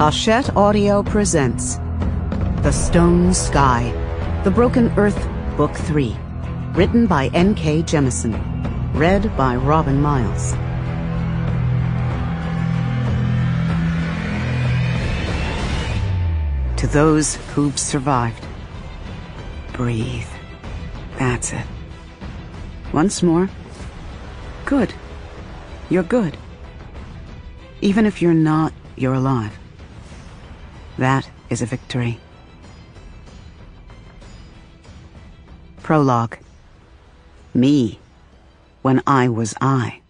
Hachette Audio presents The Stone Sky, The Broken Earth, Book 3, written by N.K. Jemisin, read by Robin Miles. To those who've survived, breathe. That's it. Once more. Good. You're good. Even if you're not, you're alive. That is a victory. Prologue. Me, when I was I.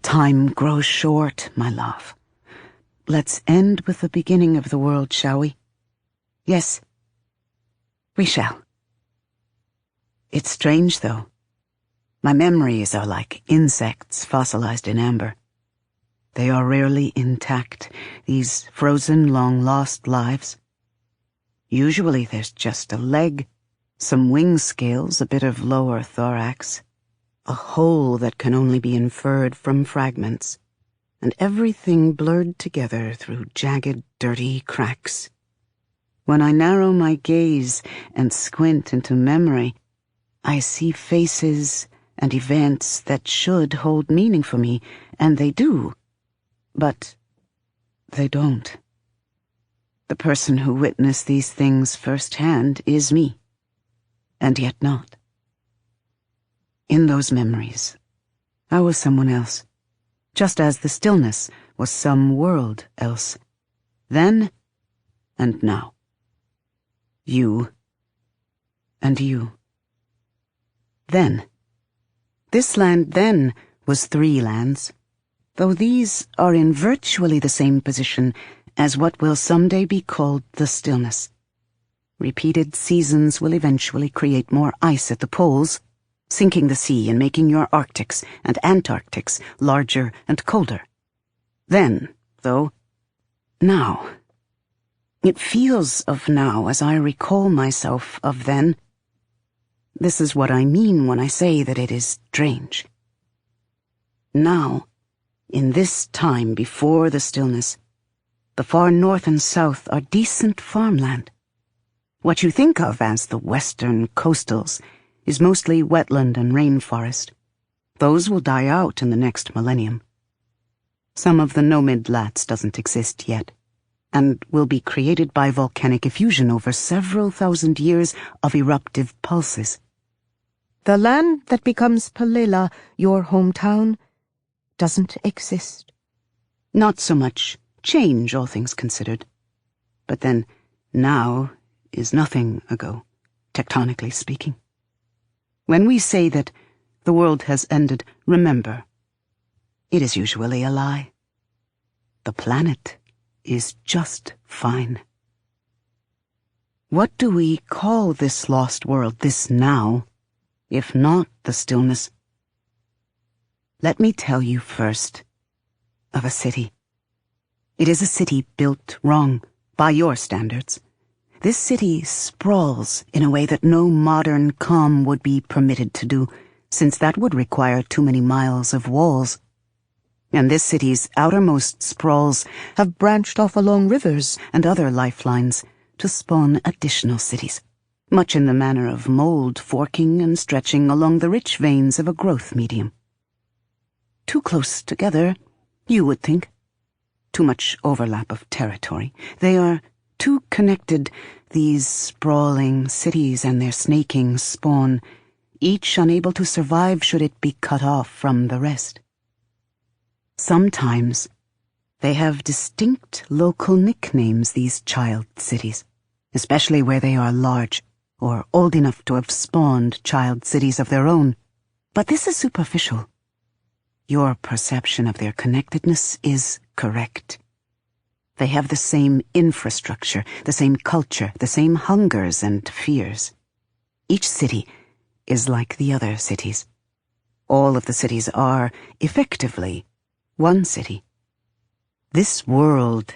Time grows short, my love. Let's end with the beginning of the world, shall we? Yes, we shall. It's strange, though. My memories are like insects fossilized in amber. They are rarely intact, these frozen, long-lost lives. Usually there's just a leg, some wing scales, a bit of lower thorax, a hole that can only be inferred from fragments, and everything blurred together through jagged, dirty cracks. When I narrow my gaze and squint into memory, I see faces and events that should hold meaning for me, and they do. But they don't. The person who witnessed these things firsthand is me, and yet not. In those memories, I was someone else, just as the stillness was some world else, then and now. You and you. Then. This land then was 3 lands, though these are in virtually the same position as what will someday be called the stillness. Repeated seasons will eventually create more ice at the poles, sinking the sea and making your Arctics and Antarctics larger and colder. Then, though, now. It feels of now as I recall myself of then. This is what I mean when I say that it is strange. Now, in this time before the stillness, the far north and south are decent farmland. What you think of as the western coastals is mostly wetland and rainforest. Those will die out in the next millennium. Some of the nomad lats doesn't exist yet, and will be created by volcanic effusion over several thousand years of eruptive pulses. The land that becomes Palila, your hometown, doesn't exist. Not so much change, all things considered. But then, now is nothing ago, tectonically speaking. When we say that the world has ended, remember, it is usually a lie. The planet is just fine. What do we call this lost world, this now, if not the stillness? Let me tell you first of a city. It is a city built wrong, by your standards. This city sprawls in a way that no modern calm would be permitted to do, since that would require too many miles of walls. And this city's outermost sprawls have branched off along rivers and other lifelines to spawn additional cities, much in the manner of mold forking and stretching along the rich veins of a growth medium. Too close together, you would think. Too much overlap of territory. They are too connected, these sprawling cities and their snaking spawn, each unable to survive should it be cut off from the rest. Sometimes they have distinct local nicknames, these child cities, especially where they are large or old enough to have spawned child cities of their own. But this is superficial. Your perception of their connectedness is correct. They have the same infrastructure, the same culture, the same hungers and fears. Each city is like the other cities. All of the cities are, effectively, one city. This world,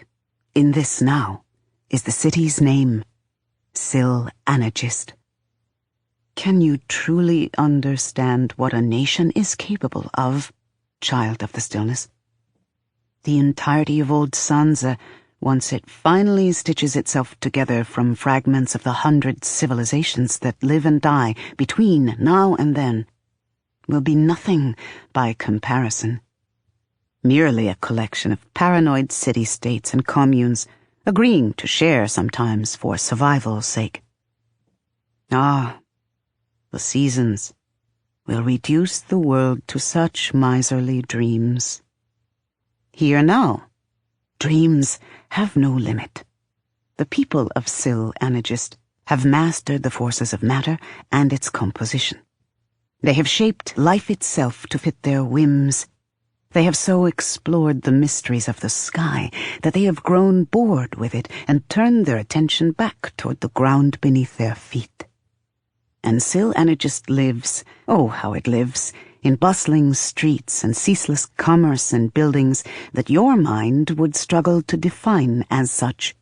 in this now, is the city's name, Syl Anagist. Can you truly understand what a nation is capable of, child of the stillness? The entirety of old Sansa, once it finally stitches itself together from fragments of the 100 civilizations that live and die between now and then, will be nothing by comparison. Merely a collection of paranoid city-states and communes, agreeing to share sometimes for survival's sake. Ah, the seasons will reduce the world to such miserly dreams. Here now, dreams have no limit. The people of Syl Anagist have mastered the forces of matter and its composition. They have shaped life itself to fit their whims. They have so explored the mysteries of the sky that they have grown bored with it and turned their attention back toward the ground beneath their feet. And Syl Anagist lives, oh how it lives, in bustling streets and ceaseless commerce and buildings that your mind would struggle to define as such.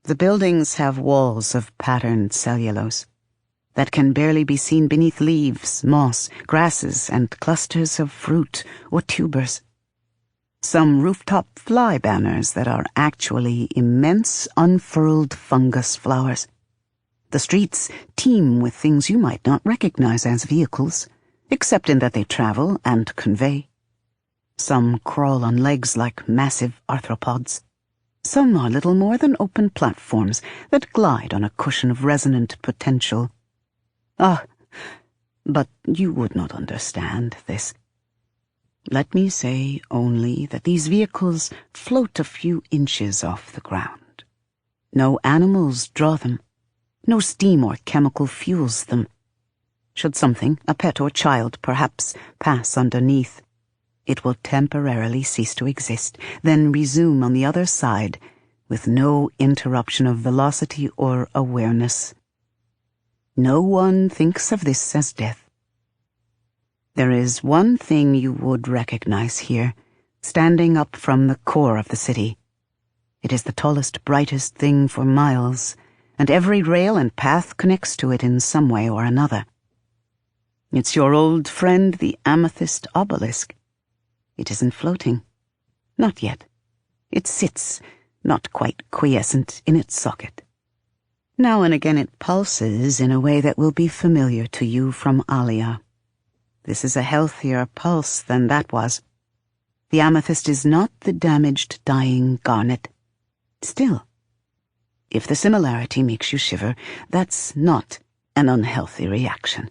The buildings have walls of patterned cellulose that can barely be seen beneath leaves, moss, grasses, and clusters of fruit or tubers. Some rooftop fly banners that are actually immense unfurled fungus flowers. The streets teem with things you might not recognize as vehicles, except in that they travel and convey. Some crawl on legs like massive arthropods. Some are little more than open platforms that glide on a cushion of resonant potential. Ah, but you would not understand this. Let me say only that these vehicles float a few inches off the ground. No animals draw them. No steam or chemical fuels them. Should something, a pet or child perhaps, pass underneath, it will temporarily cease to exist, then resume on the other side with no interruption of velocity or awareness. No one thinks of this as death. There is one thing you would recognize here, standing up from the core of the city. It is the tallest, brightest thing for miles, and every rail and path connects to it in some way or another. It's your old friend, the amethyst obelisk. It isn't floating. Not yet. It sits, not quite quiescent, in its socket. Now and again it pulses in a way that will be familiar to you from Alia. This is a healthier pulse than that was. The amethyst is not the damaged, dying garnet. Still, if the similarity makes you shiver, that's not an unhealthy reaction.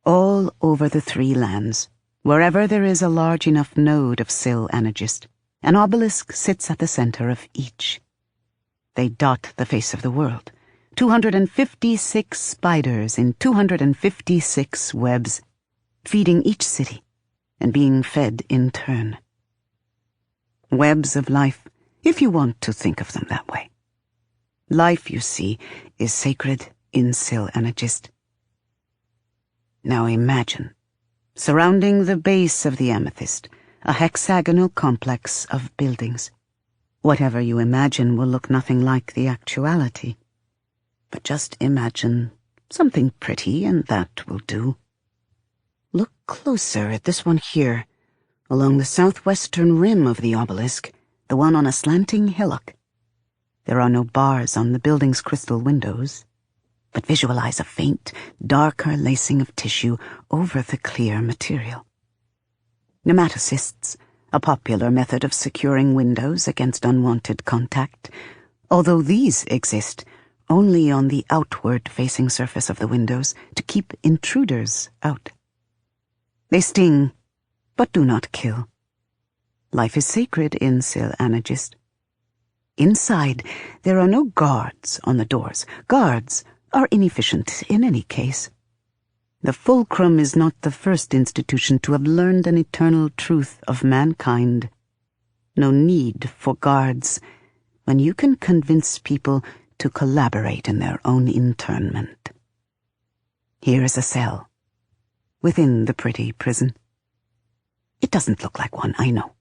All over the three lands, wherever there is a large enough node of Syl Anagist, an obelisk sits at the center of each. They dot the face of the world, 256 spiders in 256 webs, feeding each city and being fed in turn. Webs of life, if you want to think of them that way. Life, you see, is sacred in Syl Anagist. Now imagine, surrounding the base of the amethyst, a hexagonal complex of buildings. Whatever you imagine will look nothing like the actuality. But just imagine something pretty, and that will do. Look closer at this one here, along the southwestern rim of the obelisk, the one on a slanting hillock. There are no bars on the building's crystal windows, but visualize a faint, darker lacing of tissue over the clear material. Nematocysts, a popular method of securing windows against unwanted contact, although these exist only on the outward-facing surface of the windows to keep intruders out. They sting, but do not kill. Life is sacred in Syl Anagist. Inside, there are no guards on the doors. Guards are inefficient in any case. The fulcrum is not the first institution to have learned an eternal truth of mankind. No need for guards when you can convince people to collaborate in their own internment. Here is a cell, within the pretty prison. It doesn't look like one, I know.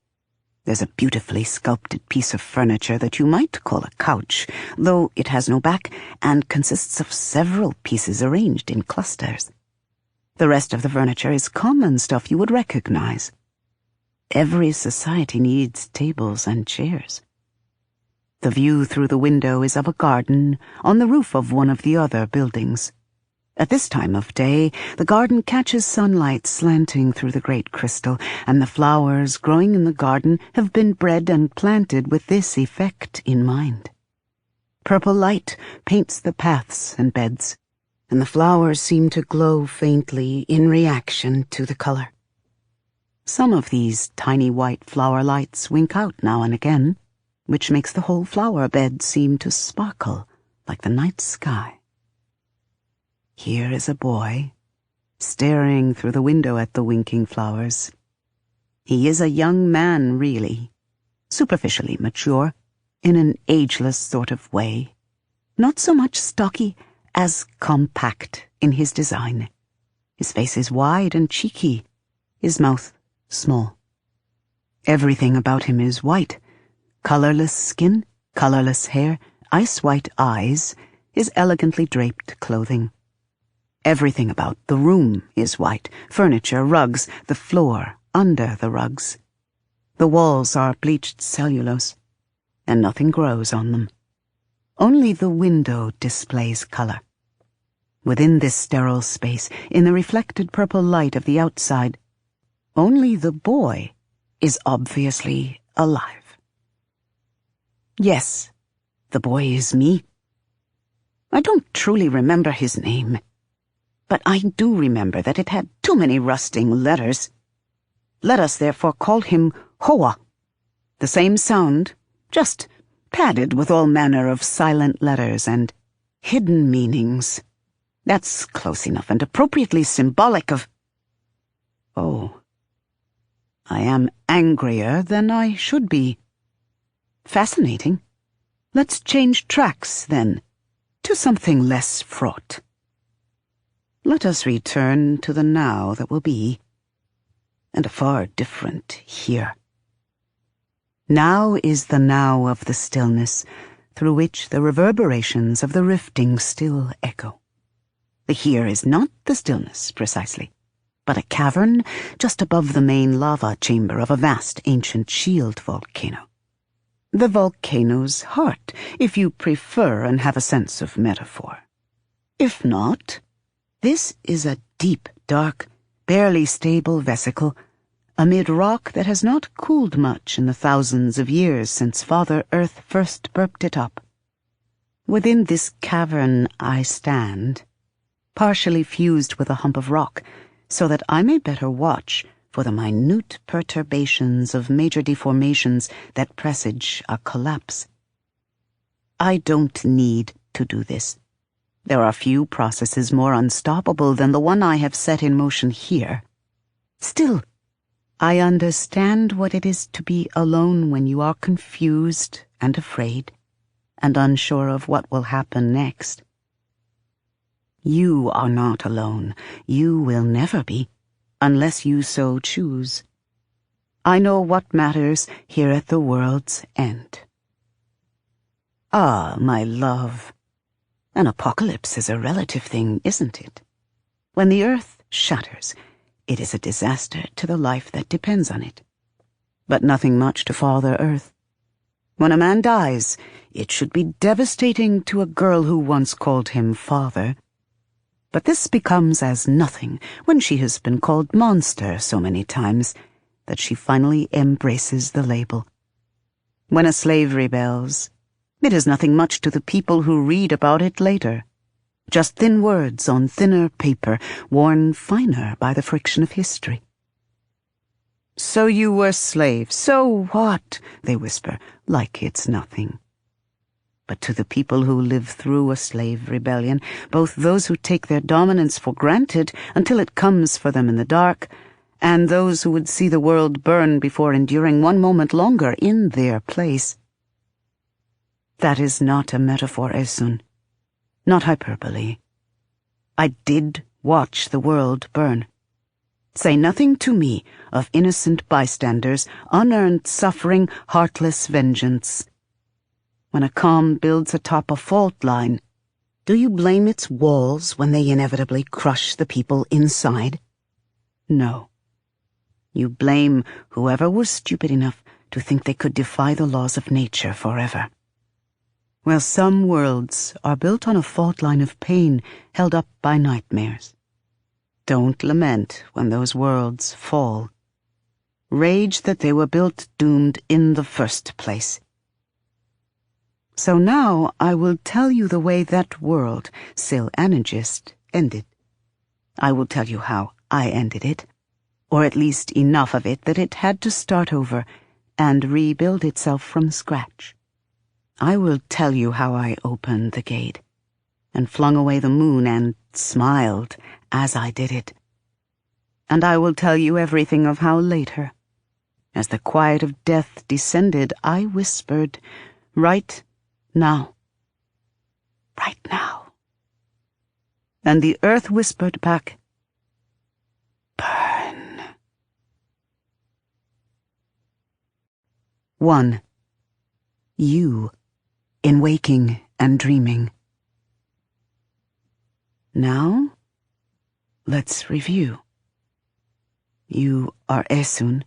There's a beautifully sculpted piece of furniture that you might call a couch, though it has no back and consists of several pieces arranged in clusters. The rest of the furniture is common stuff you would recognize. every society needs tables and chairs. The view through the window is of a garden on the roof of one of the other buildings. At this time of day, the garden catches sunlight slanting through the great crystal, and the flowers growing in the garden have been bred and planted with this effect in mind. Purple light paints the paths and beds, and the flowers seem to glow faintly in reaction to the color. Some of these tiny white flower lights wink out now and again, which makes the whole flower bed seem to sparkle like the night sky. Here is a boy, staring through the window at the winking flowers. He is a young man, really, superficially mature, in an ageless sort of way, not so much stocky as compact in his design. His face is wide and cheeky, his mouth small. Everything about him is white, colorless skin, colorless hair, ice-white eyes, his elegantly draped clothing. Everything about the room is white, furniture, rugs, the floor under the rugs. The walls are bleached cellulose, and nothing grows on them. Only the window displays color. Within this sterile space, in the reflected purple light of the outside, only the boy is obviously alive. Yes, the boy is me. I don't truly remember his name, but I do remember that it had too many rusting letters. Let us therefore call him Hoa, the same sound, just padded with all manner of silent letters and hidden meanings. That's close enough and appropriately symbolic of... Oh, I am angrier than I should be. Fascinating. Let's change tracks, then, to something less fraught. Let us return to the now that will be, and a far different here. Now is the now of the stillness, through which the reverberations of the rifting still echo. The here is not the stillness, precisely, but a cavern just above the main lava chamber of a vast ancient shield volcano. The volcano's heart, if you prefer and have a sense of metaphor. If not, this is a deep, dark, barely stable vesicle amid rock that has not cooled much in the thousands of years since Father Earth first burped it up. Within this cavern I stand, partially fused with a hump of rock, so that I may better watch for the minute perturbations of major deformations that presage a collapse. I don't need to do this. There are few processes more unstoppable than the one I have set in motion here. Still, I understand what it is to be alone when you are confused and afraid, and unsure of what will happen next. You are not alone. You will never be, unless you so choose. I know what matters here at the world's end. Ah, my love, an apocalypse is a relative thing, isn't it? When the earth shatters, it is a disaster to the life that depends on it, but nothing much to Father Earth. When a man dies, it should be devastating to a girl who once called him father. But this becomes as nothing when she has been called monster so many times that she finally embraces the label. When a slave rebels, it is nothing much to the people who read about it later. Just thin words on thinner paper, worn finer by the friction of history. So you were slaves, so what? They whisper, like it's nothing. But to the people who live through a slave rebellion, both those who take their dominance for granted until it comes for them in the dark, and those who would see the world burn before enduring one moment longer in their place. That is not a metaphor, Esun, not hyperbole. I did watch the world burn. Say nothing to me of innocent bystanders, unearned suffering, heartless vengeance. When a calm builds atop a fault line, do you blame its walls when they inevitably crush the people inside? No. You blame whoever was stupid enough to think they could defy the laws of nature forever. Well, some worlds are built on a fault line of pain held up by nightmares. Don't lament when those worlds fall. Rage that they were built doomed in the first place. So now I will tell you the way that world, Syl Anagist, ended. I will tell you how I ended it, or at least enough of it that it had to start over and rebuild itself from scratch. I will tell you how I opened the gate, and flung away the moon and smiled as I did it. And I will tell you everything of how later, as the quiet of death descended, I whispered, "Right now. Right now." And the earth whispered back, "Burn." 1. You, in waking and dreaming. Now, let's review. You are Esun,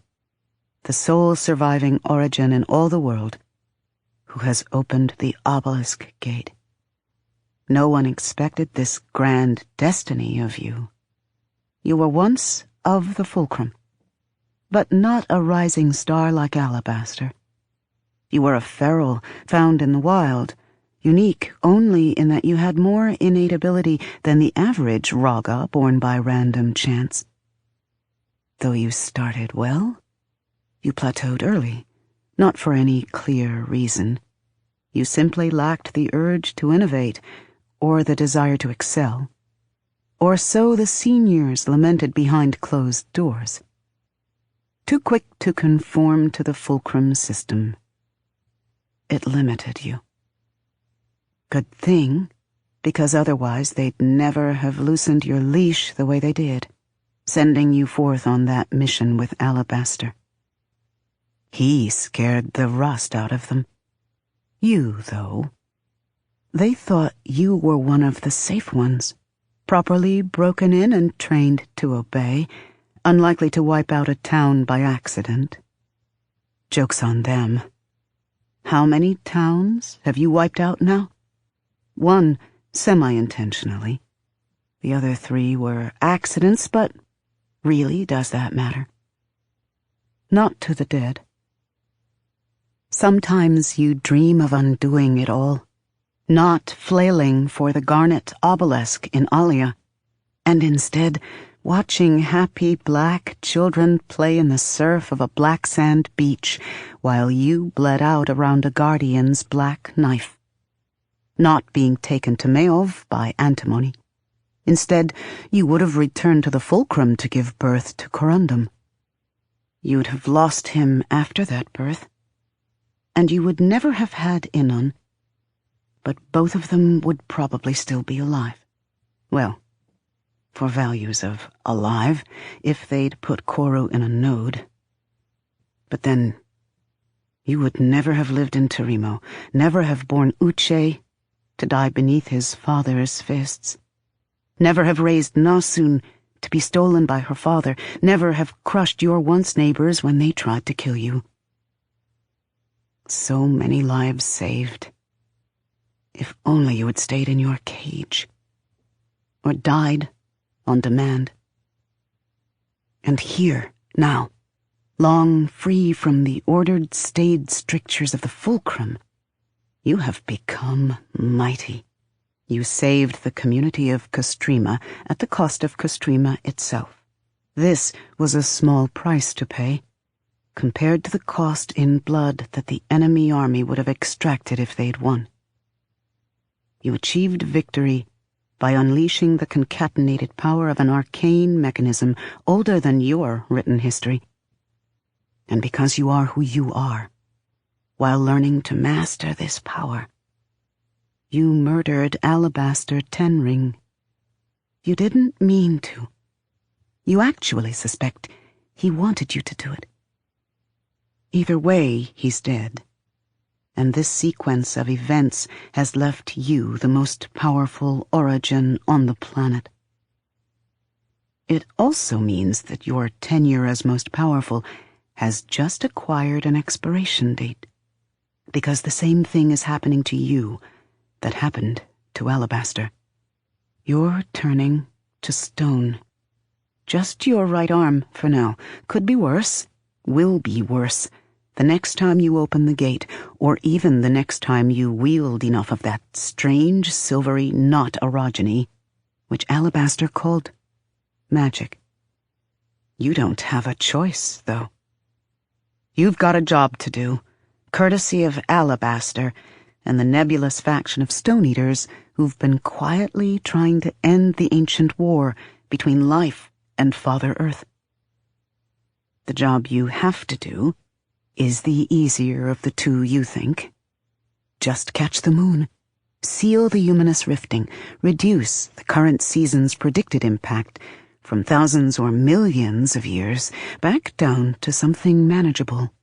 the sole surviving origin in all the world, who has opened the obelisk gate. No one expected this grand destiny of you. You were once of the fulcrum, but not a rising star like alabaster. You were a feral found in the wild, unique only in that you had more innate ability than the average raga born by random chance. Though you started well, you plateaued early, not for any clear reason. You simply lacked the urge to innovate, or the desire to excel. Or so the seniors lamented behind closed doors. Too quick to conform to the fulcrum system. It limited you. Good thing, because otherwise they'd never have loosened your leash the way they did, sending you forth on that mission with Alabaster. He scared the rust out of them. You, though, they thought you were one of the safe ones, properly broken in and trained to obey, unlikely to wipe out a town by accident. Joke's on them. How many towns have you wiped out now? 1 semi-intentionally. The other 3 were accidents, but really, does that matter? Not to the dead. Sometimes you dream of undoing it all, not flailing for the garnet obelisk in Alia, and instead watching happy black children play in the surf of a black sand beach while you bled out around a guardian's black knife. Not being taken to Meov by antimony. Instead, you would have returned to the fulcrum to give birth to Corundum. You'd have lost him after that birth, and you would never have had Inun, but both of them would probably still be alive. Well, for values of alive, if they'd put Koru in a node. But then, you would never have lived in Terimo, never have borne Uche to die beneath his father's fists, never have raised Nasun to be stolen by her father, never have crushed your once neighbors when they tried to kill you. So many lives saved. If only you had stayed in your cage, or died on demand. And here, now, long free from the ordered, staid strictures of the fulcrum, you have become mighty. You saved the community of Kostrima at the cost of Kostrima itself. This was a small price to pay, compared to the cost in blood that the enemy army would have extracted if they'd won. You achieved victory by unleashing the concatenated power of an arcane mechanism older than your written history. And because you are who you are, while learning to master this power, you murdered Alabaster Tenring. You didn't mean to. You actually suspect he wanted you to do it. Either way, he's dead. And this sequence of events has left you the most powerful origin on the planet. It also means that your tenure as most powerful has just acquired an expiration date, because the same thing is happening to you that happened to Alabaster. You're turning to stone. Just your right arm for now. Could be worse. Will be worse. The next time you open the gate, or even the next time you wield enough of that strange, silvery not-orogeny, which Alabaster called magic. You don't have a choice, though. You've got a job to do, courtesy of Alabaster and the nebulous faction of Stone Eaters who've been quietly trying to end the ancient war between life and Father Earth. The job you have to do is the easier of the two, you think. Just catch the moon, seal the luminous rifting, reduce the current season's predicted impact from thousands or millions of years back down to something manageable,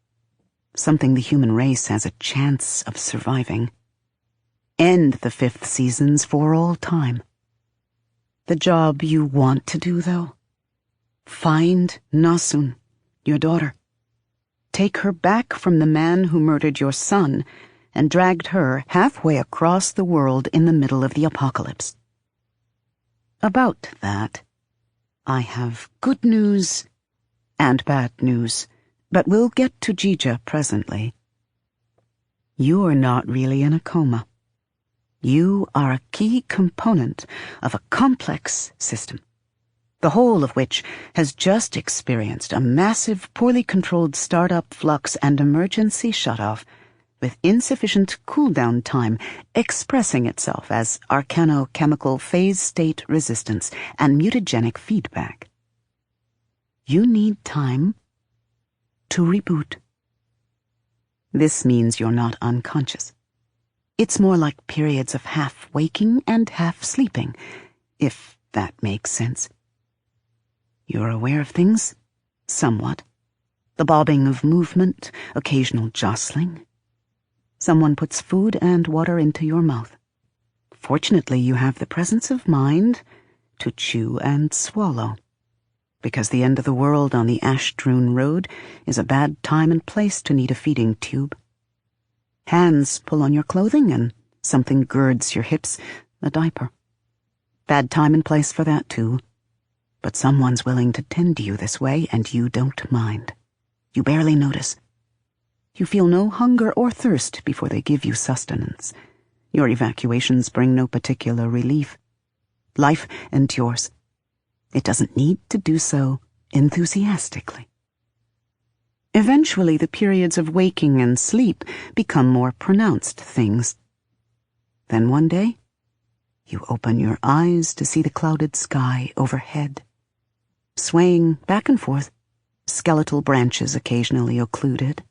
something the human race has a chance of surviving. End the 5th seasons for all time. The job you want to do, though? Find Nasun, your daughter. Take her back from the man who murdered your son and dragged her halfway across the world in the middle of the apocalypse. About that, I have good news and bad news, but we'll get to Jija presently. You're not really in a coma. You are a key component of a complex system, the whole of which has just experienced a massive, poorly controlled startup flux and emergency shutoff, with insufficient cooldown time expressing itself as arcanochemical phase state resistance and mutagenic feedback. You need time to reboot. This means you're not unconscious. It's more like periods of half waking and half sleeping, if that makes sense. You're aware of things, somewhat. The bobbing of movement, occasional jostling. Someone puts food and water into your mouth. Fortunately, you have the presence of mind to chew and swallow, because the end of the world on the Ashdrun Road is a bad time and place to need a feeding tube. Hands pull on your clothing and something girds your hips, a diaper. Bad time and place for that, too. But someone's willing to tend to you this way, and you don't mind. You barely notice. You feel no hunger or thirst before they give you sustenance. Your evacuations bring no particular relief. Life endures. It doesn't need to do so enthusiastically. Eventually, the periods of waking and sleep become more pronounced things. Then one day, you open your eyes to see the clouded sky overhead, swaying back and forth, skeletal branches occasionally occluded,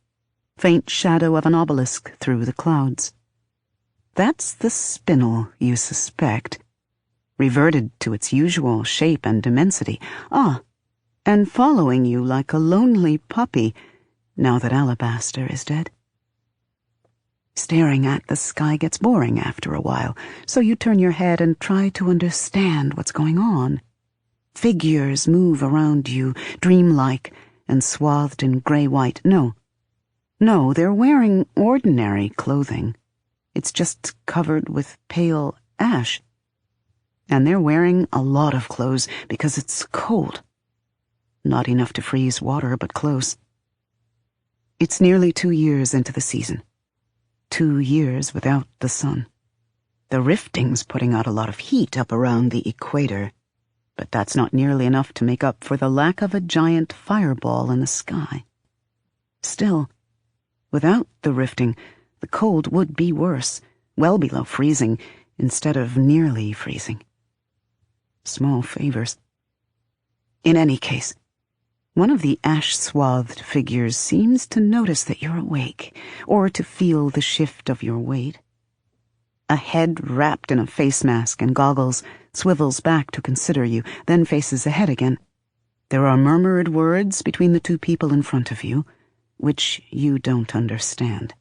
faint shadow of an obelisk through the clouds. That's the spinel, you suspect, reverted to its usual shape and immensity. And following you like a lonely puppy, now that Alabaster is dead. Staring at the sky gets boring after a while, so you turn your head and try to understand what's going on. Figures move around you, dreamlike and swathed in gray-white. No, they're wearing ordinary clothing. It's just covered with pale ash. And they're wearing a lot of clothes because it's cold. Not enough to freeze water, but close. It's nearly 2 years into the season. 2 years without the sun. The rifting's putting out a lot of heat up around the equator, but that's not nearly enough to make up for the lack of a giant fireball in the sky. Still, without the rifting, the cold would be worse, well below freezing, instead of nearly freezing. Small favors. In any case, one of the ash-swathed figures seems to notice that you're awake, or to feel the shift of your weight. A head wrapped in a face mask and goggles swivels back to consider you, then faces ahead again. There are murmured words between the two people in front of you, which you don't understand.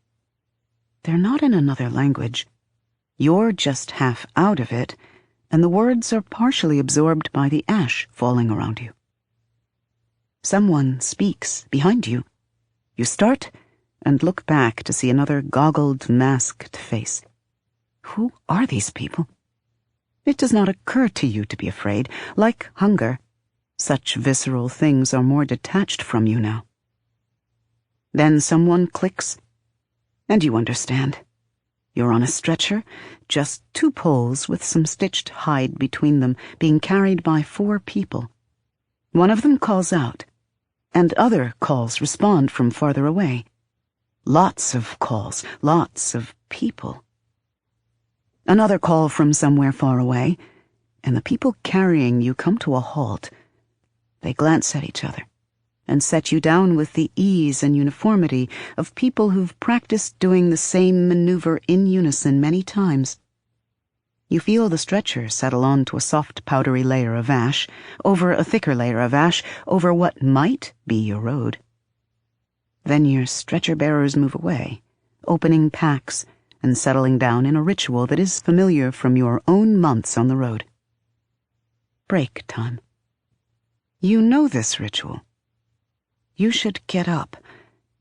They're not in another language. You're just half out of it, and the words are partially absorbed by the ash falling around you. Someone speaks behind you. You start and look back to see another goggled, masked face. Who are these people? It does not occur to you to be afraid. Like hunger, such visceral things are more detached from you now. Then someone clicks, and you understand. You're on a stretcher, just 2 poles with some stitched hide between them, being carried by 4 people. One of them calls out, and other calls respond from farther away. Lots of calls, lots of people. Another call from somewhere far away, and the people carrying you come to a halt. They glance at each other and set you down with the ease and uniformity of people who've practiced doing the same maneuver in unison many times. You feel the stretcher settle onto a soft, powdery layer of ash, over a thicker layer of ash, over what might be your road. Then your stretcher-bearers move away, opening packs and settling down in a ritual that is familiar from your own months on the road. Break time. You know this ritual. You should get up,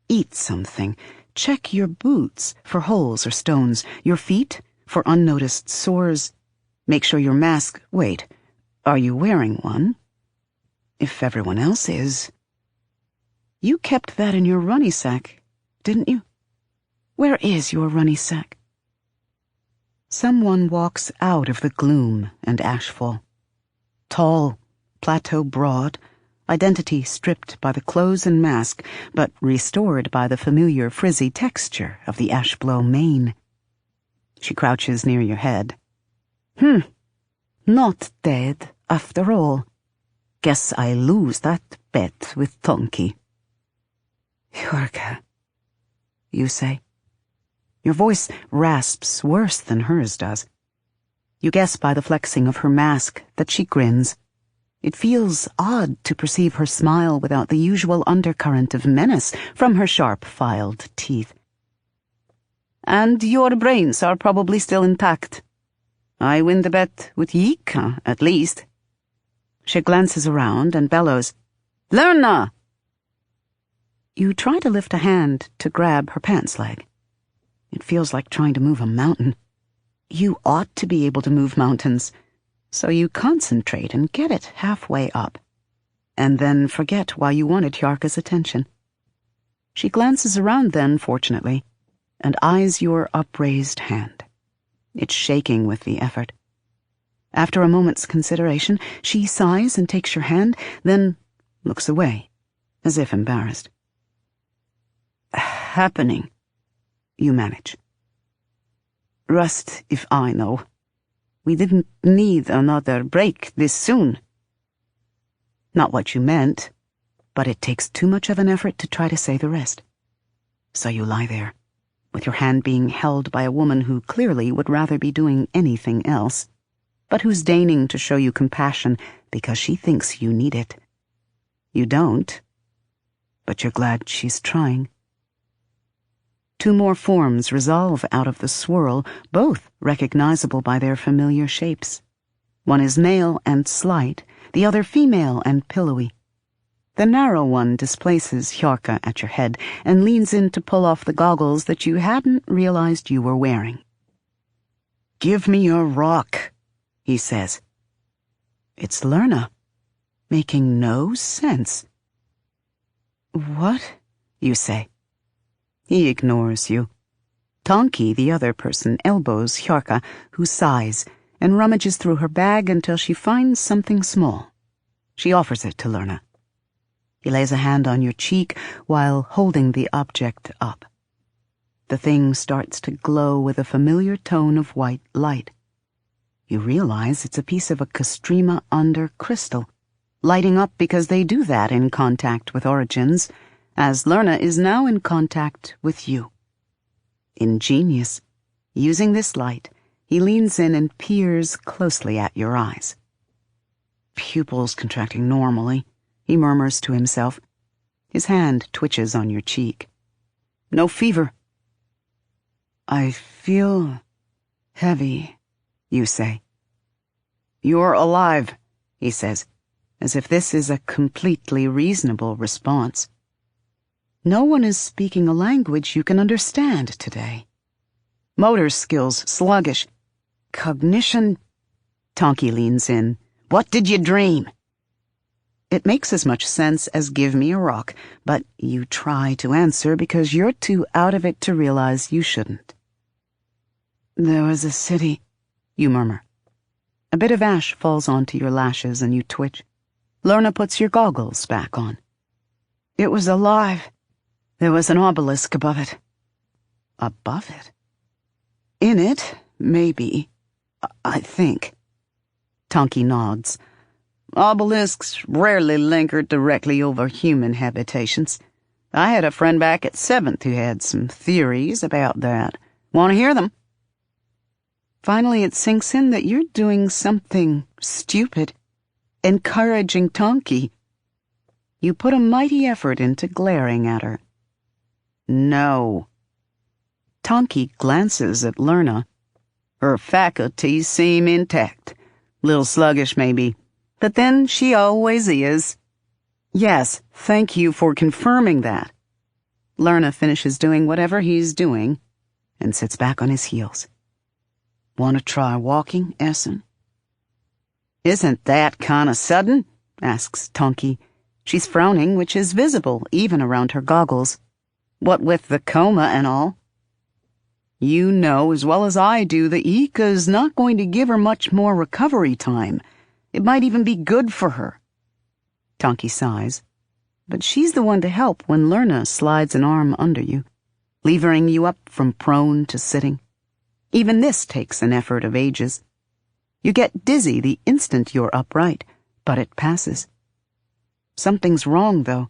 eat something, check your boots for holes or stones, your feet for unnoticed sores. Make sure your mask... Wait, are you wearing one? If everyone else is... You kept that in your runny sack, didn't you? Where is your runny sack? Someone walks out of the gloom and ashfall. Tall, plateau broad, identity stripped by the clothes and mask, but restored by the familiar frizzy texture of the ashblow mane. She crouches near your head. Not dead, after all. Guess I lose that bet with Tonki. Hugo, you say. Your voice rasps worse than hers does. You guess by the flexing of her mask that she grins. It feels odd to perceive her smile without the usual undercurrent of menace from her sharp, filed teeth. And your brains are probably still intact. I win the bet with Yika, at least. She glances around and bellows, Lerna! You try to lift a hand to grab her pants leg. It feels like trying to move a mountain. You ought to be able to move mountains, so you concentrate and get it halfway up, and then forget why you wanted Hjarka's attention. She glances around then, fortunately, and eyes your upraised hand. It's shaking with the effort. After a moment's consideration, she sighs and takes your hand, then looks away, as if embarrassed. Happening, you manage. Rust if I know. We didn't need another break this soon. Not what you meant, but it takes too much of an effort to try to say the rest. So you lie there, with your hand being held by a woman who clearly would rather be doing anything else, but who's deigning to show you compassion because she thinks you need it. You don't, but you're glad she's trying. 2 more forms resolve out of the swirl, both recognizable by their familiar shapes. One is male and slight, the other female and pillowy. The narrow one displaces Hjarka at your head and leans in to pull off the goggles that you hadn't realized you were wearing. Give me a rock, he says. It's Lerna, making no sense. What? You say. He ignores you. Tonki, the other person, elbows Hjarka, who sighs, and rummages through her bag until she finds something small. She offers it to Lerna. He lays a hand on your cheek while holding the object up. The thing starts to glow with a familiar tone of white light. You realize it's a piece of a Castrema under crystal, lighting up because they do that in contact with origins, as Lerna is now in contact with you. Ingenious. Using this light, he leans in and peers closely at your eyes. Pupils contracting normally, he murmurs to himself. His hand twitches on your cheek. No fever. I feel heavy, you say. "You're alive," he says, as if this is a completely reasonable response. No one is speaking a language you can understand today. Motor skills sluggish. Cognition. Tonky leans in. "What did you dream?" It makes as much sense as "give me a rock," but you try to answer because you're too out of it to realize you shouldn't. "There was a city," you murmur. A bit of ash falls onto your lashes and you twitch. Lorna puts your goggles back on. "It was alive. There was an obelisk above it." Above it? In it, maybe. I think. Tonky nods. Obelisks rarely linger directly over human habitations. I had a friend back at 7th who had some theories about that. Want to hear them? Finally, it sinks in that you're doing something stupid, encouraging Tonky. You put a mighty effort into glaring at her. No. Tonky glances at Lorna. Her faculties seem intact. Little sluggish, maybe. But then she always is. Yes, thank you for confirming that. Lorna finishes doing whatever he's doing and sits back on his heels. Want to try walking, Essen? Isn't that kind of sudden? Asks Tonky. She's frowning, which is visible even around her goggles. What with the coma and all. You know as well as I do that Ika's not going to give her much more recovery time. It might even be good for her. Tonky sighs. But she's the one to help when Lorna slides an arm under you, levering you up from prone to sitting. Even this takes an effort of ages. You get dizzy the instant you're upright, but it passes. Something's wrong, though.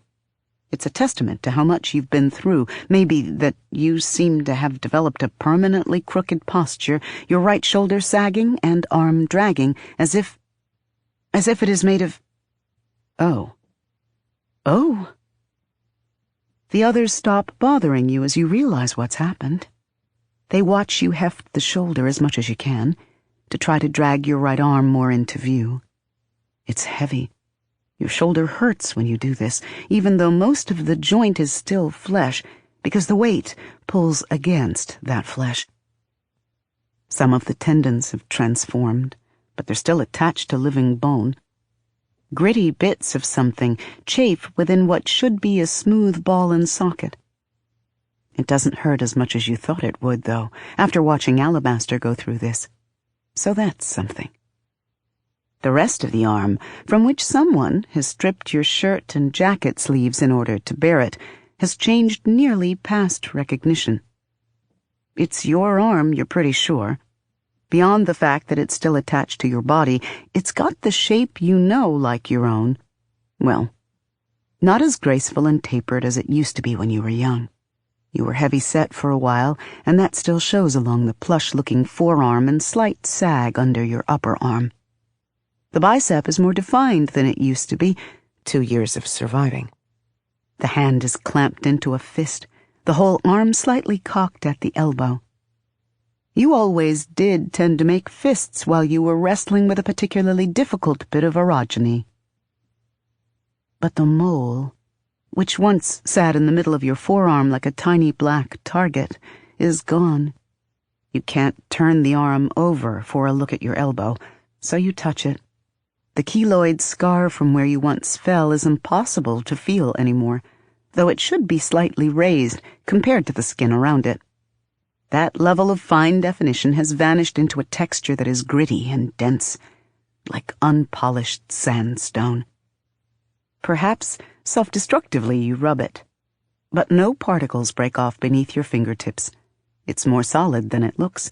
It's a testament to how much you've been through, maybe that you seem to have developed a permanently crooked posture, your right shoulder sagging and arm dragging, as if it is made of... Oh. Oh. The others stop bothering you as you realize what's happened. They watch you heft the shoulder as much as you can, to try to drag your right arm more into view. It's heavy. Your shoulder hurts when you do this, even though most of the joint is still flesh, because the weight pulls against that flesh. Some of the tendons have transformed, but they're still attached to living bone. Gritty bits of something chafe within what should be a smooth ball and socket. It doesn't hurt as much as you thought it would, though, after watching Alabaster go through this. So that's something. The rest of the arm, from which someone has stripped your shirt and jacket sleeves in order to bear it, has changed nearly past recognition. It's your arm, you're pretty sure. Beyond the fact that it's still attached to your body, it's got the shape you know like your own. Well, not as graceful and tapered as it used to be when you were young. You were heavy-set for a while, and that still shows along the plush-looking forearm and slight sag under your upper arm. The bicep is more defined than it used to be, 2 years of surviving. The hand is clamped into a fist, the whole arm slightly cocked at the elbow. You always did tend to make fists while you were wrestling with a particularly difficult bit of orogeny. But the mole, which once sat in the middle of your forearm like a tiny black target, is gone. You can't turn the arm over for a look at your elbow, so you touch it. The keloid scar from where you once fell is impossible to feel anymore, though it should be slightly raised compared to the skin around it. That level of fine definition has vanished into a texture that is gritty and dense, like unpolished sandstone. Perhaps self-destructively you rub it, but no particles break off beneath your fingertips. It's more solid than it looks.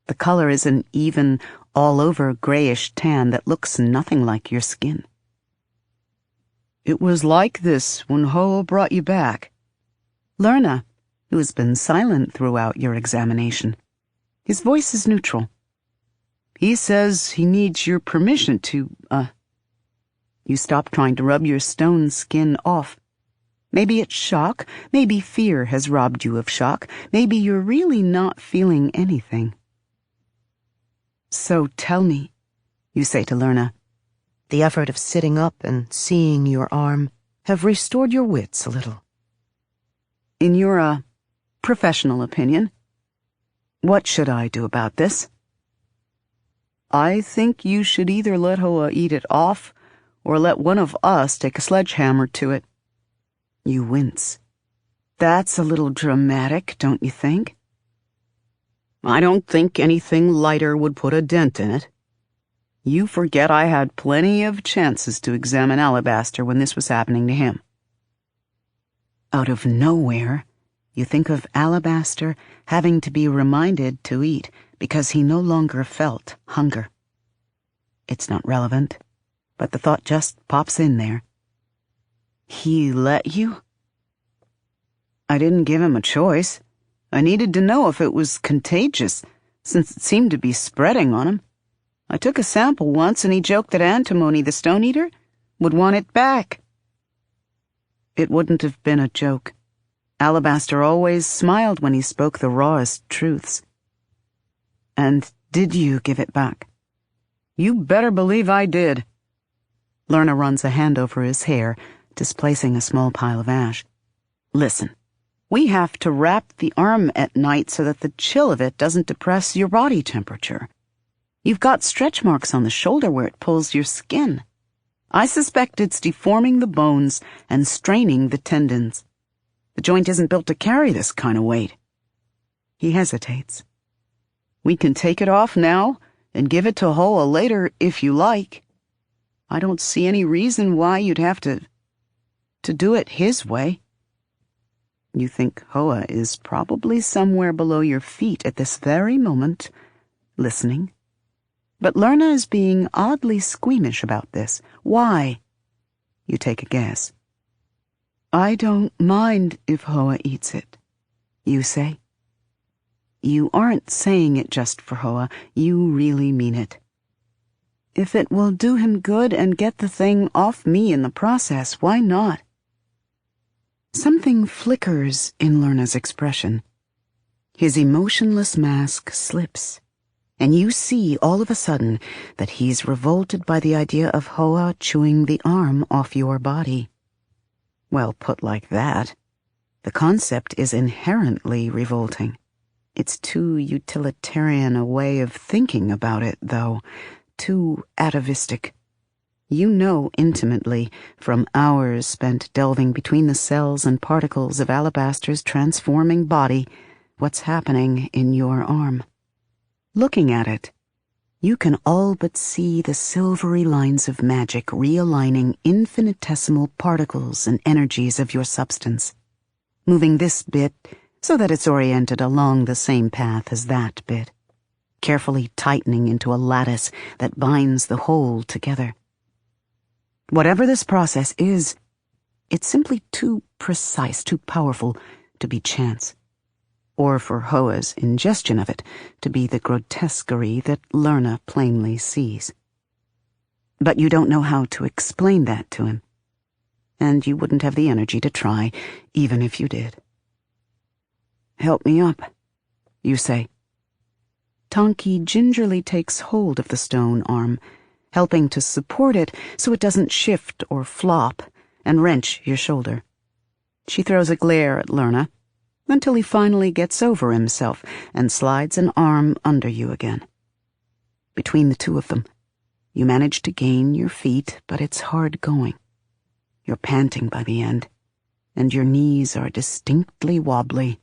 The color is an even, all-over grayish tan that looks nothing like your skin. It was like this when Ho brought you back. Lorna, who has been silent throughout your examination. His voice is neutral. He says he needs your permission to, You stop trying to rub your stone skin off. Maybe it's shock, maybe fear has robbed you of shock, maybe you're really not feeling anything. So tell me, you say to Lerna. The effort of sitting up and seeing your arm have restored your wits a little. In your, professional opinion, what should I do about this? I think you should either let Hoa eat it off, or let one of us take a sledgehammer to it. You wince. That's a little dramatic, don't you think? I don't think anything lighter would put a dent in it. You forget I had plenty of chances to examine Alabaster when this was happening to him. Out of nowhere, you think of Alabaster having to be reminded to eat because he no longer felt hunger. It's not relevant, but the thought just pops in there. He let you? I didn't give him a choice. I needed to know if it was contagious, since it seemed to be spreading on him. I took a sample once, and he joked that Antimony, the Stone Eater, would want it back. It wouldn't have been a joke. Alabaster always smiled when he spoke the rawest truths. And did you give it back? You better believe I did. Lerna runs a hand over his hair, displacing a small pile of ash. Listen, we have to wrap the arm at night so that the chill of it doesn't depress your body temperature. You've got stretch marks on the shoulder where it pulls your skin. I suspect it's deforming the bones and straining the tendons. The joint isn't built to carry this kind of weight. He hesitates. We can take it off now and give it to Hoa later if you like. I don't see any reason why you'd have to do it his way. You think Hoa is probably somewhere below your feet at this very moment, listening. But Lerna is being oddly squeamish about this. Why? You take a guess. I don't mind if Hoa eats it, you say. You aren't saying it just for Hoa. You really mean it. If it will do him good and get the thing off me in the process, why not? Something flickers in Lerna's expression. His emotionless mask slips, and you see all of a sudden that he's revolted by the idea of Hoa chewing the arm off your body. Well, put like that, the concept is inherently revolting. It's too utilitarian a way of thinking about it, though, too atavistic. You know intimately, from hours spent delving between the cells and particles of Alabaster's transforming body, what's happening in your arm. Looking at it, you can all but see the silvery lines of magic realigning infinitesimal particles and energies of your substance, moving this bit so that it's oriented along the same path as that bit, carefully tightening into a lattice that binds the whole together. Whatever this process is, it's simply too precise, too powerful to be chance, or for Hoa's ingestion of it to be the grotesquerie that Lerna plainly sees. But you don't know how to explain that to him, and you wouldn't have the energy to try, even if you did. Help me up, you say. Tonki gingerly takes hold of the stone arm, helping to support it so it doesn't shift or flop and wrench your shoulder. She throws a glare at Lerna until he finally gets over himself and slides an arm under you again. Between the two of them, you manage to gain your feet, but it's hard going. You're panting by the end, and your knees are distinctly wobbly.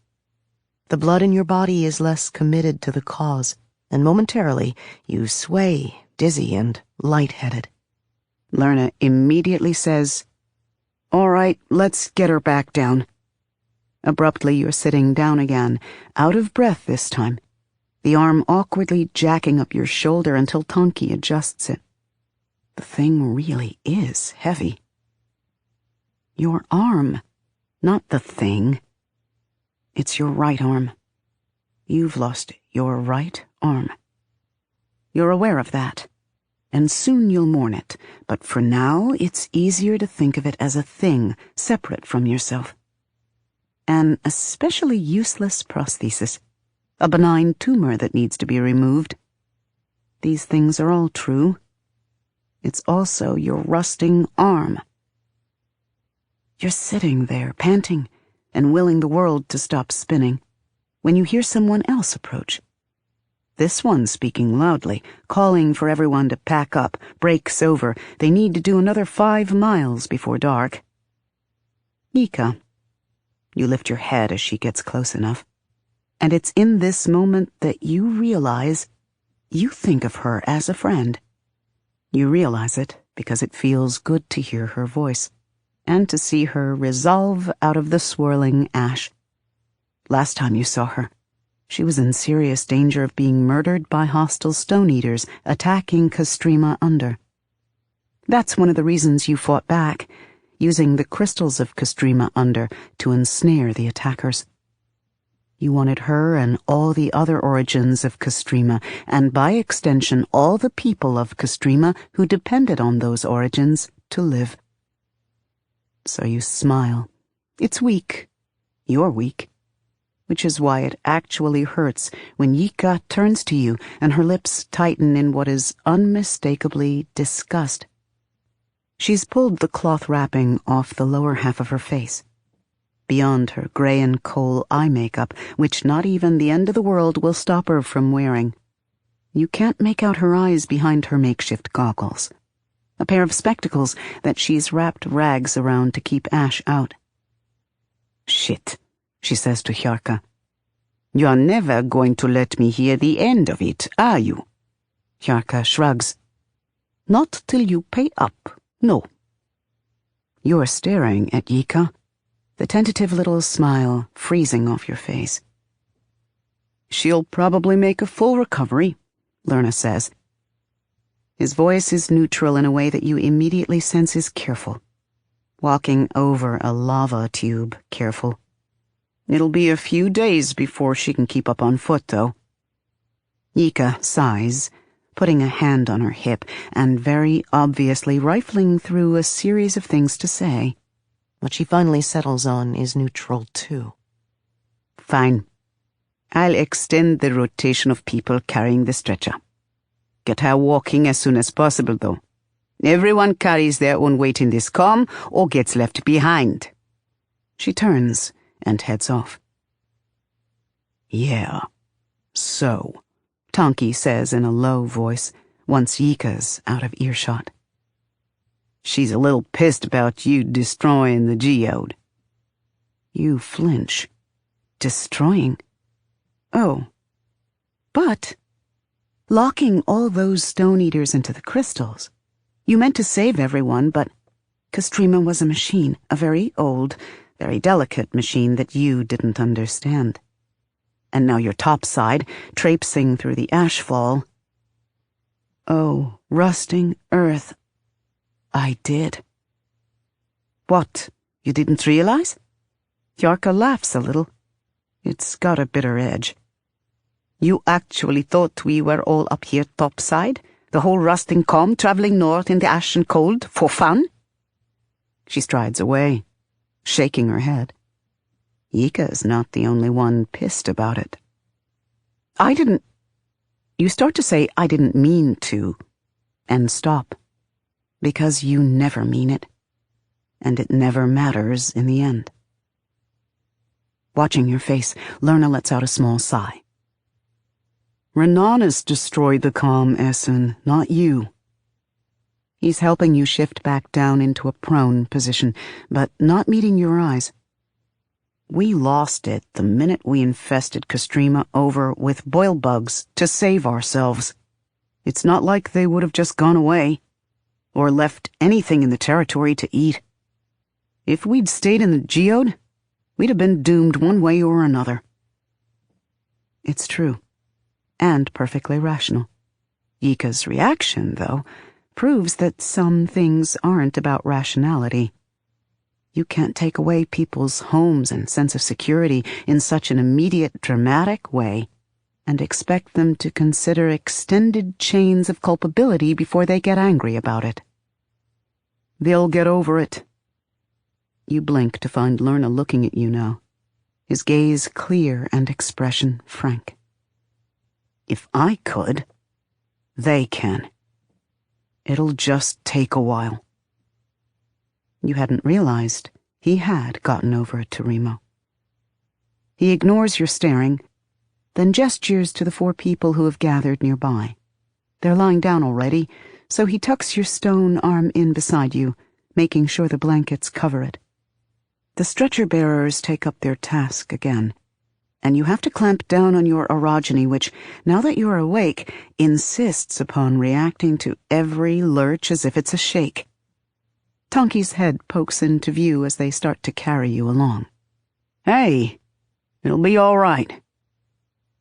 The blood in your body is less committed to the cause, and momentarily you sway, dizzy and lightheaded. Lerna immediately says, "All right, let's get her back down." Abruptly, you're sitting down again, out of breath this time, the arm awkwardly jacking up your shoulder until Tonki adjusts it. The thing really is heavy. Your arm, not the thing. It's your right arm. You've lost your right arm. You're aware of that, and soon you'll mourn it, but for now it's easier to think of it as a thing separate from yourself. An especially useless prosthesis, a benign tumor that needs to be removed. These things are all true, It's also your rusting arm. You're sitting there, panting, and willing the world to stop spinning, when you hear someone else approach. This one speaking loudly, calling for everyone to pack up, break's over, they need to do another 5 miles before dark. Ika. You lift your head as she gets close enough, and it's in this moment that you realize you think of her as a friend. You realize it because it feels good to hear her voice, and to see her resolve out of the swirling ash. Last time you saw her, she was in serious danger of being murdered by hostile stone-eaters attacking Castrima Under. That's one of the reasons you fought back, using the crystals of Castrima Under to ensnare the attackers. You wanted her and all the other origins of Castrima, and by extension all the people of Castrima who depended on those origins, to live. So you smile. It's weak. You're weak. Which is why it actually hurts when Yika turns to you and her lips tighten in what is unmistakably disgust. She's pulled the cloth wrapping off the lower half of her face, beyond her gray and coal eye makeup, which not even the end of the world will stop her from wearing. You can't make out her eyes behind her makeshift goggles, a pair of spectacles that she's wrapped rags around to keep ash out. "Shit," she says to Hjarka. "You're never going to let me hear the end of it, are you?" Hjarka shrugs. "Not till you pay up, no." You're staring at Yika, the tentative little smile freezing off your face. "She'll probably make a full recovery," Lerna says. His voice is neutral in a way that you immediately sense is careful. Walking over a lava tube, careful. "It'll be a few days before she can keep up on foot, though." Yika sighs, putting a hand on her hip and very obviously rifling through a series of things to say. What she finally settles on is neutral, too. "Fine. I'll extend the rotation of people carrying the stretcher. Get her walking as soon as possible, though. Everyone carries their own weight in this calm or gets left behind." She turns and heads off. "Yeah, so," Tonki says in a low voice, once Yika's out of earshot. "She's a little pissed about you destroying the geode." You flinch. Destroying? Oh. But locking all those stone-eaters into the crystals. You meant to save everyone, but Castrima was a machine, a very old, very delicate machine that you didn't understand. And now you're topside, traipsing through the ashfall. Oh, rusting earth. I did. What, you didn't realize? Hjarka laughs a little. It's got a bitter edge. You actually thought we were all up here topside, the whole rusting calm traveling north in the ash and cold, for fun? She strides away, shaking her head. Yika's not the only one pissed about it. "I didn't..." You start to say, "I didn't mean to," and stop, because you never mean it, and it never matters in the end. Watching your face, Lerna lets out a small sigh. "Renanus destroyed the calm, Essun, not you." He's helping you shift back down into a prone position, but not meeting your eyes. "We lost it the minute we infested Castrima over with boil bugs to save ourselves. It's not like they would have just gone away, or left anything in the territory to eat. If we'd stayed in the geode, we'd have been doomed one way or another." It's true, and perfectly rational. Yika's reaction, though, proves that some things aren't about rationality. You can't take away people's homes and sense of security in such an immediate, dramatic way and expect them to consider extended chains of culpability before they get angry about it. They'll get over it. You blink to find Lerna looking at you now, his gaze clear and expression frank. "If I could, they can. It'll just take a while." You hadn't realized he had gotten over it to Remo. He ignores your staring, then gestures to the 4 people who have gathered nearby. They're lying down already, so he tucks your stone arm in beside you, making sure the blankets cover it. The stretcher-bearers take up their task again, and you have to clamp down on your orogeny, which, now that you're awake, insists upon reacting to every lurch as if it's a shake. Tonki's head pokes into view as they start to carry you along. "Hey, it'll be all right.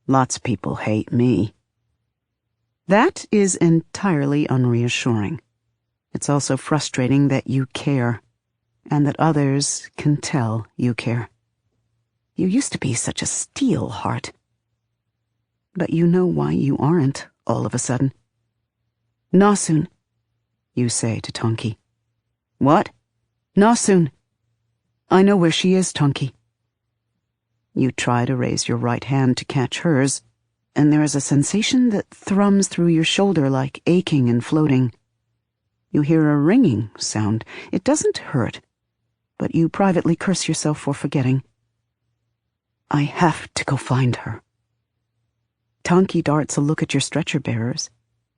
Lots of people hate me." That is entirely unreassuring. It's also frustrating that you care, and that others can tell you care. You used to be such a steel heart. But you know why you aren't, all of a sudden. "Nasun," you say to Tonki. "What?" "Nasun. I know where she is, Tonki." You try to raise your right hand to catch hers, and there is a sensation that thrums through your shoulder like aching and floating. You hear a ringing sound. It doesn't hurt, but you privately curse yourself for forgetting. "I have to go find her." Tonki darts a look at your stretcher-bearers,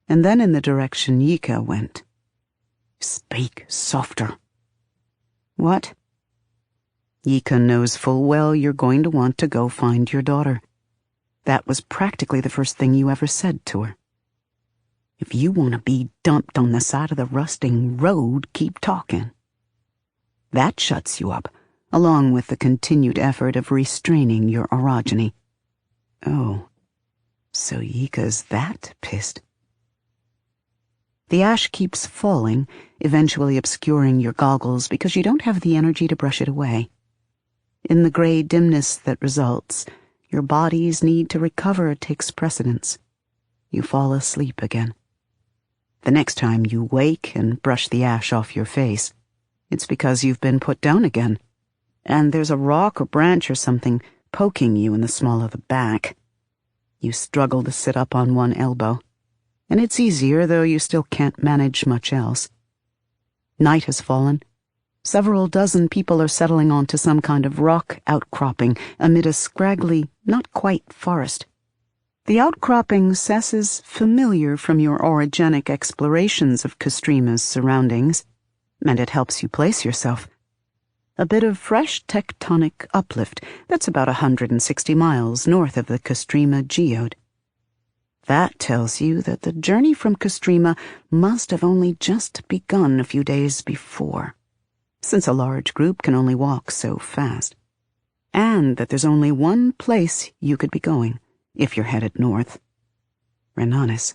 and then in the direction Yika went. "Speak softer." "What?" "Yika knows full well you're going to want to go find your daughter. That was practically the first thing you ever said to her. If you want to be dumped on the side of the rusting road, keep talking." That shuts you up, along with the continued effort of restraining your orogeny. Oh, so Yika's that pissed. The ash keeps falling, eventually obscuring your goggles because you don't have the energy to brush it away. In the gray dimness that results, your body's need to recover takes precedence. You fall asleep again. The next time you wake and brush the ash off your face, it's because you've been put down again, and there's a rock or branch or something poking you in the small of the back. You struggle to sit up on one elbow, and it's easier, though you still can't manage much else. Night has fallen. Several dozen people are settling onto some kind of rock outcropping amid a scraggly, not quite forest. The outcropping cesses familiar from your orogenic explorations of Kostrima's surroundings, and it helps you place yourself. A bit of fresh tectonic uplift that's about 160 miles north of the Kostrima geode. That tells you that the journey from Kostrima must have only just begun a few days before, since a large group can only walk so fast, and that there's only one place you could be going if you're headed north. Renanis.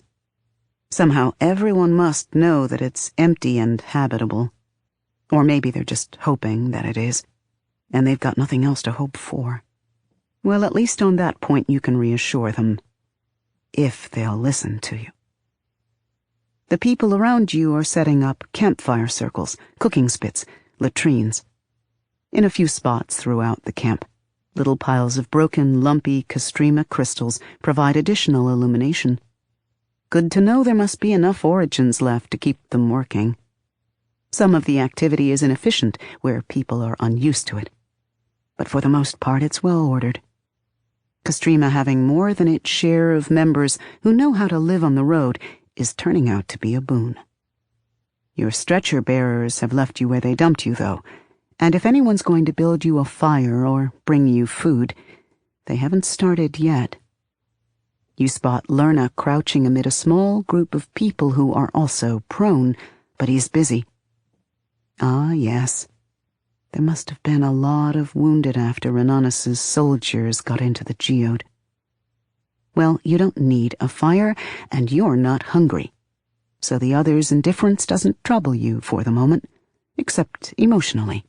Somehow everyone must know that it's empty and habitable. Or maybe they're just hoping that it is, and they've got nothing else to hope for. Well, at least on that point you can reassure them, if they'll listen to you. The people around you are setting up campfire circles, cooking spits, latrines. In a few spots throughout the camp, little piles of broken, lumpy Kostrima crystals provide additional illumination. Good to know there must be enough origins left to keep them working. Some of the activity is inefficient where people are unused to it, but for the most part it's well ordered. Kostrima, having more than its share of members who know how to live on the road, is turning out to be a boon. Your stretcher-bearers have left you where they dumped you, though, and if anyone's going to build you a fire or bring you food, they haven't started yet. You spot Lerna crouching amid a small group of people who are also prone, but he's busy. Ah, yes. There must have been a lot of wounded after Renanis's soldiers got into the geode. Well, you don't need a fire, and you're not hungry, so the other's indifference doesn't trouble you for the moment, except emotionally.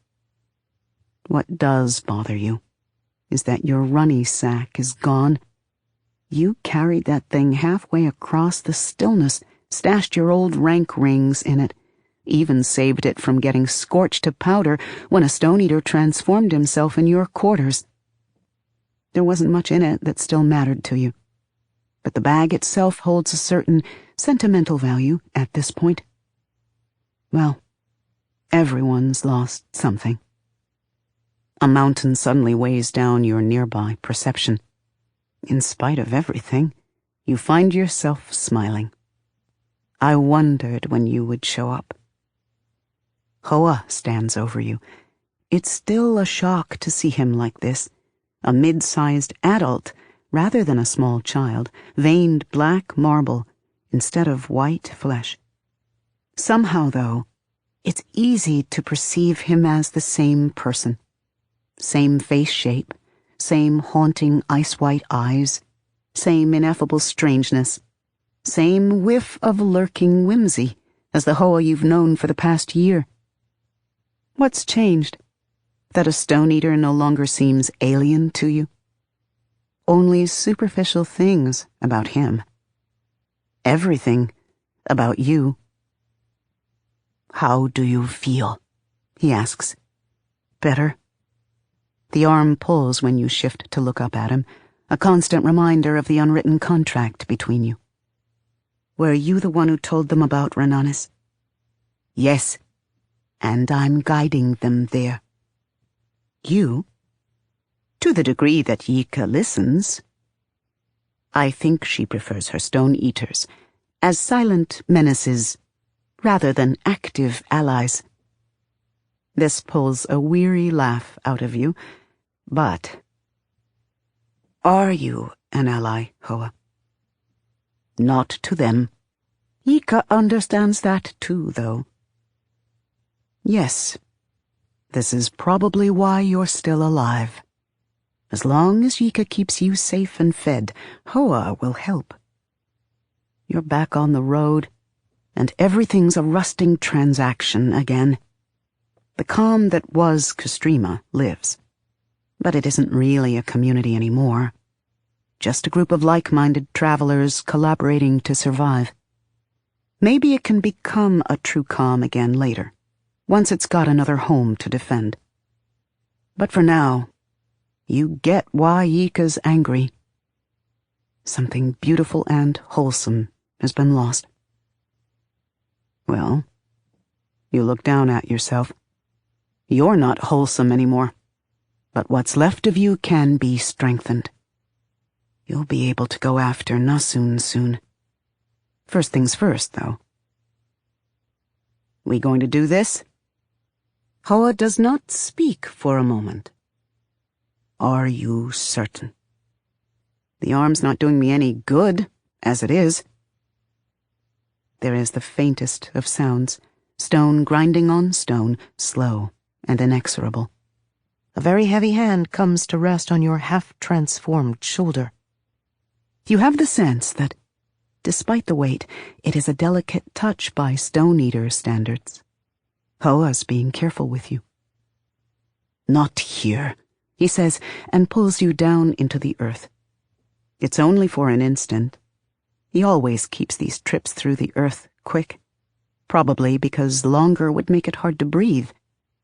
What does bother you is that your runny sack is gone. You carried that thing halfway across the stillness, stashed your old rank rings in it, even saved it from getting scorched to powder when a stone-eater transformed himself in your quarters. There wasn't much in it that still mattered to you, but the bag itself holds a certain sentimental value at this point. Well, everyone's lost something. A mountain suddenly weighs down your nearby perception. In spite of everything, you find yourself smiling. I wondered when you would show up. Hoa stands over you. It's still a shock to see him like this, a mid-sized adult rather than a small child, veined black marble instead of white flesh. Somehow, though, it's easy to perceive him as the same person. Same face shape, same haunting ice-white eyes, same ineffable strangeness, same whiff of lurking whimsy as the Hoa you've known for the past year. What's changed? That a stone eater no longer seems alien to you? Only superficial things about him. Everything about you. How do you feel? He asks. Better? The arm pulls when you shift to look up at him, a constant reminder of the unwritten contract between you. Were you the one who told them about Renanis? Yes, and I'm guiding them there. You? To the degree that Yika listens. I think she prefers her stone eaters as silent menaces rather than active allies. This pulls a weary laugh out of you, but... Are you an ally, Hoa? Not to them. Yika understands that too, though. Yes, this is probably why you're still alive. As long as Yika keeps you safe and fed, Hoa will help. You're back on the road, and everything's a rusting transaction again. The calm that was Kostrima lives, but it isn't really a community anymore. Just a group of like-minded travelers collaborating to survive. Maybe it can become a true calm again later, once it's got another home to defend. But for now, you get why Yika's angry. Something beautiful and wholesome has been lost. Well, you look down at yourself. You're not wholesome anymore, but what's left of you can be strengthened. You'll be able to go after Nasun soon. First things first, though. We going to do this? Hoa does not speak for a moment. Are you certain? The arm's not doing me any good, as it is. There is the faintest of sounds, stone grinding on stone, slow and inexorable. A very heavy hand comes to rest on your half-transformed shoulder. You have the sense that, despite the weight, it is a delicate touch by Stone Eater standards. Hoa's being careful with you. Not here, he says, and pulls you down into the earth. It's only for an instant. He always keeps these trips through the earth quick, probably because longer would make it hard to breathe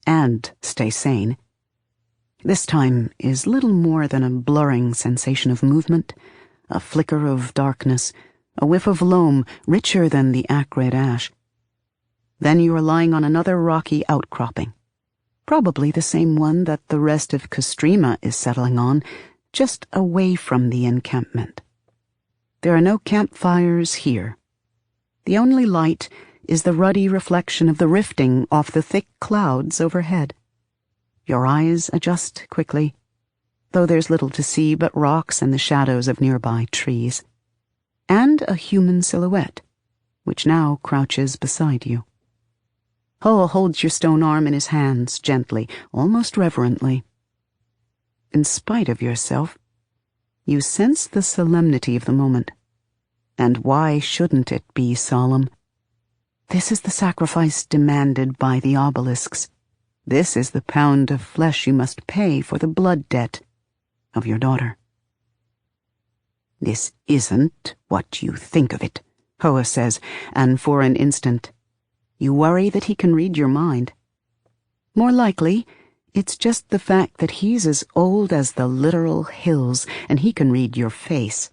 and stay sane. This time is little more than a blurring sensation of movement, a flicker of darkness, a whiff of loam richer than the acrid ash. Then you are lying on another rocky outcropping, probably the same one that the rest of Kostrima is settling on, just away from the encampment. There are no campfires here. The only light is the ruddy reflection of the rifting off the thick clouds overhead. Your eyes adjust quickly, though there's little to see but rocks and the shadows of nearby trees, and a human silhouette, which now crouches beside you. Hoa holds your stone arm in his hands gently, almost reverently. In spite of yourself, you sense the solemnity of the moment. And why shouldn't it be solemn? This is the sacrifice demanded by the obelisks. This is the pound of flesh you must pay for the blood debt of your daughter. This isn't what you think of it, Hoa says, and for an instant, you worry that he can read your mind. More likely, it's just the fact that he's as old as the literal hills, and he can read your face.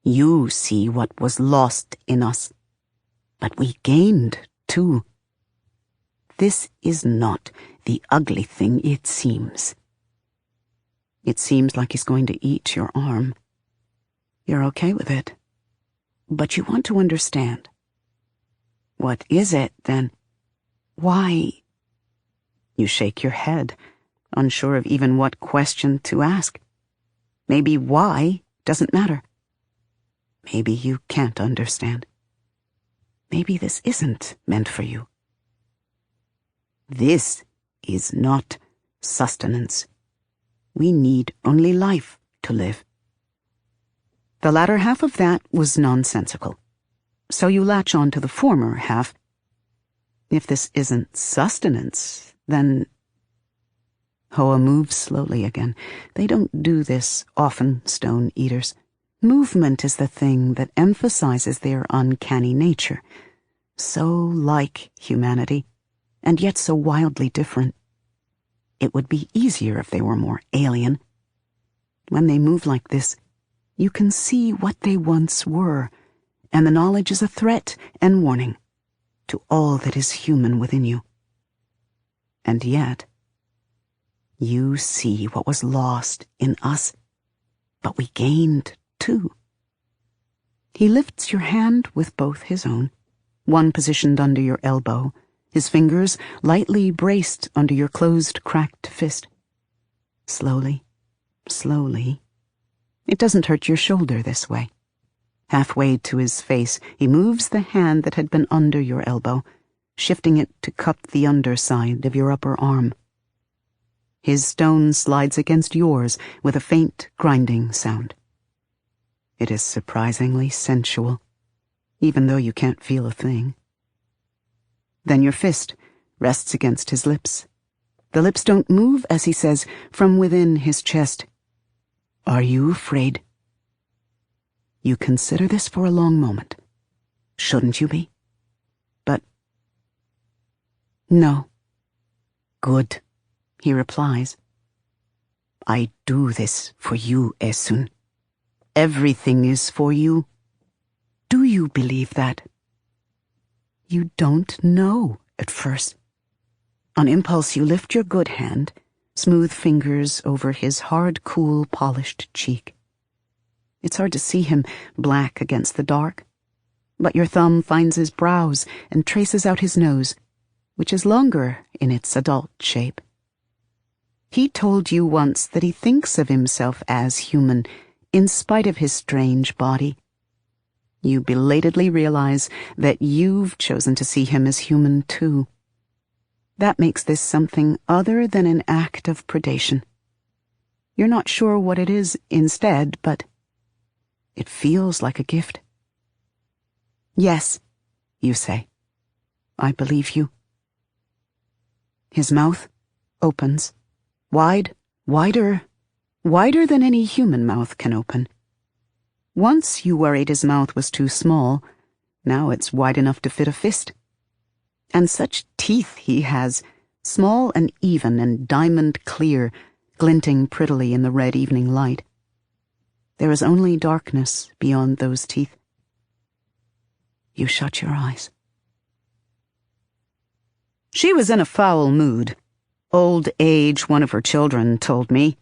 You see what was lost in us, but we gained, too. this is not the ugly thing it seems. It seems like he's going to eat your arm. You're okay with it, but you want to understand. What is it, then? Why? You shake your head, unsure of even what question to ask. Maybe why doesn't matter. Maybe you can't understand. Maybe this isn't meant for you. This is not sustenance. We need only life to live. The latter half of that was nonsensical, so you latch on to the former half. If this isn't sustenance, then... Hoa moves slowly again. They don't do this often, stone eaters. Movement is the thing that emphasizes their uncanny nature. So like humanity, and yet so wildly different. It would be easier if they were more alien. When they move like this, you can see what they once were, and the knowledge is a threat and warning to all that is human within you. And yet, you see what was lost in us, but we gained too. He lifts your hand with both his own, one positioned under your elbow, his fingers lightly braced under your closed, cracked fist. Slowly, slowly. It doesn't hurt your shoulder this way. Halfway to his face, he moves the hand that had been under your elbow, shifting it to cup the underside of your upper arm. His stone slides against yours with a faint, grinding sound. It is surprisingly sensual, even though you can't feel a thing. Then your fist rests against his lips. The lips don't move as he says from within his chest, "Are you afraid?" You consider this for a long moment. Shouldn't you be? But... No. Good, he replies. I do this for you, Esun. Everything is for you. Do you believe that? You don't know at first. On impulse, you lift your good hand, smooth fingers over his hard, cool, polished cheek. It's hard to see him black against the dark, but your thumb finds his brows and traces out his nose, which is longer in its adult shape. He told you once that he thinks of himself as human, in spite of his strange body. You belatedly realize that you've chosen to see him as human too. That makes this something other than an act of predation. You're not sure what it is instead, but it feels like a gift. Yes, you say. I believe you. His mouth opens, wide, wider than any human mouth can open. Once you worried his mouth was too small, now it's wide enough to fit a fist. And such teeth he has, small and even and diamond clear, glinting prettily in the red evening light. There is only darkness beyond those teeth. You shut your eyes. She was in a foul mood. Old age, one of her children told me.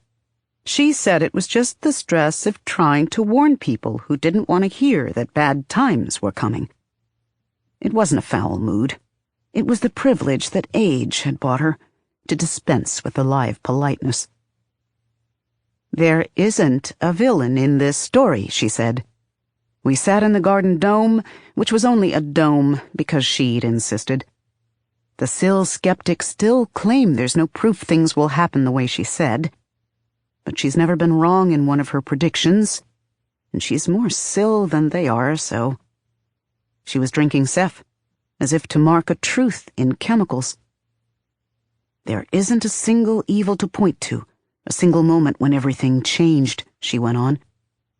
She said it was just the stress of trying to warn people who didn't want to hear that bad times were coming. It wasn't a foul mood. It was the privilege that age had bought her, to dispense with the live politeness. There isn't a villain in this story, she said. We sat in the garden dome, which was only a dome because she'd insisted. The Syl skeptics still claim there's no proof things will happen the way she said. But she's never been wrong in one of her predictions, and she's more Syl than they are, so... She was drinking Seth, as if to mark a truth in chemicals. There isn't a single evil to point to, a single moment when everything changed, she went on.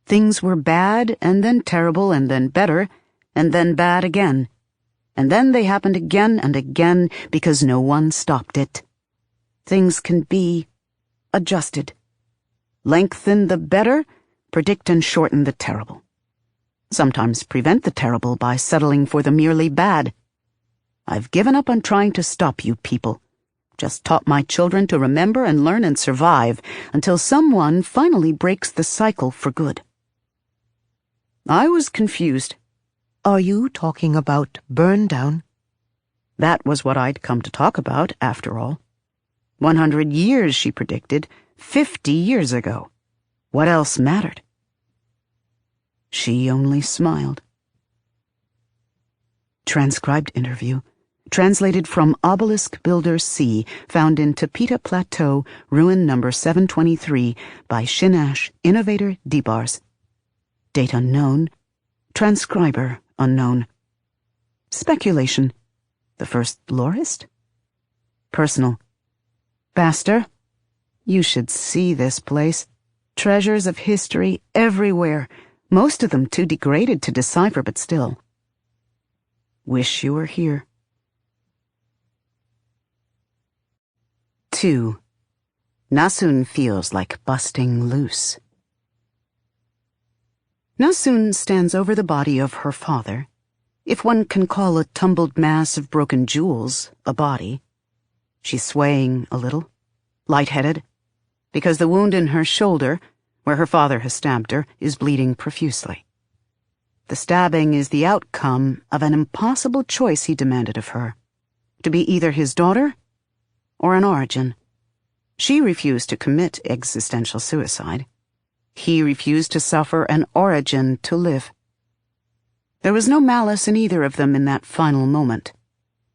Things were bad, and then terrible, and then better, and then bad again. And then they happened again and again because no one stopped it. Things can be adjusted. Lengthen the better, predict and shorten the terrible. Sometimes prevent the terrible by settling for the merely bad. I've given up on trying to stop you people. Just taught my children to remember and learn and survive until someone finally breaks the cycle for good. I was confused. Are you talking about burn down? That was what I'd come to talk about, after all. 100 years, she predicted, 50 years ago. What else mattered? She only smiled. Transcribed interview. Translated from Obelisk Builder C, found in Tapeta Plateau, ruin number 723, by Shinash, Innovator Debars. Date unknown. Transcriber unknown. Speculation. The first lorist? Personal. Baster, you should see this place. Treasures of history everywhere, most of them too degraded to decipher, but still. Wish you were here. 2. Nasun feels like busting loose. Nasun stands over the body of her father, if one can call a tumbled mass of broken jewels a body. She's swaying a little, lightheaded, because the wound in her shoulder, where her father has stabbed her, is bleeding profusely. The stabbing is the outcome of an impossible choice he demanded of her, to be either his daughter or an origin. She refused to commit existential suicide. He refused to suffer an origin to live. There was no malice in either of them in that final moment,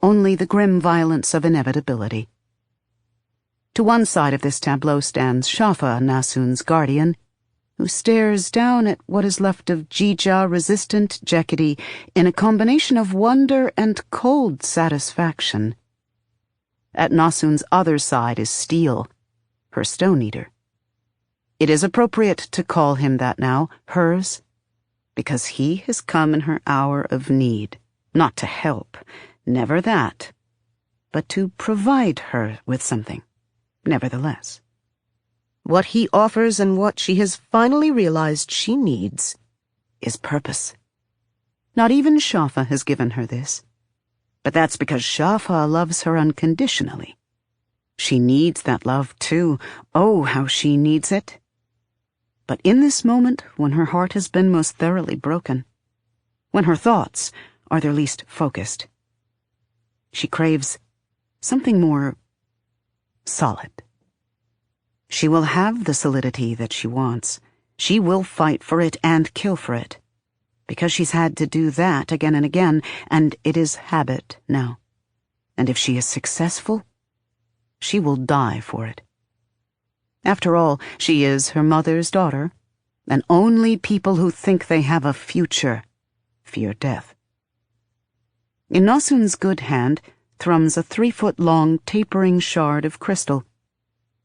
only the grim violence of inevitability. To one side of this tableau stands Shafa, Nasun's guardian, who stares down at what is left of Jija-resistant Jekidi in a combination of wonder and cold satisfaction. At Nasun's other side is Steel, her stone-eater. It is appropriate to call him that now, hers, because he has come in her hour of need, not to help, never that, but to provide her with something, nevertheless. What he offers and what she has finally realized she needs is purpose. Not even Shafa has given her this, but that's because Shafa loves her unconditionally. She needs that love too. Oh, how she needs it. But in this moment, when her heart has been most thoroughly broken, when her thoughts are their least focused, she craves something more solid. She will have the solidity that she wants. She will fight for it and kill for it, because she's had to do that again and again, and it is habit now. And if she is successful, she will die for it. After all, she is her mother's daughter, and only people who think they have a future fear death. In Nasun's good hand thrums a 3-foot-long tapering shard of crystal,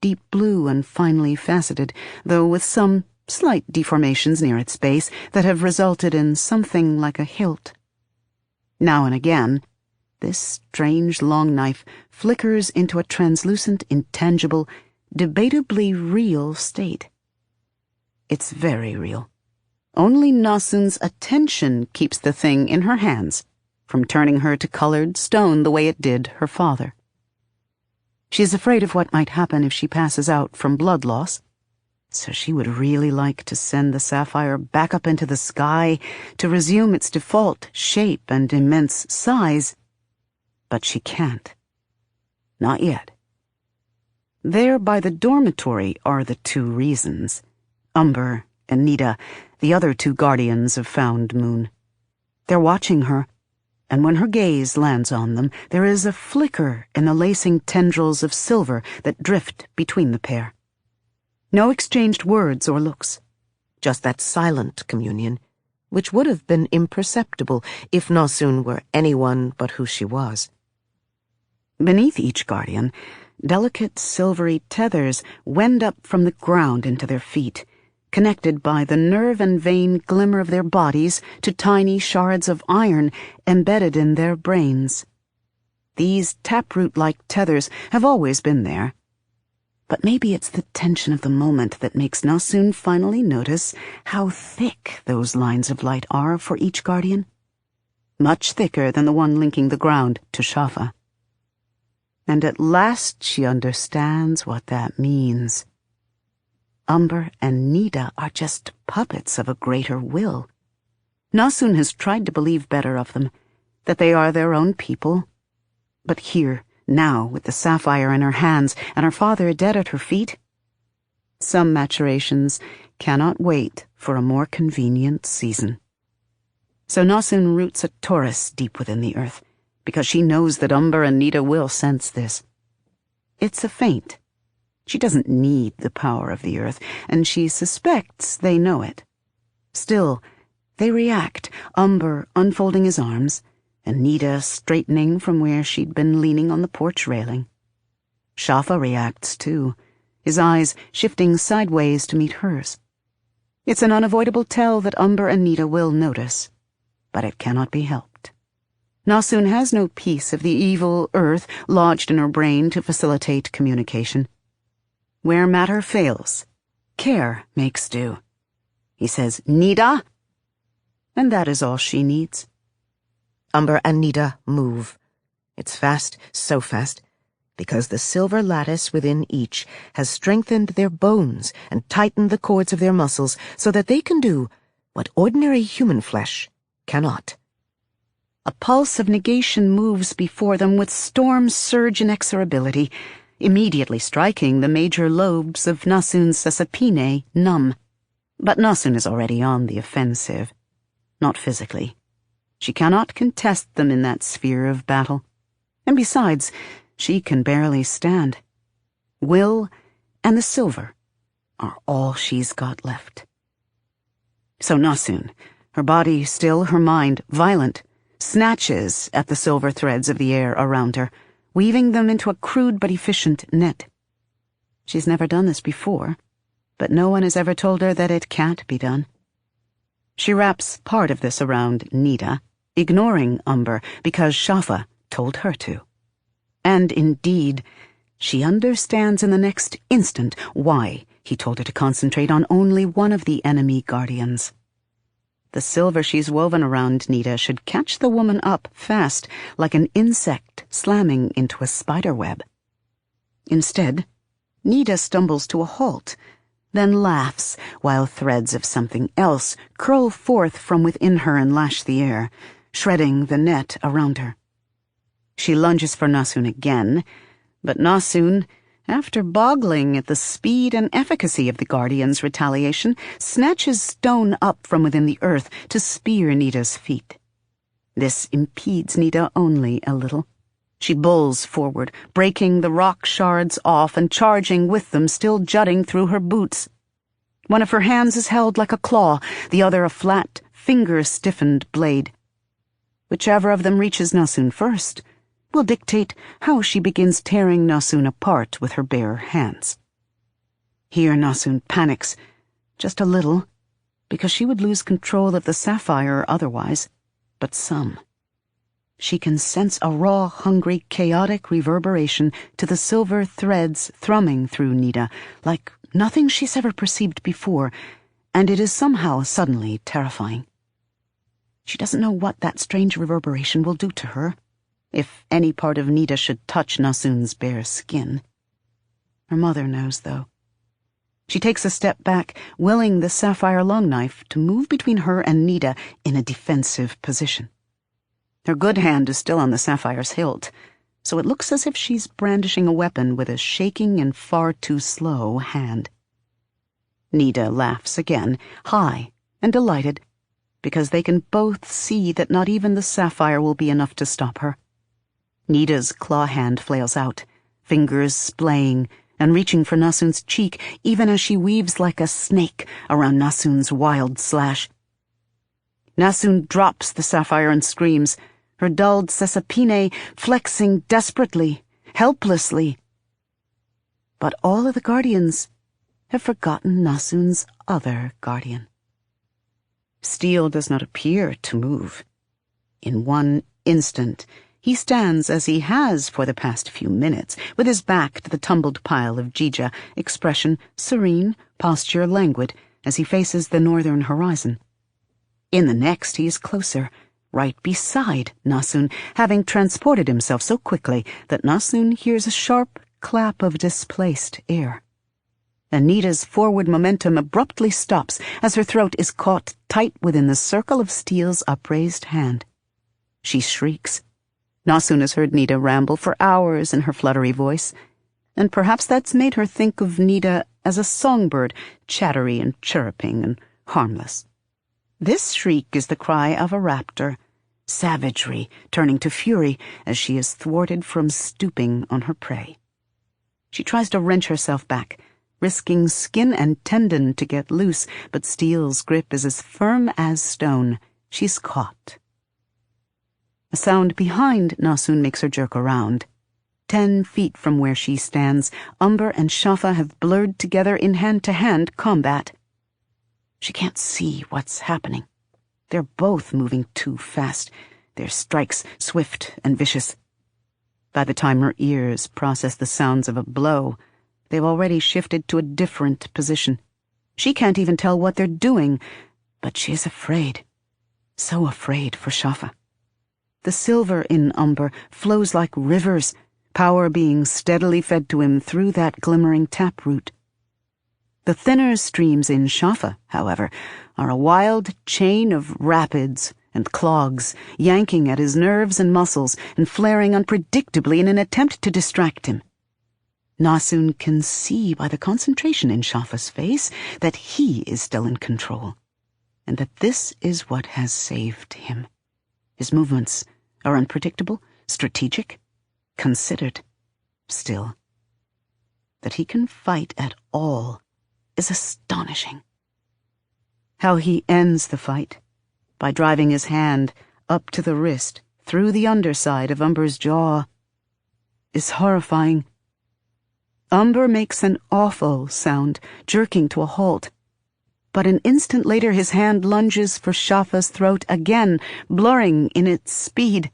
deep blue and finely faceted, though with some slight deformations near its base that have resulted in something like a hilt. Now and again, this strange long knife flickers into a translucent, intangible, debatably real state. It's very real. Only Nasun's attention keeps the thing in her hands from turning her to colored stone the way it did her father. She is afraid of what might happen if she passes out from blood loss, so she would really like to send the sapphire back up into the sky to resume its default shape and immense size, but she can't. Not yet. There by the dormitory are the 2 reasons. Umber and Nita, the other 2 guardians of Found Moon. They're watching her, and when her gaze lands on them, there is a flicker in the lacing tendrils of silver that drift between the pair. No exchanged words or looks, just that silent communion, which would have been imperceptible if Nasun were anyone but who she was. Beneath each guardian, delicate silvery tethers wend up from the ground into their feet, connected by the nerve and vein glimmer of their bodies to tiny shards of iron embedded in their brains. These taproot-like tethers have always been there. But maybe it's the tension of the moment that makes Nasun finally notice how thick those lines of light are for each guardian. much thicker than the one linking the ground to Shafa. And at last she understands what that means. Umber and Nida are just puppets of a greater will. Nasun has tried to believe better of them, that they are their own people. But here, now, with the sapphire in her hands and her father dead at her feet, some maturations cannot wait for a more convenient season. So Nasun roots a Taurus deep within the earth, because she knows that Umber and Nida will sense this. It's a feint. She doesn't need the power of the earth, and she suspects they know it. Still, they react, Umber unfolding his arms, and Nida straightening from where she'd been leaning on the porch railing. Shafa reacts too, his eyes shifting sideways to meet hers. It's an unavoidable tell that Umber and Nida will notice, but it cannot be helped. Nasun has no piece of the evil earth lodged in her brain to facilitate communication. Where matter fails, care makes do. He says, "Nida," and that is all she needs. Umber and Nida move. It's fast, so fast, because the silver lattice within each has strengthened their bones and tightened the cords of their muscles so that they can do what ordinary human flesh cannot. A pulse of negation moves before them with storm's surge inexorability, immediately striking the major lobes of Nasun's sesapine numb. But Nasun is already on the offensive. Not physically. She cannot contest them in that sphere of battle. And besides, she can barely stand. Will and the silver are all she's got left. So Nasun, her body still, her mind violent, snatches at the silver threads of the air around her, weaving them into a crude but efficient net. She's never done this before, but no one has ever told her that it can't be done. She wraps part of this around Nida, ignoring Umber because Shafa told her to. And indeed, she understands in the next instant why he told her to concentrate on only one of the enemy guardians. The silver she's woven around Nida should catch the woman up fast, like an insect slamming into a spider web. Instead, Nida stumbles to a halt, then laughs while threads of something else curl forth from within her and lash the air, shredding the net around her. She lunges for Nasun again, but Nasun, after boggling at the speed and efficacy of the Guardian's retaliation, snatches stone up from within the earth to spear Nida's feet. This impedes Nida only a little. She bulls forward, breaking the rock shards off and charging with them still jutting through her boots. One of her hands is held like a claw, the other a flat, finger-stiffened blade. Whichever of them reaches Nasun first will dictate how she begins tearing Nasun apart with her bare hands. Here Nasun panics, just a little, because she would lose control of the sapphire otherwise, but some. She can sense a raw, hungry, chaotic reverberation to the silver threads thrumming through Nida, like nothing she's ever perceived before, and it is somehow suddenly terrifying. She doesn't know what that strange reverberation will do to her, if any part of Nida should touch Nasun's bare skin. Her mother knows, though. She takes a step back, willing the sapphire long knife to move between her and Nida in a defensive position. Her good hand is still on the sapphire's hilt, so it looks as if she's brandishing a weapon with a shaking and far too slow hand. Nida laughs again, high and delighted, because they can both see that not even the sapphire will be enough to stop her. Nida's claw hand flails out, fingers splaying and reaching for Nasun's cheek, even as she weaves like a snake around Nasun's wild slash. Nasun drops the sapphire and screams, her dulled sesapine flexing desperately, helplessly. But all of the guardians have forgotten Nasun's other guardian. Steel does not appear to move. In one instant, he stands as he has for the past few minutes, with his back to the tumbled pile of Jija, expression serene, posture languid, as he faces the northern horizon. In the next he is closer, right beside Nasun, having transported himself so quickly that Nasun hears a sharp clap of displaced air. Anita's forward momentum abruptly stops as her throat is caught tight within the circle of Steele's upraised hand. She shrieks. Nasun has heard Nita ramble for hours in her fluttery voice, and perhaps that's made her think of Nita as a songbird, chattery and chirruping and harmless. This shriek is the cry of a raptor, savagery turning to fury as she is thwarted from stooping on her prey. She tries to wrench herself back, risking skin and tendon to get loose, but Steele's grip is as firm as stone. She's caught. A sound behind Nasun makes her jerk around. 10 feet from where she stands, Umber and Shafa have blurred together in hand-to-hand combat. She can't see what's happening. They're both moving too fast, their strikes swift and vicious. By the time her ears process the sounds of a blow, they've already shifted to a different position. She can't even tell what they're doing, but she is afraid. So afraid for Shafa. The silver in Umber flows like rivers, power being steadily fed to him through that glimmering taproot. The thinner streams in Shafa, however, are a wild chain of rapids and clogs, yanking at his nerves and muscles and flaring unpredictably in an attempt to distract him. Nasun can see by the concentration in Shafa's face that he is still in control, and that this is what has saved him. His movements are unpredictable, strategic, considered. Still, that he can fight at all is astonishing. How he ends the fight, by driving his hand up to the wrist, through the underside of Umber's jaw, is horrifying. Umber makes an awful sound, jerking to a halt. But an instant later his hand lunges for Shafa's throat again, blurring in its speed.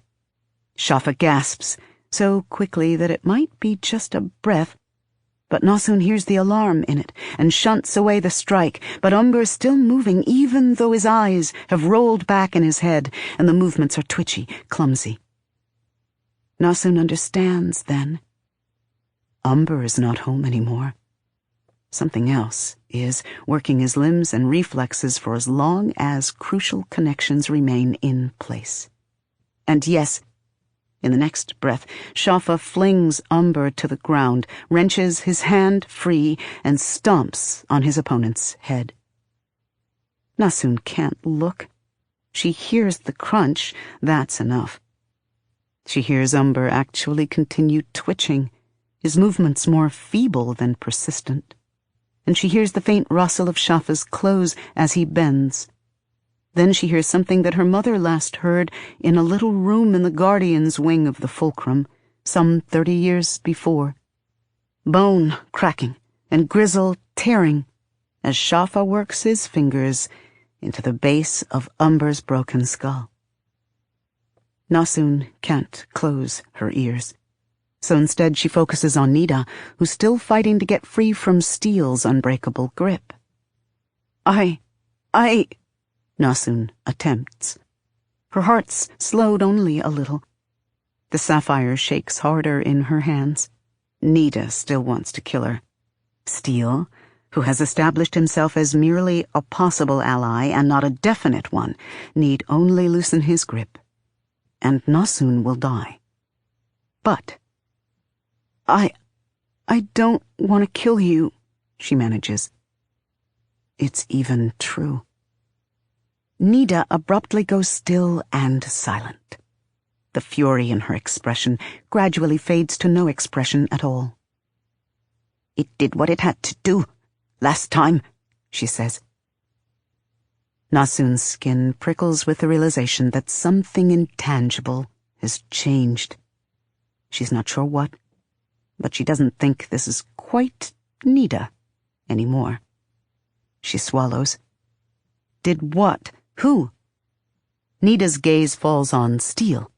Shafa gasps, so quickly that it might be just a breath, but Nasun hears the alarm in it and shunts away the strike, but Umber's still moving even though his eyes have rolled back in his head and the movements are twitchy, clumsy. Nasun understands then. Umber is not home anymore. Something else is working his limbs and reflexes for as long as crucial connections remain in place. And yes, in the next breath, Shafa flings Umber to the ground, wrenches his hand free, and stomps on his opponent's head. Nasun can't look. She hears the crunch, that's enough. She hears Umber actually continue twitching, his movements more feeble than persistent. And she hears the faint rustle of Shafa's clothes as he bends. Then she hears something that her mother last heard in a little room in the guardian's wing of the fulcrum, some 30 years before. Bone cracking and gristle tearing as Shafa works his fingers into the base of Umber's broken skull. Nasun can't close her ears. So instead she focuses on Nita, who's still fighting to get free from Steele's unbreakable grip. Nasun attempts. Her heart's slowed only a little. The sapphire shakes harder in her hands. Nita still wants to kill her. Steele, who has established himself as merely a possible ally and not a definite one, need only loosen his grip. And Nasun will die. But I don't want to kill you, she manages. It's even true. Nita abruptly goes still and silent. The fury in her expression gradually fades to no expression at all. It did what it had to do, last time, she says. Nasun's skin prickles with the realization that something intangible has changed. She's not sure what, but she doesn't think this is quite Nita anymore. She swallows. Did what? Who? Nita's gaze falls on Steele.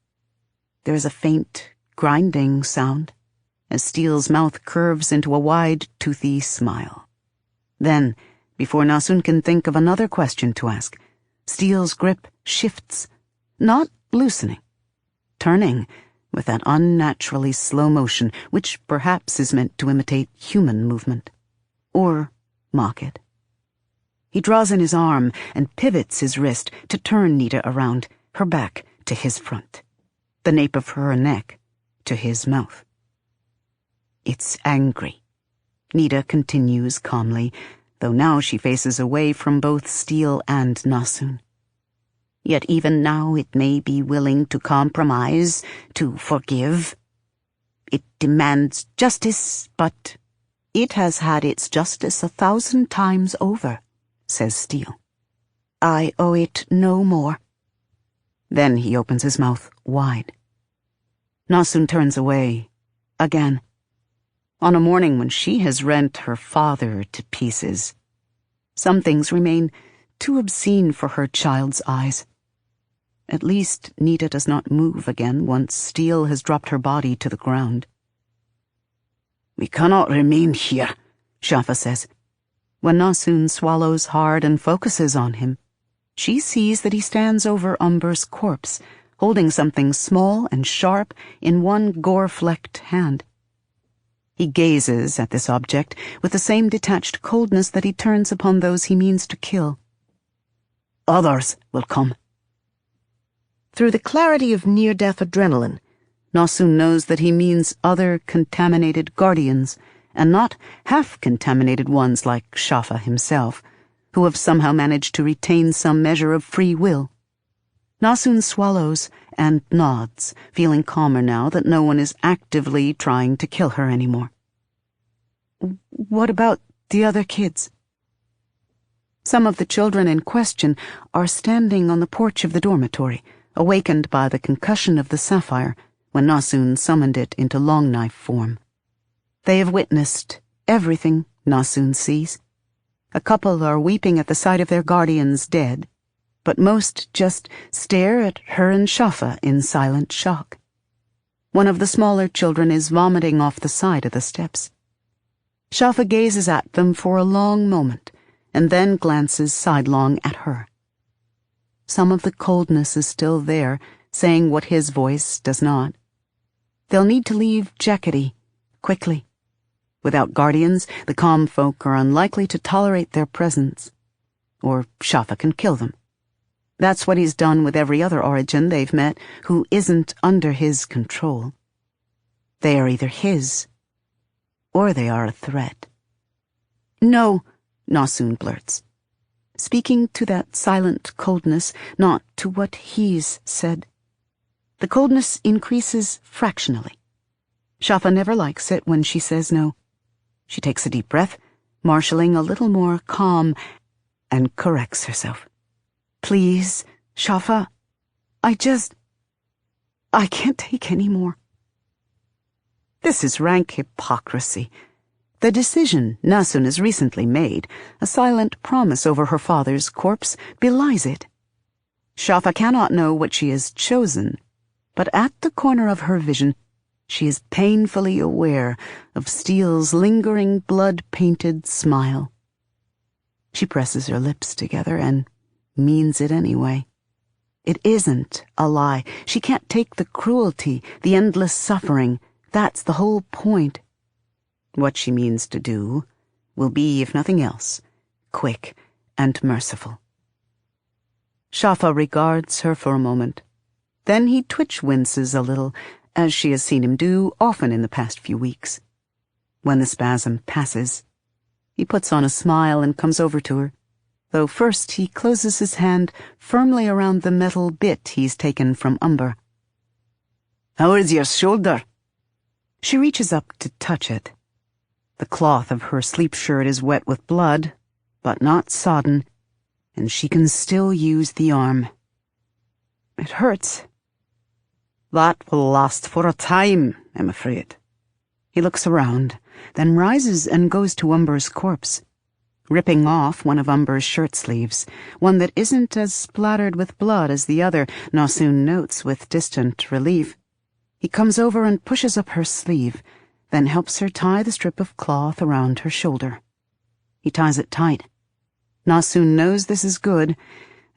There is a faint, grinding sound as Steele's mouth curves into a wide, toothy smile. Then, before Nasun can think of another question to ask, Steele's grip shifts. not loosening, turning with that unnaturally slow motion which perhaps is meant to imitate human movement, or mock it. He draws in his arm and pivots his wrist to turn Nita around, her back to his front, the nape of her neck to his mouth. It's angry, Nita continues calmly, though now she faces away from both Steel and Nasun. Yet even now it may be willing to compromise, to forgive. It demands justice, but it has had its justice 1,000 times over, says Steel. I owe it no more. Then he opens his mouth wide. Nasun turns away, again. On a morning when she has rent her father to pieces, some things remain too obscene for her child's eyes. At least Nita does not move again once Steel has dropped her body to the ground. We cannot remain here, Shafa says. When Nasun swallows hard and focuses on him, she sees that he stands over Umber's corpse, holding something small and sharp in one gore-flecked hand. He gazes at this object with the same detached coldness that he turns upon those he means to kill. Others will come. Through the clarity of near-death adrenaline, Nasun knows that he means other contaminated guardians, and not half-contaminated ones like Shafa himself, who have somehow managed to retain some measure of free will. Nasun swallows and nods, feeling calmer now that no one is actively trying to kill her anymore. What about the other kids? Some of the children in question are standing on the porch of the dormitory, awakened by the concussion of the sapphire when Nasun summoned it into long knife form. They have witnessed everything Nasun sees. A couple are weeping at the sight of their guardians dead, but most just stare at her and Shafa in silent shock. One of the smaller children is vomiting off the side of the steps. Shafa gazes at them for a long moment, and then glances sidelong at her. Some of the coldness is still there, saying what his voice does not. They'll need to leave Jeketi, quickly. Without guardians, the calm folk are unlikely to tolerate their presence. Or Shafa can kill them. That's what he's done with every other origin they've met who isn't under his control. They are either his, or they are a threat. No, Nasun blurts, speaking to that silent coldness, not to what he's said. The coldness increases fractionally. Shafa never likes it when she says no. She takes a deep breath, marshalling a little more calm, and corrects herself. Please, Shafa, I can't take any more. This is rank hypocrisy. The decision Nasun has recently made, a silent promise over her father's corpse, belies it. Shafa cannot know what she has chosen, but at the corner of her vision, she is painfully aware of Steel's lingering blood-painted smile. She presses her lips together and means it anyway. It isn't a lie. She can't take the cruelty, the endless suffering. That's the whole point. What she means to do will be, if nothing else, quick and merciful. Shafa regards her for a moment. Then he winces a little, as she has seen him do often in the past few weeks. When the spasm passes, he puts on a smile and comes over to her, though first he closes his hand firmly around the metal bit he's taken from Umber. How is your shoulder? She reaches up to touch it. The cloth of her sleep shirt is wet with blood, but not sodden, and she can still use the arm. It hurts. That will last for a time, I'm afraid. He looks around, then rises and goes to Umber's corpse, ripping off one of Umber's shirt sleeves, one that isn't as splattered with blood as the other, Nasun notes with distant relief. He comes over and pushes up her sleeve, then helps her tie the strip of cloth around her shoulder. He ties it tight. Nasun knows this is good,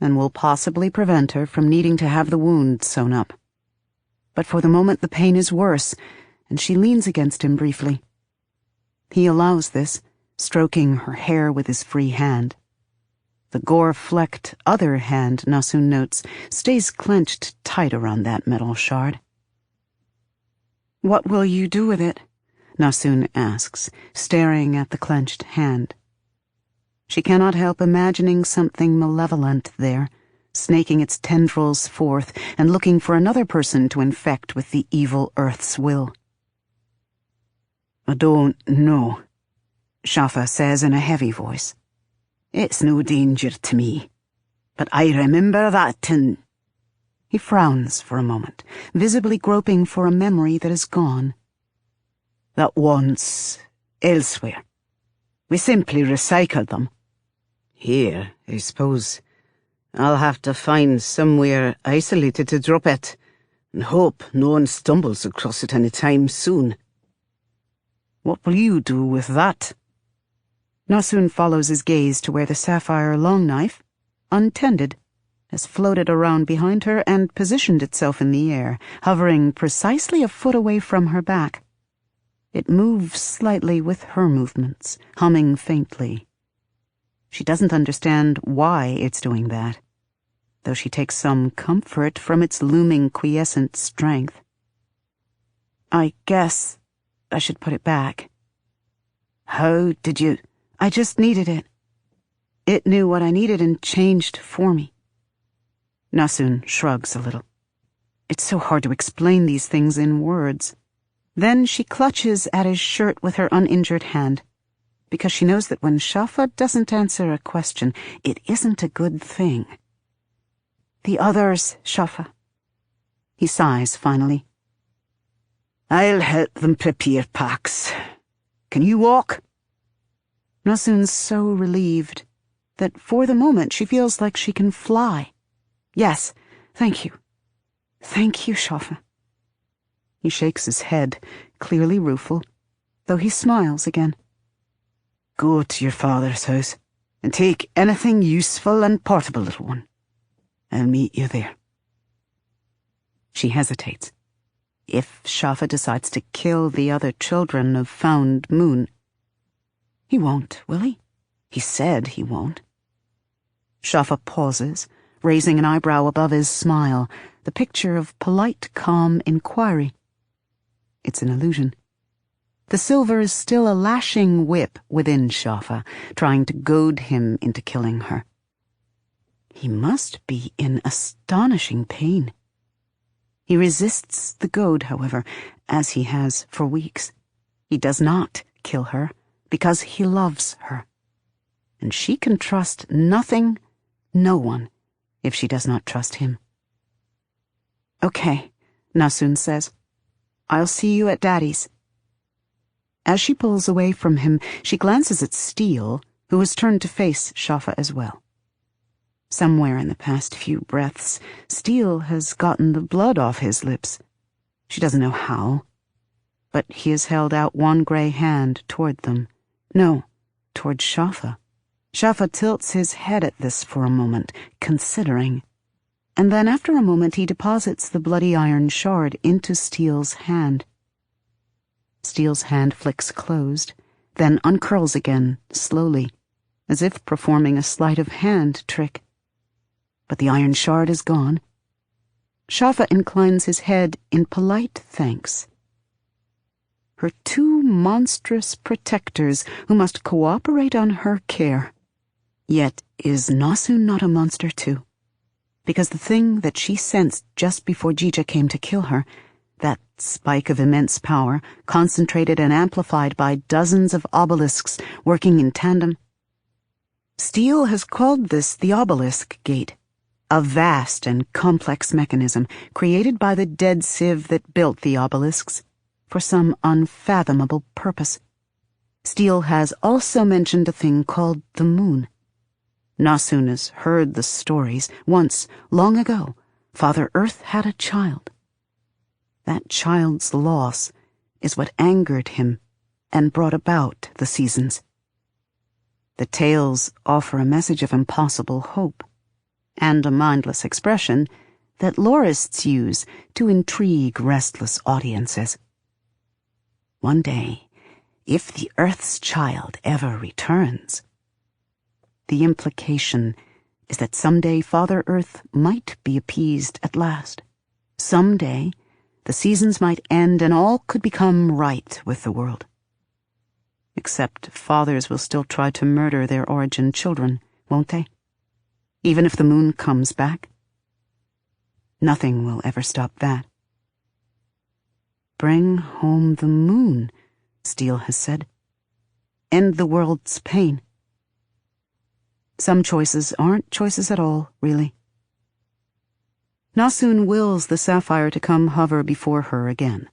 and will possibly prevent her from needing to have the wound sewn up. But for the moment the pain is worse, and she leans against him briefly. He allows this, stroking her hair with his free hand. The gore-flecked other hand, Nasun notes, stays clenched tight around that metal shard. "What will you do with it?" Nasun asks, staring at the clenched hand. She cannot help imagining something malevolent there, snaking its tendrils forth and looking for another person to infect with the evil Earth's will. "I don't know," Shafa says in a heavy voice. "It's no danger to me, but I remember that and—" He frowns for a moment, visibly groping for a memory that is gone. "That once, elsewhere, we simply recycled them. Here, I suppose, I'll have to find somewhere isolated to drop it, and hope no one stumbles across it any time soon." "What will you do with that?" Nasun follows his gaze to where the sapphire long knife, untended, has floated around behind her and positioned itself in the air, hovering precisely a foot away from her back. It moves slightly with her movements, humming faintly. She doesn't understand why it's doing that, though she takes some comfort from its looming quiescent strength. "I guess I should put it back." "How did you—" "I just needed it. It knew what I needed and changed for me." Nasun shrugs a little. It's so hard to explain these things in words. Then she clutches at his shirt with her uninjured hand, because she knows that when Shafa doesn't answer a question, it isn't a good thing. "The others, Shafa." He sighs finally. "I'll help them prepare packs. Can you walk?" Nasun's so relieved that for the moment she feels like she can fly. "Yes, thank you. Thank you, Shafa." He shakes his head, clearly rueful, though he smiles again. "Go to your father's house and take anything useful and portable, little one. I'll meet you there." She hesitates. If Shafa decides to kill the other children of Found Moon, he won't, will he? He said he won't. Shafa pauses, raising an eyebrow above his smile, the picture of polite, calm inquiry. It's an illusion. The silver is still a lashing whip within Shafa, trying to goad him into killing her. He must be in astonishing pain. He resists the goad, however, as he has for weeks. He does not kill her, because he loves her. And she can trust nothing, no one, if she does not trust him. "Okay," Nasun says. "I'll see you at Daddy's." As she pulls away from him, she glances at Steel, who has turned to face Shafa as well. Somewhere in the past few breaths, Steel has gotten the blood off his lips. She doesn't know how, but he has held out one gray hand toward them. No, toward Shafa. Shafa tilts his head at this for a moment, considering. And then after a moment he deposits the bloody iron shard into Steel's hand. Steel's hand flicks closed, then uncurls again, slowly, as if performing a sleight of hand trick. But the iron shard is gone. Shafa inclines his head in polite thanks. Her two monstrous protectors who must cooperate on her care. Yet is Nasun not a monster too? Because the thing that she sensed just before Jija came to kill her, that spike of immense power, concentrated and amplified by dozens of obelisks working in tandem. Steel has called this the obelisk gate, a vast and complex mechanism created by the dead civ that built the obelisks for some unfathomable purpose. Steel has also mentioned a thing called the moon. Nasun has heard the stories. Once, long ago, Father Earth had a child. That child's loss is what angered him and brought about the seasons. The tales offer a message of impossible hope. and a mindless expression that lorists use to intrigue restless audiences. One day, if the Earth's child ever returns, the implication is that someday Father Earth might be appeased at last. Someday, the seasons might end and all could become right with the world. Except fathers will still try to murder their origin children, won't they? Even if the moon comes back? Nothing will ever stop that. Bring home the moon, Steele has said. End the world's pain. Some choices aren't choices at all, really. Nasun wills the sapphire to come hover before her again.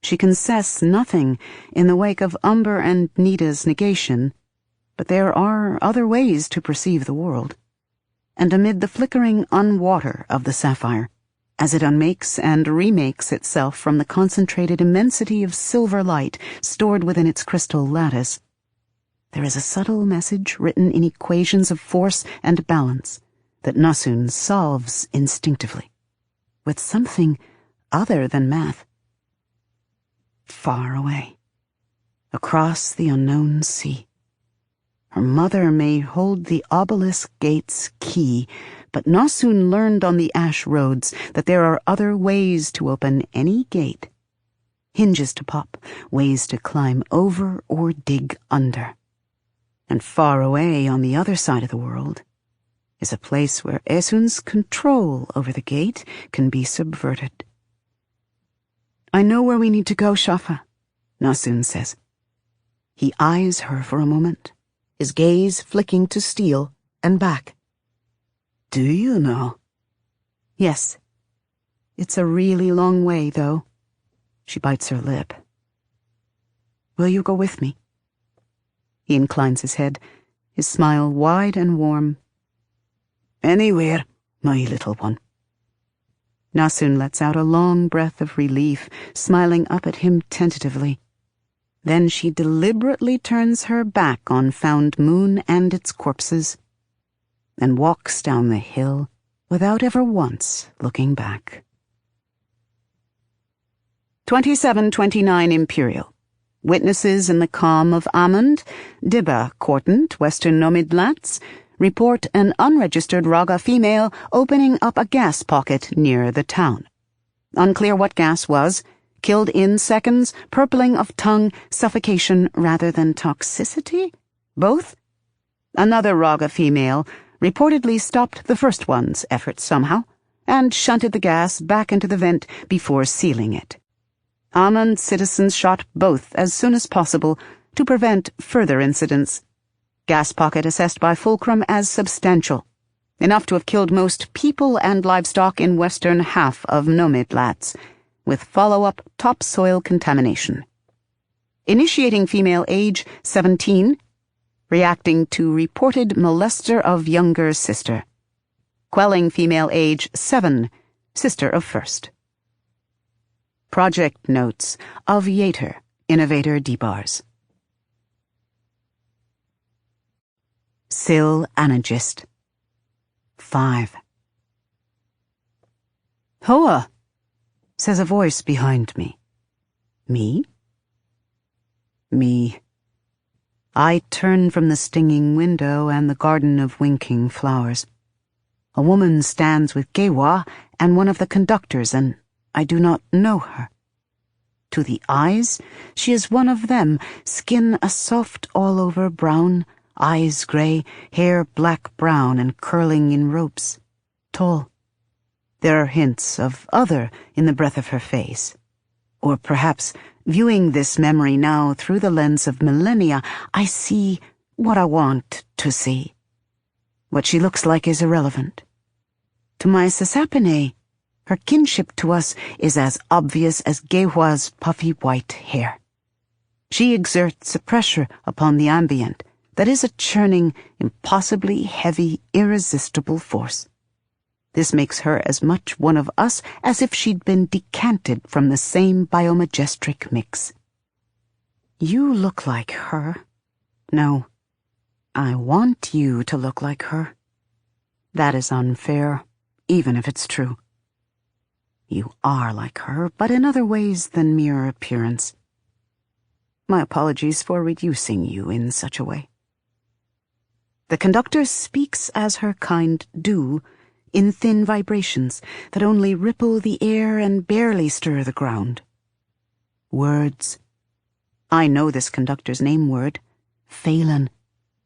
She can sense nothing in the wake of Umber and Nida's negation, but there are other ways to perceive the world. And amid the flickering unwater of the sapphire, as it unmakes and remakes itself from the concentrated immensity of silver light stored within its crystal lattice, there is a subtle message written in equations of force and balance that Nasun solves instinctively, with something other than math. Far away, across the unknown sea, her mother may hold the obelisk gate's key, but Nasun learned on the ash roads that there are other ways to open any gate. Hinges to pop, ways to climb over or dig under. And far away on the other side of the world is a place where Esun's control over the gate can be subverted. I know where we need to go, Shafa, Nasun says. He eyes her for a moment, his gaze flicking to Steele and back. Do you know? Yes. It's a really long way, though. She bites her lip. Will you go with me? He inclines his head, his smile wide and warm. Anywhere, my little one. Nasun lets out a long breath of relief, smiling up at him tentatively. Then she deliberately turns her back on Found Moon and its corpses, and walks down the hill without ever once looking back. 2729 Imperial. Witnesses in the calm of Amund, Dibba Courtant, Western Nomidlats, report an unregistered Raga female opening up a gas pocket near the town. Unclear what gas was, killed in seconds, purpling of tongue, suffocation rather than toxicity? Both? Another Raga female reportedly stopped the first one's efforts somehow, and shunted the gas back into the vent before sealing it. Amund citizens shot both as soon as possible to prevent further incidents. Gas pocket assessed by Fulcrum as substantial, enough to have killed most people and livestock in western half of Nomidlats, with follow-up topsoil contamination. Initiating female age 17, reacting to reported molester of younger sister. Quelling female age 7, sister of first. Project notes of Yeater, Innovator Debars. Syl Anagist. 5. Hoa, says a voice behind me. Me? Me. I turn from the stinging window and the garden of winking flowers. A woman stands with Gewa and one of the conductors, and I do not know her. To the eyes, she is one of them, skin a soft all-over brown, eyes grey, hair black-brown and curling in ropes, tall. There are hints of other in the breath of her face. Or perhaps, viewing this memory now through the lens of millennia, I see what I want to see. What she looks like is irrelevant. To my Sasapine, her kinship to us is as obvious as Gewa's puffy white hair. She exerts a pressure upon the ambient that is a churning, impossibly heavy, irresistible force. This makes her as much one of us as if she'd been decanted from the same biomajestric mix. You look like her. No, I want you to look like her. That is unfair, even if it's true. You are like her, but in other ways than mere appearance. My apologies for reducing you in such a way. The conductor speaks as her kind do, in thin vibrations that only ripple the air and barely stir the ground. Words. I know this conductor's name word, Phelan,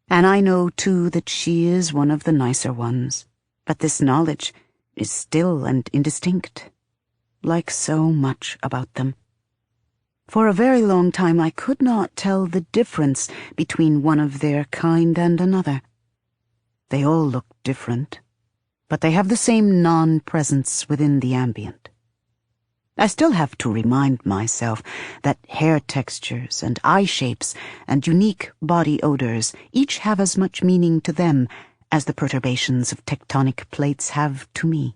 and I know, too, that she is one of the nicer ones, but this knowledge is still and indistinct, like so much about them. For a very long time I could not tell the difference between one of their kind and another. They all look different, but they have the same non-presence within the ambient. I still have to remind myself that hair textures and eye shapes and unique body odors each have as much meaning to them as the perturbations of tectonic plates have to me.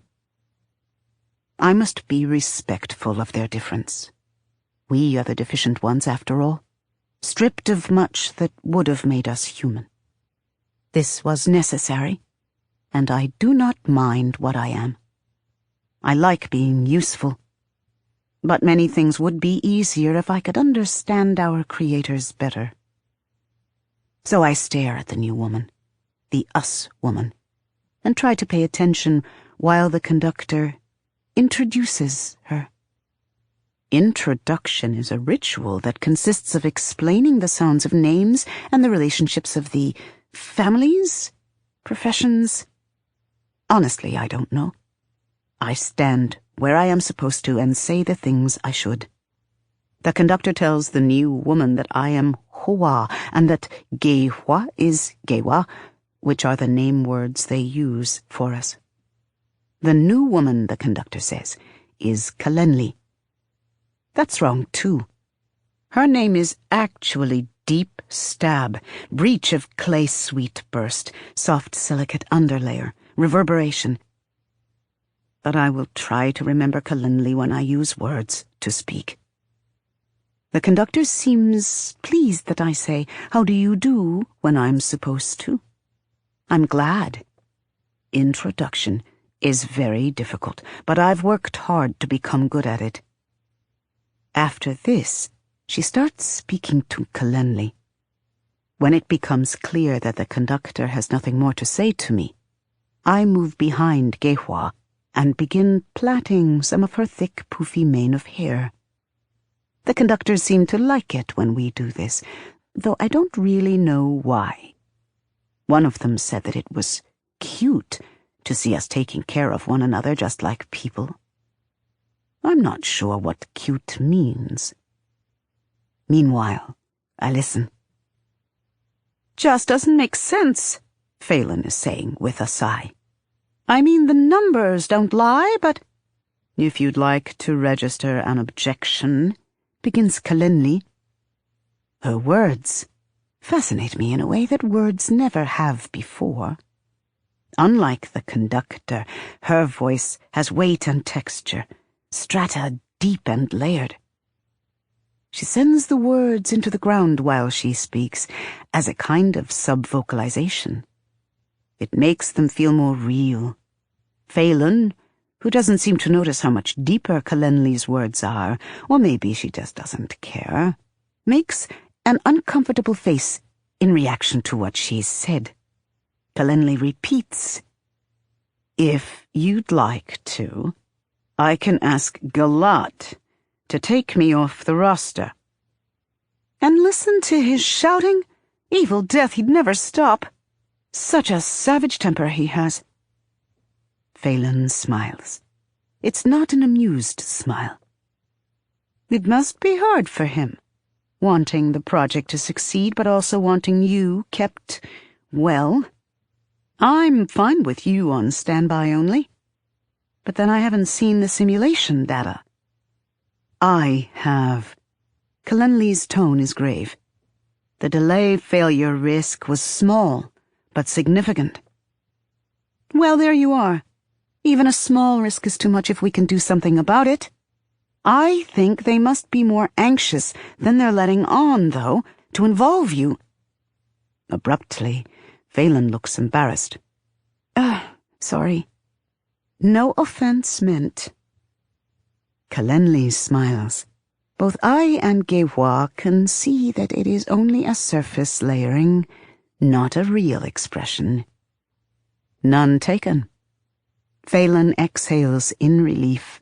I must be respectful of their difference. We are the deficient ones, after all, stripped of much that would have made us human. This was necessary, and I do not mind what I am. I like being useful, but many things would be easier if I could understand our creators better. So I stare at the new woman, the us woman, and try to pay attention while the conductor introduces her. Introduction is a ritual that consists of explaining the sounds of names and the relationships of the families, professions. Honestly, I don't know. I stand where I am supposed to and say the things I should. The conductor tells the new woman that I am Hua and that Gehwa is Gewa, which are the name words they use for us. The new woman, the conductor says, is Kalenli. That's wrong, too. Her name is actually Deep Stab, breach of clay sweet burst, soft silicate underlayer, reverberation. But I will try to remember Kalenli when I use words to speak. The conductor seems pleased that I say, "How do you do?" when I'm supposed to. I'm glad. Introduction is very difficult, but I've worked hard to become good at it. After this, she starts speaking to Kalenli. When it becomes clear that the conductor has nothing more to say to me, I move behind Gehwa and begin plaiting some of her thick, poofy mane of hair. The conductors seem to like it when we do this, though I don't really know why. One of them said that it was cute to see us taking care of one another just like people. I'm not sure what cute means. Meanwhile, I listen. Just doesn't make sense, Phelan is saying with a sigh. I mean, the numbers don't lie, but... If you'd like to register an objection, begins Kalenli. Her words fascinate me in a way that words never have before. Unlike the conductor, her voice has weight and texture, strata deep and layered. She sends the words into the ground while she speaks, as a kind of sub-vocalization. It makes them feel more real. Phelan, who doesn't seem to notice how much deeper Kalenli's words are, or maybe she just doesn't care, makes an uncomfortable face in reaction to what she's said. Kalenli repeats, "If you'd like to, I can ask Galat to take me off the roster." And listen to his shouting. Evil death, he'd never stop. Such a savage temper he has. Phelan smiles. It's not an amused smile. It must be hard for him, wanting the project to succeed, but also wanting you kept, well. I'm fine with you on standby only. But then I haven't seen the simulation data. I have. Kalenli's tone is grave. The delay failure risk was small, but significant. Well, there you are. Even a small risk is too much if we can do something about it. I think they must be more anxious than they're letting on, though, to involve you. Abruptly, Phelan looks embarrassed. Sorry. No offense meant. Kalenli smiles. Both I and Gehwa can see that it is only a surface layering, not a real expression. None taken. Phelan exhales in relief.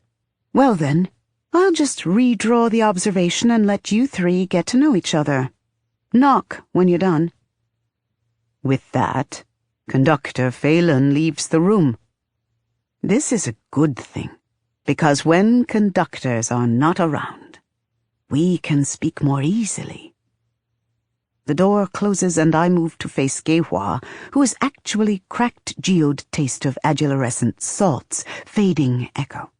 Well then, I'll just redraw the observation and let you three get to know each other. Knock when you're done. With that, Conductor Phelan leaves the room. This is a good thing, because when conductors are not around, we can speak more easily. The door closes and I move to face Gehwa, who is actually cracked geode taste of adularescent salts, fading echo.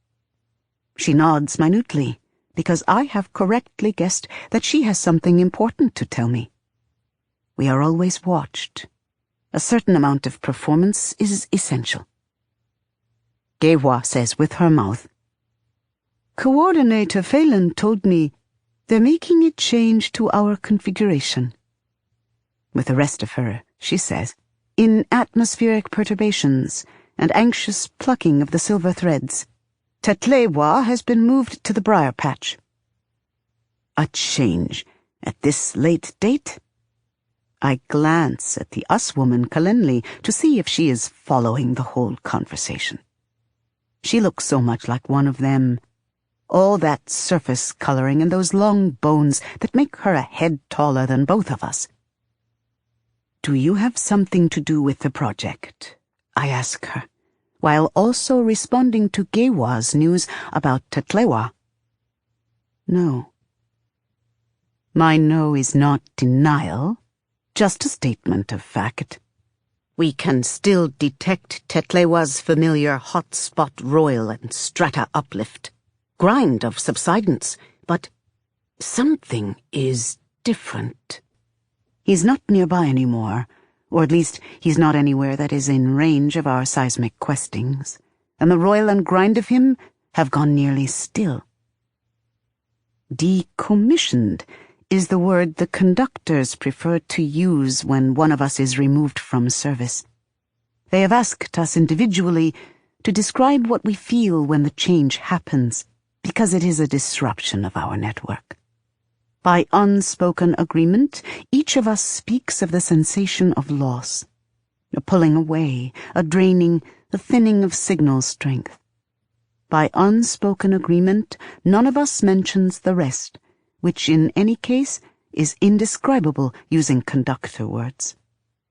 She nods minutely, because I have correctly guessed that she has something important to tell me. We are always watched. A certain amount of performance is essential. Gehwa says with her mouth, Coordinator Phelan told me they're making a change to our configuration. With the rest of her, she says, in atmospheric perturbations and anxious plucking of the silver threads, Tetlewa has been moved to the briar patch. A change at this late date? I glance at the us-woman Kalenli to see if she is following the whole conversation. She looks so much like one of them. All that surface coloring and those long bones that make her a head taller than both of us. Do you have something to do with the project? I ask her, while also responding to Gehwa's news about Tetlewa. No. My no is not denial, just a statement of fact. We can still detect Tetlewa's familiar hotspot roil and strata uplift, grind of subsidence, but something is different. He's not nearby anymore, or at least he's not anywhere that is in range of our seismic questings, and the roil and grind of him have gone nearly still. Decommissioned is the word the conductors prefer to use when one of us is removed from service. They have asked us individually to describe what we feel when the change happens, because it is a disruption of our network. By unspoken agreement, each of us speaks of the sensation of loss, a pulling away, a draining, a thinning of signal strength. By unspoken agreement, none of us mentions the rest, which in any case is indescribable using conductor words.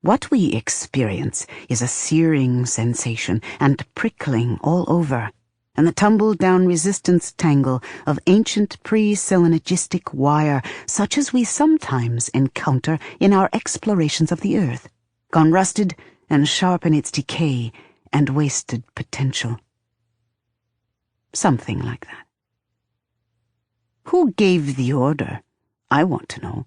What we experience is a searing sensation and prickling all over, and the tumble-down resistance tangle of ancient pre-Syl Anagistic wire, such as we sometimes encounter in our explorations of the Earth, gone rusted and sharp in its decay and wasted potential. Something like that. Who gave the order? I want to know.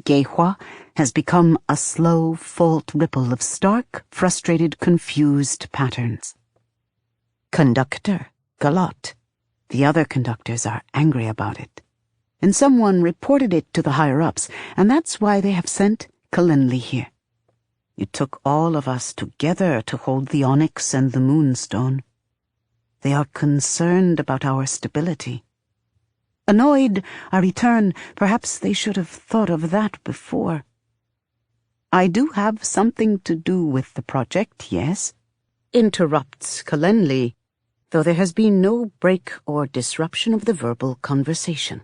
Gehwa has become a slow fault ripple of stark, frustrated, confused patterns. Conductor, Galot. The other conductors are angry about it. And someone reported it to the higher-ups, and that's why they have sent Kalenli here. It took all of us together to hold the onyx and the moonstone. They are concerned about our stability. Annoyed, I return, perhaps they should have thought of that before. I do have something to do with the project, yes, interrupts Kalenli, though there has been no break or disruption of the verbal conversation.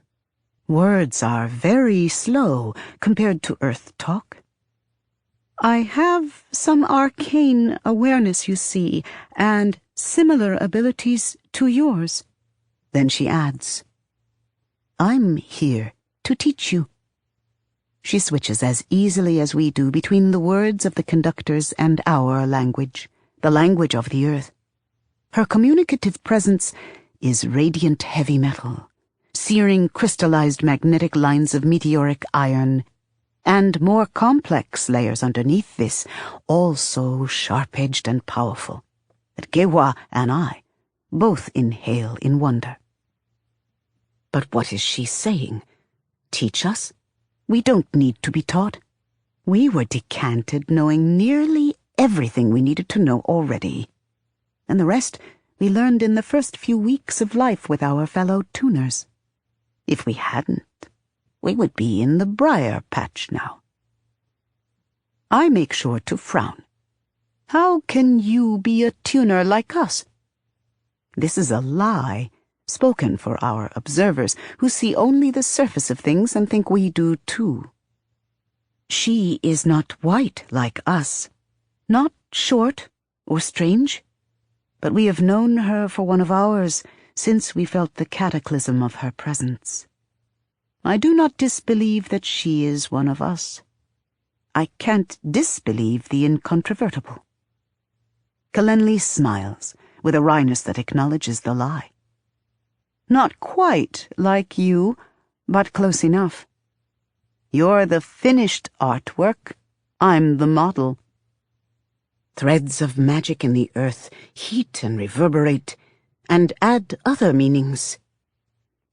Words are very slow compared to Earth talk. I have some arcane awareness, you see, and similar abilities to yours. Then she adds, I'm here to teach you. She switches as easily as we do between the words of the conductors and our language, the language of the Earth. Her communicative presence is radiant heavy metal, searing crystallized magnetic lines of meteoric iron, and more complex layers underneath this, all so sharp-edged and powerful, that Gehwa and I both inhale in wonder. But what is she saying? Teach us? We don't need to be taught. We were decanted knowing nearly everything we needed to know already. And the rest we learned in the first few weeks of life with our fellow tuners. If we hadn't, we would be in the briar patch now. I make sure to frown. How can you be a tuner like us? This is a lie, spoken for our observers, who see only the surface of things and think we do too. She is not white like us, not short or strange, but we have known her for one of ours since we felt the cataclysm of her presence. I do not disbelieve that she is one of us. I can't disbelieve the incontrovertible. Kalenli smiles, with a wryness that acknowledges the lie. Not quite like you, but close enough. You're the finished artwork, I'm the model. Threads of magic in the earth heat and reverberate, and add other meanings.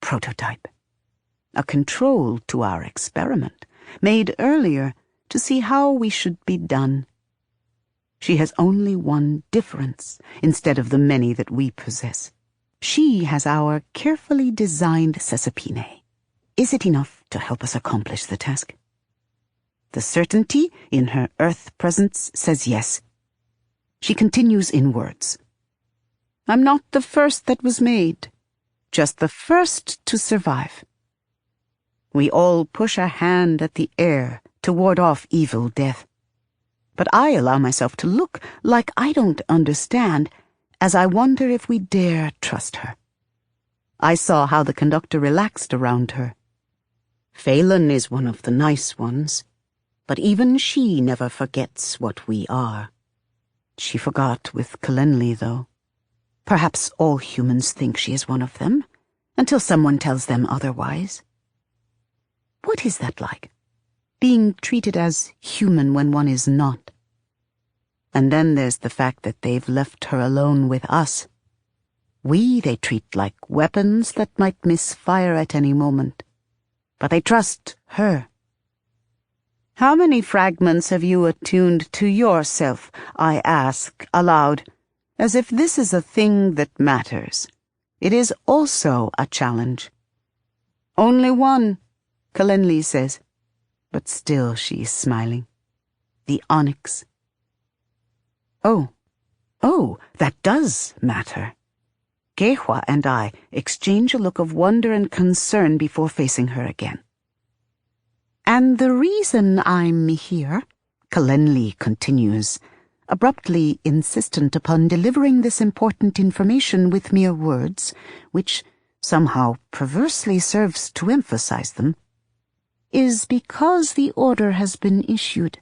Prototype. A control to our experiment, made earlier to see how we should be done. She has only one difference, instead of the many that we possess. She has our carefully designed Cesapine. Is it enough to help us accomplish the task? The certainty in her earth presence says yes. She continues in words. I'm not the first that was made, just the first to survive. We all push a hand at the air to ward off evil death. But I allow myself to look like I don't understand, as I wonder if we dare trust her. I saw how the conductor relaxed around her. Phelan is one of the nice ones, but even she never forgets what we are. She forgot with Kalenli, though. Perhaps all humans think she is one of them, until someone tells them otherwise. What is that like? Being treated as human when one is not. And then there's the fact that they've left her alone with us. We they treat like weapons that might misfire at any moment. But they trust her. How many fragments have you attuned to yourself, I ask aloud, as if this is a thing that matters. It is also a challenge. Only one, Kalenli says, but still she is smiling. The onyx. Oh, that does matter. Gehwa and I exchange a look of wonder and concern before facing her again. And the reason I'm here, Kalenli continues, abruptly insistent upon delivering this important information with mere words, which somehow perversely serves to emphasize them, is because the order has been issued.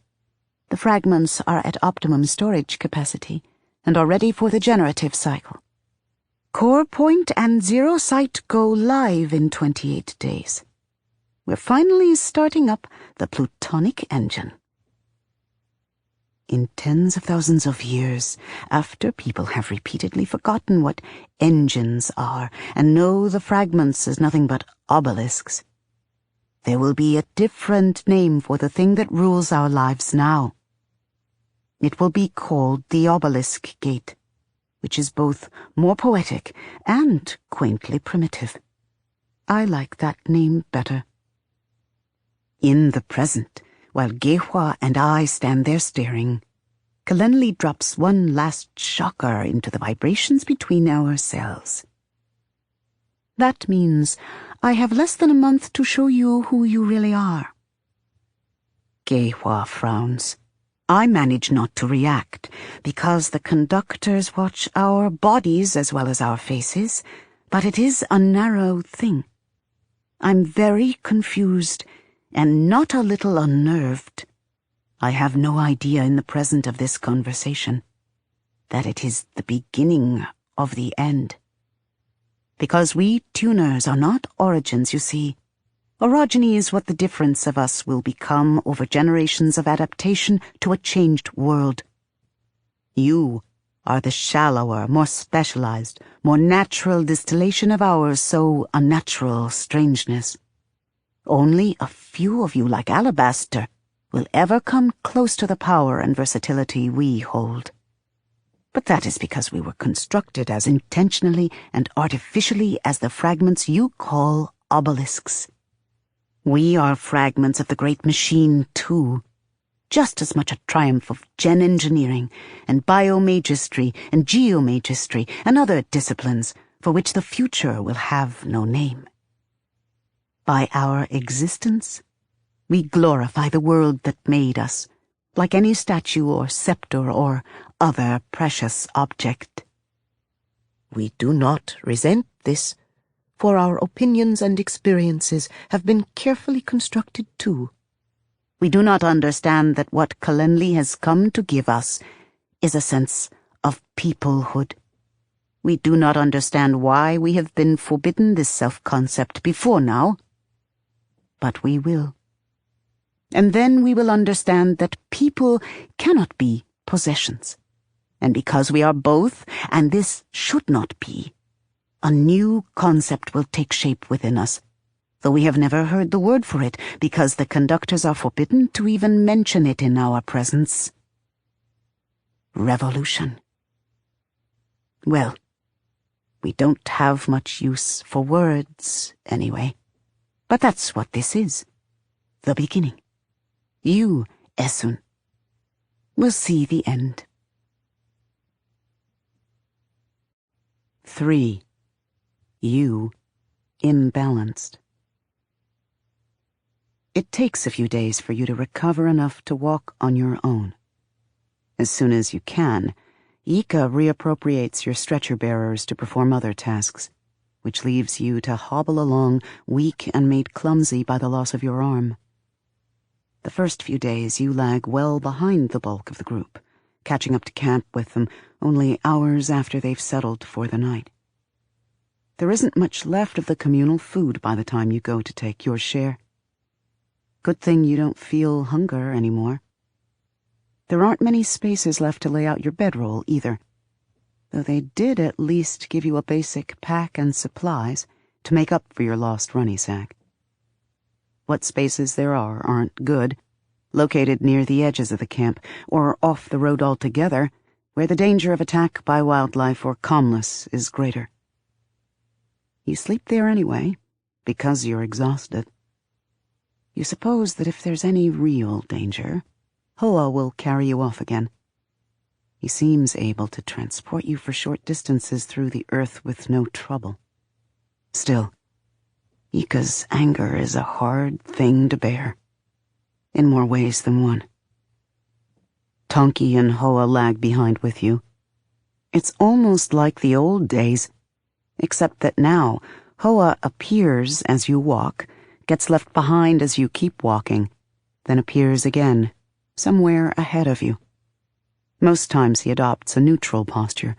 The fragments are at optimum storage capacity and are ready for the generative cycle. Core point and zero site go live in 28 days. We're finally starting up the plutonic engine. In tens of thousands of years, after people have repeatedly forgotten what engines are and know the fragments as nothing but obelisks, there will be a different name for the thing that rules our lives now. It will be called the Obelisk Gate, which is both more poetic and quaintly primitive. I like that name better. In the present, while Gehwa and I stand there staring, Kalenli drops one last shocker into the vibrations between our cells. That means I have less than a month to show you who you really are. Gehwa frowns. I manage not to react, because the conductors watch our bodies as well as our faces, but it is a narrow thing. I'm very confused and not a little unnerved. I have no idea in the present of this conversation that it is the beginning of the end. Because we tuners are not origins, you see. Orogeny is what the difference of us will become over generations of adaptation to a changed world. You are the shallower, more specialized, more natural distillation of our so unnatural strangeness. Only a few of you like alabaster will ever come close to the power and versatility we hold. But that is because we were constructed as intentionally and artificially as the fragments you call obelisks. We are fragments of the great machine, too. Just as much a triumph of gen engineering and biomagistry and geomagistry and other disciplines for which the future will have no name. By our existence, we glorify the world that made us, like any statue or scepter or other precious object. We do not resent this, for our opinions and experiences have been carefully constructed too. We do not understand that what Kalenli has come to give us is a sense of peoplehood. We do not understand why we have been forbidden this self-concept before now, but we will. And then we will understand that people cannot be possessions. And because we are both, and this should not be, a new concept will take shape within us, though we have never heard the word for it because the conductors are forbidden to even mention it in our presence. Revolution. Well, we don't have much use for words, anyway. But that's what this is. The beginning. You, Essun, will see the end. 3. You, imbalanced. It takes a few days for you to recover enough to walk on your own. As soon as you can, Yika reappropriates your stretcher bearers to perform other tasks, which leaves you to hobble along, weak and made clumsy by the loss of your arm. The first few days you lag well behind the bulk of the group, catching up to camp with them only hours after they've settled for the night. There isn't much left of the communal food by the time you go to take your share. Good thing you don't feel hunger anymore. There aren't many spaces left to lay out your bedroll either, though they did at least give you a basic pack and supplies to make up for your lost runny sack. What spaces there are aren't good, located near the edges of the camp or off the road altogether, where the danger of attack by wildlife or calmness is greater. You sleep there anyway, because you're exhausted. You suppose that if there's any real danger, Hoa will carry you off again. He seems able to transport you for short distances through the earth with no trouble. Still, Yika's anger is a hard thing to bear, in more ways than one. Tonki and Hoa lag behind with you. It's almost like the old days, except that now Hoa appears as you walk, gets left behind as you keep walking, then appears again, somewhere ahead of you. Most times he adopts a neutral posture,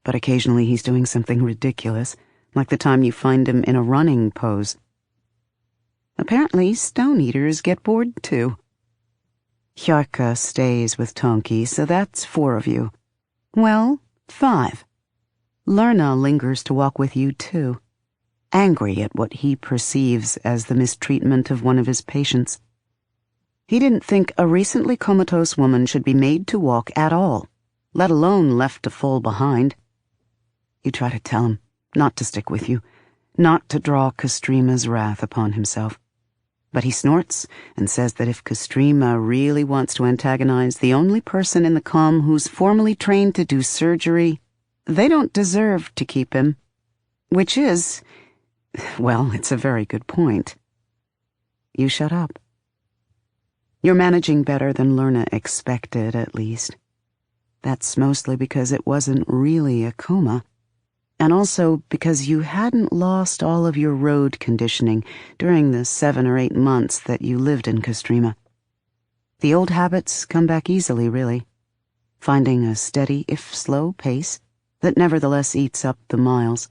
but occasionally he's doing something ridiculous, like the time you find him in a running pose. Apparently, stone eaters get bored too. Hjarka stays with Tonki, so that's 4 of you. Well, 5. Lerna lingers to walk with you too, angry at what he perceives as the mistreatment of one of his patients. He didn't think a recently comatose woman should be made to walk at all, let alone left to fall behind. You try to tell him not to stick with you, not to draw Kastrima's wrath upon himself. But he snorts and says that if Kastrima really wants to antagonize the only person in the calm who's formally trained to do surgery, they don't deserve to keep him. Which is, well, it's a very good point. You shut up. You're managing better than Lerna expected, at least. That's mostly because it wasn't really a coma, and also because you hadn't lost all of your road conditioning during the 7 or 8 months that you lived in Kastrima. The old habits come back easily, really, finding a steady, if slow, pace that nevertheless eats up the miles,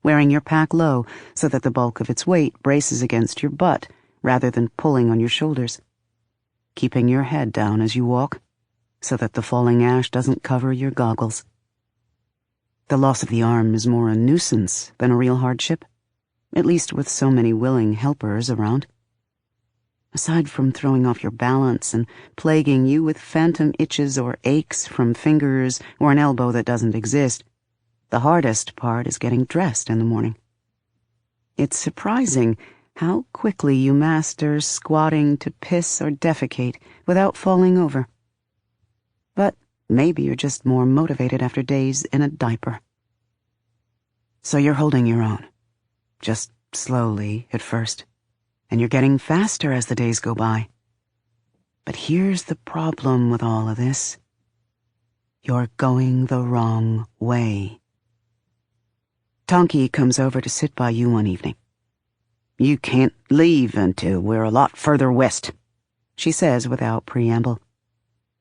wearing your pack low so that the bulk of its weight braces against your butt rather than pulling on your shoulders, keeping your head down as you walk so that the falling ash doesn't cover your goggles. The loss of the arm is more a nuisance than a real hardship, at least with so many willing helpers around. Aside from throwing off your balance and plaguing you with phantom itches or aches from fingers or an elbow that doesn't exist, the hardest part is getting dressed in the morning. It's surprising how quickly you master squatting to piss or defecate without falling over. But maybe you're just more motivated after days in a diaper. So you're holding your own, just slowly at first, and you're getting faster as the days go by. But here's the problem with all of this. You're going the wrong way. Tonki comes over to sit by you one evening. "You can't leave until we're a lot further west," she says without preamble.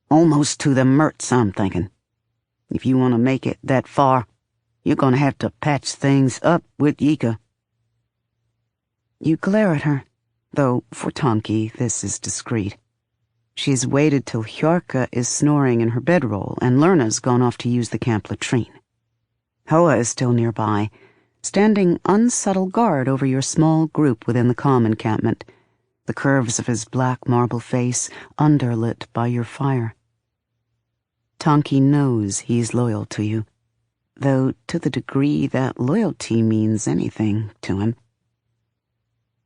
"Almost to the Mertz, I'm thinking. If you want to make it that far, you're going to have to patch things up with Yika." You glare at her, though for Tonki this is discreet. She's waited till Hjorka is snoring in her bedroll and Lerna's gone off to use the camp latrine. Hoa is still nearby, standing unsubtle guard over your small group within the calm encampment, the curves of his black marble face underlit by your fire. Tonki knows he's loyal to you, though to the degree that loyalty means anything to him.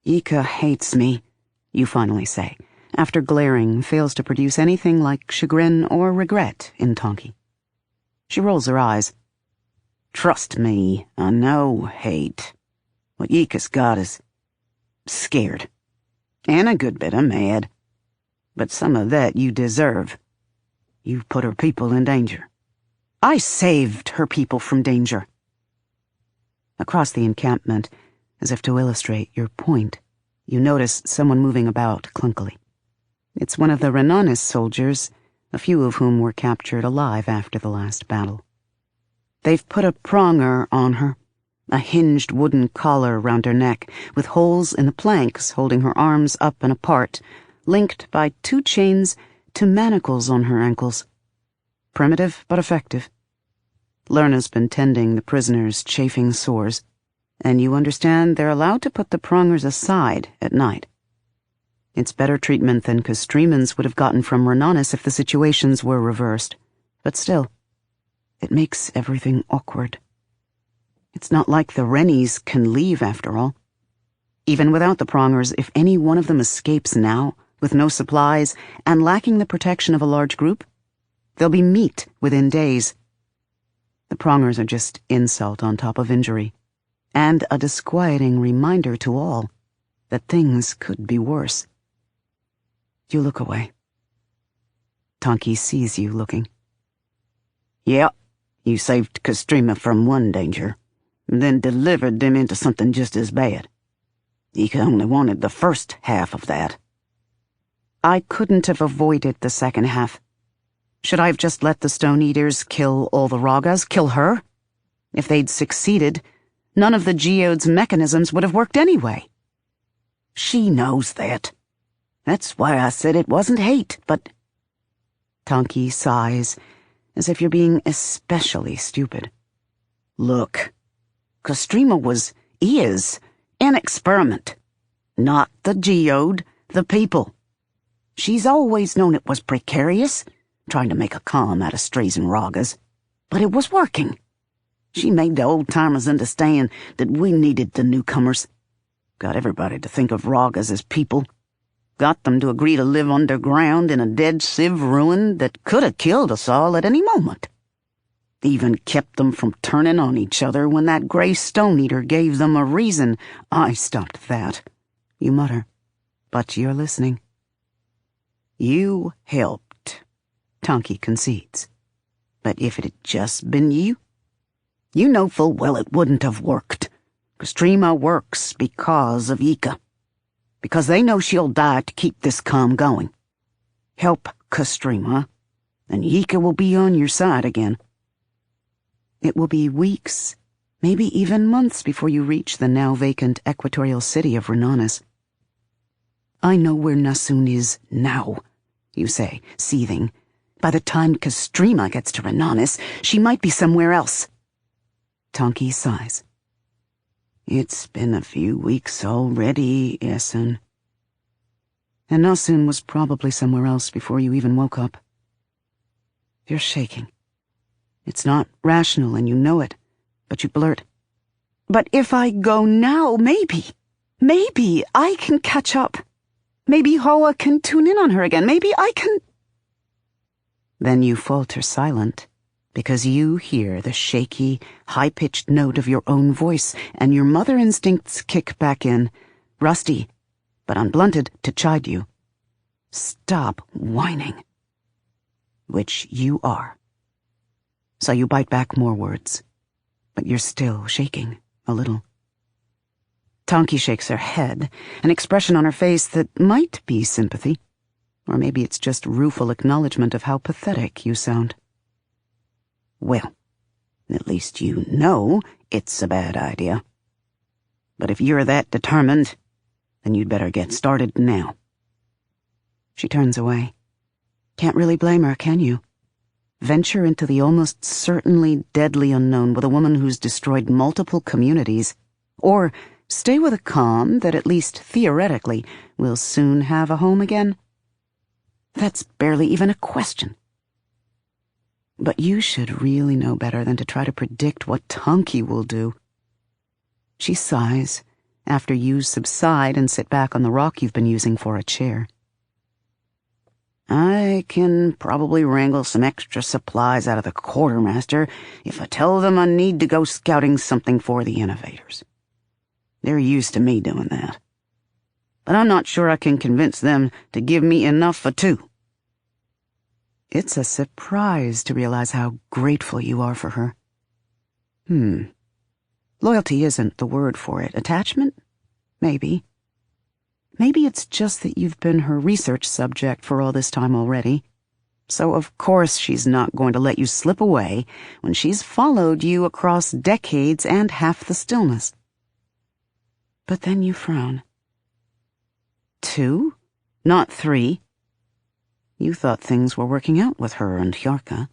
"Yika hates me," you finally say, after glaring fails to produce anything like chagrin or regret in Tonki. She rolls her eyes. "Trust me, I know hate. What Yika's got is scared. And a good bit of mad. But some of that you deserve. You put her people in danger." "I saved her people from danger." Across the encampment, as if to illustrate your point, you notice someone moving about clunkily. It's one of the Renanis soldiers, a few of whom were captured alive after the last battle. They've put a pronger on her, a hinged wooden collar round her neck, with holes in the planks holding her arms up and apart, linked by 2 chains to manacles on her ankles. Primitive but effective. Lerna's been tending the prisoner's chafing sores, and you understand they're allowed to put the prongers aside at night. It's better treatment than Kastreman's would have gotten from Renanis if the situations were reversed, but still, it makes everything awkward. It's not like the Rennies can leave, after all. Even without the prongers, if any one of them escapes now, with no supplies, and lacking the protection of a large group, they'll be meat within days. The prongers are just insult on top of injury, and a disquieting reminder to all that things could be worse. You look away. Tonki sees you looking. "Yeah, you saved Kastrima from one danger, and then delivered them into something just as bad. Yika only wanted the first half of that." "I couldn't have avoided the second half. Should I have just let the Stone Eaters kill all the Ragas, kill her? If they'd succeeded, none of the Geode's mechanisms would have worked anyway." "She knows that. That's why I said it wasn't hate, but—" Tonki sighs, as if you're being especially stupid. "Look, Kastrima is an experiment. Not the Geode, the people. She's always known it was precarious, trying to make a calm out of strays and Ragas, but it was working. She made the old-timers understand that we needed the newcomers. Got everybody to think of Ragas as people. Got them to agree to live underground in a dead civ ruin that could have killed us all at any moment. Even kept them from turning on each other when that gray Stone Eater gave them a reason. I stopped that," you mutter, but you're listening. "You helped," Tonki concedes. "But if it had just been you know full well it wouldn't have worked. Kastrima works because of Yika. Because they know she'll die to keep this calm going. Help Kastrima, and Yika will be on your side again." It will be weeks, maybe even months before you reach the now vacant equatorial city of Renanis. "I know where Nasun is now," you say, seething. "By the time Kastrima gets to Renanis, she might be somewhere else." Tonki sighs. "It's been a few weeks already, Essen." and Nasun was probably somewhere else before you even woke up. You're shaking. It's not rational and you know it, but you blurt, "But if I go now, maybe I can catch up. Maybe Hoa can tune in on her again. Maybe I can—" Then you falter silent, because you hear the shaky, high-pitched note of your own voice, and your mother instincts kick back in, rusty, but unblunted to chide you. Stop whining. Which you are. So you bite back more words, but you're still shaking a little. Tonki shakes her head, an expression on her face that might be sympathy, or maybe it's just rueful acknowledgement of how pathetic you sound. Well, at least you know it's a bad idea. But if you're that determined, then you'd better get started now. She turns away. Can't really blame her, can you? Venture into the almost certainly deadly unknown with a woman who's destroyed multiple communities, or stay with a calm that at least theoretically will soon have a home again? That's barely even a question. But you should really know better than to try to predict what Tonki will do. She sighs after you subside and sit back on the rock you've been using for a chair. I can probably wrangle some extra supplies out of the quartermaster if I tell them I need to go scouting something for the innovators. They're used to me doing that. But I'm not sure I can convince them to give me enough for two. It's a surprise to realize how grateful you are for her. Loyalty isn't the word for it. Attachment? Maybe. Maybe it's just that you've been her research subject for all this time already. So of course she's not going to let you slip away when she's followed you across decades and half the stillness. But then you frown. 2? Not 3? You thought things were working out with her and Hjarka.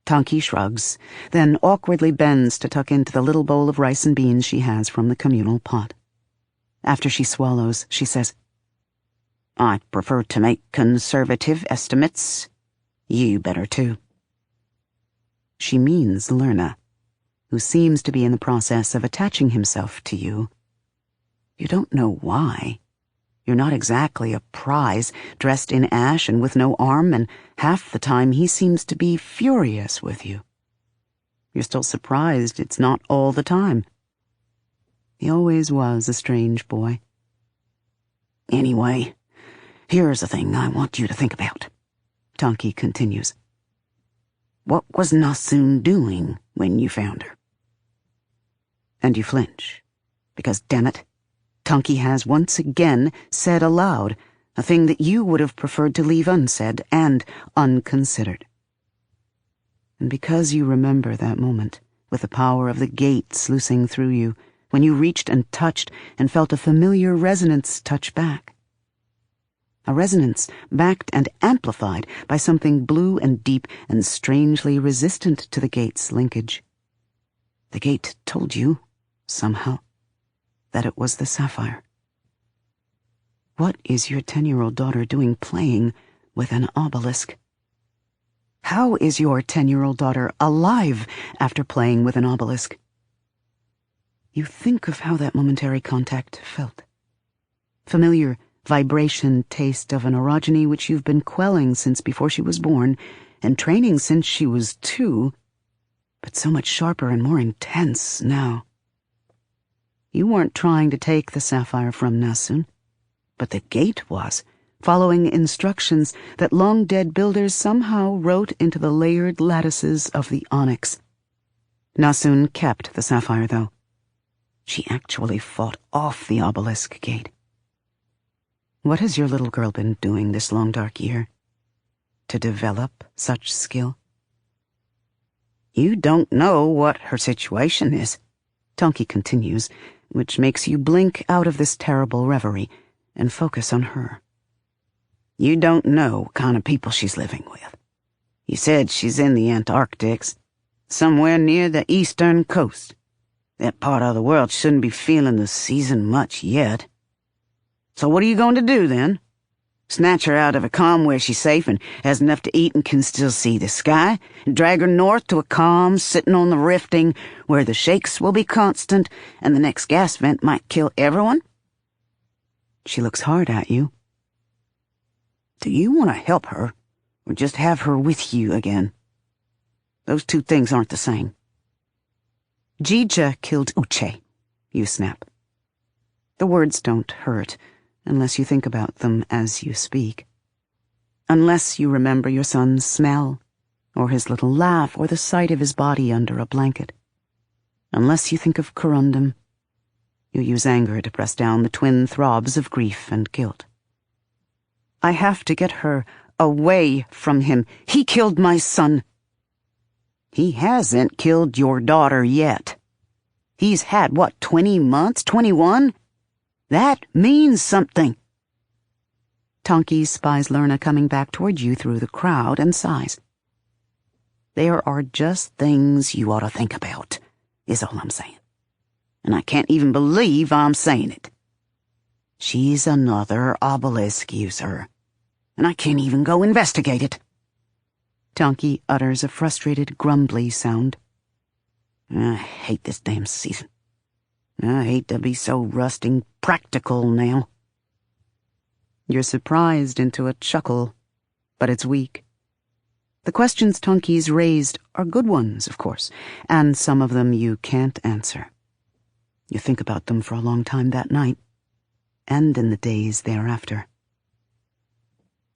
Tonki shrugs, then awkwardly bends to tuck into the little bowl of rice and beans she has from the communal pot. After she swallows, she says, I prefer to make conservative estimates. You better too. She means Lerna, who seems to be in the process of attaching himself to you. You don't know why. You're not exactly a prize, dressed in ash and with no arm, and half the time he seems to be furious with you. You're still surprised it's not all the time. He always was a strange boy. Anyway, here's a thing I want you to think about, Tonki continues. What was Nasun doing when you found her? And you flinch, because, damn it, Tonki has once again said aloud a thing that you would have preferred to leave unsaid and unconsidered. And because you remember that moment, with the power of the gate sluicing through you, when you reached and touched and felt a familiar resonance touch back. A resonance backed and amplified by something blue and deep and strangely resistant to the gate's linkage. The gate told you, somehow, that it was the sapphire. What is your 10-year-old daughter doing playing with an obelisk? How is your 10-year-old daughter alive after playing with an obelisk? You think of how that momentary contact felt. Familiar vibration taste of an orogeny which you've been quelling since before she was born, and training since she was 2, but so much sharper and more intense now. You weren't trying to take the sapphire from Nasun, but the gate was, following instructions that long-dead builders somehow wrote into the layered lattices of the onyx. Nasun kept the sapphire, though. She actually fought off the obelisk gate. What has your little girl been doing this long dark year? To develop such skill? You don't know what her situation is, Tonki continues, which makes you blink out of this terrible reverie and focus on her. You don't know what kind of people she's living with. You said she's in the Antarctics, somewhere near the eastern coast. That part of the world shouldn't be feeling the season much yet. So what are you going to do, then? Snatch her out of a calm where she's safe and has enough to eat and can still see the sky, and drag her north to a calm sitting on the rifting where the shakes will be constant and the next gas vent might kill everyone? She looks hard at you. Do you want to help her, or just have her with you again? Those two things aren't the same. Jija killed Uche, you snap. The words don't hurt, unless you think about them as you speak. Unless you remember your son's smell, or his little laugh, or the sight of his body under a blanket. Unless you think of Corundum. You use anger to press down the twin throbs of grief and guilt. I have to get her away from him. He killed my son. He hasn't killed your daughter yet. He's had, 20 months? 21? That means something. Tonki spies Lerna coming back toward you through the crowd and sighs. There are just things you ought to think about, is all I'm saying. And I can't even believe I'm saying it. She's another obelisk user, and I can't even go investigate it. Tonki utters a frustrated, grumbly sound. I hate this damn season. I hate to be so rusting practical now. You're surprised into a chuckle, but it's weak. The questions Tonki's raised are good ones, of course, and some of them you can't answer. You think about them for a long time that night, and in the days thereafter.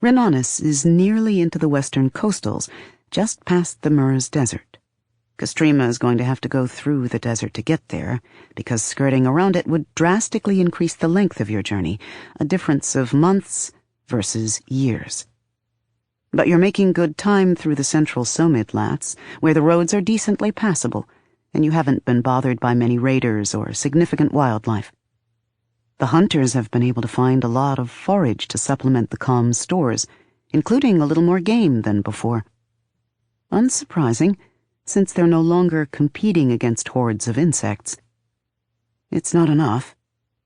Renanis is nearly into the western coastals, just past the Murs Desert. Castrima is going to have to go through the desert to get there, because skirting around it would drastically increase the length of your journey, a difference of months versus years. But you're making good time through the central Somidlats, where the roads are decently passable, and you haven't been bothered by many raiders or significant wildlife. The hunters have been able to find a lot of forage to supplement the calm stores, including a little more game than before. Unsurprising, since they're no longer competing against hordes of insects. It's not enough.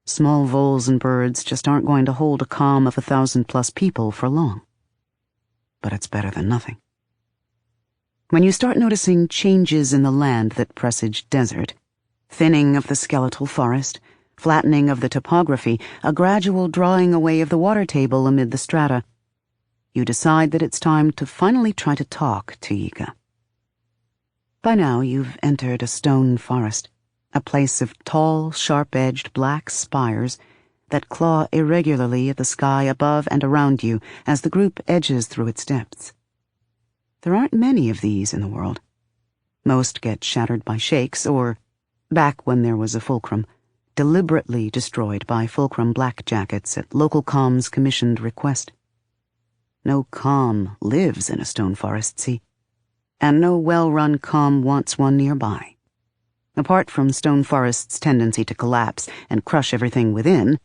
Small voles and birds just aren't going to hold a calm of 1,000+ people for long. But it's better than nothing. When you start noticing changes in the land that presage desert, thinning of the skeletal forest, flattening of the topography, a gradual drawing away of the water table amid the strata, you decide that it's time to finally try to talk to Yiga. By now you've entered a stone forest, a place of tall, sharp-edged black spires that claw irregularly at the sky above and around you as the group edges through its depths. There aren't many of these in the world. Most get shattered by shakes or, back when there was a fulcrum, deliberately destroyed by fulcrum blackjackets at local comm's commissioned request. No comm lives in a stone forest, see? And no well-run comm wants one nearby. Apart from stone forest's tendency to collapse and crush everything within,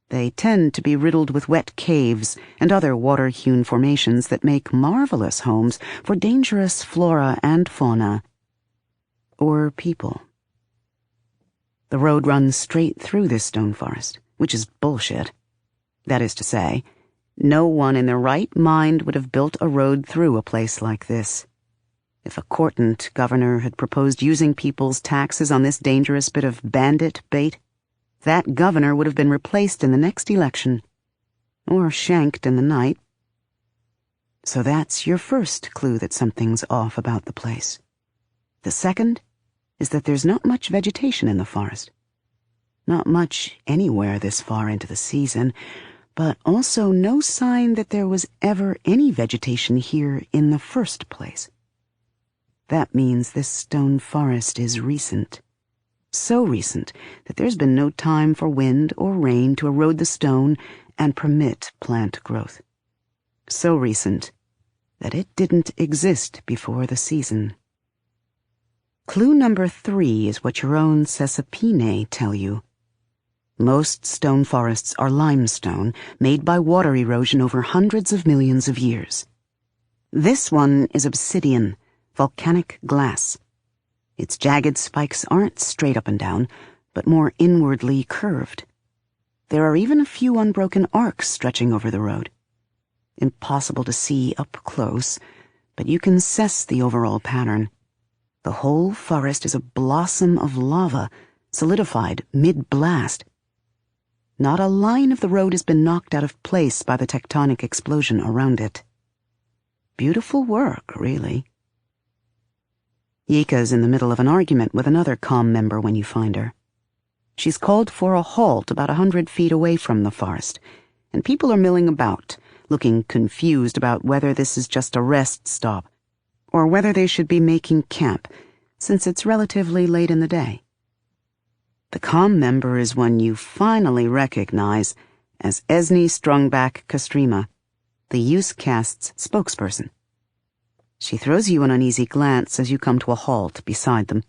they tend to be riddled with wet caves and other water-hewn formations that make marvelous homes for dangerous flora and fauna. Or people. The road runs straight through this stone forest, which is bullshit. That is to say, no one in their right mind would have built a road through a place like this. If a cortant governor had proposed using people's taxes on this dangerous bit of bandit bait, that governor would have been replaced in the next election, or shanked in the night. So that's your first clue that something's off about the place. The second is that there's not much vegetation in the forest. Not much anywhere this far into the season, but also no sign that there was ever any vegetation here in the first place. That means this stone forest is recent. So recent that there's been no time for wind or rain to erode the stone and permit plant growth. So recent that it didn't exist before the season. Clue number 3 is what your own Cesapine tell you. Most stone forests are limestone, made by water erosion over hundreds of millions of years. This one is obsidian, volcanic glass. Its jagged spikes aren't straight up and down, but more inwardly curved. There are even a few unbroken arcs stretching over the road, impossible to see up close, but you can sense the overall pattern. The whole forest is a blossom of lava, solidified mid-blast. Not a line of the road has been knocked out of place by the tectonic explosion around it. Beautiful work, really. Yika's in the middle of an argument with another comm member when you find her. She's called for a halt about 100 feet away from the forest, and people are milling about, looking confused about whether this is just a rest stop, or whether they should be making camp, since it's relatively late in the day. The comm member is one you finally recognize as Esni Strungback Kastrima, the Usecast's spokesperson. She throws you an uneasy glance as you come to a halt beside them,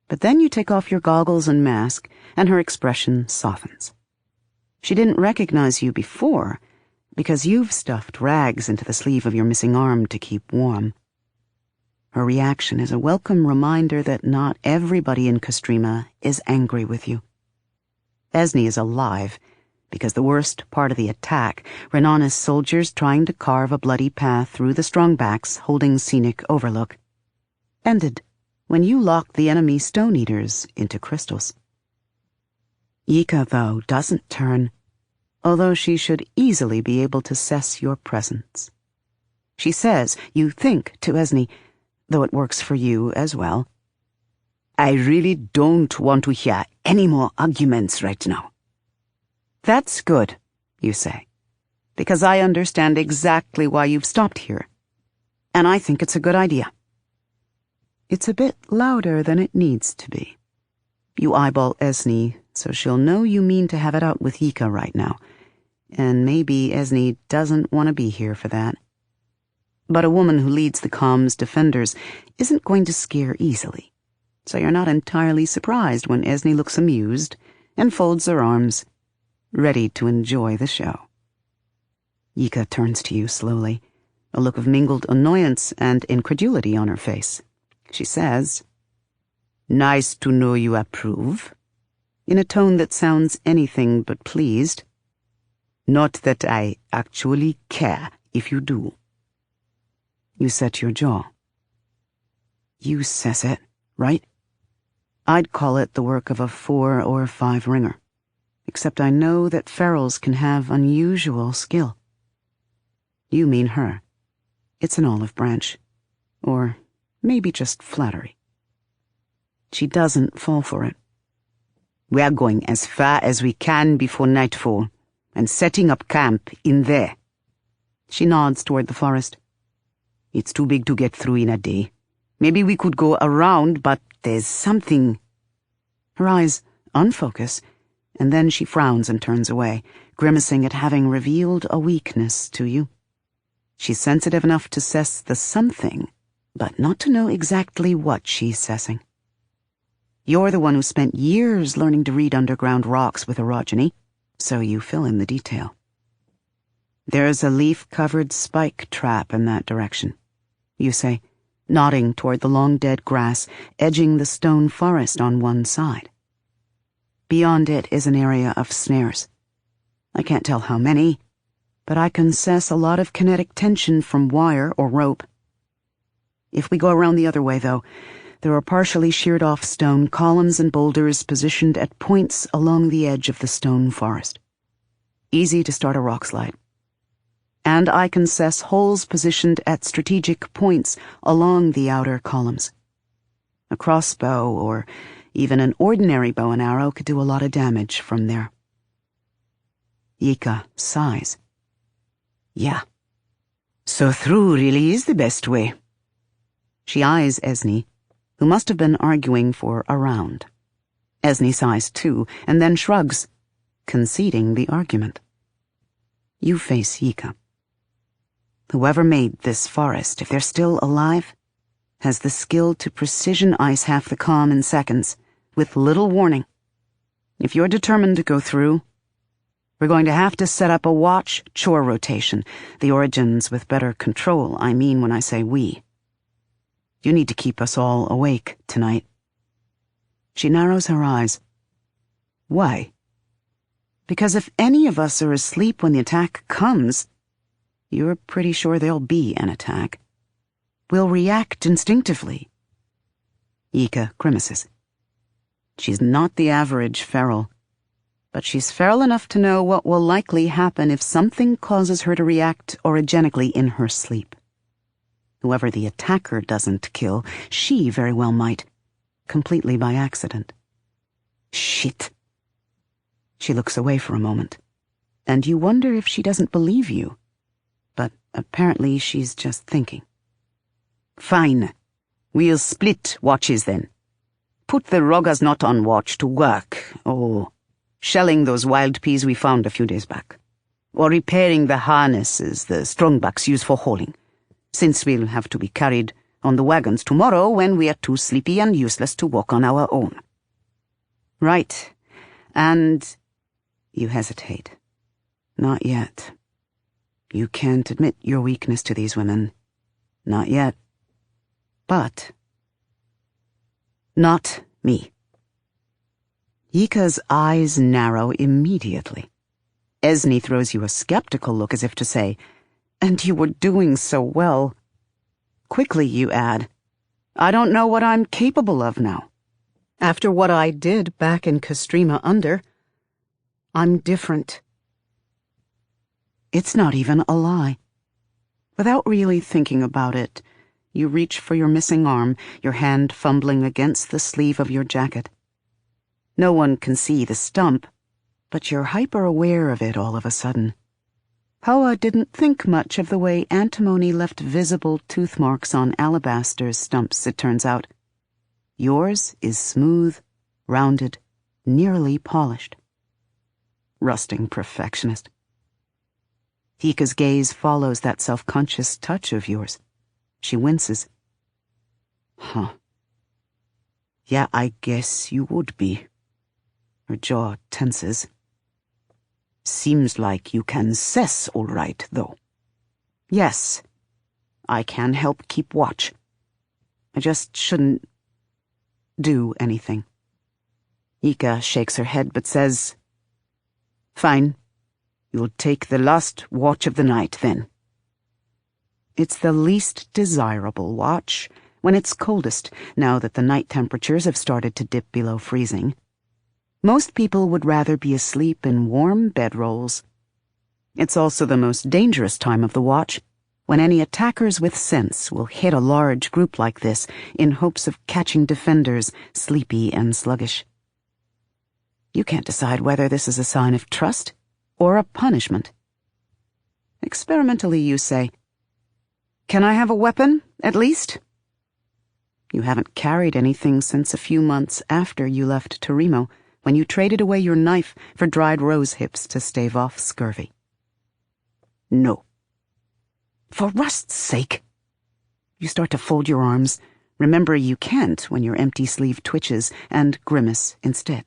but then you take off your goggles and mask, and her expression softens. She didn't recognize you before, because you've stuffed rags into the sleeve of your missing arm to keep warm. Her reaction is a welcome reminder that not everybody in Kastrima is angry with you. Esni is alive, because the worst part of the attack, Renana's soldiers trying to carve a bloody path through the Strongbacks holding scenic overlook, ended when you locked the enemy Stone Eaters into crystals. Yika, though, doesn't turn, although she should easily be able to sense your presence. She says, you think, to Esni, though it works for you as well, "I really don't want to hear any more arguments right now." "That's good," you say, "because I understand exactly why you've stopped here, and I think it's a good idea." It's a bit louder than it needs to be. You eyeball Esni, so she'll know you mean to have it out with Yika right now, and maybe Esni doesn't want to be here for that. But a woman who leads the comm's defenders isn't going to scare easily, so you're not entirely surprised when Esni looks amused and folds her arms, ready to enjoy the show. Yika turns to you slowly, a look of mingled annoyance and incredulity on her face. She says, "Nice to know you approve," in a tone that sounds anything but pleased. "Not that I actually care if you do." You set your jaw. You says it, right? I'd call it the work of a 4 or 5 ringer, except I know that ferals can have unusual skill. You mean her. It's an olive branch, or maybe just flattery. She doesn't fall for it. "We're going as far as we can before nightfall, and setting up camp in there." She nods toward the forest. "It's too big to get through in a day. Maybe we could go around, but there's something—" Her eyes unfocus, and then she frowns and turns away, grimacing at having revealed a weakness to you. She's sensitive enough to sense the something, but not to know exactly what she's sensing. You're the one who spent years learning to read underground rocks with orogeny, so you fill in the detail. There's a leaf-covered spike trap in that direction, you say, nodding toward the long-dead grass edging the stone forest on one side. Beyond it is an area of snares. I can't tell how many, but I can sense a lot of kinetic tension from wire or rope. If we go around the other way, though, there are partially sheared-off stone columns and boulders positioned at points along the edge of the stone forest. Easy to start a rock slide. And I can sense holes positioned at strategic points along the outer columns. A crossbow, or even an ordinary bow and arrow, could do a lot of damage from there. Yika sighs. Yeah. So through really is the best way. She eyes Esni, who must have been arguing for a round. Esni sighs too, and then shrugs, conceding the argument. You face Yika. Whoever made this forest, if they're still alive, has the skill to precision ice half the calm in seconds, with little warning. If you're determined to go through, we're going to have to set up a watch-chore rotation, the Origins with better control, I mean when I say we. You need to keep us all awake tonight. She narrows her eyes. Why? Because if any of us are asleep when the attack comes, You're pretty sure there'll be an attack. We'll react instinctively. Ika grimaces. She's not the average feral, but she's feral enough to know what will likely happen if something causes her to react origenically in her sleep. Whoever the attacker doesn't kill, she very well might, completely by accident. Shit. She looks away for a moment, and you wonder if she doesn't believe you, but apparently she's just thinking. Fine. We'll split watches then. Put the Rogas not on watch to work, or shelling those wild peas we found a few days back, or repairing the harnesses the strongbacks use for hauling, since we'll have to be carried on the wagons tomorrow when we are too sleepy and useless to walk on our own. Right. And you hesitate. Not yet. You can't admit your weakness to these women. Not yet. But not me. Yika's eyes narrow immediately. Esni throws you a skeptical look as if to say, "And you were doing so well." Quickly you add, "I don't know what I'm capable of now. After what I did back in Kostrima Under, I'm different." It's not even a lie. Without really thinking about it, you reach for your missing arm, your hand fumbling against the sleeve of your jacket. No one can see the stump, but you're hyper-aware of it all of a sudden. Hoa didn't think much of the way antimony left visible tooth marks on alabaster's stumps, it turns out. Yours is smooth, rounded, nearly polished. Rusting perfectionist. Hika's gaze follows that self-conscious touch of yours. She winces. Huh. Yeah, I guess you would be. Her jaw tenses. Seems like you can cess all right, though. Yes, I can help keep watch. I just shouldn't do anything. Ika shakes her head but says, "Fine. You'll take the last watch of the night, then." It's the least desirable watch, when it's coldest, now that the night temperatures have started to dip below freezing. Most people would rather be asleep in warm bedrolls. It's also the most dangerous time of the watch, when any attackers with sense will hit a large group like this in hopes of catching defenders sleepy and sluggish. You can't decide whether this is a sign of trust or a punishment. Experimentally, you say, "Can I have a weapon, at least?" You haven't carried anything since a few months after you left Torimo, when you traded away your knife for dried rose hips to stave off scurvy. No. For rust's sake. You start to fold your arms. Remember you can't when your empty sleeve twitches, and grimace instead.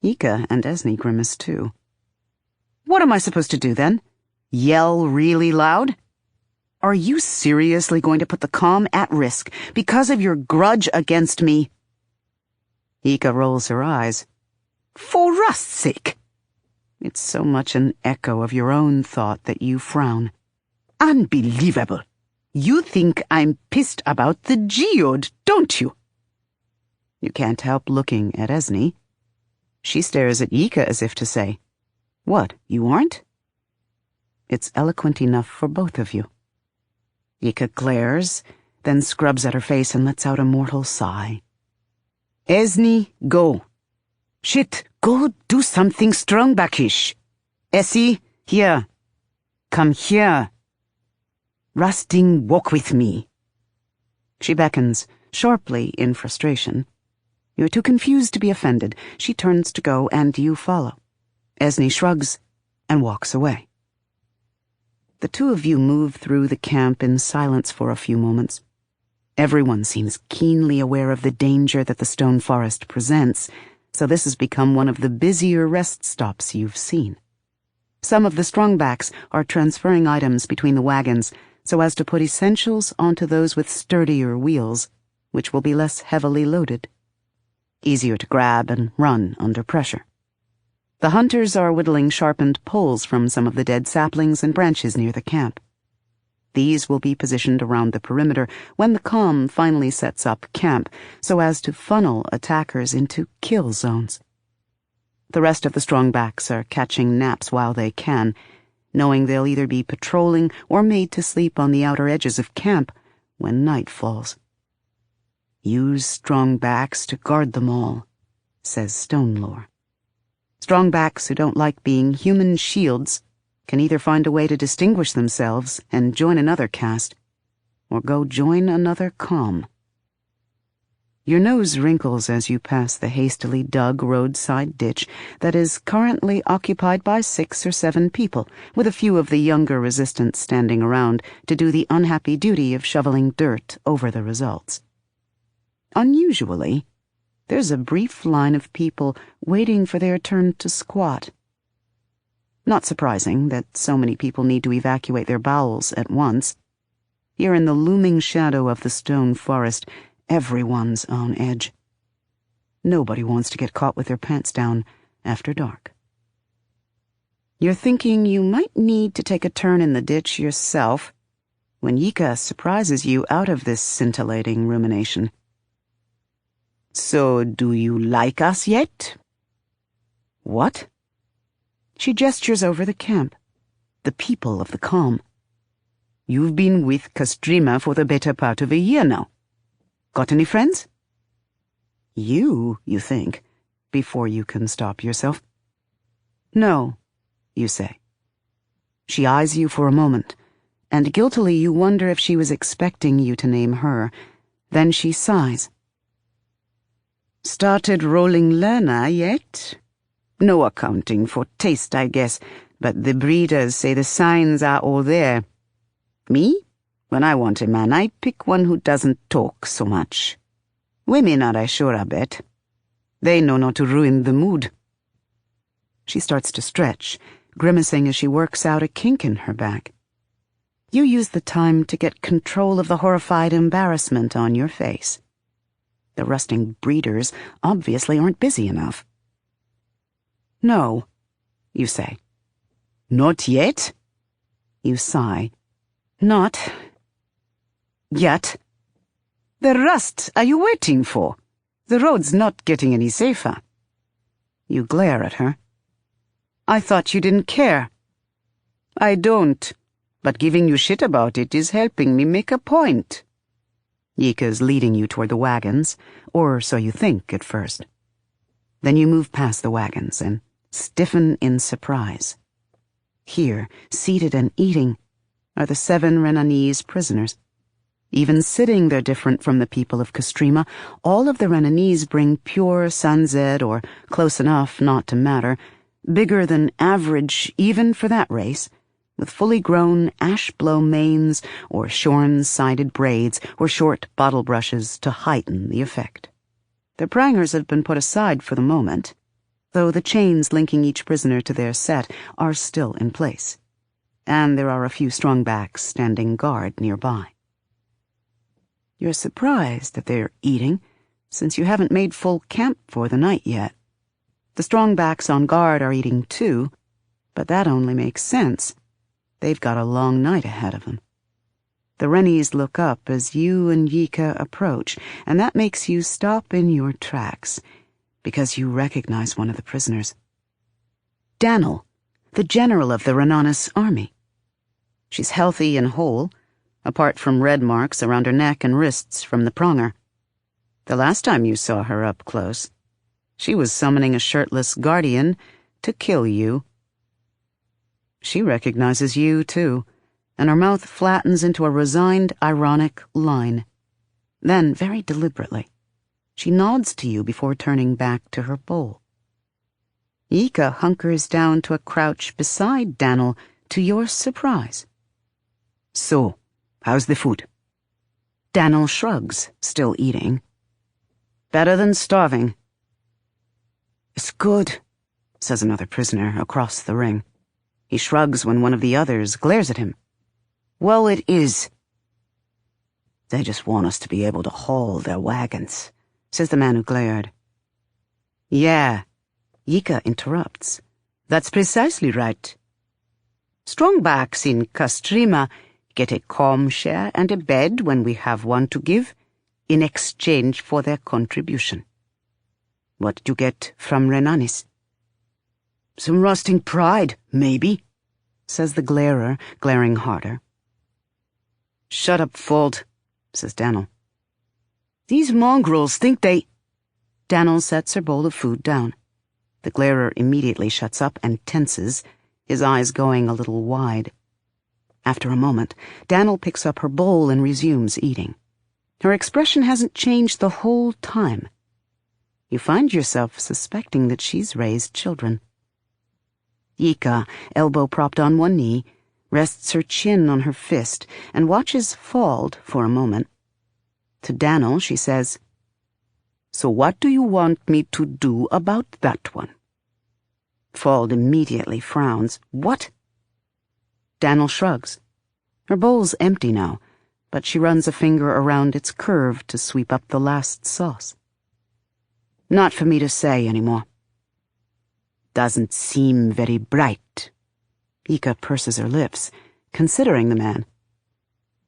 Ika and Esni grimace too. What am I supposed to do then? Yell really loud? Are you seriously going to put the calm at risk because of your grudge against me? Ika rolls her eyes. For rust's sake! It's so much an echo of your own thought that you frown. Unbelievable! You think I'm pissed about the geode, don't you? You can't help looking at Esni. She stares at Ika as if to say, "What, you aren't?" It's eloquent enough for both of you. Ika glares, then scrubs at her face and lets out a mortal sigh. Esni, go. Shit, go do something strongbackish. Essie, here. Come here. Rusting, walk with me. She beckons, sharply in frustration. You're too confused to be offended. She turns to go, and you follow. Esni shrugs and walks away. The two of you move through the camp in silence for a few moments. Everyone seems keenly aware of the danger that the stone forest presents, so this has become one of the busier rest stops you've seen. Some of the strongbacks are transferring items between the wagons so as to put essentials onto those with sturdier wheels, which will be less heavily loaded. Easier to grab and run under pressure. The hunters are whittling sharpened poles from some of the dead saplings and branches near the camp. These will be positioned around the perimeter when the calm finally sets up camp so as to funnel attackers into kill zones. The rest of the strongbacks are catching naps while they can, knowing they'll either be patrolling or made to sleep on the outer edges of camp when night falls. Use strongbacks to guard them all, says stone lore. Strongbacks who don't like being human shields can either find a way to distinguish themselves and join another caste, or go join another calm. Your nose wrinkles as you pass the hastily dug roadside ditch that is currently occupied by 6 or 7 people, with a few of the younger resistance standing around to do the unhappy duty of shoveling dirt over the results. Unusually, there's a brief line of people waiting for their turn to squat. Not surprising that so many people need to evacuate their bowels at once. Here in the looming shadow of the stone forest, everyone's on edge. Nobody wants to get caught with their pants down after dark. You're thinking you might need to take a turn in the ditch yourself when Yika surprises you out of this scintillating rumination. So, do you like us yet? What? She gestures over the camp, the people of the calm. You've been with Kastrima for the better part of a year now. Got any friends? You think, before you can stop yourself. No, you say. She eyes you for a moment, and guiltily you wonder if she was expecting you to name her. Then she sighs. Started rolling Lerna yet? No accounting for taste, I guess, but the breeders say the signs are all there. Me? When I want a man, I pick one who doesn't talk so much. Women are sure, I bet. They know not to ruin the mood. She starts to stretch, grimacing as she works out a kink in her back. You use the time to get control of the horrified embarrassment on your face. The rusting breeders obviously aren't busy enough. No, you say. Not yet? You sigh. Not yet. The rust are you waiting for? The road's not getting any safer. You glare at her. I thought you didn't care. I don't, but giving you shit about it is helping me make a point. Yika's leading you toward the wagons, or so you think at first. Then you move past the wagons and stiffen in surprise. Here, seated and eating, are the 7 Renanese prisoners. Even sitting, they're different from the people of Kastrima. All of the Renanese bring pure Sanzed, or close enough not to matter, bigger than average even for that race, with fully grown ash-blow manes or shorn-sided braids or short bottle brushes to heighten the effect. The prangers have been put aside for the moment, though the chains linking each prisoner to their set are still in place, and there are a few strongbacks standing guard nearby. You're surprised that they're eating, since you haven't made full camp for the night yet. The strongbacks on guard are eating too, but that only makes sense. They've got a long night ahead of them. The Rennies look up as you and Yika approach, and that makes you stop in your tracks, because you recognize one of the prisoners. Danil, the general of the Renanis army. She's healthy and whole, apart from red marks around her neck and wrists from the pronger. The last time you saw her up close, she was summoning a shirtless guardian to kill you. She recognizes you, too, and her mouth flattens into a resigned, ironic line. Then, very deliberately, she nods to you before turning back to her bowl. Yika hunkers down to a crouch beside Danil, to your surprise. So, how's the food? Danil shrugs, still eating. Better than starving. It's good, says another prisoner across the ring. He shrugs when one of the others glares at him. Well, it is. They just want us to be able to haul their wagons, says the man who glared. Yeah, Yika interrupts, That's precisely right. Strongbacks in Castrima get a calm share and a bed when we have one to give, in exchange for their contribution. What did you get from Renanis? Some rusting pride, maybe, says the glarer, glaring harder. Shut up, Fold, says Daniel. These mongrels think they... Daniel sets her bowl of food down. The glarer immediately shuts up and tenses, his eyes going a little wide. After a moment, Daniel picks up her bowl and resumes eating. Her expression hasn't changed the whole time. You find yourself suspecting that she's raised children. Yika, elbow propped on one knee, rests her chin on her fist and watches Fald for a moment. To Daniel, she says, "So what do you want me to do about that one?" Fald immediately frowns. What? Daniel shrugs. Her bowl's empty now, but she runs a finger around its curve to sweep up the last sauce. Not for me to say anymore. Doesn't seem very bright. Yika purses her lips, considering the man.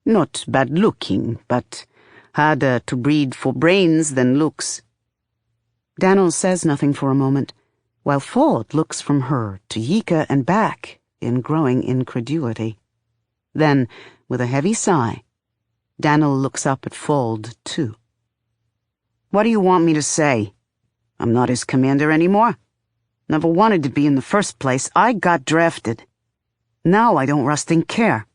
Not bad looking, but harder to breed for brains than looks. Daniel says nothing for a moment, while Fald looks from her to Yika and back in growing incredulity. Then, with a heavy sigh, Daniel looks up at Fald, too. What do you want me to say? I'm not his commander anymore. Never wanted to be in the first place. I got drafted. Now I don't rusting care.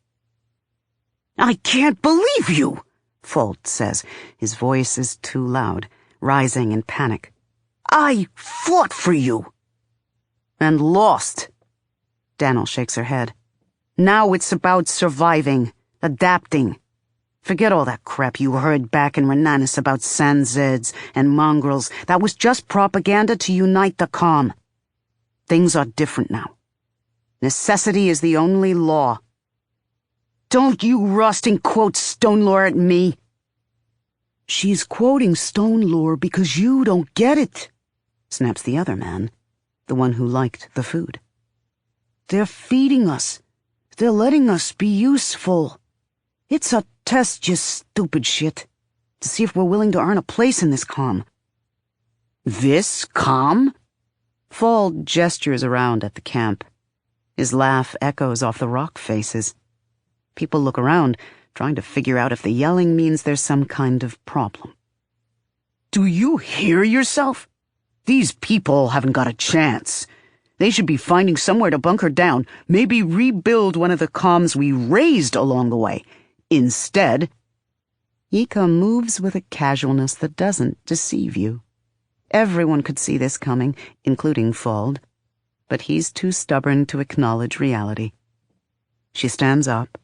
I can't believe you, Fald says. His voice is too loud, rising in panic. I fought for you. And lost. Daniel shakes her head. Now it's about surviving, adapting. Forget all that crap you heard back in Renanis about Sanzeds and mongrels. That was just propaganda to unite the calm. Things are different now. Necessity is the only law. Don't you rusting quote stone lore at me. She's quoting stone lore because you don't get it, snaps the other man, the one who liked the food. They're feeding us. They're letting us be useful. It's a test, you stupid shit, to see if we're willing to earn a place in this calm. This calm? Fald gestures around at the camp. His laugh echoes off the rock faces. People look around, trying to figure out if the yelling means there's some kind of problem. Do you hear yourself? These people haven't got a chance. They should be finding somewhere to bunker down, maybe rebuild one of the comms we raised along the way. Instead, Yika moves with a casualness that doesn't deceive you. Everyone could see this coming, including Fald, but he's too stubborn to acknowledge reality. She stands up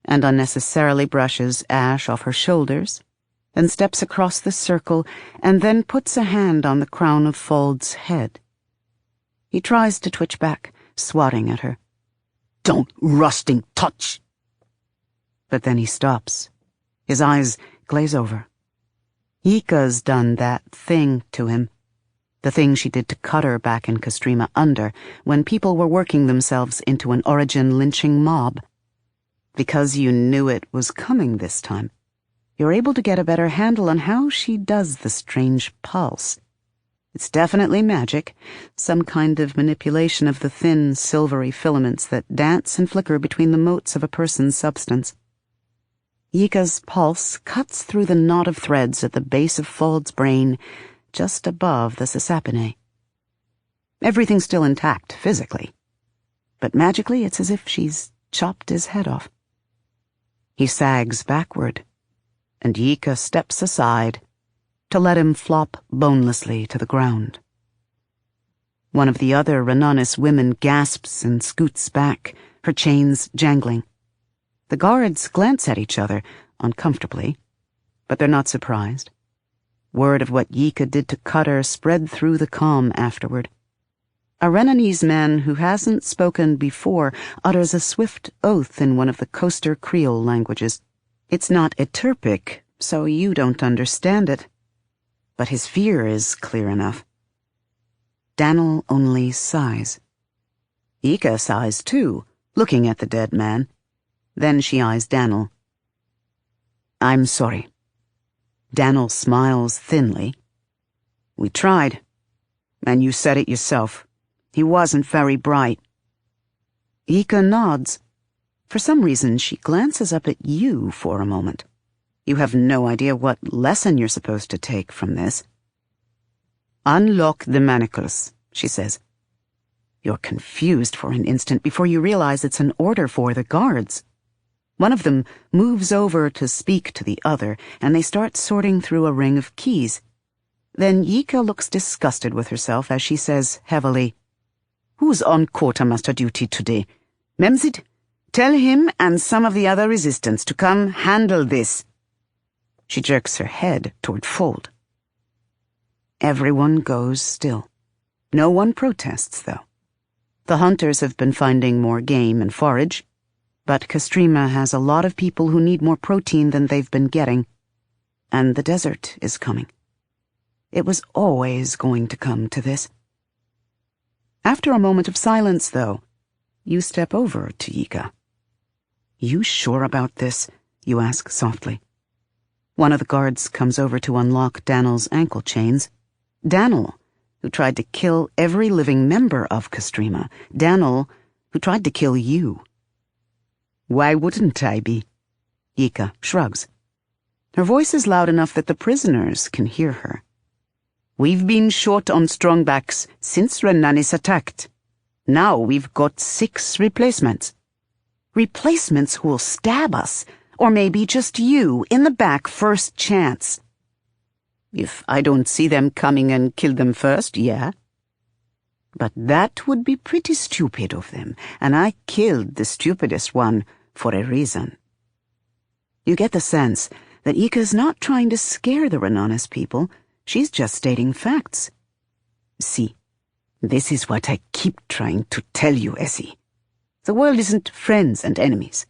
and unnecessarily brushes ash off her shoulders, then steps across the circle and then puts a hand on the crown of Fald's head. He tries to twitch back, swatting at her. Don't rusting touch! But then he stops. His eyes glaze over. Yika's done that thing to him. The thing she did to Cutter back in Castrima Under, when people were working themselves into an Origin lynching mob. Because you knew it was coming this time, you're able to get a better handle on how she does the strange pulse. It's definitely magic, some kind of manipulation of the thin, silvery filaments that dance and flicker between the motes of a person's substance. Yika's pulse cuts through the knot of threads at the base of Fald's brain, just above the Sasapine. Everything's still intact, physically. But magically, it's as if she's chopped his head off. He sags backward, and Yika steps aside to let him flop bonelessly to the ground. One of the other Renanis women gasps and scoots back, her chains jangling. The guards glance at each other, uncomfortably, but they're not surprised. Word of what Yika did to Cutter spread through the calm afterward. A Renanese man who hasn't spoken before utters a swift oath in one of the coaster Creole languages. It's not Eterpic, so you don't understand it. But his fear is clear enough. Daniel only sighs. Ika sighs too, looking at the dead man. Then she eyes Daniel. I'm sorry. Daniel smiles thinly. We tried, and you said it yourself. He wasn't very bright. Ika nods. For some reason, she glances up at you for a moment. You have no idea what lesson you're supposed to take from this. Unlock the manacles, she says. You're confused for an instant before you realize it's an order for the guards. One of them moves over to speak to the other, and they start sorting through a ring of keys. Then Ika looks disgusted with herself as she says heavily, Who's on quartermaster duty today? Memzid, tell him and some of the other resistance to come handle this. She jerks her head toward Fold. Everyone goes still. No one protests, though. The hunters have been finding more game and forage, but Castrima has a lot of people who need more protein than they've been getting, and the desert is coming. It was always going to come to this. After a moment of silence, though, you step over to Ika. You sure about this? You ask softly. One of the guards comes over to unlock Daniel's ankle chains. Daniel, who tried to kill every living member of Castrima. Daniel, who tried to kill you. Why wouldn't I be? Ika shrugs. Her voice is loud enough that the prisoners can hear her. We've been short on strongbacks since Renanis attacked. Now we've got 6 replacements. Replacements who'll stab us, or maybe just you, in the back first chance. If I don't see them coming and kill them first, yeah. But that would be pretty stupid of them, and I killed the stupidest one for a reason. You get the sense that Ika's not trying to scare the Renanis people. She's just stating facts. See, this is what I keep trying to tell you, Essie. The world isn't friends and enemies.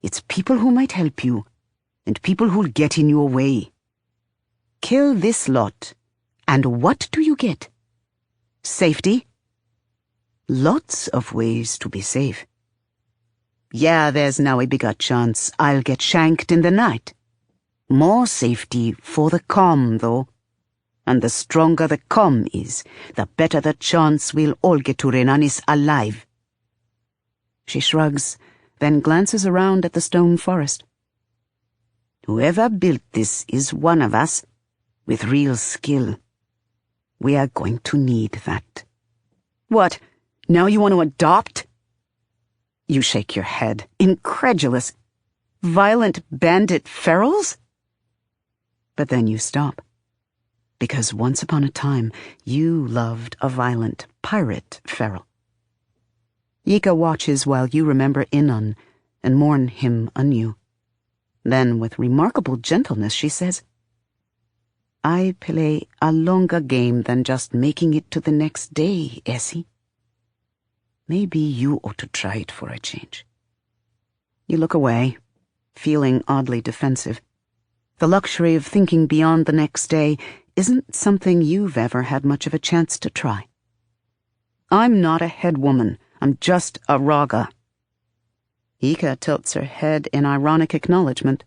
It's people who might help you, and people who'll get in your way. Kill this lot, and what do you get? Safety? Lots of ways to be safe. Yeah, there's now a bigger chance I'll get shanked in the night. More safety for the calm, though. And the stronger the calm is, the better the chance we'll all get to Renanis alive. She shrugs, then glances around at the stone forest. Whoever built this is one of us, with real skill. We are going to need that. What? Now you want to adopt? You shake your head, incredulous. Violent bandit ferals? But then you stop. Because once upon a time, you loved a violent pirate feral. Ika watches while you remember Inun and mourn him anew. Then, with remarkable gentleness, she says, I play a longer game than just making it to the next day, Essie. Maybe you ought to try it for a change. You look away, feeling oddly defensive. The luxury of thinking beyond the next day isn't something you've ever had much of a chance to try. I'm not a head woman. I'm just a raga. Ika tilts her head in ironic acknowledgement.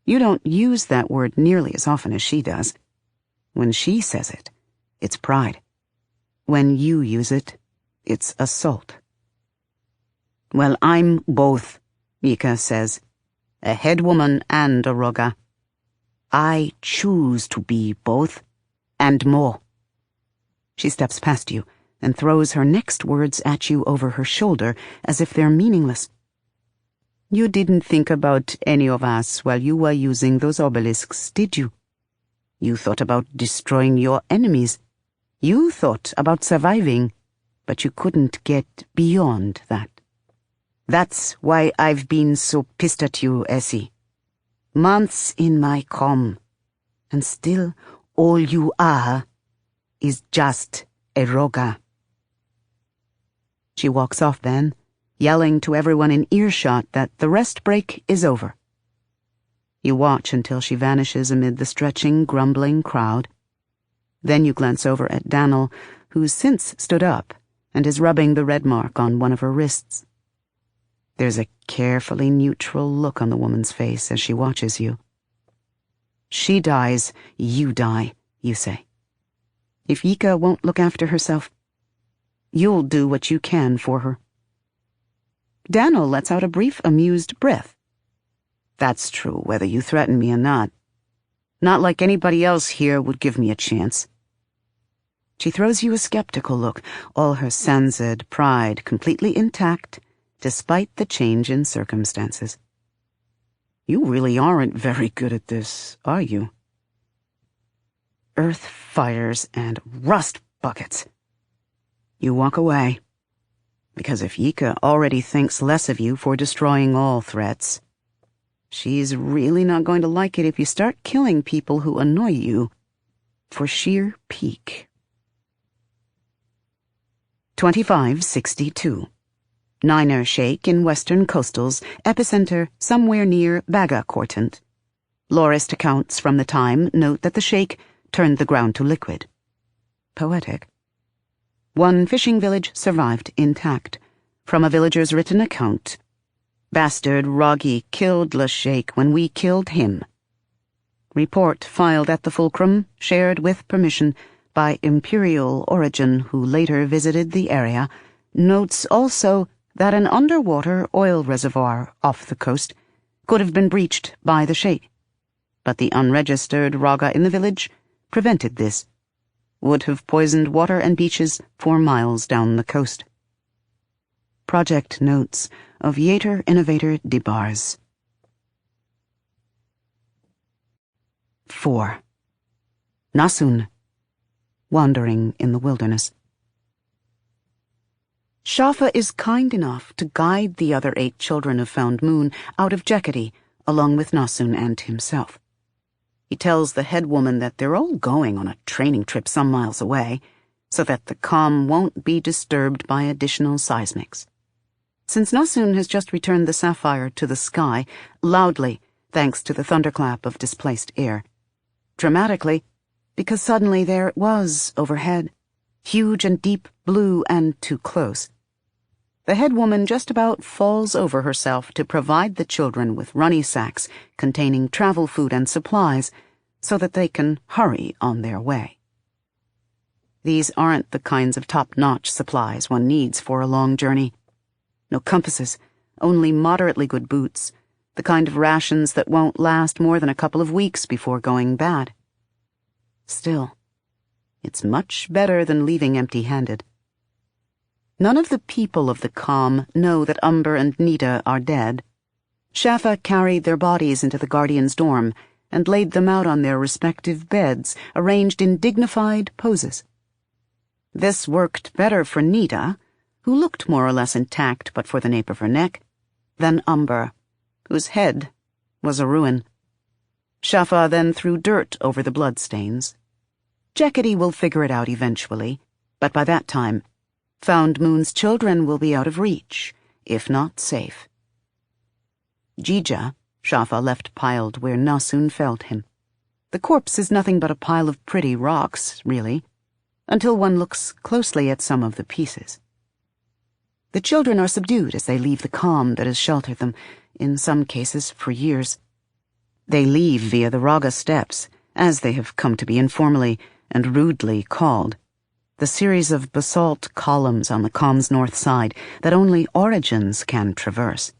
You don't use that word nearly as often as she does. When she says it, it's pride. When you use it, it's assault. Well, I'm both, Ika says. A head woman and a raga. I choose to be both, and more. She steps past you and throws her next words at you over her shoulder as if they're meaningless. You didn't think about any of us while you were using those obelisks, did you? You thought about destroying your enemies. You thought about surviving, but you couldn't get beyond that. That's why I've been so pissed at you, Essie. Months in my com, and still all you are is just a roga. She walks off then, yelling to everyone in earshot that the rest break is over. You watch until she vanishes amid the stretching, grumbling crowd. Then you glance over at Daniel, who's since stood up and is rubbing the red mark on one of her wrists. There's a carefully neutral look on the woman's face as she watches you. She dies, you die, you say. If Yika won't look after herself, you'll do what you can for her. Daniel lets out a brief, amused breath. That's true, whether you threaten me or not. Not like anybody else here would give me a chance. She throws you a skeptical look, all her sensed pride completely intact, despite the change in circumstances. You really aren't very good at this, are you? Earth fires and rust buckets. You walk away, because if Yika already thinks less of you for destroying all threats, she's really not going to like it if you start killing people who annoy you for sheer pique. 2562. Niner Shake in western coastals, epicenter somewhere near Baga Cortant. Lorist accounts from the time note that the shake turned the ground to liquid. Poetic. One fishing village survived intact. From a villager's written account, Bastard Roggy killed the Sheikh when we killed him. Report filed at the fulcrum, shared with permission by Imperial Origin, who later visited the area, notes also that an underwater oil reservoir off the coast could have been breached by the Sheikh, but the unregistered Raga in the village prevented this, would have poisoned water and beaches for miles down the coast. Project notes of Yater Innovator DeBars. 4. Nasun, wandering in the wilderness. Shafa is kind enough to guide the other 8 children of Found Moon out of Jeketi, along with Nasun and himself. He tells the head woman that they're all going on a training trip some miles away, so that the calm won't be disturbed by additional seismics. Since Nasun has just returned the sapphire to the sky, loudly, thanks to the thunderclap of displaced air. Dramatically, because suddenly there it was overhead, huge and deep blue and too close. The head woman just about falls over herself to provide the children with runny sacks containing travel food and supplies so that they can hurry on their way. These aren't the kinds of top-notch supplies one needs for a long journey. No compasses, only moderately good boots, the kind of rations that won't last more than a couple of weeks before going bad. Still, it's much better than leaving empty-handed. None of the people of the calm know that Umber and Nita are dead. Shafa carried their bodies into the Guardian's dorm and laid them out on their respective beds, arranged in dignified poses. This worked better for Nita, who looked more or less intact but for the nape of her neck, than Umber, whose head was a ruin. Shafa then threw dirt over the bloodstains. Jeketi will figure it out eventually, but by that time, Found Moon's children will be out of reach, if not safe. Jija, Shafa left piled where Nasun felled him. The corpse is nothing but a pile of pretty rocks, really, until one looks closely at some of the pieces. The children are subdued as they leave the calm that has sheltered them, in some cases for years. They leave via the Raga steps, as they have come to be informally and rudely called, the series of basalt columns on the calm's north side that only origins can traverse.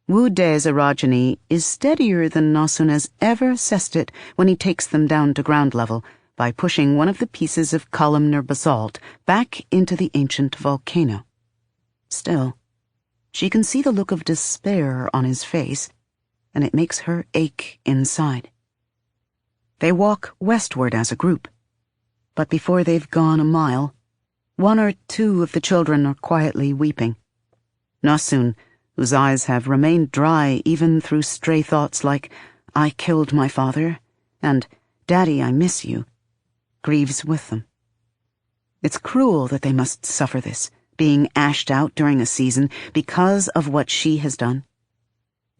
Wude's orogeny is steadier than Nasun has ever assessed it when he takes them down to ground level by pushing one of the pieces of columnar basalt back into the ancient volcano. Still, she can see the look of despair on his face, and it makes her ache inside. They walk westward as a group, but before they've gone a mile, 1 or 2 of the children are quietly weeping. Nasun, whose eyes have remained dry even through stray thoughts like, "I killed my father," and "Daddy, I miss you," grieves with them. It's cruel that they must suffer this, being ashed out during a season because of what she has done.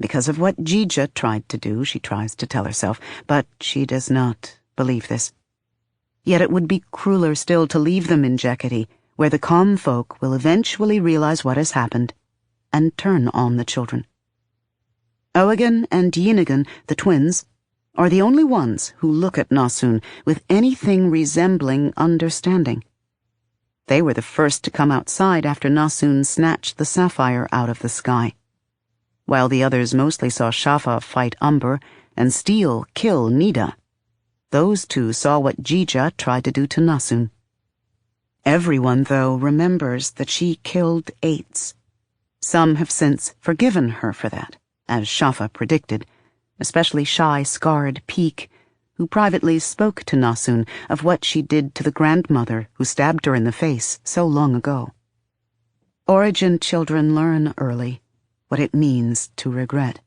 Because of what Jija tried to do, she tries to tell herself, but she does not believe this. Yet it would be crueler still to leave them in Jeketi, where the calm folk will eventually realize what has happened and turn on the children. Owagan and Yinigan, the twins, are the only ones who look at Nasun with anything resembling understanding. They were the first to come outside after Nasun snatched the sapphire out of the sky, while the others mostly saw Shafa fight Umber and Steel kill Nida. Those two saw what Jija tried to do to Nasun. Everyone, though, remembers that she killed Eights. Some have since forgiven her for that, as Shafa predicted, especially shy, scarred Peak, who privately spoke to Nasun of what she did to the grandmother who stabbed her in the face so long ago. Origin children learn early what it means to regret.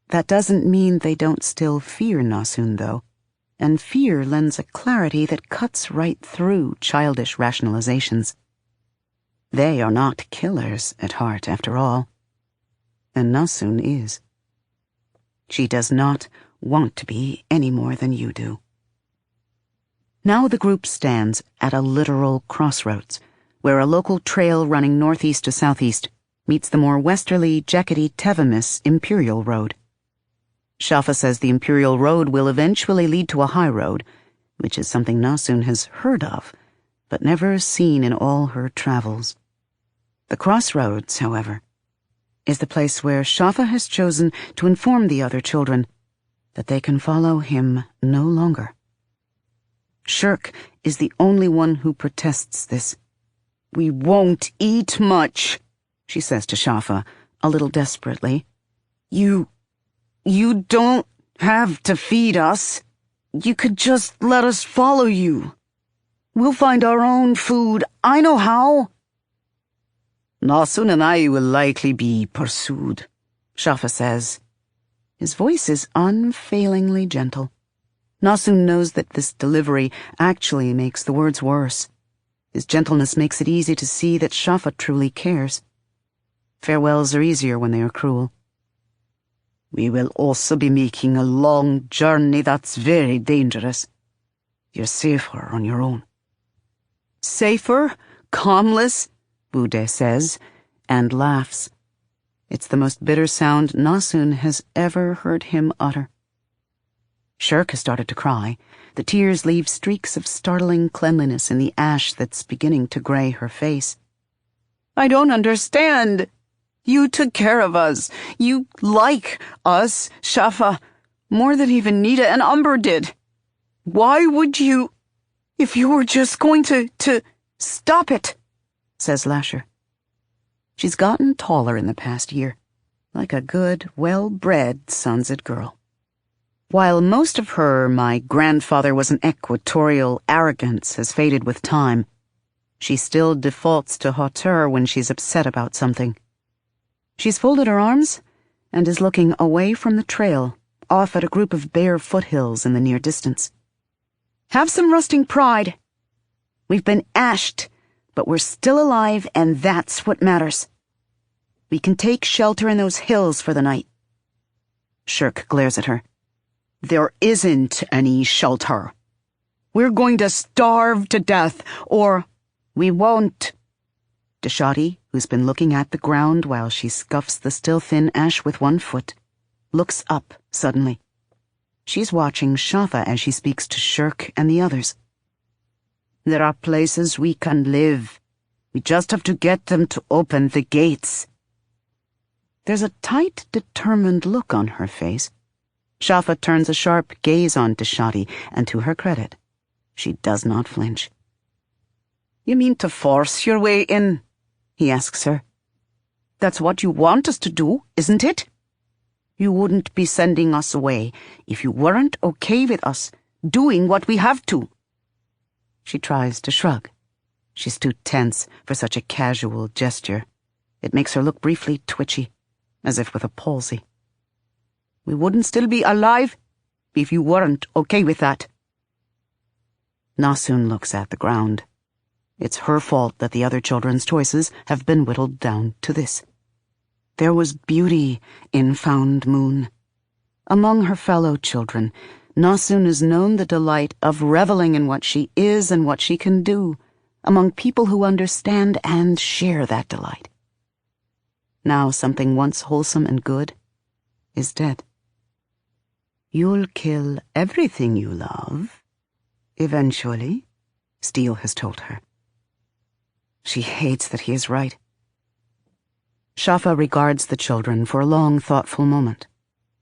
That doesn't mean they don't still fear Nasun, though, and fear lends a clarity that cuts right through childish rationalizations. They are not killers at heart, after all, and Nasun is. She does not want to be any more than you do. Now the group stands at a literal crossroads, where a local trail running northeast to southeast meets the more westerly Jeketi-Tevemis Imperial Road. Shafa says the Imperial Road will eventually lead to a high road, which is something Nasun has heard of, but never seen in all her travels. The crossroads, however, is the place where Shafa has chosen to inform the other children that they can follow him no longer. Shirk is the only one who protests this. "We won't eat much," she says to Shafa, a little desperately. You don't have to feed us. You could just let us follow you. We'll find our own food. I know how." "Nasun and I will likely be pursued," Shafa says. His voice is unfailingly gentle. Nasun knows that this delivery actually makes the words worse. His gentleness makes it easy to see that Shafa truly cares. Farewells are easier when they are cruel. "We will also be making a long journey that's very dangerous. You're safer on your own." "Safer? Calmless?" Bude says, and laughs. It's the most bitter sound Nasun has ever heard him utter. Shirk has started to cry. The tears leave streaks of startling cleanliness in the ash that's beginning to gray her face. "I don't understand. You took care of us. You like us, Shafa, more than even Nida and Umber did. Why would you, if you were just going to stop it?" says Lasher. She's gotten taller in the past year, like a good, well-bred Sanzid girl. While most of her "my grandfather was an equatorial" arrogance has faded with time, she still defaults to hauteur when she's upset about something. She's folded her arms and is looking away from the trail, off at a group of bare foothills in the near distance. "Have some rusting pride. We've been ashed, but we're still alive, and that's what matters. We can take shelter in those hills for the night." Shirk glares at her. "There isn't any shelter. We're going to starve to death, or—" "We won't." Deshati, who's been looking at the ground while she scuffs the still thin ash with one foot, looks up suddenly. She's watching Shafa as she speaks to Shirk and the others. "There are places we can live. We just have to get them to open the gates." There's a tight, determined look on her face. Shafa turns a sharp gaze on Deshati, and to her credit, she does not flinch. "You mean to force your way in?" he asks her. "That's what you want us to do, isn't it? You wouldn't be sending us away if you weren't okay with us doing what we have to." She tries to shrug. She's too tense for such a casual gesture. It makes her look briefly twitchy, as if with a palsy. "We wouldn't still be alive if you weren't okay with that." Nasun looks at the ground. It's her fault that the other children's choices have been whittled down to this. There was beauty in Found Moon. Among her fellow children, Nasun has known the delight of reveling in what she is and what she can do, among people who understand and share that delight. Now something once wholesome and good is dead. You'll kill everything you love, eventually, Steele has told her. She hates that he is right. Shafa regards the children for a long, thoughtful moment.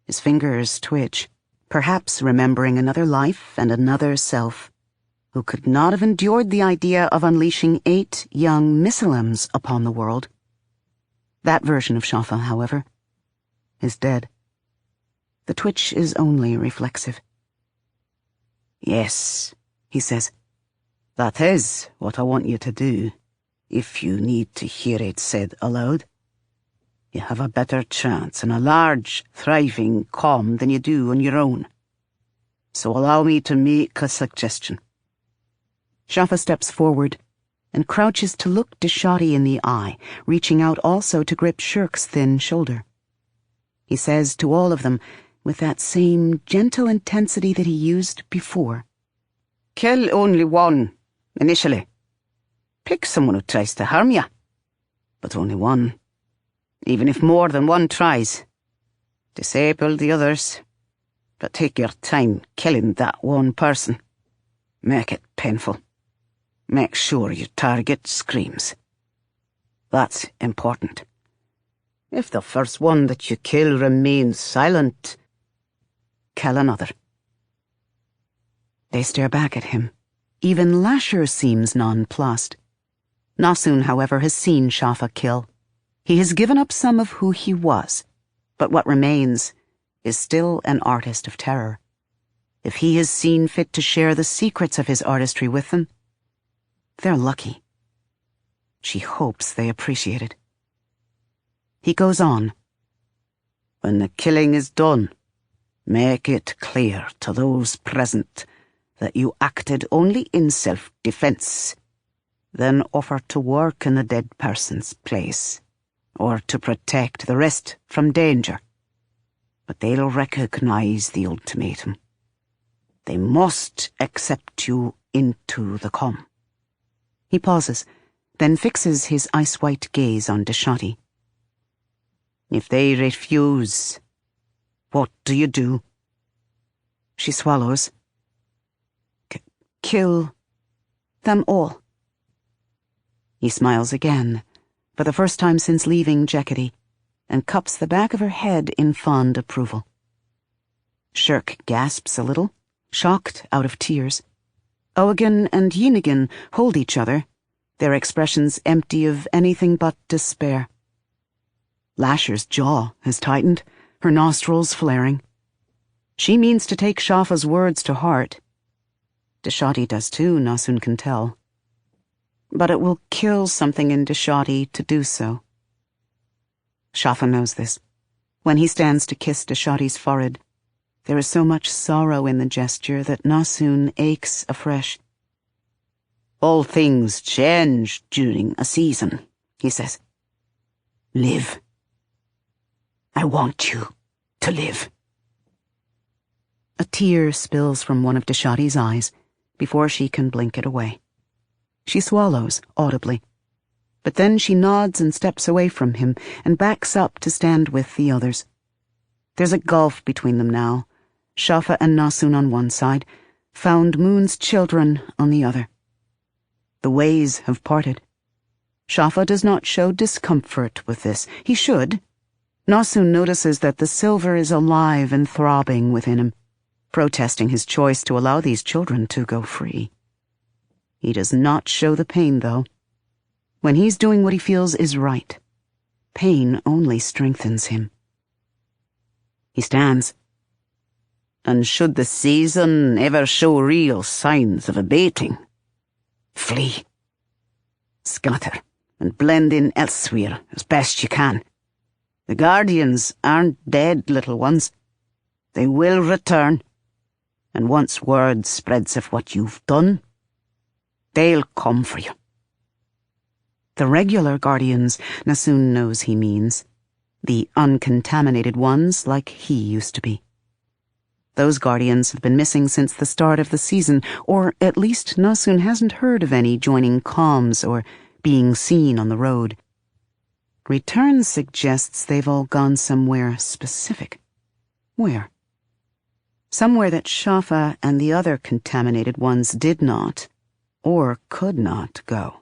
His fingers twitch, perhaps remembering another life and another self, who could not have endured the idea of unleashing 8 young Misilims upon the world. That version of Shafa, however, is dead. The twitch is only reflexive. Yes, he says, that is what I want you to do, if you need to hear it said aloud. You have a better chance in a large, thriving calm than you do on your own. So allow me to make a suggestion. Shafa steps forward and crouches to look Deshati in the eye, reaching out also to grip Shirk's thin shoulder. He says to all of them, with that same gentle intensity that he used before, kill only one, initially. Pick someone who tries to harm you, but only one. Even if more than one tries. Disable the others, but take your time killing that one person. Make it painful. Make sure your target screams. That's important. If the first one that you kill remains silent, kill another. They stare back at him. Even Lasher seems nonplussed. Nasun, however, has seen Shafa kill. He has given up some of who he was, but what remains is still an artist of terror. If he has seen fit to share the secrets of his artistry with them, they're lucky. She hopes they appreciate it. He goes on. When the killing is done, make it clear to those present that you acted only in self-defense, then offer to work in the dead person's place, or to protect the rest from danger. But they'll recognize the ultimatum. They must accept you into the calm. He pauses, then fixes his ice-white gaze on Deshati. If they refuse, what do you do? She swallows. Kill them all. He smiles again, for the first time since leaving Jeketi, and cups the back of her head in fond approval. Shirk gasps a little, shocked out of tears. Owagan and Yinigan hold each other, their expressions empty of anything but despair. Lasher's jaw has tightened, her nostrils flaring. She means to take Shafa's words to heart. Deshati does too, Nasun can tell. But it will kill something in Deshati to do so. Shafa knows this. When he stands to kiss Deshati's forehead, there is so much sorrow in the gesture that Nasun aches afresh. All things change during a season, he says. Live. I want you to live. A tear spills from one of Deshati's eyes before she can blink it away. She swallows audibly, but then she nods and steps away from him and backs up to stand with the others. There's a gulf between them now, Shafa and Nasun on one side, Found Moon's children on the other. The ways have parted. Shafa does not show discomfort with this. He should. Nasun notices that the silver is alive and throbbing within him, protesting his choice to allow these children to go free. He does not show the pain, though. When he's doing what he feels is right, pain only strengthens him. He stands. And should the season ever show real signs of abating, flee. Scatter and blend in elsewhere as best you can. The Guardians aren't dead, little ones. They will return, and once word spreads of what you've done, they'll come for you. The regular Guardians, Nasun knows he means. The uncontaminated ones like he used to be. Those guardians have been missing since the start of the season, or at least Nasun hasn't heard of any joining comms or being seen on the road. Return suggests they've all gone somewhere specific. Where? Somewhere that Shafa and the other contaminated ones did not, or could not, go.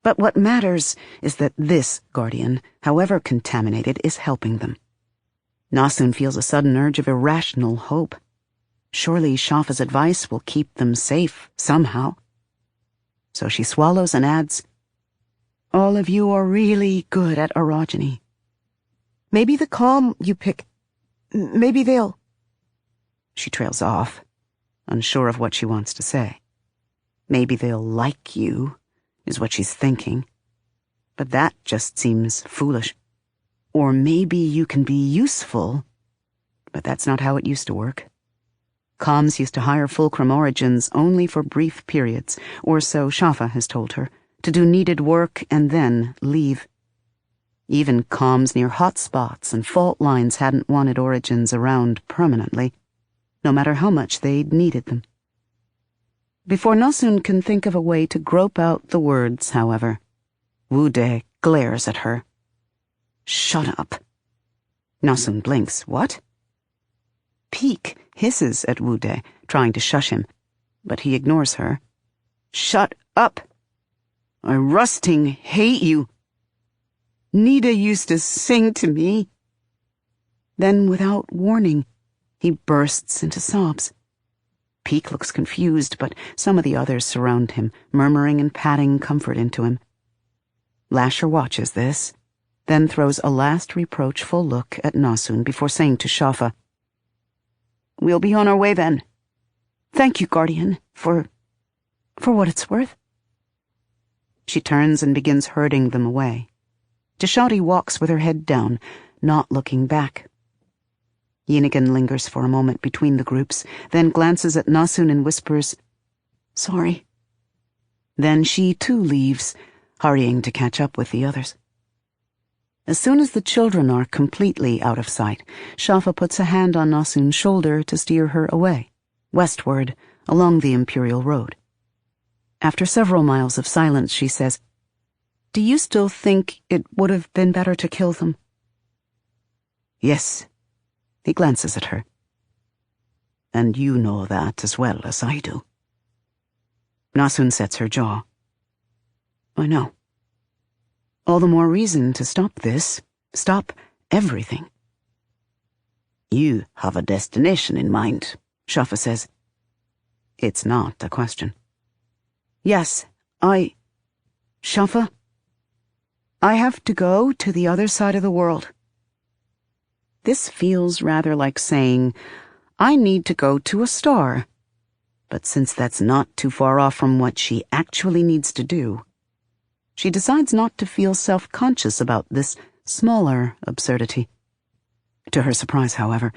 But what matters is that this guardian, however contaminated, is helping them. Nasun feels a sudden urge of irrational hope. Surely Shafa's advice will keep them safe, somehow. So she swallows and adds, "All of you are really good at orogeny. Maybe the calm you pick, maybe they'll..." She trails off, unsure of what she wants to say. Maybe they'll like you, is what she's thinking. But that just seems foolish. Or maybe you can be useful, but that's not how it used to work. Comms used to hire fulcrum origins only for brief periods, or so Shafa has told her, to do needed work and then leave. Even comms near hotspots and fault lines hadn't wanted origins around permanently, no matter how much they'd needed them. Before Nasun can think of a way to grope out the words, however, Wude glares at her. "Shut up." Nasun blinks. What? Peak hisses at Wude, trying to shush him, but he ignores her. "Shut up. I rusting hate you. Nida used to sing to me." Then, without warning, he bursts into sobs. Peak looks confused, but some of the others surround him, murmuring and patting comfort into him. Lasher watches this, then throws a last reproachful look at Nasun before saying to Shafa, "We'll be on our way then. Thank you, Guardian, for what it's worth." She turns and begins herding them away. Deshati walks with her head down, not looking back. Yinigan lingers for a moment between the groups, then glances at Nasun and whispers, "Sorry." Then she too leaves, hurrying to catch up with the others. As soon as the children are completely out of sight, Shafa puts a hand on Nasun's shoulder to steer her away, westward, along the Imperial Road. After several miles of silence, she says, "Do you still think it would have been better to kill them?" "Yes." He glances at her. "And you know that as well as I do." Nasun sets her jaw. "I know. All the more reason to stop this. Stop everything." "You have a destination in mind," Shafa says. It's not a question. "Yes, Shafa, I have to go to the other side of the world." This feels rather like saying, "I need to go to a star." But since that's not too far off from what she actually needs to do, she decides not to feel self-conscious about this smaller absurdity. To her surprise, however,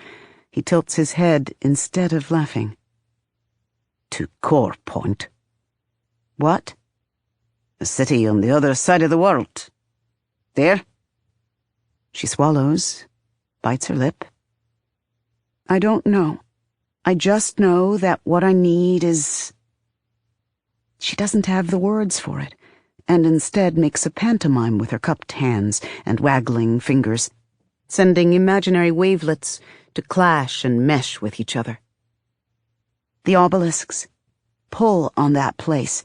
he tilts his head instead of laughing. "To Core Point." "What?" "A city on the other side of the world. There." She swallows, bites her lip. "I don't know. I just know that what I need is..." She doesn't have the words for it, and instead makes a pantomime with her cupped hands and waggling fingers, sending imaginary wavelets to clash and mesh with each other. "The obelisks. Pull on that place.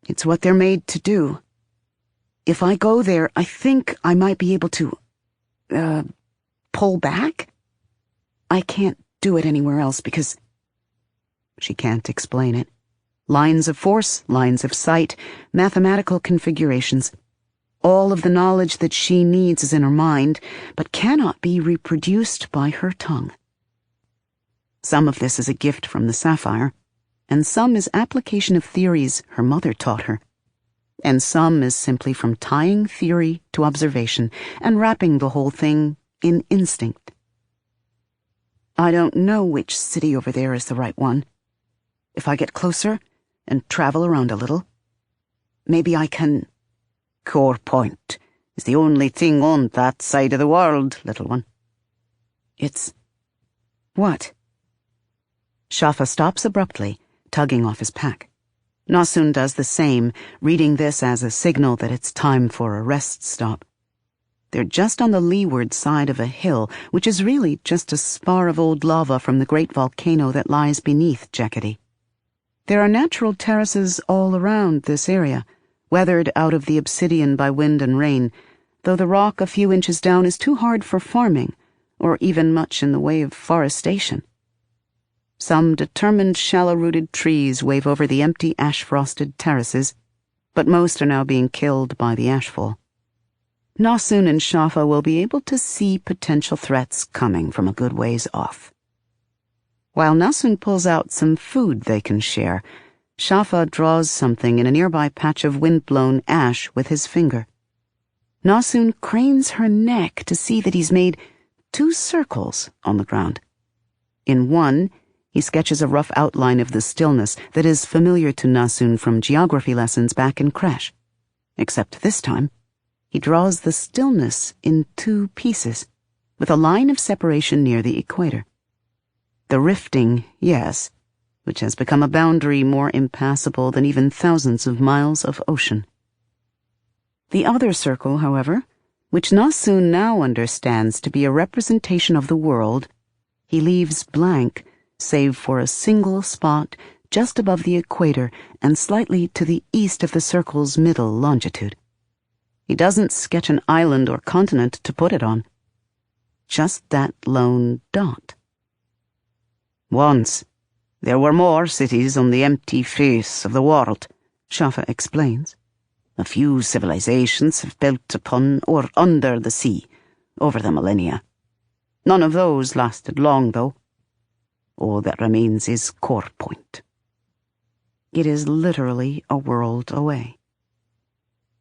It's what they're made to do. If I go there, I think I might be able to, pull back? I can't do it anywhere else because..." She can't explain it. Lines of force, lines of sight, mathematical configurations. All of the knowledge that she needs is in her mind, but cannot be reproduced by her tongue. Some of this is a gift from the Sapphire, and some is application of theories her mother taught her, and some is simply from tying theory to observation and wrapping the whole thing in instinct. "I don't know which city over there is the right one. If I get closer and travel around a little, maybe I can..." "Core Point is the only thing on that side of the world, little one." It's What? Shafa stops abruptly, tugging off his pack. Nasun does the same, reading this as a signal that it's time for a rest stop. They're just on the leeward side of a hill, which is really just a spar of old lava from the great volcano that lies beneath Jeketi. There are natural terraces all around this area, weathered out of the obsidian by wind and rain, though the rock a few inches down is too hard for farming, or even much in the way of forestation. Some determined shallow-rooted trees wave over the empty ash-frosted terraces, but most are now being killed by the ashfall. Nasun and Shafa will be able to see potential threats coming from a good ways off. While Nasun pulls out some food they can share, Shafa draws something in a nearby patch of wind-blown ash with his finger. Nasun cranes her neck to see that he's made 2 circles on the ground. In one, he sketches a rough outline of the stillness that is familiar to Nasun from geography lessons back in creche. Except this time, he draws the stillness in 2 pieces, with a line of separation near the equator. The rifting, yes, which has become a boundary more impassable than even thousands of miles of ocean. The other circle, however, which Nasun now understands to be a representation of the world, he leaves blank, save for a single spot just above the equator and slightly to the east of the circle's middle longitude. He doesn't sketch an island or continent to put it on. Just that lone dot. Once, there were more cities on the empty face of the world, Shafa explains. A few civilizations have built upon or under the sea over the millennia. None of those lasted long, though. All that remains is core point. It is literally a world away.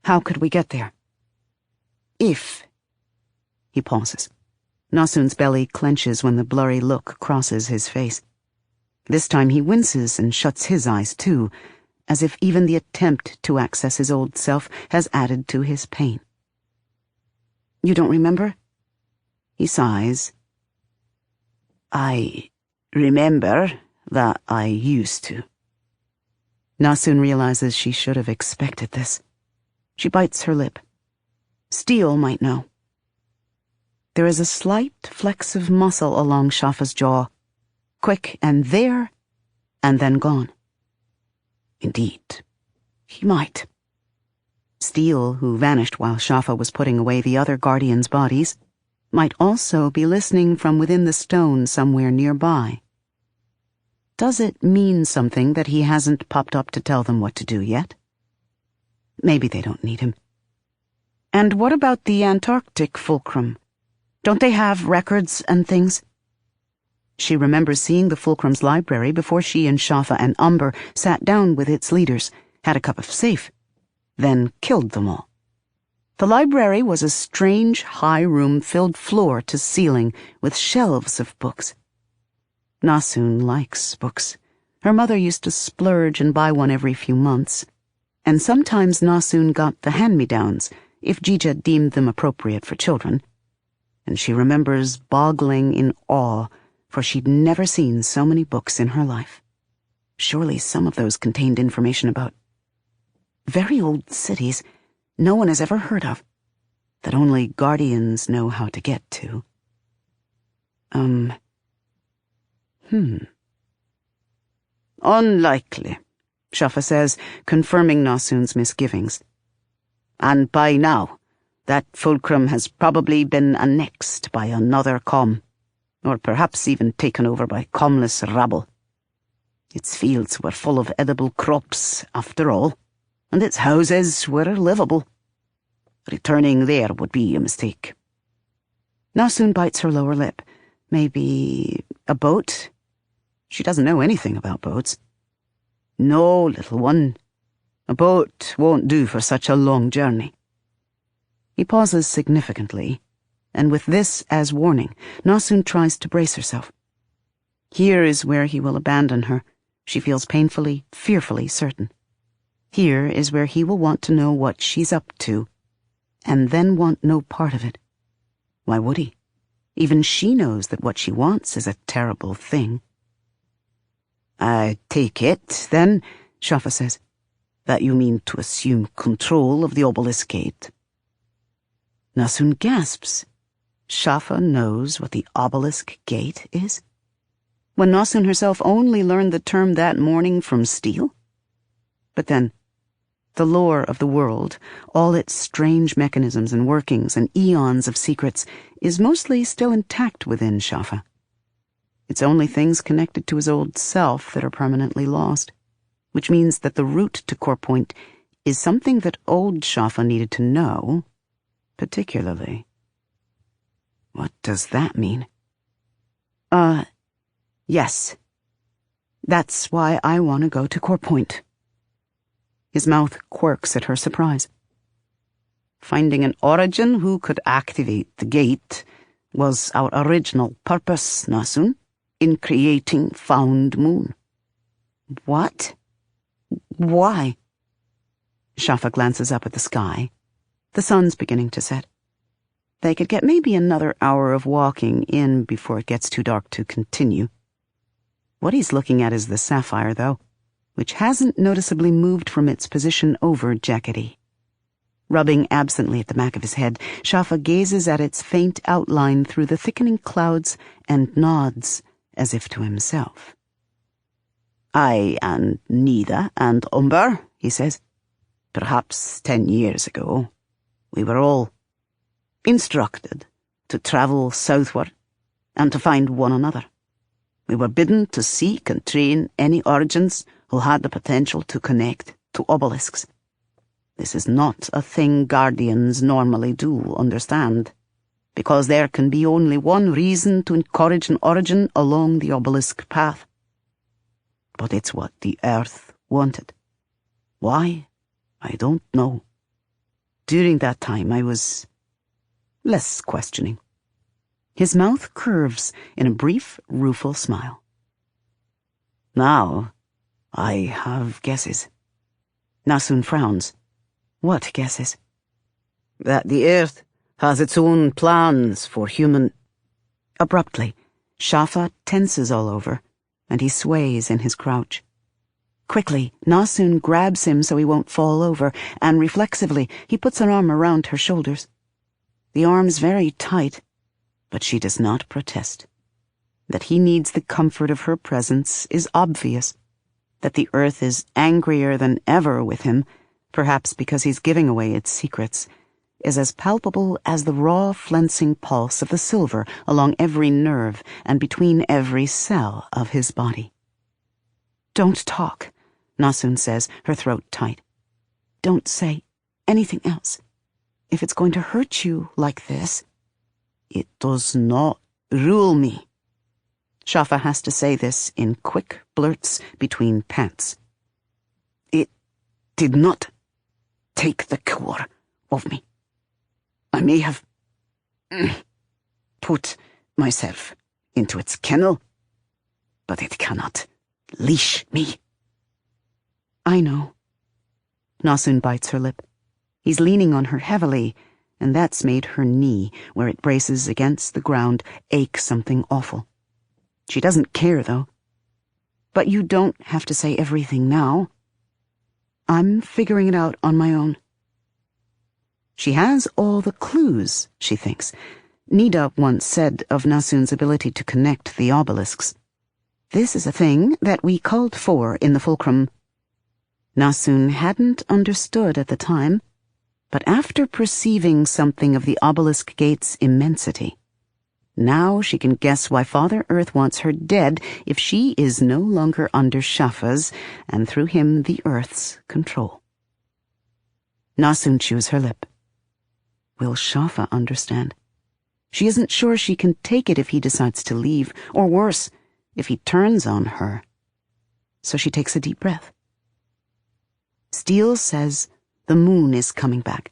How could we get there? If... He pauses. Nasun's belly clenches when the blurry look crosses his face. This time he winces and shuts his eyes too, as if even the attempt to access his old self has added to his pain. You don't remember? He sighs. I remember that I used to. Nasun realizes she should have expected this. She bites her lip. Steel might know. There is a slight flex of muscle along Shafa's jaw, quick and there, and then gone. Indeed, he might. Steel, who vanished while Shafa was putting away the other guardians' bodies, might also be listening from within the stone somewhere nearby. Does it mean something that he hasn't popped up to tell them what to do yet? Maybe they don't need him. And what about the Antarctic fulcrum? Don't they have records and things? She remembers seeing the fulcrum's library before she and Shafa and Umber sat down with its leaders, had a cup of safe, then killed them all. The library was a strange, high room filled floor to ceiling with shelves of books. Nasun likes books. Her mother used to splurge and buy one every few months. And sometimes Nasun got the hand-me-downs, if Jija deemed them appropriate for children. And she remembers boggling in awe, for she'd never seen so many books in her life. Surely some of those contained information about very old cities no one has ever heard of, that only guardians know how to get to. Unlikely, Shafa says, confirming Nasun's misgivings. And by now, that fulcrum has probably been annexed by another comm, or perhaps even taken over by comless rabble. Its fields were full of edible crops, after all, and its houses were livable. Returning there would be a mistake. Nasun bites her lower lip. Maybe a boat? She doesn't know anything about boats. No, little one. A boat won't do for such a long journey. He pauses significantly, and with this as warning, Nasun tries to brace herself. Here is where he will abandon her, she feels painfully, fearfully certain. Here is where he will want to know what she's up to, and then want no part of it. Why would he? Even she knows that what she wants is a terrible thing. "I take it, then," Shafa says, "that you mean to assume control of the obelisk gate." Nasun gasps. Shafa knows what the obelisk gate is? When Nasun herself only learned the term that morning from Steel? But then, the lore of the world, all its strange mechanisms and workings and eons of secrets, is mostly still intact within Shafa. It's only things connected to his old self that are permanently lost, which means that the route to Core Point is something that old Shafa needed to know, particularly. What does that mean? Yes. That's why I want to go to Core Point. His mouth quirks at her surprise. Finding an origin who could activate the gate was our original purpose, Nasun, in creating Found Moon. What? Why? Shafa glances up at the sky. The sun's beginning to set. They could get maybe another hour of walking in before it gets too dark to continue. What he's looking at is the sapphire, though, which hasn't noticeably moved from its position over Jackety. Rubbing absently at the back of his head, Shafa gazes at its faint outline through the thickening clouds and nods, as if to himself. "I and Nida and Umber," he says, "perhaps 10 years ago, we were all instructed to travel southward and to find one another. We were bidden to seek and train any origins who had the potential to connect to obelisks. This is not a thing Guardians normally do, understand, because there can be only one reason to encourage an origin along the obelisk path. But it's what the Earth wanted. Why? I don't know. During that time I was less questioning." His mouth curves in a brief, rueful smile. "Now, I have guesses." Nasun frowns. "What guesses?" "That the Earth has its own plans for human—" Abruptly, Shafa tenses all over, and he sways in his crouch. Quickly, Nasun grabs him so he won't fall over, and reflexively, he puts an arm around her shoulders. The arm's very tight, but she does not protest. That he needs the comfort of her presence is obvious. That the Earth is angrier than ever with him, perhaps because he's giving away its secrets, is as palpable as the raw flensing pulse of the silver along every nerve and between every cell of his body. "Don't talk," Nasun says, her throat tight. "Don't say anything else. If it's going to hurt you like this—" "It does not rule me." Shafa has to say this in quick blurts between pants. "It did not take the core of me. I may have put myself into its kennel, but it cannot leash me." "I know." Nasun bites her lip. He's leaning on her heavily, and that's made her knee, where it braces against the ground, ache something awful. She doesn't care, though. "But you don't have to say everything now. I'm figuring it out on my own." She has all the clues, she thinks. Nida once said of Nasun's ability to connect the obelisks, "This is a thing that we called for in the fulcrum." Nasun hadn't understood at the time, but after perceiving something of the obelisk gate's immensity, now she can guess why Father Earth wants her dead if she is no longer under Shafa's, and through him the Earth's, control. Nasun chews her lip. Will Shafa understand? She isn't sure she can take it if he decides to leave, or worse, if he turns on her. So she takes a deep breath. Steel says the moon is coming back.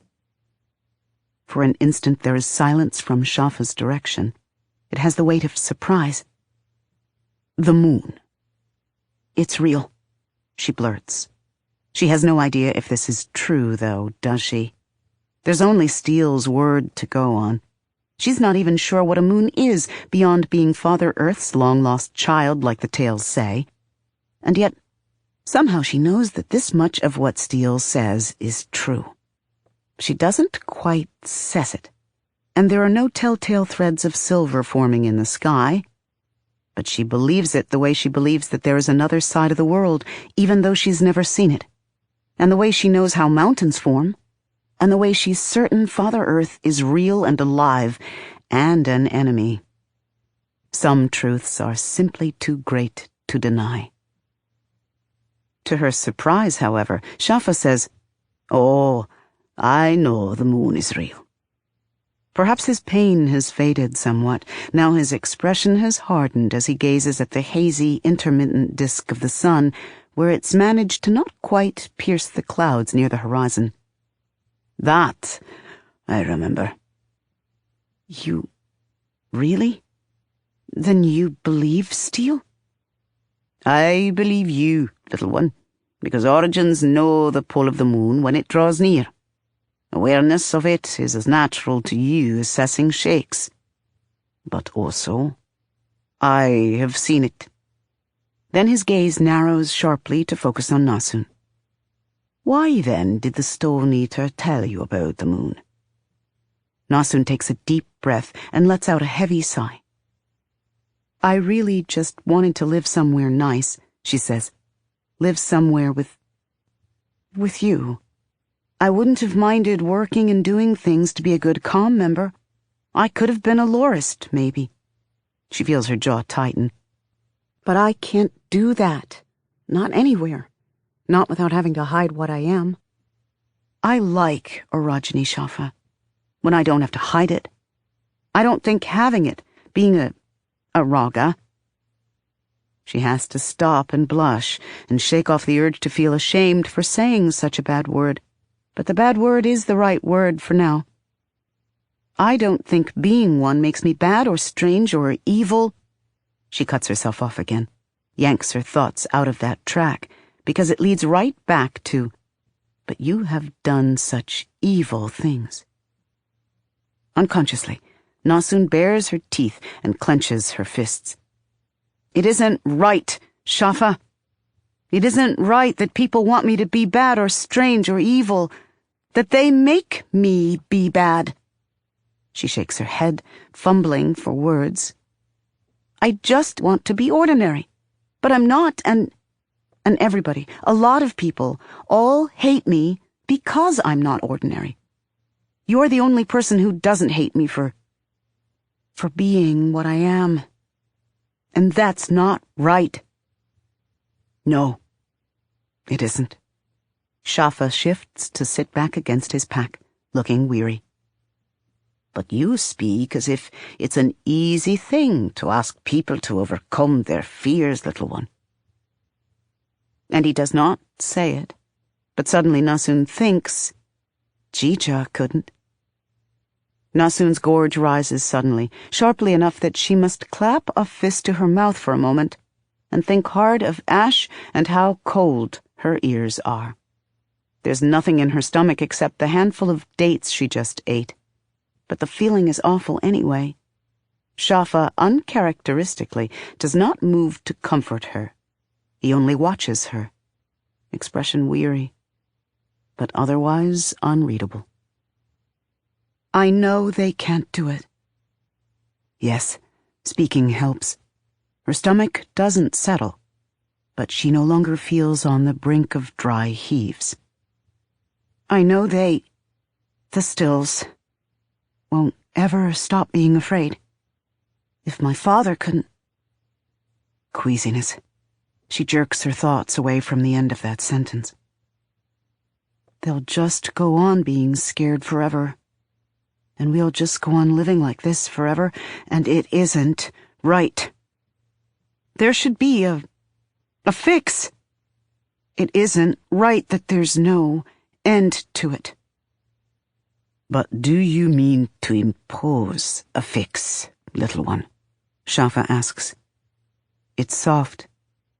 For an instant there is silence from Shafa's direction. It has the weight of surprise. The moon. It's real, she blurts. She has no idea if this is true, though, does she? There's only Steele's word to go on. She's not even sure what a moon is, beyond being Father Earth's long-lost child, like the tales say. And yet, somehow she knows that this much of what Steele says is true. She doesn't quite sense it, and there are no telltale threads of silver forming in the sky, but she believes it the way she believes that there is another side of the world, even though she's never seen it, and the way she knows how mountains form, and the way she's certain Father Earth is real and alive, and an enemy. Some truths are simply too great to deny. To her surprise, however, Shafa says, "Oh, I know the moon is real." Perhaps his pain has faded somewhat. Now his expression has hardened as he gazes at the hazy, intermittent disk of the sun, where it's managed to not quite pierce the clouds near the horizon. "That, I remember." "You really? Then you believe Steele?" "I believe you, little one, because origins know the pull of the moon when it draws near. Awareness of it is as natural to you as assessing shakes. But also, I have seen it." Then his gaze narrows sharply to focus on Nasun. "Why, then, did the Stone Eater tell you about the moon?" Nasun takes a deep breath and lets out a heavy sigh. "I really just wanted to live somewhere nice," she says. "Live somewhere with you. I wouldn't have minded working and doing things to be a good comm member. I could have been a lorist, maybe." She feels her jaw tighten. "But I can't do that. Not anywhere. Not without having to hide what I am. I like Orajani Shafa, when I don't have to hide it. I don't think having it, being a Raga." She has to stop and blush and shake off the urge to feel ashamed for saying such a bad word, but the bad word is the right word for now. "I don't think being one makes me bad or strange or evil." She cuts herself off again, yanks her thoughts out of that track, because it leads right back to, "But you have done such evil things." Unconsciously, Nasun bares her teeth and clenches her fists. "It isn't right, Shafa. It isn't right that people want me to be bad or strange or evil, that they make me be bad." She shakes her head, fumbling for words. "I just want to be ordinary, but I'm not, and everybody, a lot of people, all hate me because I'm not ordinary. You're the only person who doesn't hate me for being what I am. And that's not right." "No, it isn't." Shafa shifts to sit back against his pack, looking weary. "But you speak as if it's an easy thing to ask people to overcome their fears, little one." And he does not say it, but suddenly Nasun thinks, Jija couldn't. Nasun's gorge rises suddenly, sharply enough that she must clap a fist to her mouth for a moment and think hard of Ash and how cold her ears are. There's nothing in her stomach except the handful of dates she just ate, but the feeling is awful anyway. Shafa, uncharacteristically, does not move to comfort her. He only watches her, expression weary, but otherwise unreadable. "I know they can't do it." Yes, speaking helps. Her stomach doesn't settle, but she no longer feels on the brink of dry heaves. "I know the Stills, won't ever stop being afraid. If my father couldn't..." Queasiness. She jerks her thoughts away from the end of that sentence. "They'll just go on being scared forever. And we'll just go on living like this forever, and it isn't right. There should be a fix. It isn't right that there's no end to it." "But do you mean to impose a fix, little one?" Shafa asks. It's soft.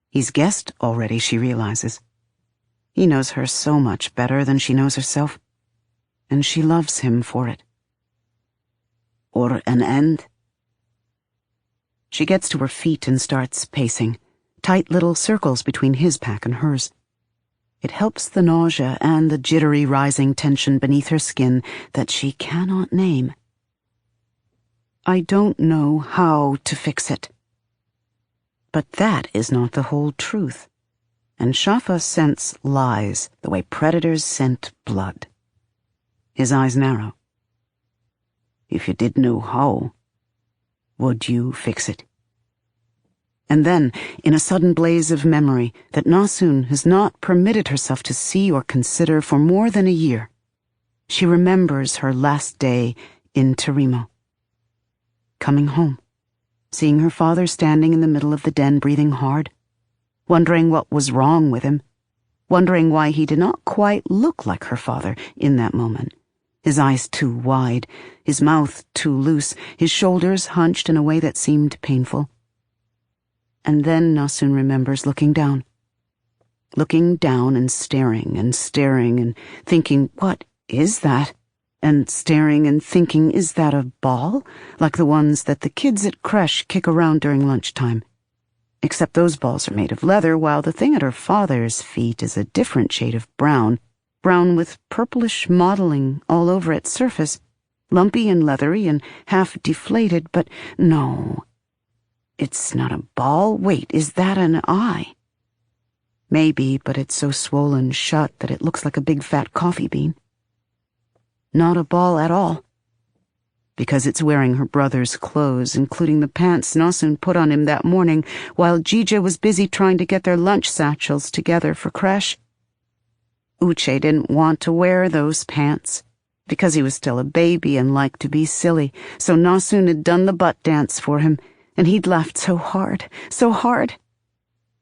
He's guessed already, she realizes. He knows her so much better than she knows herself, and she loves him for it. or an end. She gets to her feet and starts pacing, tight little circles between his pack and hers. It helps the nausea and the jittery rising tension beneath her skin that she cannot name. I don't know how to fix it. But that is not the whole truth, and Shafa scents lies the way predators scent blood. His eyes narrow. If you did know how, would you fix it? And then, in a sudden blaze of memory that Nasun has not permitted herself to see or consider for more than a year, she remembers her last day in Terimo. Coming home, seeing her father standing in the middle of the den breathing hard, wondering what was wrong with him, wondering why he did not quite look like her father in that moment. His eyes too wide, his mouth too loose, his shoulders hunched in a way that seemed painful. And then Nasun remembers looking down and staring and thinking, what is that? And staring and thinking, is that a ball? Like the ones that the kids at creche kick around during lunchtime. Except those balls are made of leather, while the thing at her father's feet is a different shade of brown with purplish mottling all over its surface, lumpy and leathery and half deflated, but no. It's not a ball. Wait, is that an eye? Maybe, but it's so swollen shut that it looks like a big fat coffee bean. Not a ball at all, because it's wearing her brother's clothes, including the pants Nasun put on him that morning while Jija was busy trying to get their lunch satchels together for creche. Uche didn't want to wear those pants, because he was still a baby and liked to be silly, so Nasun had done the butt dance for him, and he'd laughed so hard, so hard.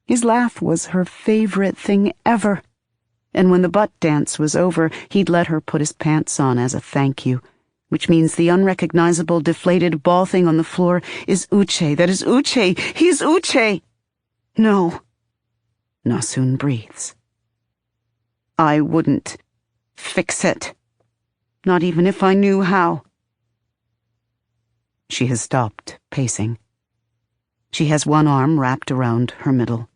His laugh was her favorite thing ever. And when the butt dance was over, he'd let her put his pants on as a thank you, which means the unrecognizable deflated ball thing on the floor is Uche. That is Uche. He's Uche. No. Nasun breathes. I wouldn't fix it. Not even if I knew how. She has stopped pacing. She has one arm wrapped around her middle.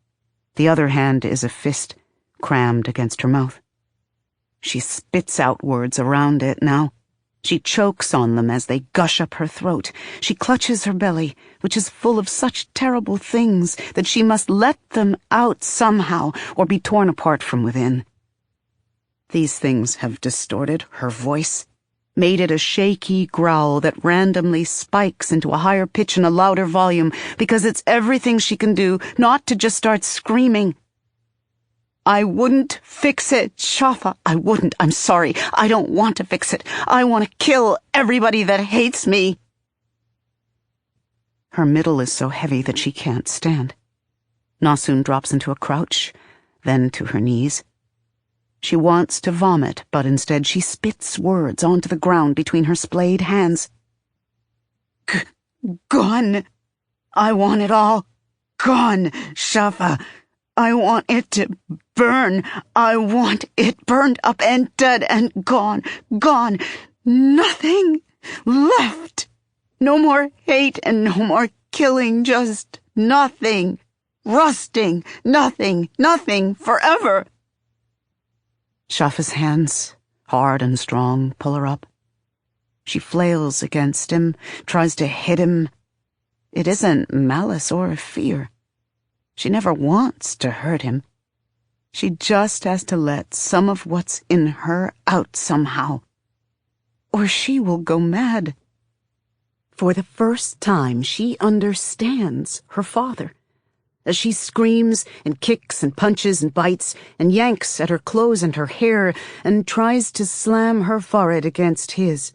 The other hand is a fist crammed against her mouth. She spits out words around it now. She chokes on them as they gush up her throat. She clutches her belly, which is full of such terrible things that she must let them out somehow or be torn apart from within. These things have distorted her voice, made it a shaky growl that randomly spikes into a higher pitch and a louder volume because it's everything she can do not to just start screaming. I wouldn't fix it, Shafa. I wouldn't. I'm sorry. I don't want to fix it. I want to kill everybody that hates me. Her middle is so heavy that she can't stand. Nasun drops into a crouch, then to her knees. She wants to vomit, but instead she spits words onto the ground between her splayed hands. Gone. I want it all. Gone, Shafa. I want it to burn. I want it burned up and dead and gone. Gone. Nothing left. No more hate and no more killing. Just nothing. Rusting. Nothing. Nothing. Forever. Shafa's hands, hard and strong, pull her up. She flails against him, tries to hit him. It isn't malice or fear. She never wants to hurt him. She just has to let some of what's in her out somehow, or she will go mad. For the first time, she understands her father, as she screams and kicks and punches and bites and yanks at her clothes and her hair and tries to slam her forehead against his.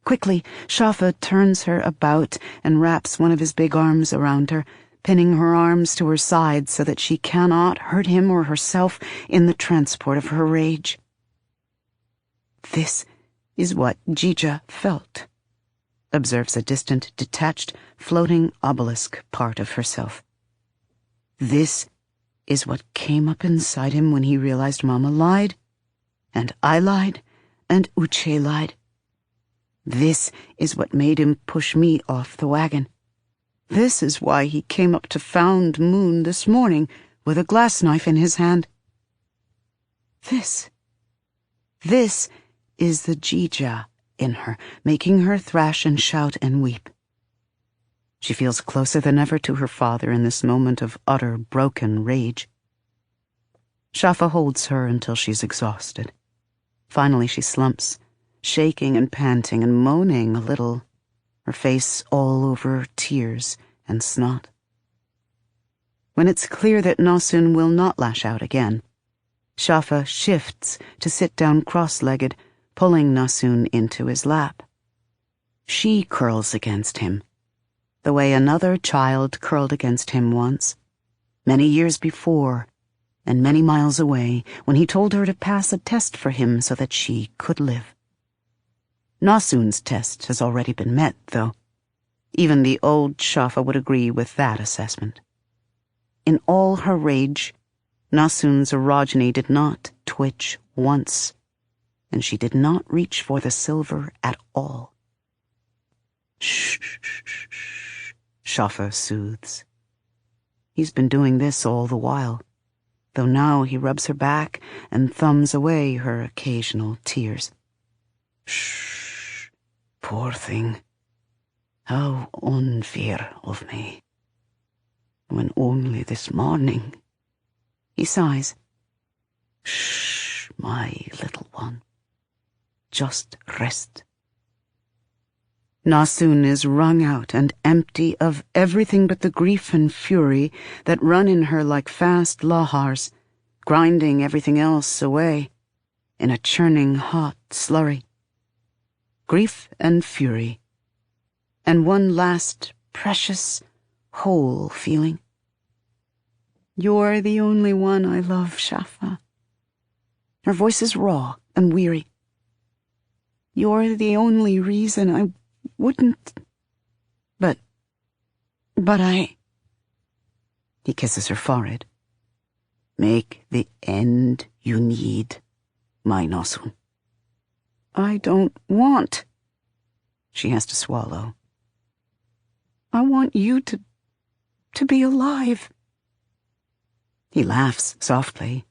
Quickly, Shafa turns her about and wraps one of his big arms around her, pinning her arms to her sides so that she cannot hurt him or herself in the transport of her rage. This is what Jija felt, observes a distant, detached, floating obelisk part of herself. This is what came up inside him when he realized Mama lied, and I lied, and Uche lied. This is what made him push me off the wagon. This is why he came up to Found Moon this morning with a glass knife in his hand. This is the Jija in her, making her thrash and shout and weep. She feels closer than ever to her father in this moment of utter broken rage. Shafa holds her until she's exhausted. Finally she slumps, shaking and panting and moaning a little, her face all over tears and snot. When it's clear that Nasun will not lash out again, Shafa shifts to sit down cross-legged, pulling Nasun into his lap. She curls against him, the way another child curled against him once, many years before, and many miles away, when he told her to pass a test for him so that she could live. Nasun's test has already been met, though. Even the old Shafa would agree with that assessment. In all her rage, Nasun's orogeny did not twitch once, and she did not reach for the silver at all. Shh, shh, shh, shh, Shafa soothes. He's been doing this all the while, though now he rubs her back and thumbs away her occasional tears. Shh, poor thing. How unfair of me. When only this morning. He sighs. Shh, my little one. Just rest. Nasun is wrung out and empty of everything but the grief and fury that run in her like fast lahars, grinding everything else away in a churning hot slurry. Grief and fury, and one last precious, whole feeling. You're the only one I love, Shafa. Her voice is raw and weary. You're the only reason I wouldn't... But I... He kisses her forehead. Make the end you need, my Nasun. I don't want... She has to swallow. I want you to be alive. He laughs softly.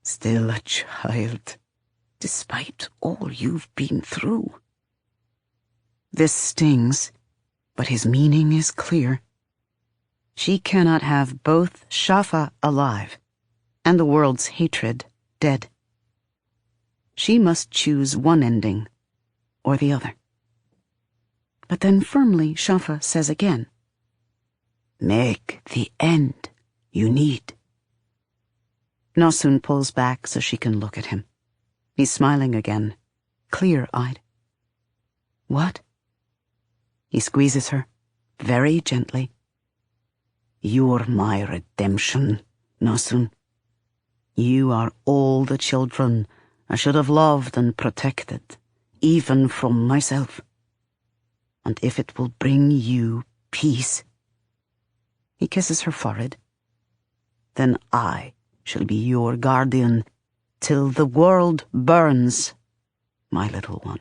Still a child, despite all you've been through. This stings, but his meaning is clear. She cannot have both Shafa alive and the world's hatred dead. She must choose one ending or the other. But then firmly Shafa says again, make the end you need. Nasun pulls back so she can look at him. He's smiling again, clear-eyed. What? He squeezes her, very gently. You're my redemption, Nasun. You are all the children I should have loved and protected, even from myself. And if it will bring you peace... He kisses her forehead. Then I shall be your guardian till the world burns, my little one.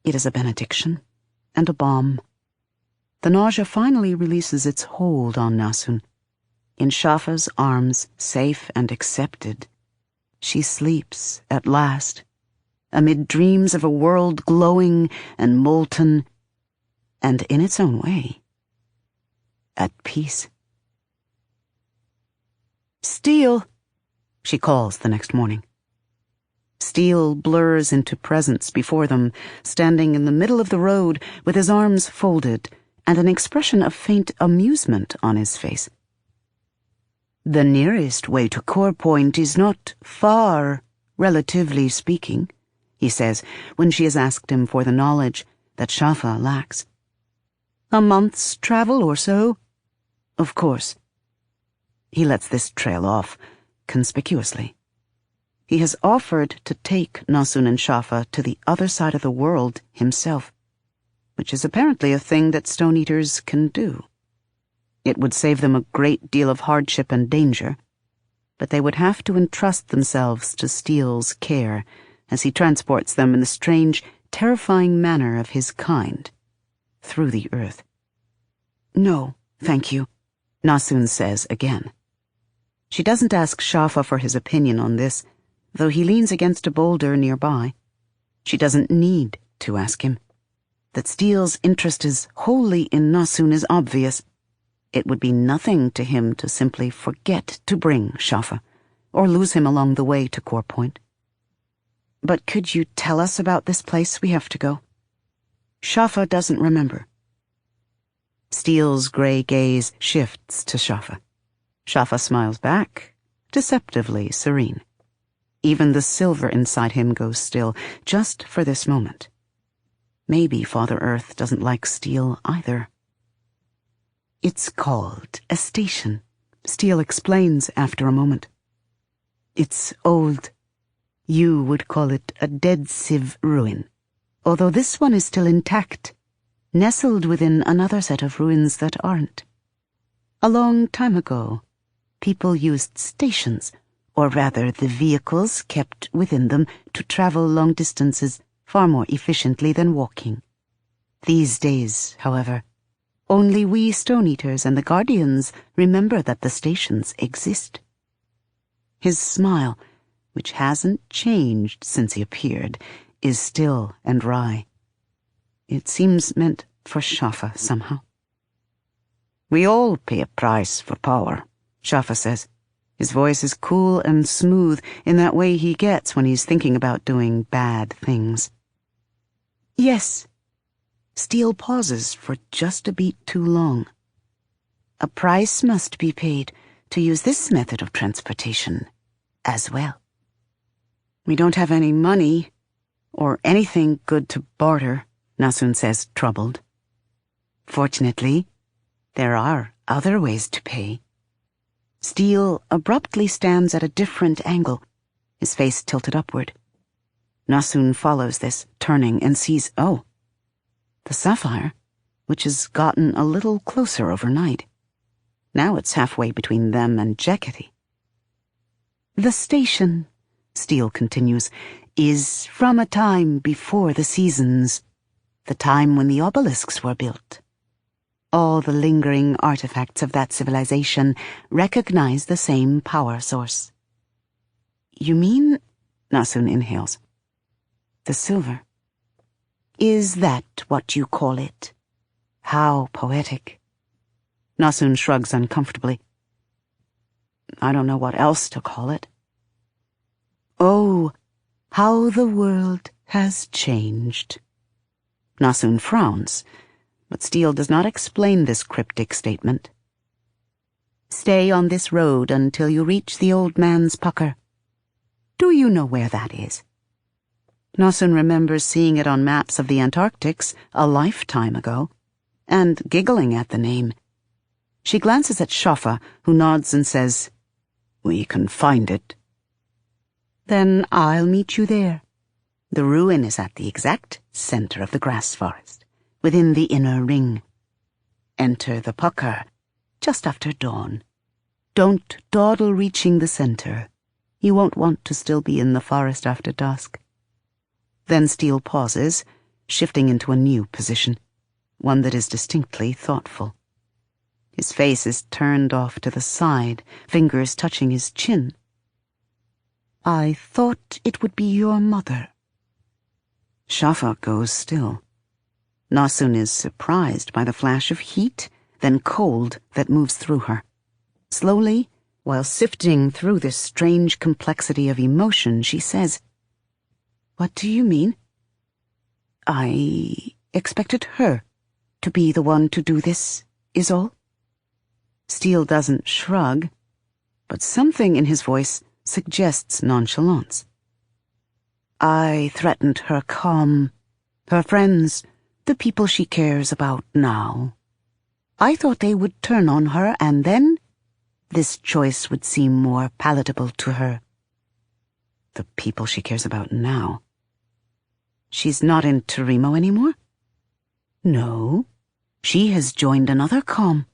It is a benediction and a balm. The nausea finally releases its hold on Nasun. In Shafa's arms, safe and accepted, she sleeps at last, amid dreams of a world glowing and molten, and in its own way, at peace. Steel, she calls the next morning. Steel blurs into presence before them, standing in the middle of the road with his arms folded and an expression of faint amusement on his face. The nearest way to Core Point is not far, relatively speaking, he says when she has asked him for the knowledge that Shafa lacks. A month's travel or so? Of course. He lets this trail off, conspicuously. He has offered to take Nasun and Shafa to the other side of the world himself, which is apparently a thing that stone-eaters can do. It would save them a great deal of hardship and danger, but they would have to entrust themselves to Steel's care as he transports them in the strange, terrifying manner of his kind, through the earth. "No, thank you," Nasun says again. She doesn't ask Shafa for his opinion on this, though he leans against a boulder nearby. She doesn't need to ask him. That Steele's interest is wholly in Nasun is obvious. It would be nothing to him to simply forget to bring Shafa, or lose him along the way to Core Point. "But could you tell us about this place we have to go?" Shafa doesn't remember. Steele's gray gaze shifts to Shafa. Shafa smiles back, deceptively serene. Even the silver inside him goes still, just for this moment. Maybe Father Earth doesn't like Steele either. "It's called a station," Steele explains after a moment. "It's old. You would call it a dead civ ruin, although this one is still intact, nestled within another set of ruins that aren't. A long time ago, people used stations, or rather the vehicles kept within them, to travel long distances far more efficiently than walking. These days, however, only we Stone-Eaters and the Guardians remember that the stations exist." His smile, which hasn't changed since he appeared, is still and wry. It seems meant for Shafa somehow. "We all pay a price for power," Shafa says. His voice is cool and smooth in that way he gets when he's thinking about doing bad things. "Yes." Steele pauses for just a beat too long. "A price must be paid to use this method of transportation as well." "We don't have any money, or anything good to barter," Nasun says, troubled. "Fortunately, there are other ways to pay." Steele abruptly stands at a different angle, his face tilted upward. Nasun follows this, turning, and sees, the sapphire, which has gotten a little closer overnight. Now it's halfway between them and Jeketi. "The station," Steele continues, "is from a time before the seasons, the time when the obelisks were built. All the lingering artifacts of that civilization recognize the same power source." "You mean," Nasun inhales, "the silver?" "Is that what you call it? How poetic." Nasun shrugs uncomfortably. "I don't know what else to call it." "Oh, how the world has changed." Nasun frowns, but Steele does not explain this cryptic statement. "Stay on this road until you reach the old man's pucker. Do you know where that is?" Nasun remembers seeing it on maps of the Antarctics a lifetime ago, and giggling at the name. She glances at Shafa, who nods and says, "We can find it." "Then I'll meet you there. The ruin is at the exact center of the grass forest, within the inner ring. Enter the pucker just after dawn. Don't dawdle reaching the center. You won't want to still be in the forest after dusk." Then Steele pauses, shifting into a new position, one that is distinctly thoughtful. His face is turned off to the side, fingers touching his chin. "I thought it would be your mother." Shafa goes still. Nasun is surprised by the flash of heat, then cold that moves through her. Slowly, while sifting through this strange complexity of emotion, she says, "What do you mean?" "I expected her to be the one to do this, is all." Steele doesn't shrug, but something in his voice suggests nonchalance. "I threatened her calm, her friends, the people she cares about now. I thought they would turn on her, and then this choice would seem more palatable to her." The people she cares about now. She's not in Terimo anymore? No, she has joined another comm.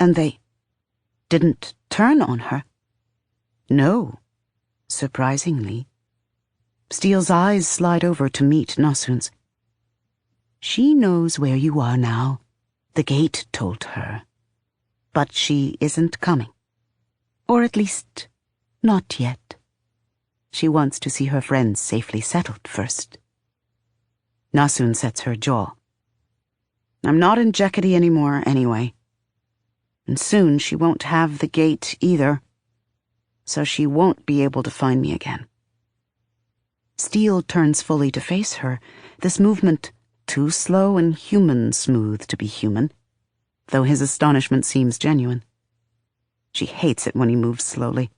And they didn't turn on her? No, surprisingly. Steele's eyes slide over to meet Nasun's. She knows where you are now. The gate told her. But she isn't coming. Or at least, not yet. She wants to see her friends safely settled first. Nasun sets her jaw. I'm not in Jeketi anymore, anyway. And soon she won't have the gate either, so she won't be able to find me again. Steele turns fully to face her, this movement too slow and human smooth to be human, though his astonishment seems genuine. She hates it when he moves slowly.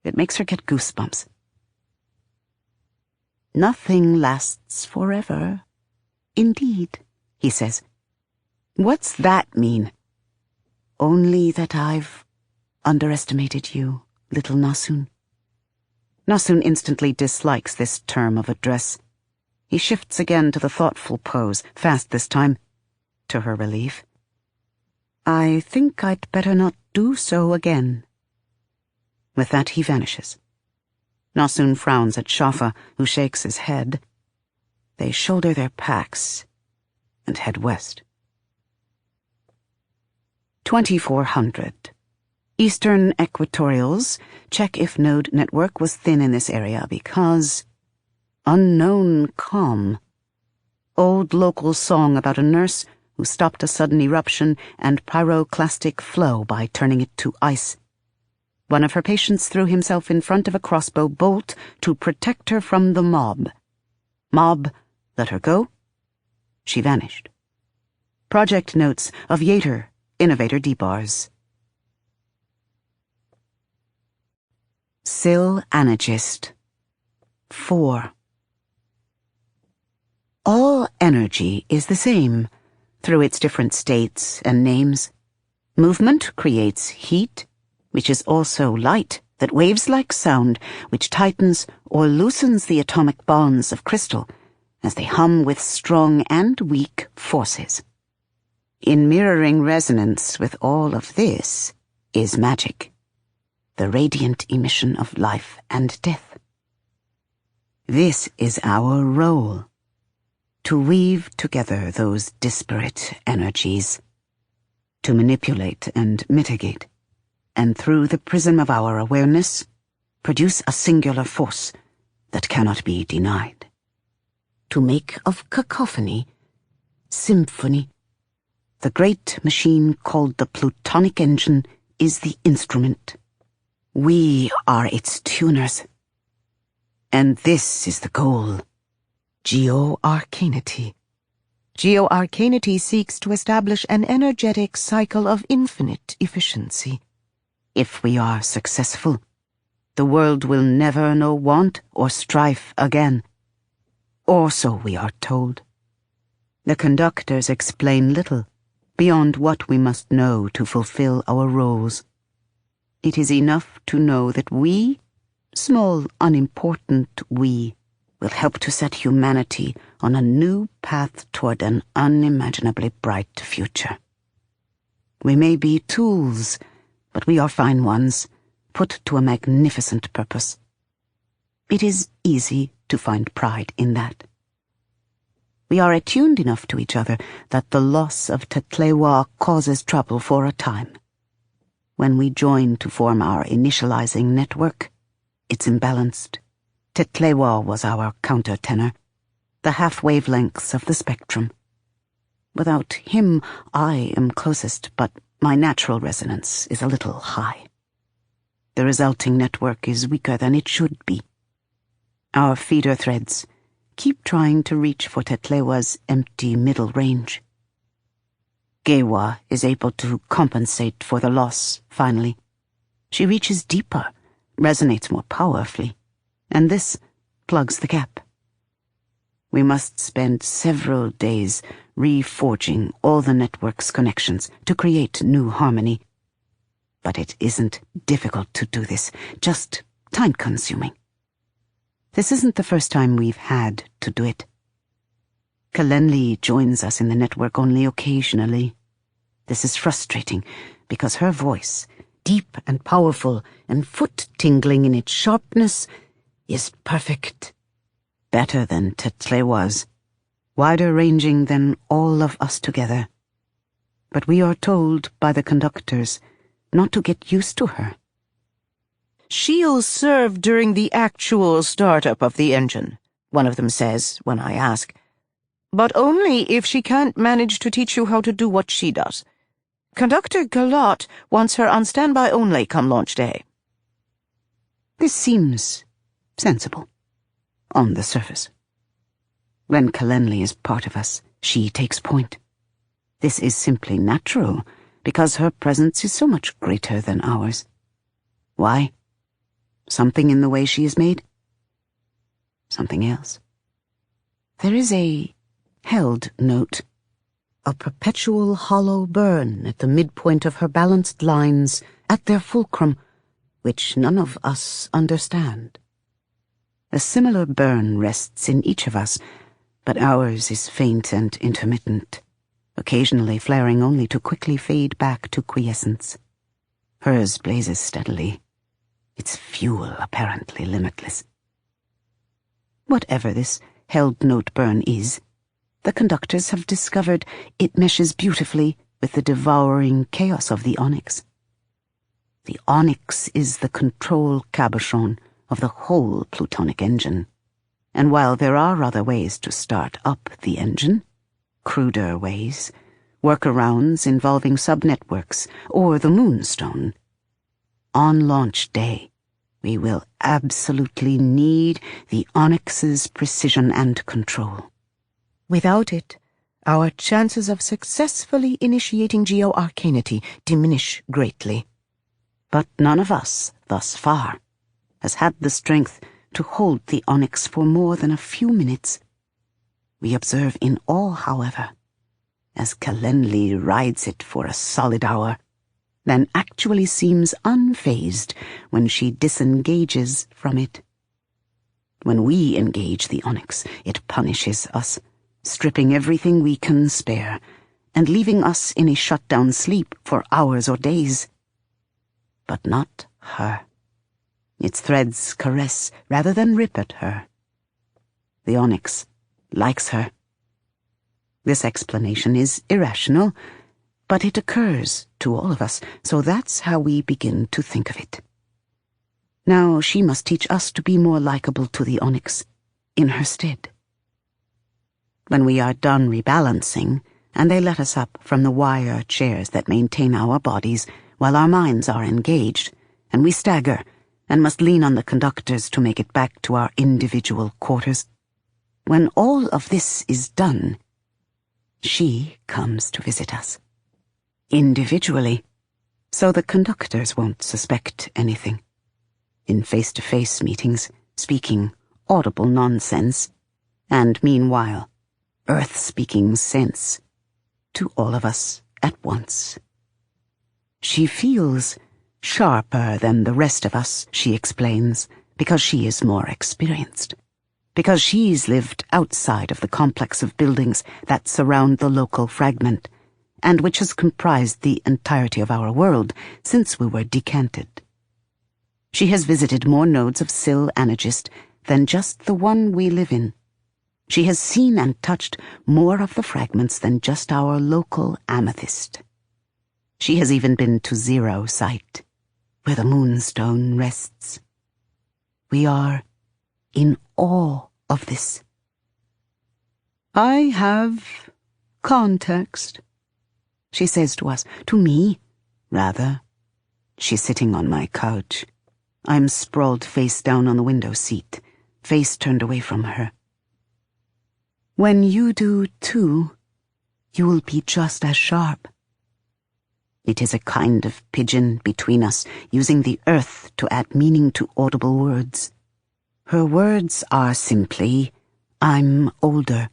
It makes her get goosebumps. Nothing lasts forever. Indeed, he says. What's that mean? Only that I've underestimated you, little Nasun. Nasun instantly dislikes this term of address. He shifts again to the thoughtful pose, fast this time, to her relief. I think I'd better not do so again. With that, he vanishes. Nasun frowns at Shafa, who shakes his head. They shoulder their packs and head west. 2400. Eastern Equatorials, check if node network was thin in this area because... Unknown calm. Old local song about a nurse who stopped a sudden eruption and pyroclastic flow by turning it to ice. One of her patients threw himself in front of a crossbow bolt to protect her from the mob. Mob let her go. She vanished. Project notes of Yater, Innovator D-Bars. Syl Anagist. 4. All energy is the same, through its different states and names. Movement creates heat, which is also light that waves like sound, which tightens or loosens the atomic bonds of crystal as they hum with strong and weak forces. In mirroring resonance with all of this is magic, the radiant emission of life and death. This is our role, to weave together those disparate energies, to manipulate and mitigate, and through the prism of our awareness, produce a singular force that cannot be denied. To make of cacophony, symphony. The great machine called the plutonic engine is the instrument. We are its tuners. And this is the goal. Geo-arcanity. Geo-arcanity seeks to establish an energetic cycle of infinite efficiency. If we are successful, the world will never know want or strife again. Or so we are told. The conductors explain little beyond what we must know to fulfill our roles. It is enough to know that we, small, unimportant we, will help to set humanity on a new path toward an unimaginably bright future. We may be tools, but we are fine ones, put to a magnificent purpose. It is easy to find pride in that. We are attuned enough to each other that the loss of Tetlewa causes trouble for a time. When we join to form our initializing network, it's imbalanced. Tetlewa was our countertenor, the half wavelengths of the spectrum. Without him, I am closest, but my natural resonance is a little high. The resulting network is weaker than it should be. Our feeder threads keep trying to reach for Tetlewa's empty middle range. Gewa is able to compensate for the loss, finally. She reaches deeper, resonates more powerfully, and this plugs the gap. We must spend several days reforging all the network's connections to create new harmony. But it isn't difficult to do this, just time-consuming. This isn't the first time we've had to do it. Kalenli joins us in the network only occasionally. This is frustrating because her voice, deep and powerful and foot-tingling in its sharpness, is perfect. better than Tetle was, wider-ranging than all of us together. But we are told by the conductors not to get used to her. "She'll serve during the actual startup of the engine," one of them says when I ask. "But only if she can't manage to teach you how to do what she does. Conductor Galot wants her on standby only come launch day." This seems sensible, on the surface. When Kalenli is part of us, she takes point. This is simply natural, because her presence is so much greater than ours. Why? Something in the way she is made? Something else? There is a held note, a perpetual hollow burn at the midpoint of her balanced lines, at their fulcrum, which none of us understand. A similar burn rests in each of us, but ours is faint and intermittent, occasionally flaring only to quickly fade back to quiescence. Hers blazes steadily, its fuel apparently limitless. Whatever this held note burn is, the conductors have discovered it meshes beautifully with the devouring chaos of the onyx. The onyx is the control cabochon of the whole plutonic engine, and while there are other ways to start up the engine, cruder ways, workarounds involving subnetworks or the moonstone, on launch day, we will absolutely need the onyx's precision and control. Without it, our chances of successfully initiating geoarcanity diminish greatly. But none of us, thus far, has had the strength to hold the onyx for more than a few minutes. We observe in awe, however, as Kalenli rides it for a solid hour, then actually seems unfazed when she disengages from it. When we engage the onyx, it punishes us, stripping everything we can spare, and leaving us in a shutdown sleep for hours or days. But not her. Its threads caress rather than rip at her. The onyx likes her. This explanation is irrational, but it occurs to all of us, so that's how we begin to think of it. Now she must teach us to be more likable to the onyx, in her stead. When we are done rebalancing, and they let us up from the wire chairs that maintain our bodies while our minds are engaged, and we stagger and must lean on the conductors to make it back to our individual quarters. When all of this is done, she comes to visit us. Individually, so the conductors won't suspect anything. In face-to-face meetings, speaking audible nonsense, and meanwhile, earth-speaking sense, to all of us at once. She feels sharper than the rest of us, she explains, because she is more experienced. Because she's lived outside of the complex of buildings that surround the local fragment, and which has comprised the entirety of our world since we were decanted. She has visited more nodes of Syl Anagist than just the one we live in. She has seen and touched more of the fragments than just our local amethyst. She has even been to Zero Site, where the moonstone rests. We are in awe of this. I have context, she says to us, to me, rather. She's sitting on my couch. I'm sprawled face down on the window seat, face turned away from her. When you do too, you will be just as sharp. It is a kind of pigeon between us, using the earth to add meaning to audible words. Her words are simply, I'm older,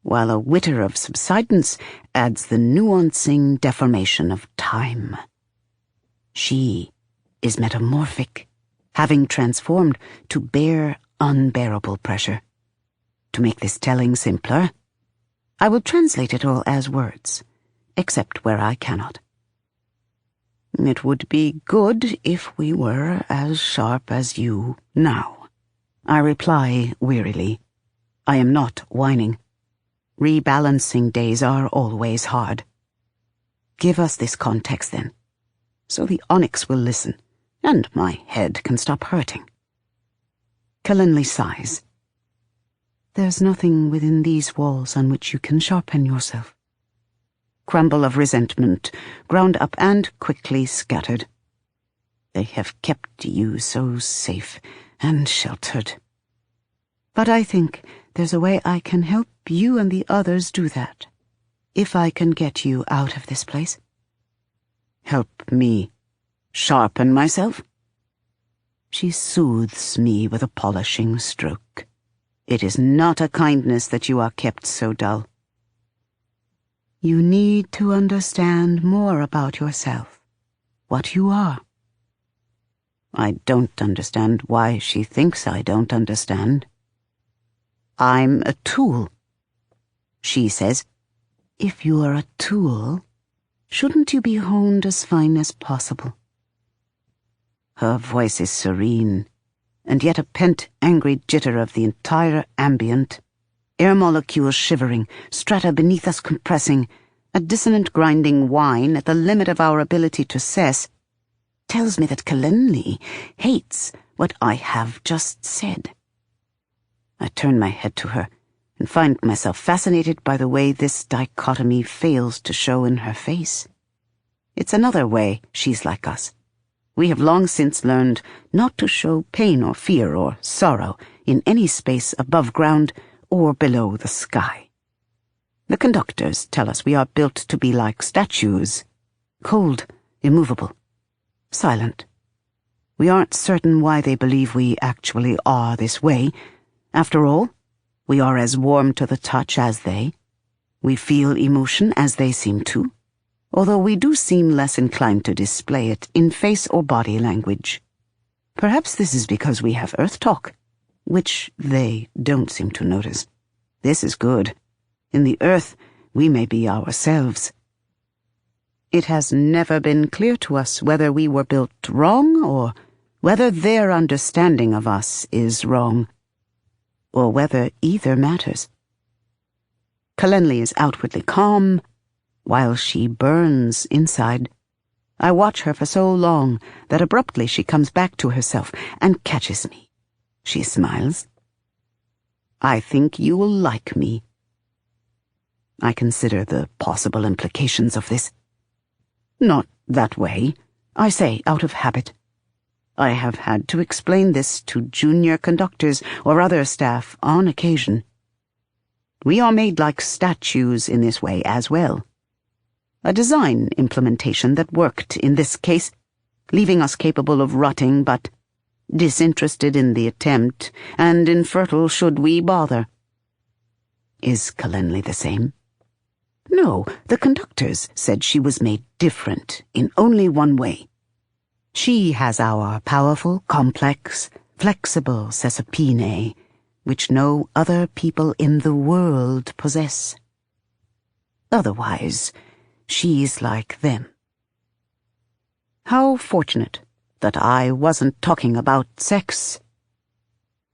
while a witter of subsidence adds the nuancing deformation of time. She is metamorphic, having transformed to bear unbearable pressure. To make this telling simpler, I will translate it all as words, except where I cannot. It would be good if we were as sharp as you now, I reply wearily, I am not whining. Rebalancing days are always hard. Give us this context, then, so the onyx will listen, and my head can stop hurting. Kalenli sighs. There's nothing within these walls on which you can sharpen yourself. Crumble of resentment, ground up and quickly scattered. They have kept you so safe and sheltered. But I think there's a way I can help you and the others do that, if I can get you out of this place. Help me sharpen myself? She soothes me with a polishing stroke. It is not a kindness that you are kept so dull. You need to understand more about yourself, what you are. I don't understand why she thinks I don't understand. I'm a tool. She says, if you are a tool, shouldn't you be honed as fine as possible? Her voice is serene, and yet a pent, angry jitter of the entire ambient, air molecules shivering, strata beneath us compressing, a dissonant grinding whine at the limit of our ability to cess, tells me that Kalenli hates what I have just said. I turn my head to her and find myself fascinated by the way this dichotomy fails to show in her face. It's another way she's like us. We have long since learned not to show pain or fear or sorrow in any space above ground or below the sky. The conductors tell us we are built to be like statues, cold, immovable, silent. We aren't certain why they believe we actually are this way. After all, we are as warm to the touch as they. We feel emotion as they seem to, although we do seem less inclined to display it in face or body language. Perhaps this is because we have Earth talk, which they don't seem to notice. This is good. In the Earth, we may be ourselves. It has never been clear to us whether we were built wrong or whether their understanding of us is wrong, or whether either matters. Kalenli is outwardly calm, while she burns inside. I watch her for so long that abruptly she comes back to herself and catches me. She smiles. I think you will like me. I consider the possible implications of this. Not that way, I say, out of habit. I have had to explain this to junior conductors or other staff on occasion. We are made like statues in this way as well. A design implementation that worked in this case, leaving us capable of rotting but disinterested in the attempt and infertile should we bother. Is Kalenli the same? No, the conductors said she was made different in only one way. She has our powerful, complex, flexible sesapine, which no other people in the world possess. Otherwise, she's like them. How fortunate that I wasn't talking about sex.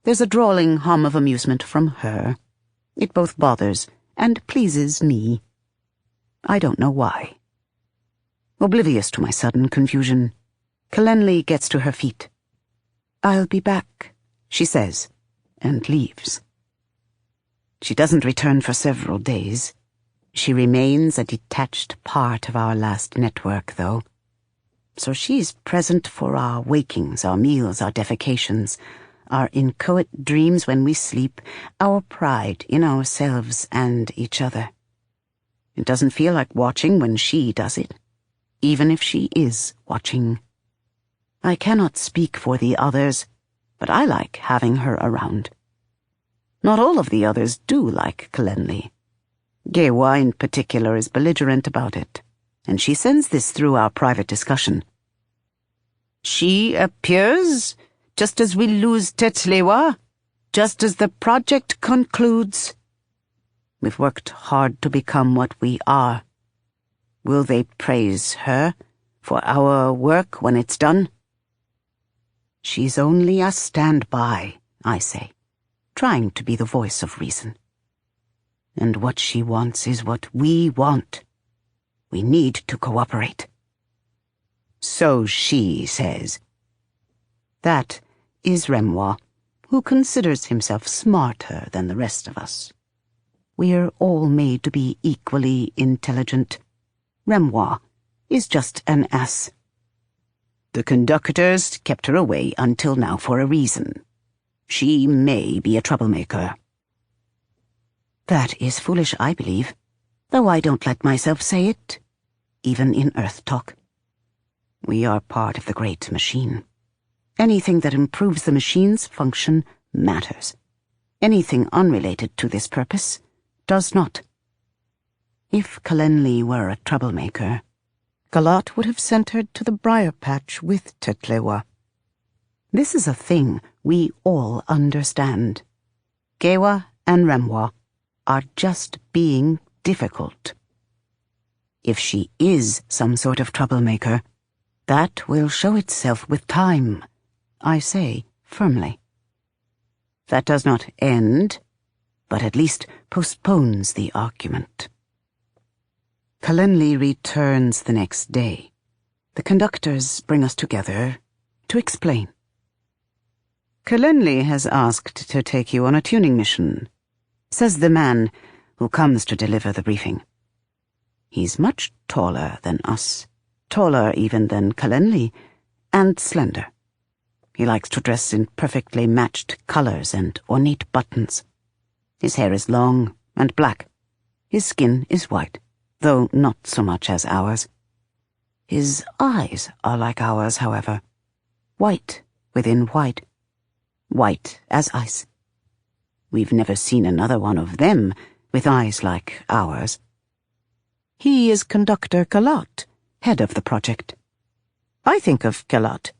There's a drawling hum of amusement from her. It both bothers and pleases me. I don't know why. Oblivious to my sudden confusion, Kalenli gets to her feet. I'll be back, she says, and leaves. She doesn't return for several days. She remains a detached part of our last network, though. So she's present for our wakings, our meals, our defecations, our inchoate dreams when we sleep, our pride in ourselves and each other. It doesn't feel like watching when she does it, even if she is watching. I cannot speak for the others, but I like having her around. Not all of the others do like Kalenli. Gewa in particular is belligerent about it, and she sends this through our private discussion. She appears just as we lose Tetlewa, just as the project concludes. We've worked hard to become what we are. Will they praise her for our work when it's done? She's only a standby, I say. trying to be the voice of reason. And what she wants is what we want. We need to cooperate. So she says. That is Renoir, who considers himself smarter than the rest of us. We're all made to be equally intelligent. Renoir is just an ass. The conductors kept her away until now for a reason. She may be a troublemaker. That is foolish, I believe, though I don't let myself say it, even in Earth talk. We are part of the great machine. Anything that improves the machine's function matters. Anything unrelated to this purpose does not. If Kalenli were a troublemaker, Galat would have sent her to the briar patch with Tetlewa. This is a thing we all understand. Gewa and Renoir are just being difficult. If she is some sort of troublemaker, that will show itself with time, I say firmly. That does not end, but at least postpones the argument. Kalenli returns the next day. The conductors bring us together to explain. Kalenli has asked to take you on a tuning mission, says the man who comes to deliver the briefing. He's much taller than us, taller even than Kalenli, and slender. He likes to dress in perfectly matched colors and ornate buttons. His hair is long and black. His skin is white, though not so much as ours. His eyes are like ours, however, white within white, white as ice. We've never seen another one of them with eyes like ours. He is Conductor Galat, head of the project. I think of Galat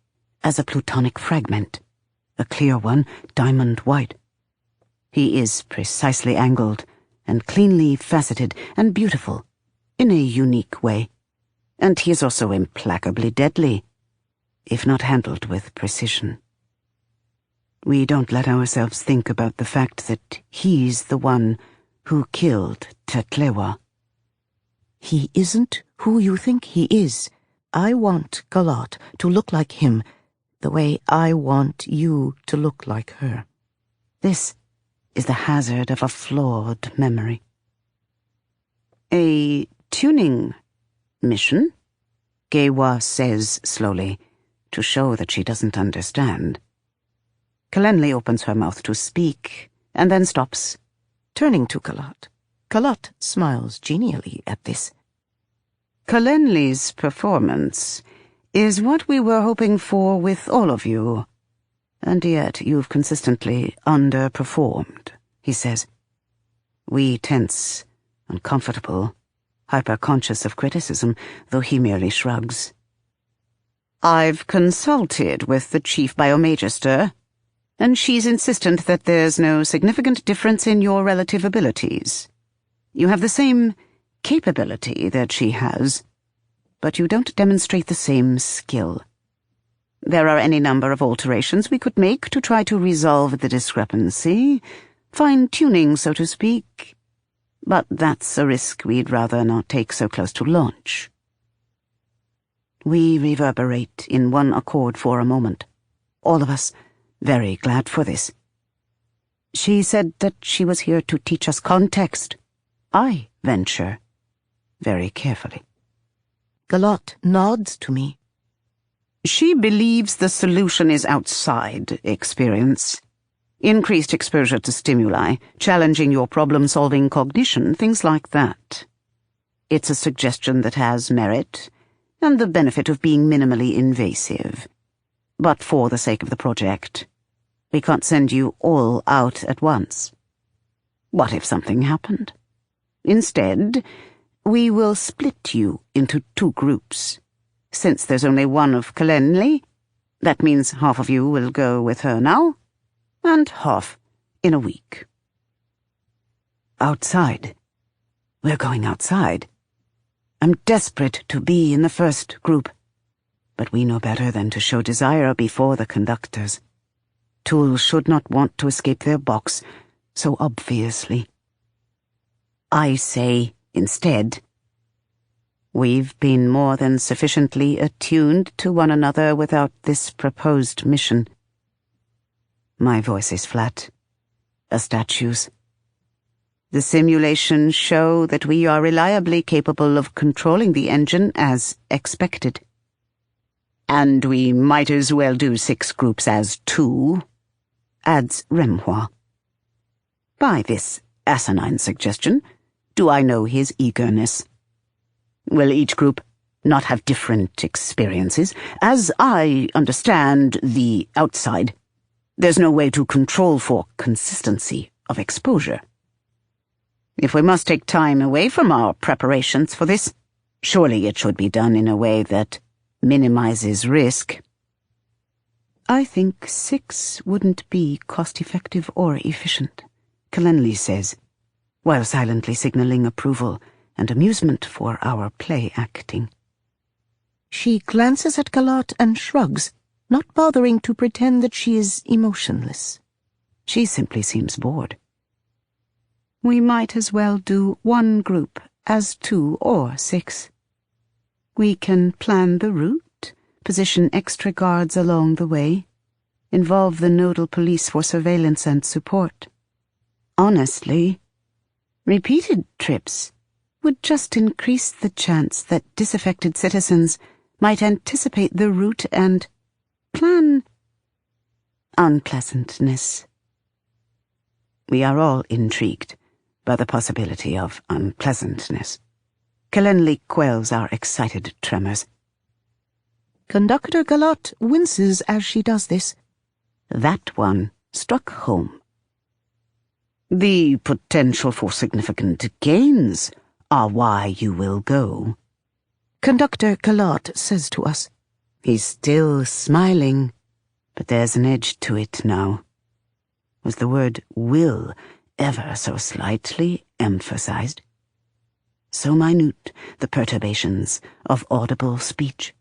as a plutonic fragment, a clear one, diamond white. He is precisely angled and cleanly faceted and beautiful in a unique way, and he is also implacably deadly, if not handled with precision. We don't let ourselves think about the fact that he's the one who killed Tetlewa. He isn't who you think he is. I want Galat to look like him the way I want you to look like her. This is the hazard of a flawed memory. A tuning mission? Gewa says slowly, to show that she doesn't understand. Kalenli opens her mouth to speak, and then stops, turning to Galat. Galat smiles genially at this. Kalenli's performance is what we were hoping for with all of you, and yet you've consistently underperformed, he says. We tense, uncomfortable, hyper-conscious of criticism, though he merely shrugs. I've consulted with the Chief Biomagister, and she's insistent that there's no significant difference in your relative abilities. You have the same capability that she has, but you don't demonstrate the same skill. There are any number of alterations we could make to try to resolve the discrepancy, fine-tuning, so to speak, but that's a risk we'd rather not take so close to launch. We reverberate in one accord for a moment, all of us very glad for this. She said that she was here to teach us context. I venture, very carefully. Galat nods to me. She believes the solution is outside experience. Increased exposure to stimuli, challenging your problem-solving cognition, things like that. It's a suggestion that has merit, and the benefit of being minimally invasive. But for the sake of the project, we can't send you all out at once. What if something happened? Instead, we will split you into 2 groups. Since there's only one of Kalenli, that means half of you will go with her now, and half in a week. Outside. We're going outside. I'm desperate to be in the first group, but we know better than to show desire before the conductors. tools should not want to escape their box so obviously. I say, instead, we've been more than sufficiently attuned to one another without this proposed mission. My voice is flat, a statue's. The simulations show that we are reliably capable of controlling the engine as expected. And we might as well do 6 groups as 2, adds Remhua. By this asinine suggestion, do I know his eagerness? Will each group not have different experiences? As I understand the outside, there's no way to control for consistency of exposure. If we must take time away from our preparations for this, surely it should be done in a way that minimizes risk. I think 6 wouldn't be cost-effective or efficient, Kalenli says, while silently signaling approval and amusement for our play-acting. She glances at Galat and shrugs, not bothering to pretend that she is emotionless. She simply seems bored. We might as well do 1 group as 2 or 6. We can plan the route, position extra guards along the way, involve the nodal police for surveillance and support. Honestly, repeated trips would just increase the chance that disaffected citizens might anticipate the route and plan unpleasantness. We are all intrigued by the possibility of unpleasantness. Kalenli quells our excited tremors. Conductor Galat winces as she does this. That one struck home. The potential for significant gains are why you will go. Conductor Galat says to us. He's still smiling, but there's an edge to it now. Was the word will ever so slightly emphasized? So minute the perturbations of audible speech.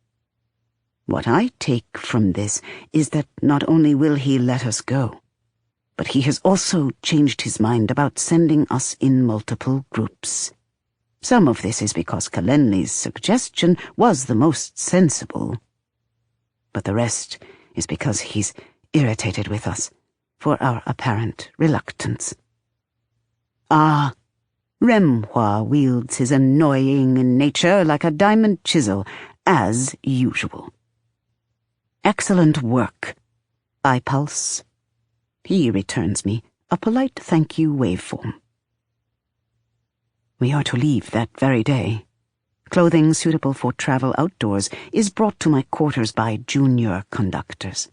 What I take from this is that not only will he let us go, but he has also changed his mind about sending us in multiple groups. Some of this is because Kalenli's suggestion was the most sensible, but the rest is because he's irritated with us for our apparent reluctance. Remhua wields his annoying nature like a diamond chisel, as usual. Excellent work, I pulse. He returns me a polite thank you waveform. We are to leave that very day. Clothing suitable for travel outdoors is brought to my quarters by junior conductors.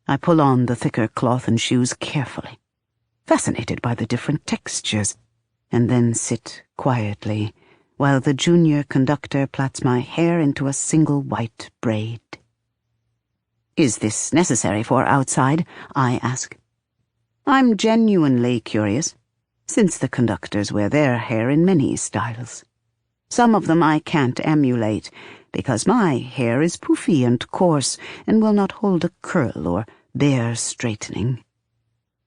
I pull on the thicker cloth and shoes carefully, fascinated by the different textures, and then sit quietly while the junior conductor plats my hair into a single white braid. Is this necessary for outside? I ask. I'm genuinely curious, since the conductors wear their hair in many styles. Some of them I can't emulate, because my hair is poofy and coarse and will not hold a curl or bear straightening.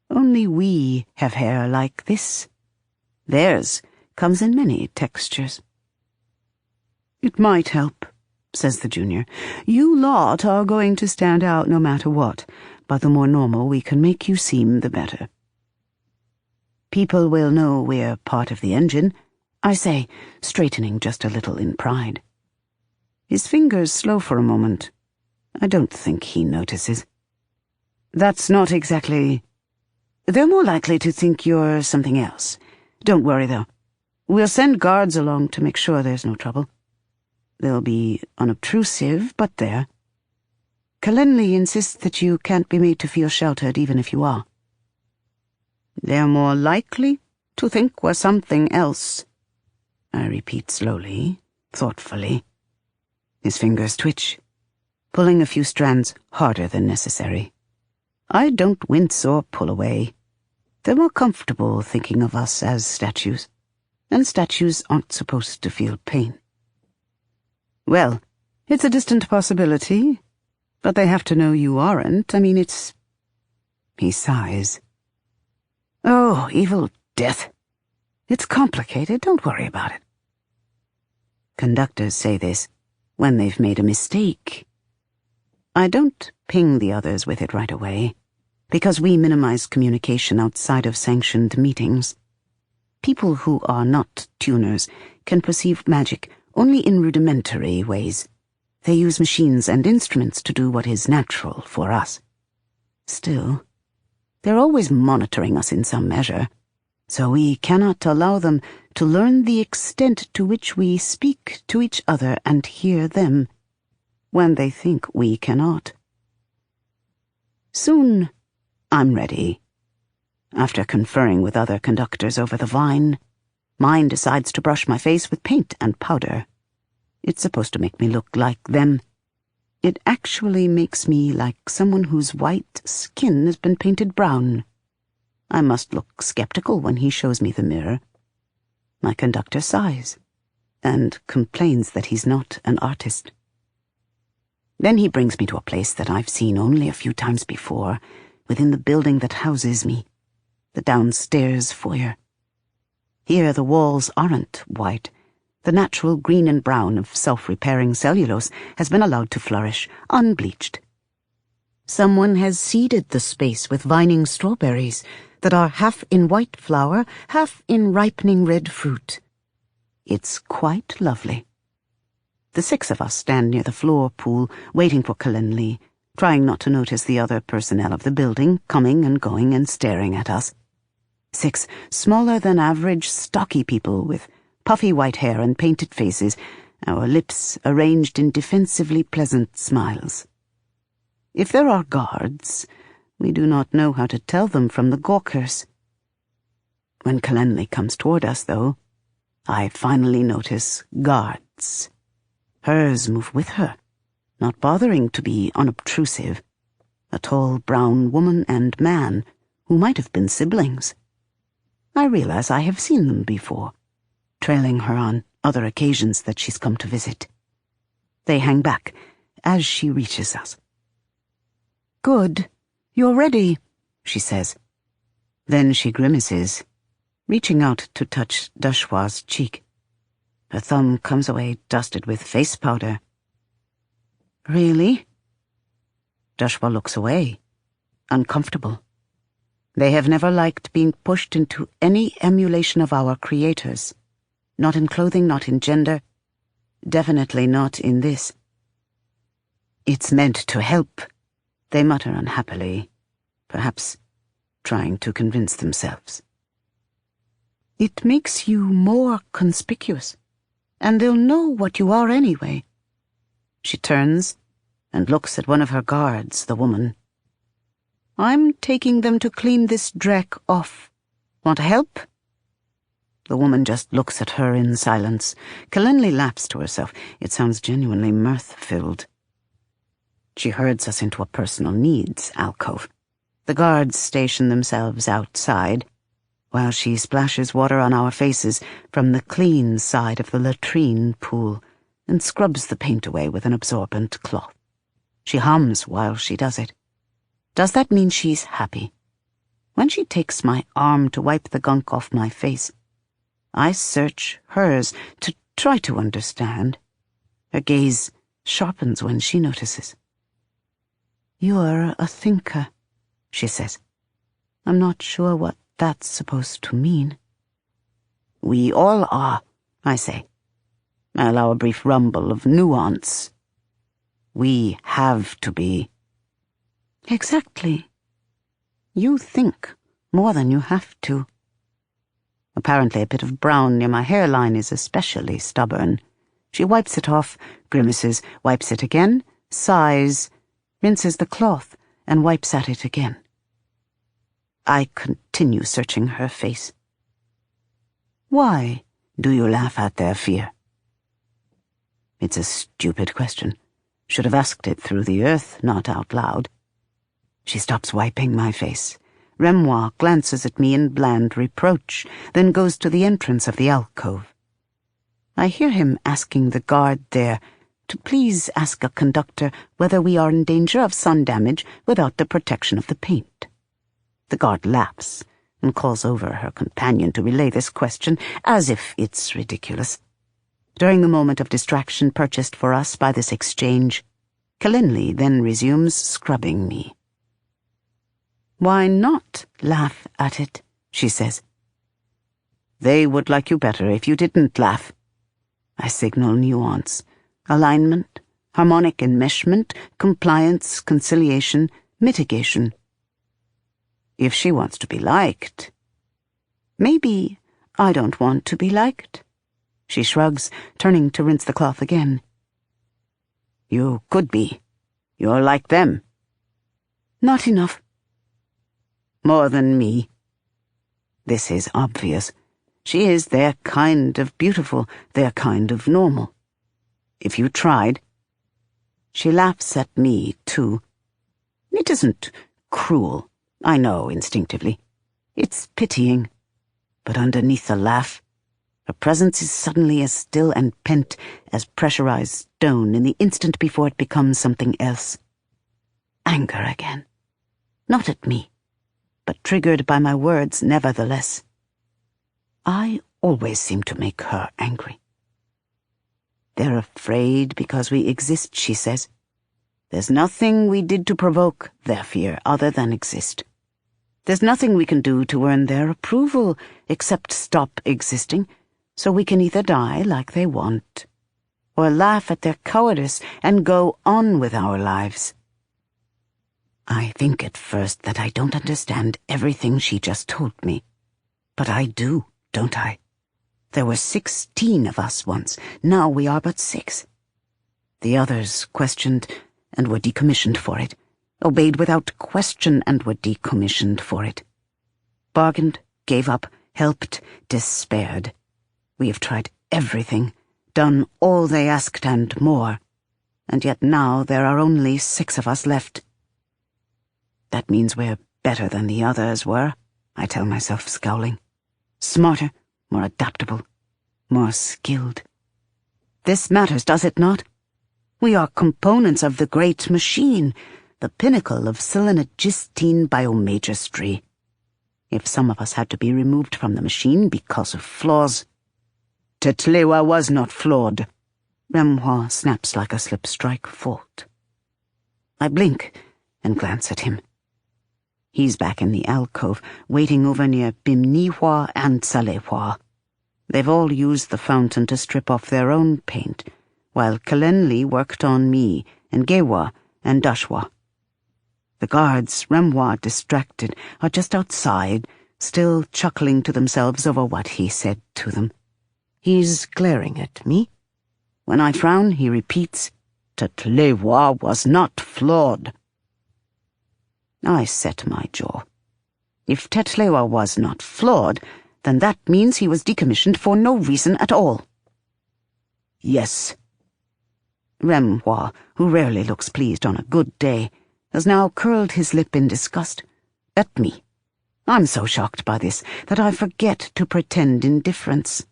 Only we have hair like this. Theirs comes in many textures. It might help, says the junior. You lot are going to stand out no matter what, but the more normal we can make you seem, the better. People will know we're part of the engine, I say, straightening just a little in pride. His fingers slow for a moment. I don't think he notices. That's not exactly... They're more likely to think you're something else. Don't worry, though. We'll send guards along to make sure there's no trouble. They'll be unobtrusive, but there. Kalenli insists that you can't be made to feel sheltered even if you are. They're more likely to think we're something else, I repeat slowly, thoughtfully. His fingers twitch, pulling a few strands harder than necessary. I don't wince or pull away. They're more comfortable thinking of us as statues, and statues aren't supposed to feel pain. Well, it's a distant possibility, but they have to know you aren't. I mean, it's... He sighs. Oh, evil death. It's complicated, don't worry about it. Conductors say this when they've made a mistake. I don't ping the others with it right away, because we minimize communication outside of sanctioned meetings. People who are not tuners can perceive magic only in rudimentary ways. They use machines and instruments to do what is natural for us. Still, they're always monitoring us in some measure, so we cannot allow them to learn the extent to which we speak to each other and hear them, when they think we cannot. Soon, I'm ready. After conferring with other conductors over the vine, mine decides to brush my face with paint and powder. It's supposed to make me look like them. It actually makes me like someone whose white skin has been painted brown. I must look skeptical when he shows me the mirror. My conductor sighs and complains that he's not an artist. Then he brings me to a place that I've seen only a few times before, within the building that houses me, the downstairs foyer. Here the walls aren't white. The natural green and brown of self-repairing cellulose has been allowed to flourish, unbleached. Someone has seeded the space with vining strawberries that are half in white flower, half in ripening red fruit. It's quite lovely. The 6 of us stand near the floor pool, waiting for Kalenli, trying not to notice the other personnel of the building coming and going and staring at us. 6 smaller than average, stocky people with puffy white hair and painted faces, our lips arranged in defensively pleasant smiles. If there are guards, we do not know how to tell them from the gawkers. When Kalenli comes toward us, though, I finally notice guards. Hers move with her, not bothering to be unobtrusive. A tall brown woman and man who might have been siblings. I realize I have seen them before, trailing her on other occasions that she's come to visit. They hang back as she reaches us. Good, you're ready, she says. Then she grimaces, reaching out to touch Dashwa's cheek. Her thumb comes away dusted with face powder. Really? Dashwa looks away, uncomfortable. They have never liked being pushed into any emulation of our creators. Not in clothing, not in gender. Definitely not in this. It's meant to help, they mutter unhappily, perhaps trying to convince themselves. It makes you more conspicuous, and they'll know what you are anyway. She turns and looks at one of her guards, the woman. I'm taking them to clean this dreck off. Want to help? The woman just looks at her in silence. Kalenli laughs to herself. It sounds genuinely mirth-filled. She herds us into a personal needs alcove. The guards station themselves outside, while she splashes water on our faces from the clean side of the latrine pool and scrubs the paint away with an absorbent cloth. She hums while she does it. Does that mean she's happy? When she takes my arm to wipe the gunk off my face, I search hers to try to understand. Her gaze sharpens when she notices. You're a thinker, she says. I'm not sure what that's supposed to mean. We all are, I say. I allow a brief rumble of nuance. We have to be. Exactly. You think more than you have to. Apparently a bit of brown near my hairline is especially stubborn. She wipes it off, grimaces, wipes it again, sighs, rinses the cloth, and wipes at it again. I continue searching her face. Why do you laugh at their fear? It's a stupid question. Should have asked it through the earth, not out loud. She stops wiping my face. Remoir glances at me in bland reproach, then goes to the entrance of the alcove. I hear him asking the guard there to please ask a conductor whether we are in danger of sun damage without the protection of the paint. The guard laughs and calls over her companion to relay this question, as if it's ridiculous. During the moment of distraction purchased for us by this exchange, Kalenli then resumes scrubbing me. "Why not laugh at it?" she says. "They would like you better if you didn't laugh." I signal nuance, alignment, harmonic enmeshment, compliance, conciliation, mitigation. If she wants to be liked. Maybe I don't want to be liked. She shrugs, turning to rinse the cloth again. You could be. You're like them. Not enough. More than me. This is obvious. She is their kind of beautiful, their kind of normal. If you tried. She laughs at me, too. It isn't cruel, I know instinctively. It's pitying. But underneath the laugh, her presence is suddenly as still and pent as pressurized stone in the instant before it becomes something else. Anger again. Not at me, but triggered by my words nevertheless. I always seem to make her angry. They're afraid because we exist, she says. There's nothing we did to provoke their fear other than exist. There's nothing we can do to earn their approval except stop existing, so we can either die like they want, or laugh at their cowardice and go on with our lives. I think at first that I don't understand everything she just told me, but I do, don't I? There were 16 of us once, now we are but 6. The others questioned and were decommissioned for it, obeyed without question and were decommissioned for it. Bargained, gave up, helped, despaired. We have tried everything, done all they asked and more, and yet now there are only 6 of us left. That means we're better than the others were, I tell myself, scowling. Smarter, more adaptable, more skilled. This matters, does it not? We are components of the great machine, the pinnacle of Syl Anagistine biomagistry. If some of us had to be removed from the machine because of flaws... Tetlewa was not flawed. Remhua snaps like a slip-strike fault. I blink and glance at him. He's back in the alcove, waiting over near Bimnihua and Salehua. They've all used the fountain to strip off their own paint, while Kalenli worked on me, and Gewa, and Dashwa. The guards, Remhua distracted, are just outside, still chuckling to themselves over what he said to them. He's glaring at me. When I frown, he repeats, Tetlewa was not flawed. I set my jaw. If Tetlewa was not flawed, then that means he was decommissioned for no reason at all. Yes. Remhua, who rarely looks pleased on a good day, has now curled his lip in disgust. At me. I'm so shocked by this that I forget to pretend indifference.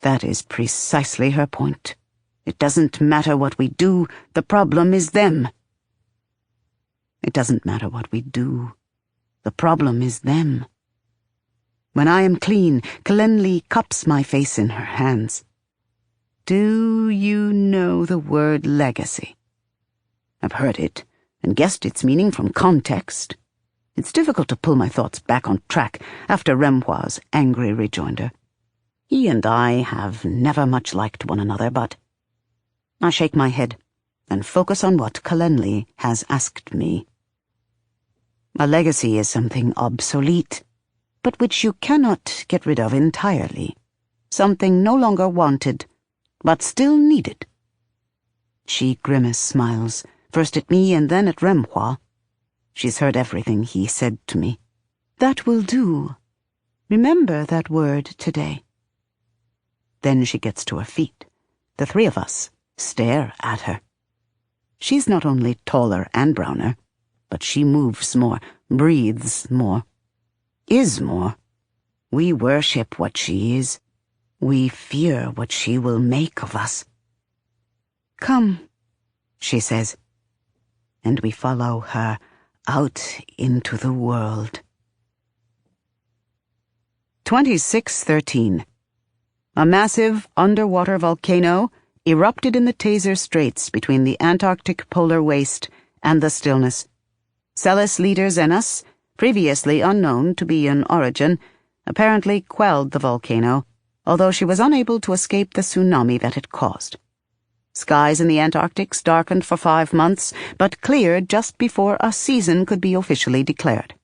That is precisely her point. It doesn't matter what we do, the problem is them. It doesn't matter what we do. The problem is them. When I am clean, Kalenli cups my face in her hands. Do you know the word legacy? I've heard it and guessed its meaning from context. It's difficult to pull my thoughts back on track after Remhua's angry rejoinder. He and I have never much liked one another, but... I shake my head and focus on what Kalenli has asked me. A legacy is something obsolete, but which you cannot get rid of entirely. Something no longer wanted, but still needed. She grimace smiles, first at me and then at Remhua. She's heard everything he said to me. That will do. Remember that word today. Then she gets to her feet. The 3 of us stare at her. She's not only taller and browner, but she moves more, breathes more, is more. We worship what she is. We fear what she will make of us. Come, she says, and we follow her out into the world. 2613. A massive underwater volcano erupted in the Taser Straits between the Antarctic polar waste and the Stillness. Celis leader Zenas, previously unknown to be in origin, apparently quelled the volcano, although she was unable to escape the tsunami that it caused. Skies in the Antarctic darkened for 5 months, but cleared just before a season could be officially declared.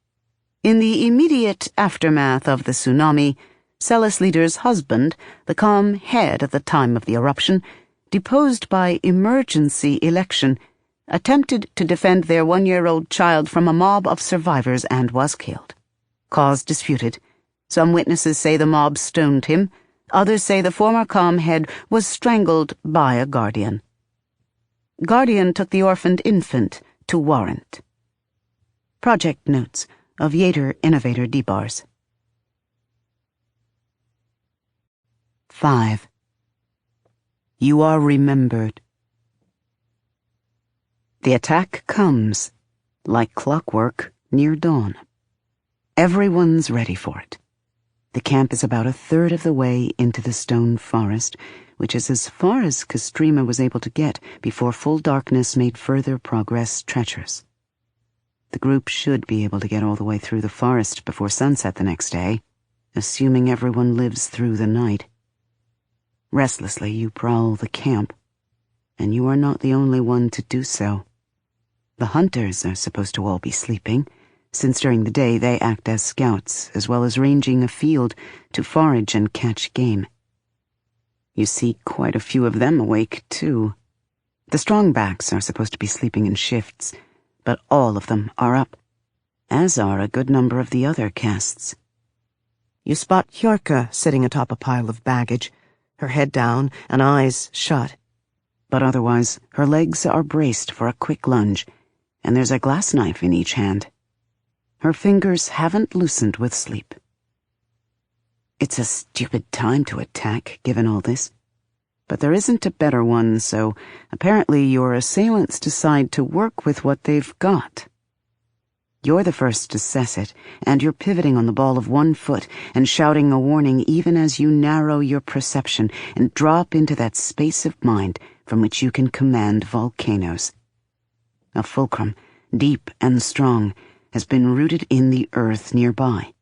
In the immediate aftermath of the tsunami, Celis leader's husband, the calm head at the time of the eruption, deposed by emergency election, attempted to defend their 1-year-old child from a mob of survivors and was killed. Cause disputed. Some witnesses say the mob stoned him. Others say the former calm head was strangled by a guardian. Guardian took the orphaned infant to warrant. Project notes of Yater innovator Debars. 5. You are remembered. The attack comes, like clockwork, near dawn. Everyone's ready for it. The camp is about 1/3 of the way into the stone forest, which is as far as Kostrima was able to get before full darkness made further progress treacherous. The group should be able to get all the way through the forest before sunset the next day, assuming everyone lives through the night. Restlessly, you prowl the camp, and you are not the only one to do so. The hunters are supposed to all be sleeping, since during the day they act as scouts, as well as ranging afield to forage and catch game. You see quite a few of them awake, too. The strongbacks are supposed to be sleeping in shifts, but all of them are up, as are a good number of the other castes. You spot Hjorka sitting atop a pile of baggage, her head down and eyes shut. But otherwise, her legs are braced for a quick lunge, and there's a glass knife in each hand. Her fingers haven't loosened with sleep. It's a stupid time to attack, given all this. But there isn't a better one, so apparently your assailants decide to work with what they've got. You're the first to assess it, and you're pivoting on the ball of 1 foot and shouting a warning even as you narrow your perception and drop into that space of mind from which you can command volcanoes. A fulcrum, deep and strong, has been rooted in the earth nearby.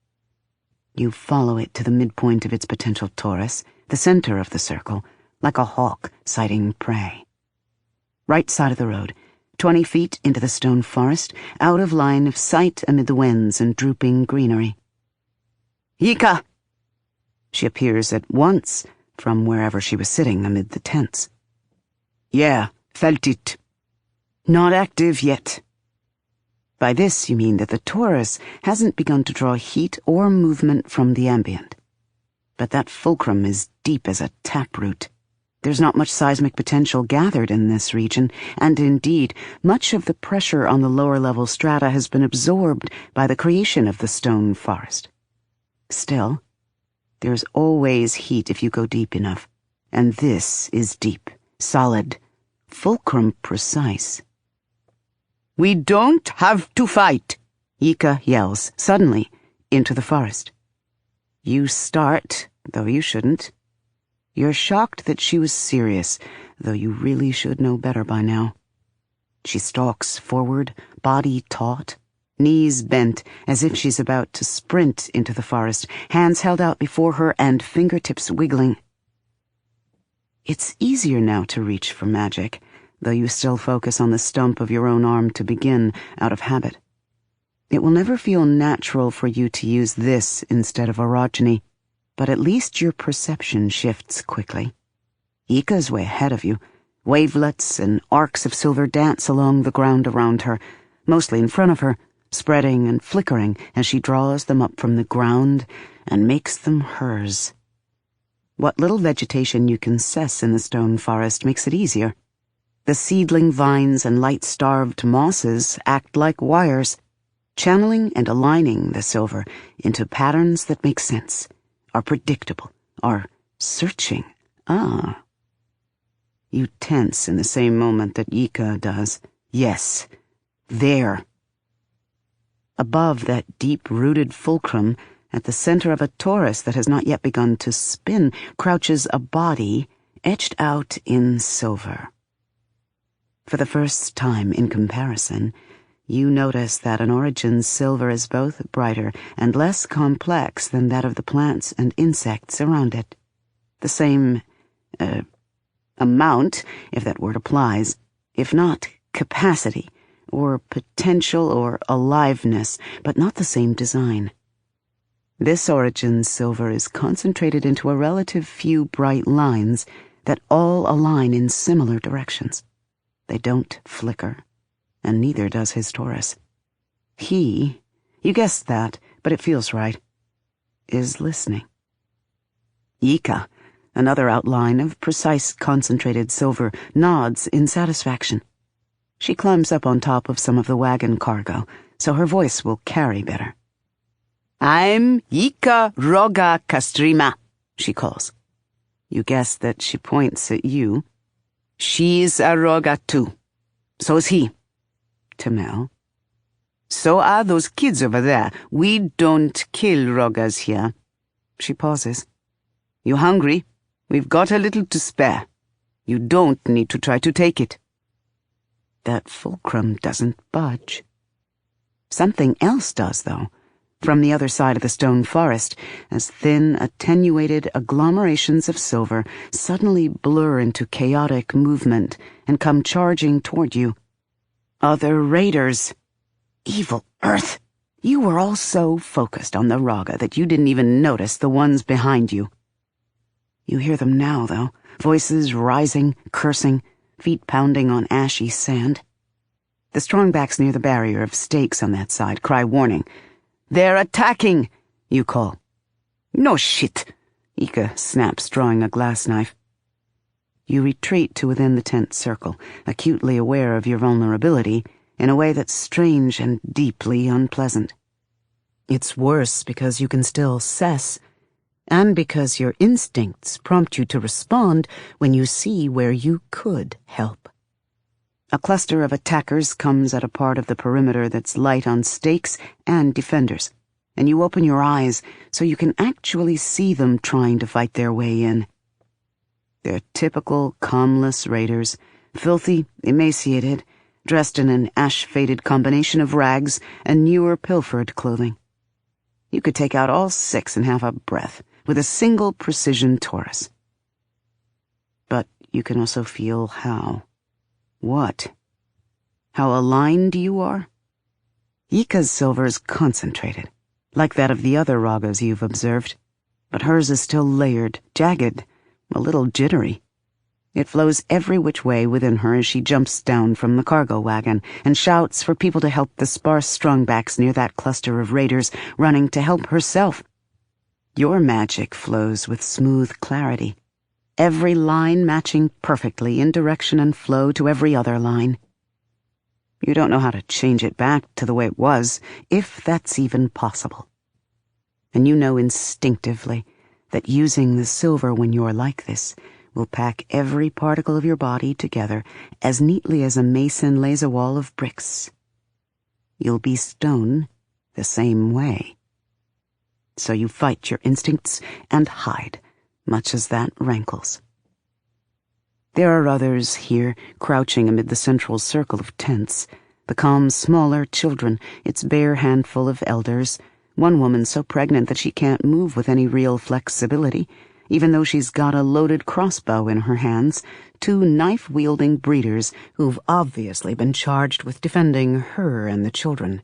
You follow it to the midpoint of its potential torus, the center of the circle, like a hawk sighting prey. Right side of the road, 20 feet into the stone forest, out of line of sight amid the winds and drooping greenery. Yika! She appears at once from wherever she was sitting amid the tents. Yeah, felt it. Not active yet. By this you mean that the torus hasn't begun to draw heat or movement from the ambient. But that fulcrum is deep as a taproot. There's not much seismic potential gathered in this region, and indeed, much of the pressure on the lower-level strata has been absorbed by the creation of the stone forest. Still, there's always heat if you go deep enough, and this is deep, solid, fulcrum precise. We don't have to fight, Yika yells, suddenly, into the forest. You start, though you shouldn't. You're shocked that she was serious, though you really should know better by now. She stalks forward, body taut, knees bent as if she's about to sprint into the forest, hands held out before her and fingertips wiggling. It's easier now to reach for magic, though you still focus on the stump of your own arm to begin, out of habit. It will never feel natural for you to use this instead of orogeny, but at least your perception shifts quickly. Yika's way ahead of you. Wavelets and arcs of silver dance along the ground around her, mostly in front of her, spreading and flickering as she draws them up from the ground and makes them hers. What little vegetation you can sense in the stone forest makes it easier. The seedling vines and light-starved mosses act like wires, channeling and aligning the silver into patterns that make sense, are predictable, are searching. You tense in the same moment that Yika does. Yes, there. Above that deep-rooted fulcrum, At the center of a torus that has not yet begun to spin crouches a body etched out in silver. For the first time in comparison, you notice that an origin's silver is both brighter and less complex than that of the plants and insects around it. The same, amount, if that word applies, if not capacity, or potential or aliveness, but not the same design. This origin's silver is concentrated into a relative few bright lines that all align in similar directions. They don't flicker, and neither does his torus. He, you guessed that, but it feels right, is listening. Yika, another outline of precise concentrated silver, nods in satisfaction. She climbs up on top of some of the wagon cargo, so her voice will carry better. "I'm Yika Roga Kastrima," she calls. You guess that she points at you. "She's a Roga too. So's he." To Mel. "So are those kids over there. We don't kill Rogas here." She pauses. "You hungry? We've got a little to spare. You don't need to try to take it." That fulcrum doesn't budge. Something else does, though. From the other side of the stone forest, as thin, attenuated agglomerations of silver suddenly blur into chaotic movement and come charging toward you. Other raiders. Evil Earth! You were all so focused on the Raga that you didn't even notice the ones behind you. You hear them now, though, voices rising, cursing, feet pounding on ashy sand. The strongbacks near the barrier of stakes on that side cry warning. "They're attacking!" you call. "No shit!" Ika snaps, drawing a glass knife. You retreat to within the tent circle, acutely aware of your vulnerability, in a way that's strange and deeply unpleasant. It's worse because you can still cess, and because your instincts prompt you to respond when you see where you could help. A cluster of attackers comes at a part of the perimeter that's light on stakes and defenders, and you open your eyes so you can actually see them trying to fight their way in. They're typical, calmless raiders, filthy, emaciated, dressed in an ash-faded combination of rags and newer pilfered clothing. You could take out all six in half a breath, with a single precision torus. But you can also feel how. What? How aligned you are? Yika's silver is concentrated, like that of the other Ragas you've observed, but hers is still layered, jagged, a little jittery. It flows every which way within her as she jumps down from the cargo wagon and shouts for people to help the sparse strongbacks near that cluster of raiders running to help herself. Your magic flows with smooth clarity, every line matching perfectly in direction and flow to every other line. You don't know how to change it back to the way it was, if that's even possible. And you know instinctively that using the silver when you're like this will pack every particle of your body together as neatly as a mason lays a wall of bricks. You'll be stone the same way. So you fight your instincts and hide, much as that rankles. There are others here, crouching amid the central circle of tents, the calm, smaller children, its bare handful of elders, one woman so pregnant that she can't move with any real flexibility, even though she's got a loaded crossbow in her hands, two knife-wielding breeders who've obviously been charged with defending her and the children.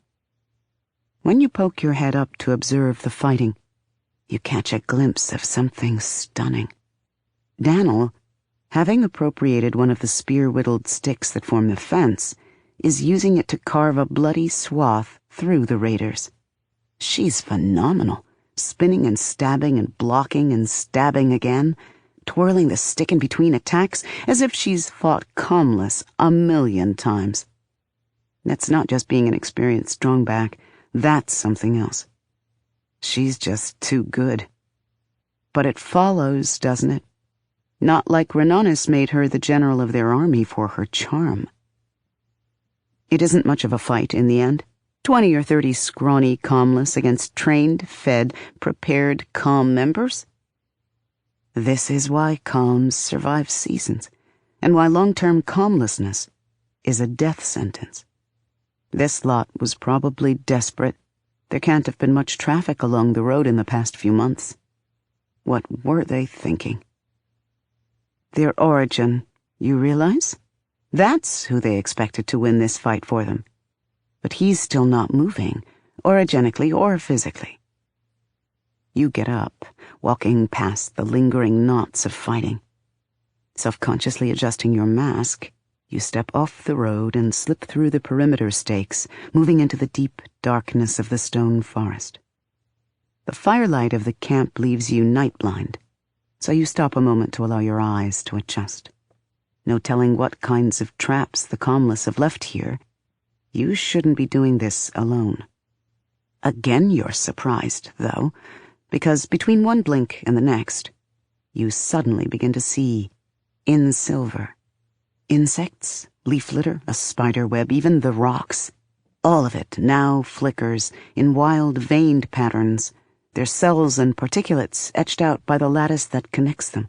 When you poke your head up to observe the fighting, you catch a glimpse of something stunning. Daniel, having appropriated one of the spear-whittled sticks that form the fence, is using it to carve a bloody swath through the raiders. She's phenomenal, spinning and stabbing and blocking and stabbing again, twirling the stick in between attacks as if she's fought calmless 1,000,000 times. That's not just being an experienced strongback. That's something else. She's just too good. But it follows, doesn't it? Not like Renonis made her the general of their army for her charm. It isn't much of a fight in the end. 20 or 30 scrawny calmless against trained, fed, prepared, calm members? This is why calms survive seasons, and why long-term calmlessness is a death sentence. This lot was probably desperate. There can't have been much traffic along the road in the past few months. What were they thinking? Their origin, you realize? That's who they expected to win this fight for them. But he's still not moving, origenically or physically. You get up, walking past the lingering knots of fighting. Self-consciously adjusting your mask, you step off the road and slip through the perimeter stakes, moving into the deep darkness of the stone forest. The firelight of the camp leaves you night-blind, so you stop a moment to allow your eyes to adjust. No telling what kinds of traps the calmless have left here. You shouldn't be doing this alone. Again you're surprised, though, because between one blink and the next, you suddenly begin to see, in silver, insects, leaf litter, a spider web, even the rocks. All of it now flickers in wild veined patterns, their cells and particulates etched out by the lattice that connects them.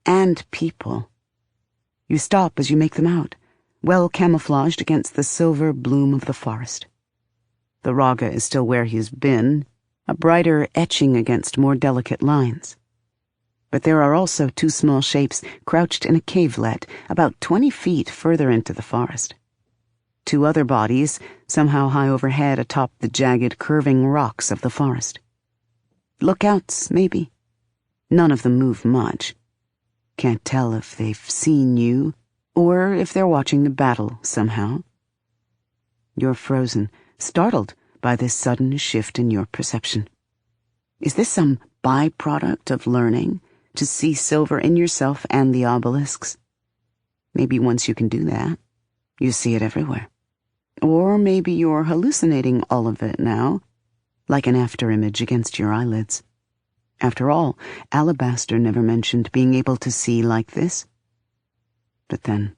And people. You stop as you make them out, well camouflaged against the silver bloom of the forest. The raga is still where he's been, a brighter etching against more delicate lines. But there are also 2 small shapes crouched in a cavelet about 20 feet further into the forest. 2 other bodies, somehow high overhead atop the jagged, curving rocks of the forest. Lookouts, maybe. None of them move much. Can't tell if they've seen you, or if they're watching the battle somehow. You're frozen, startled by this sudden shift in your perception. Is this some byproduct of learning to see silver in yourself and the obelisks? Maybe once you can do that, you see it everywhere. Or maybe you're hallucinating all of it now, like an afterimage against your eyelids. After all, Alabaster never mentioned being able to see like this. But then,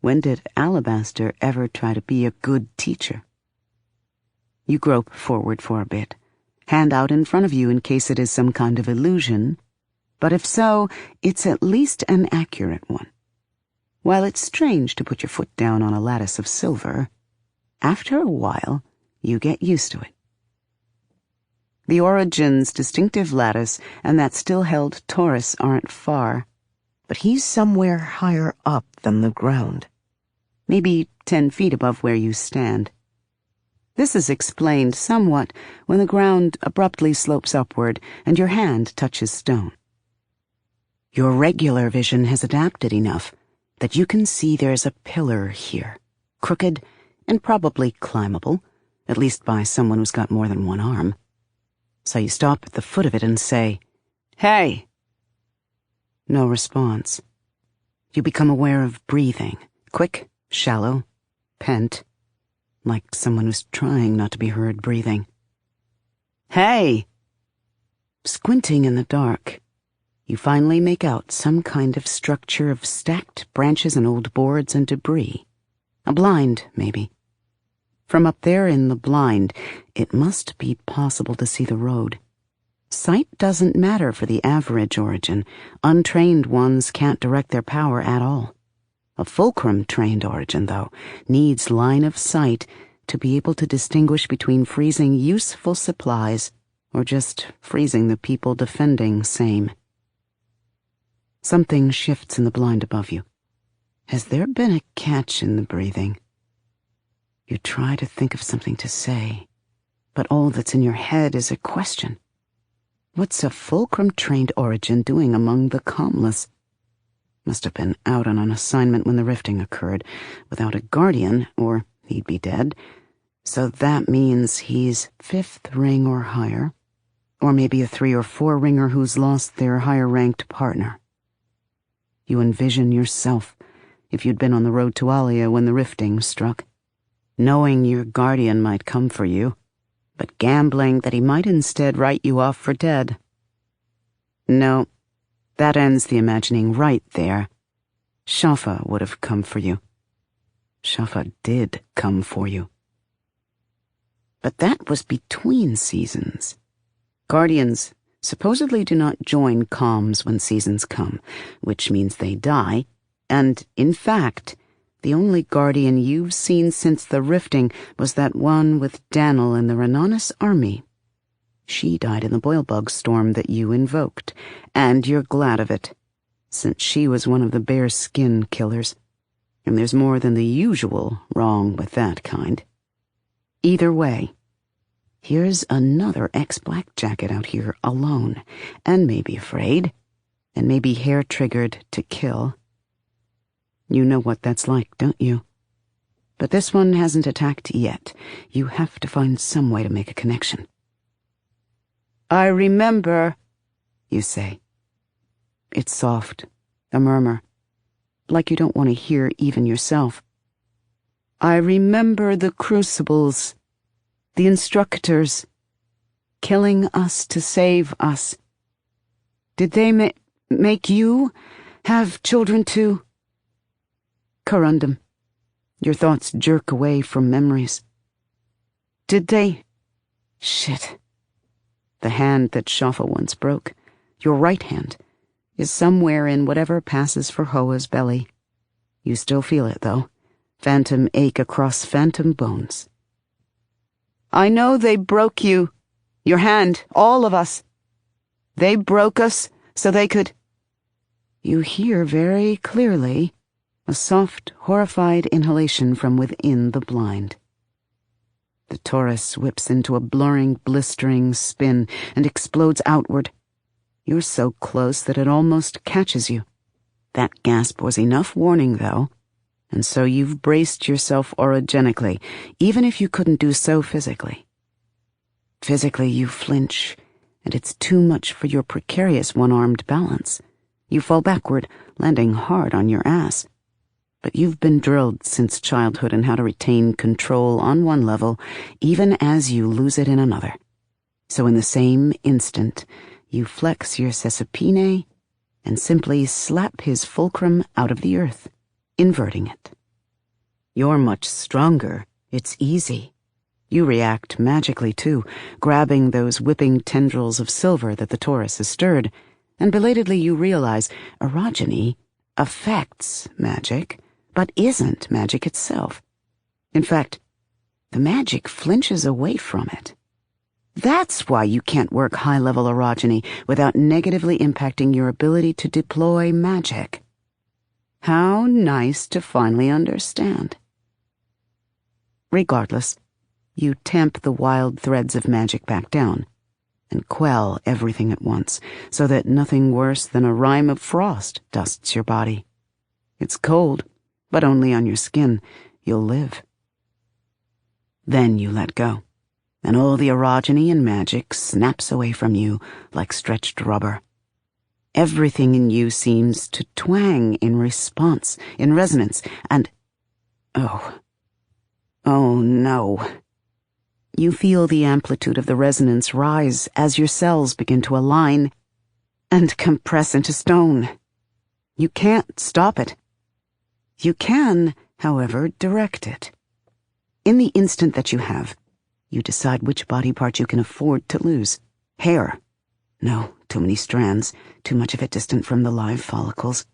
when did Alabaster ever try to be a good teacher? You grope forward for a bit, hand out in front of you in case it is some kind of illusion, but if so, it's at least an accurate one. While it's strange to put your foot down on a lattice of silver, after a while, you get used to it. The Origin's distinctive lattice and that still-held Taurus aren't far, But he's somewhere higher up than the ground. maybe 10 feet above where you stand. This is explained somewhat when the ground abruptly slopes upward and your hand touches stone. Your regular vision has adapted enough that you can see there's a pillar here, crooked and probably climbable, at least by someone who's got more than one arm. So you stop at the foot of it and say, "Hey!" No response. You become aware of breathing, quick, shallow, pent, like someone who's trying not to be heard breathing. "Hey!" Squinting in the dark, you finally make out some kind of structure of stacked branches and old boards and debris. A blind, maybe. From up there in the blind, it must be possible to see the road. Sight doesn't matter for the average Origin. Untrained ones can't direct their power at all. A fulcrum-trained Origin, though, needs line of sight to be able to distinguish between freezing useful supplies or just freezing the people defending same. Something shifts in the blind above you. Has there been a catch in the breathing? You try to think of something to say, but all that's in your head is a question. What's a fulcrum-trained Origin doing among the calmless? Must have been out on an assignment when the rifting occurred, without a guardian, or he'd be dead. So that means he's 5th ring or higher, or maybe a 3 or 4 ringer who's lost their higher-ranked partner. You envision yourself, if you'd been on the road to Alia when the rifting struck, knowing your guardian might come for you, but gambling that he might instead write you off for dead. No, that ends the imagining right there. Shafa would have come for you. Shafa did come for you. But that was between seasons. Guardians supposedly do not join comms when seasons come, which means they die, and, in fact, the only guardian you've seen since the rifting was that one with Daniel in the Renanus army. She died in the boilbug storm that you invoked, and you're glad of it, since she was one of the bear skin killers, and there's more than the usual wrong with that kind. Either way, here's another ex-black jacket out here alone, and maybe afraid, and maybe hair-triggered to kill. You know what that's like, don't you? But this one hasn't attacked yet. You have to find some way to make a connection. I remember, you say. It's soft, a murmur, like you don't want to hear even yourself. I remember the crucibles, the instructors, killing us to save us. Did they make you have children too? Corundum. Your thoughts jerk away from memories. Did they? Shit. The hand that Shafa once broke, your right hand, is somewhere in whatever passes for Hoa's belly. You still feel it, though. Phantom ache across phantom bones. I know they broke you. Your hand, all of us. They broke us so they could... You hear very clearly a soft, horrified inhalation from within the blind. The torus whips into a blurring, blistering spin and explodes outward. You're so close that it almost catches you. That gasp was enough warning, though, and so you've braced yourself orogenically, even if you couldn't do so physically. Physically, you flinch, and it's too much for your precarious one-armed balance. You fall backward, landing hard on your ass. But you've been drilled since childhood in how to retain control on one level, even as you lose it in another. So in the same instant, you flex your sesapine and simply slap his fulcrum out of the earth, inverting it. You're much stronger. It's easy. You react magically, too, grabbing those whipping tendrils of silver that the torus has stirred, and belatedly you realize orogeny affects magic, but isn't magic itself. In fact, the magic flinches away from it. That's why you can't work high-level orogeny without negatively impacting your ability to deploy magic. How nice to finally understand. Regardless, you tamp the wild threads of magic back down and quell everything at once so that nothing worse than a rime of frost dusts your body. It's cold, but only on your skin. You'll live. Then you let go, and all the orogeny and magic snaps away from you like stretched rubber. Everything in you seems to twang in response, in resonance, and... oh no. You feel the amplitude of the resonance rise as your cells begin to align and compress into stone. You can't stop it. You can, however, direct it. In the instant that you have, you decide which body part you can afford to lose. Hair. No, too many strands, too much of it distant from the live follicles.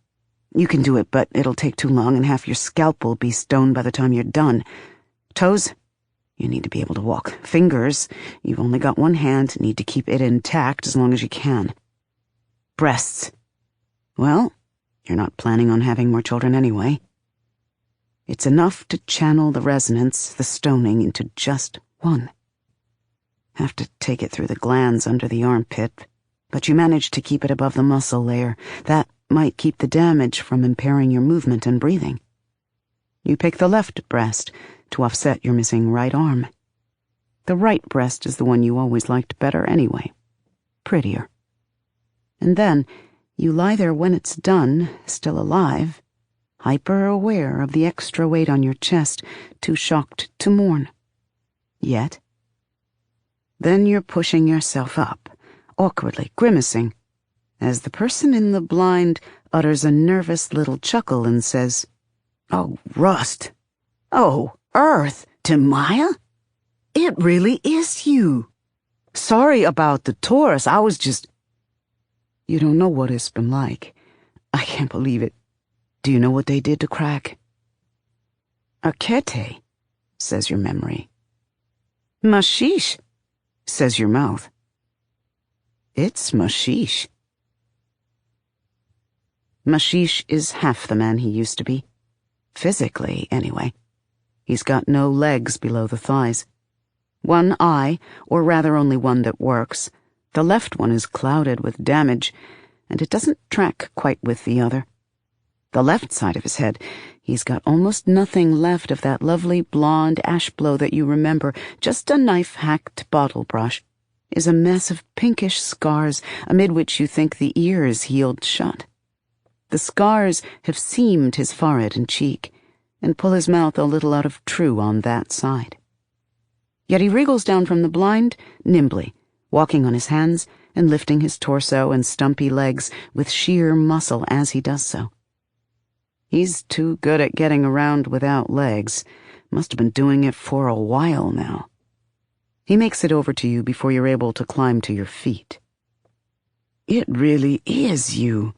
You can do it, but it'll take too long and half your scalp will be stone by the time you're done. Toes? You need to be able to walk. Fingers? You've only got one hand, need to keep it intact as long as you can. Breasts? Well, you're not planning on having more children anyway. It's enough to channel the resonance, the stoning, into just one. Have to take it through the glands under the armpit, but you manage to keep it above the muscle layer. That might keep the damage from impairing your movement and breathing. You pick the left breast to offset your missing right arm. The right breast is the one you always liked better anyway. Prettier. And then you lie there when it's done, still alive, hyper-aware of the extra weight on your chest, too shocked to mourn. Yet. Then you're pushing yourself up, awkwardly grimacing, as the person in the blind utters a nervous little chuckle and says, "Oh, rust! Oh, earth! To Maya?" It really is you. Sorry about the Taurus. I was just... You don't know what it's been like. I can't believe it. Do you know what they did to Crack? Akete, says your memory. Mashish, says your mouth. It's Mashish. Mashish is half the man he used to be. Physically, anyway. He's got no legs below the thighs. One eye, or rather only one that works. The left one is clouded with damage, and it doesn't track quite with the other. The left side of his head, he's got almost nothing left of that lovely blonde ash blow that you remember, just a knife-hacked bottle brush, is a mess of pinkish scars amid which you think the ears healed shut. The scars have seamed his forehead and cheek, and pull his mouth a little out of true on that side. Yet he wriggles down from the blind nimbly, walking on his hands and lifting his torso and stumpy legs with sheer muscle as he does so. He's too good at getting around without legs. Must have been doing it for a while now. He makes it over to you before you're able to climb to your feet. It really is you.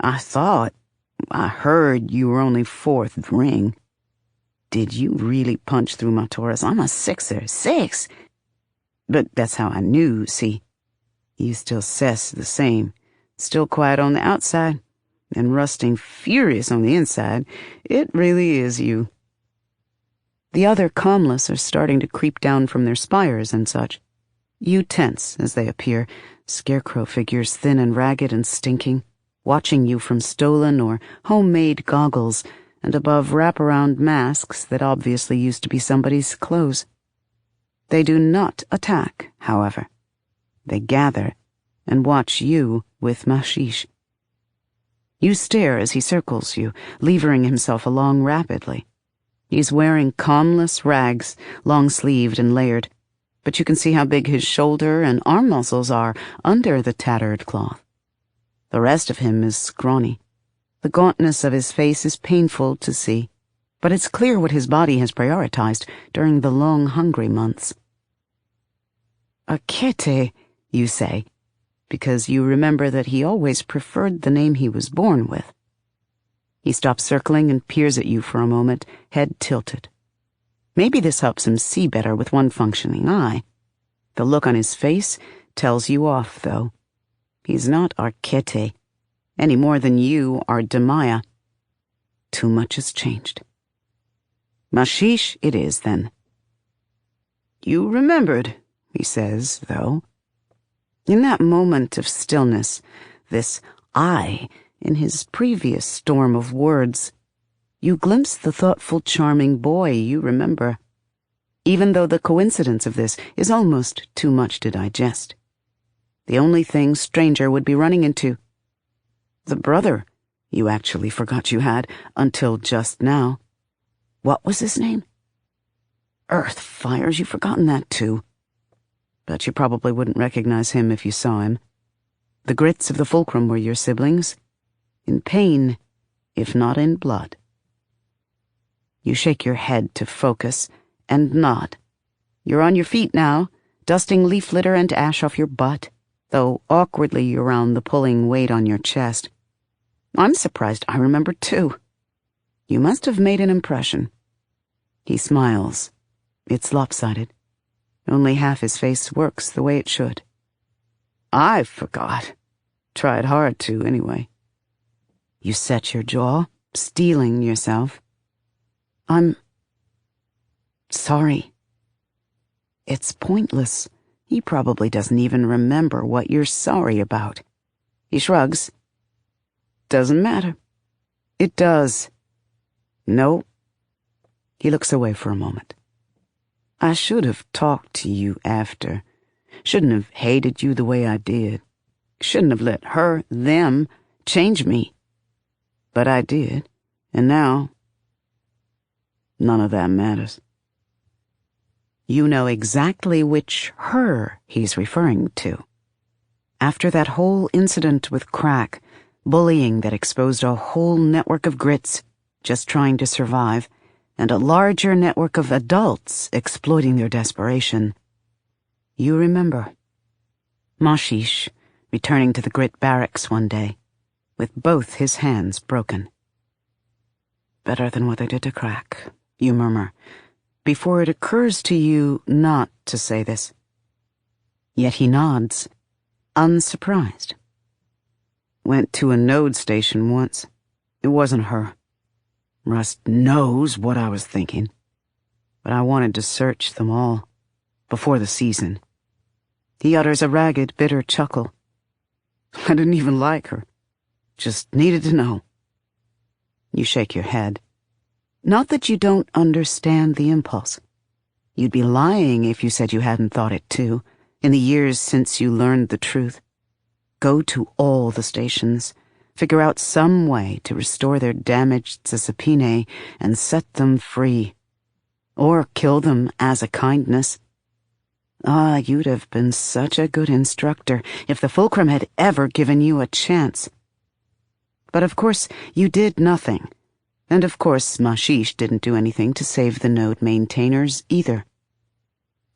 I heard you were only 4th ring. Did you really punch through my Taurus? I'm a 6er. 6! But that's how I knew, see. You still sass the same. Still quiet on the outside, and rusting furious on the inside. It really is you. The other calmless are starting to creep down from their spires and such. You tense as they appear, scarecrow figures thin and ragged and stinking, watching you from stolen or homemade goggles and above wraparound masks that obviously used to be somebody's clothes. They do not attack, however. They gather and watch you with Mashish. You stare as he circles you, levering himself along rapidly. He's wearing calmless rags, long-sleeved and layered, but you can see how big his shoulder and arm muscles are under the tattered cloth. The rest of him is scrawny. The gauntness of his face is painful to see, but it's clear what his body has prioritized during the long, hungry months. Akete, you say, because you remember that he always preferred the name he was born with. He stops circling and peers at you for a moment, head tilted. Maybe this helps him see better with one functioning eye. The look on his face tells you off, though. He's not Akete, any more than you are Demaya. Too much has changed. Mashish it is, then. You remembered, he says, though. In that moment of stillness, this I, in his previous storm of words, you glimpse the thoughtful, charming boy you remember, even though the coincidence of this is almost too much to digest. The only thing stranger would be running into the brother you actually forgot you had until just now. What was his name? Earth Fires, you've forgotten that too. But you probably wouldn't recognize him if you saw him. The Grits of the Fulcrum were your siblings, in pain, if not in blood. You shake your head to focus and nod. You're on your feet now, dusting leaf litter and ash off your butt, though awkwardly around the pulling weight on your chest. I'm surprised I remember too. You must have made an impression. He smiles. It's lopsided. Only half his face works the way it should. I forgot. Tried hard to, anyway. You set your jaw, steeling yourself. I'm sorry. It's pointless. He probably doesn't even remember what you're sorry about. He shrugs. Doesn't matter. It does. No. He looks away for a moment. I should have talked to you after. Shouldn't have hated you the way I did. Shouldn't have let her, them, change me. But I did, and now, none of that matters. You know exactly which her he's referring to. After that whole incident with Crack, bullying that exposed a whole network of Grits just trying to survive, and a larger network of adults exploiting their desperation. You remember Mashish returning to the grit barracks one day, with both his hands broken. Better than what they did to Crack, you murmur, before it occurs to you not to say this. Yet he nods, unsurprised. Went to a node station once. It wasn't her. Rust knows what I was thinking. But I wanted to search them all, before the season. He utters a ragged, bitter chuckle. I didn't even like her. Just needed to know. You shake your head. Not that you don't understand the impulse. You'd be lying if you said you hadn't thought it too, in the years since you learned the truth. Go to all the stations, figure out some way to restore their damaged Tsesapine and set them free. Or kill them as a kindness. Ah, you'd have been such a good instructor if the Fulcrum had ever given you a chance. But of course, you did nothing. And of course, Mashish didn't do anything to save the node maintainers either.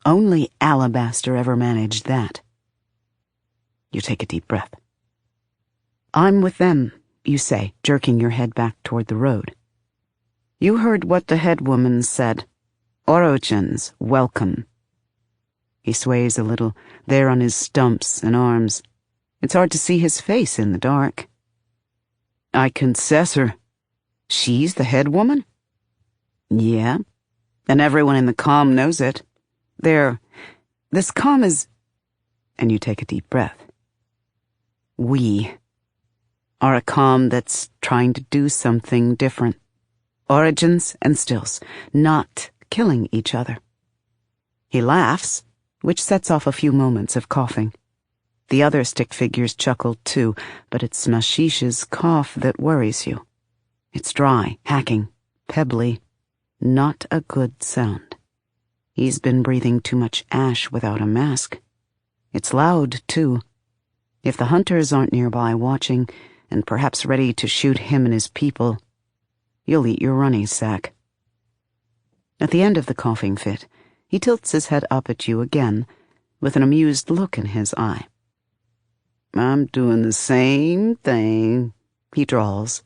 Only Alabaster ever managed that. You take a deep breath. I'm with them, you say, jerking your head back toward the road. You heard what the head woman said. Orogens, welcome. He sways a little, there on his stumps and arms. It's hard to see his face in the dark. I confess her. She's the head woman? Yeah, and everyone in the comm knows it. This comm is... And you take a deep breath. We are a comm that's trying to do something different. Origins and stills, not killing each other. He laughs, which sets off a few moments of coughing. The other stick figures chuckle too, but it's Mashish's cough that worries you. It's dry, hacking, pebbly, not a good sound. He's been breathing too much ash without a mask. It's loud, too. If the hunters aren't nearby watching, and perhaps ready to shoot him and his people, you'll eat your runny sack. At the end of the coughing fit, he tilts his head up at you again, with an amused look in his eye. I'm doing the same thing, he drawls.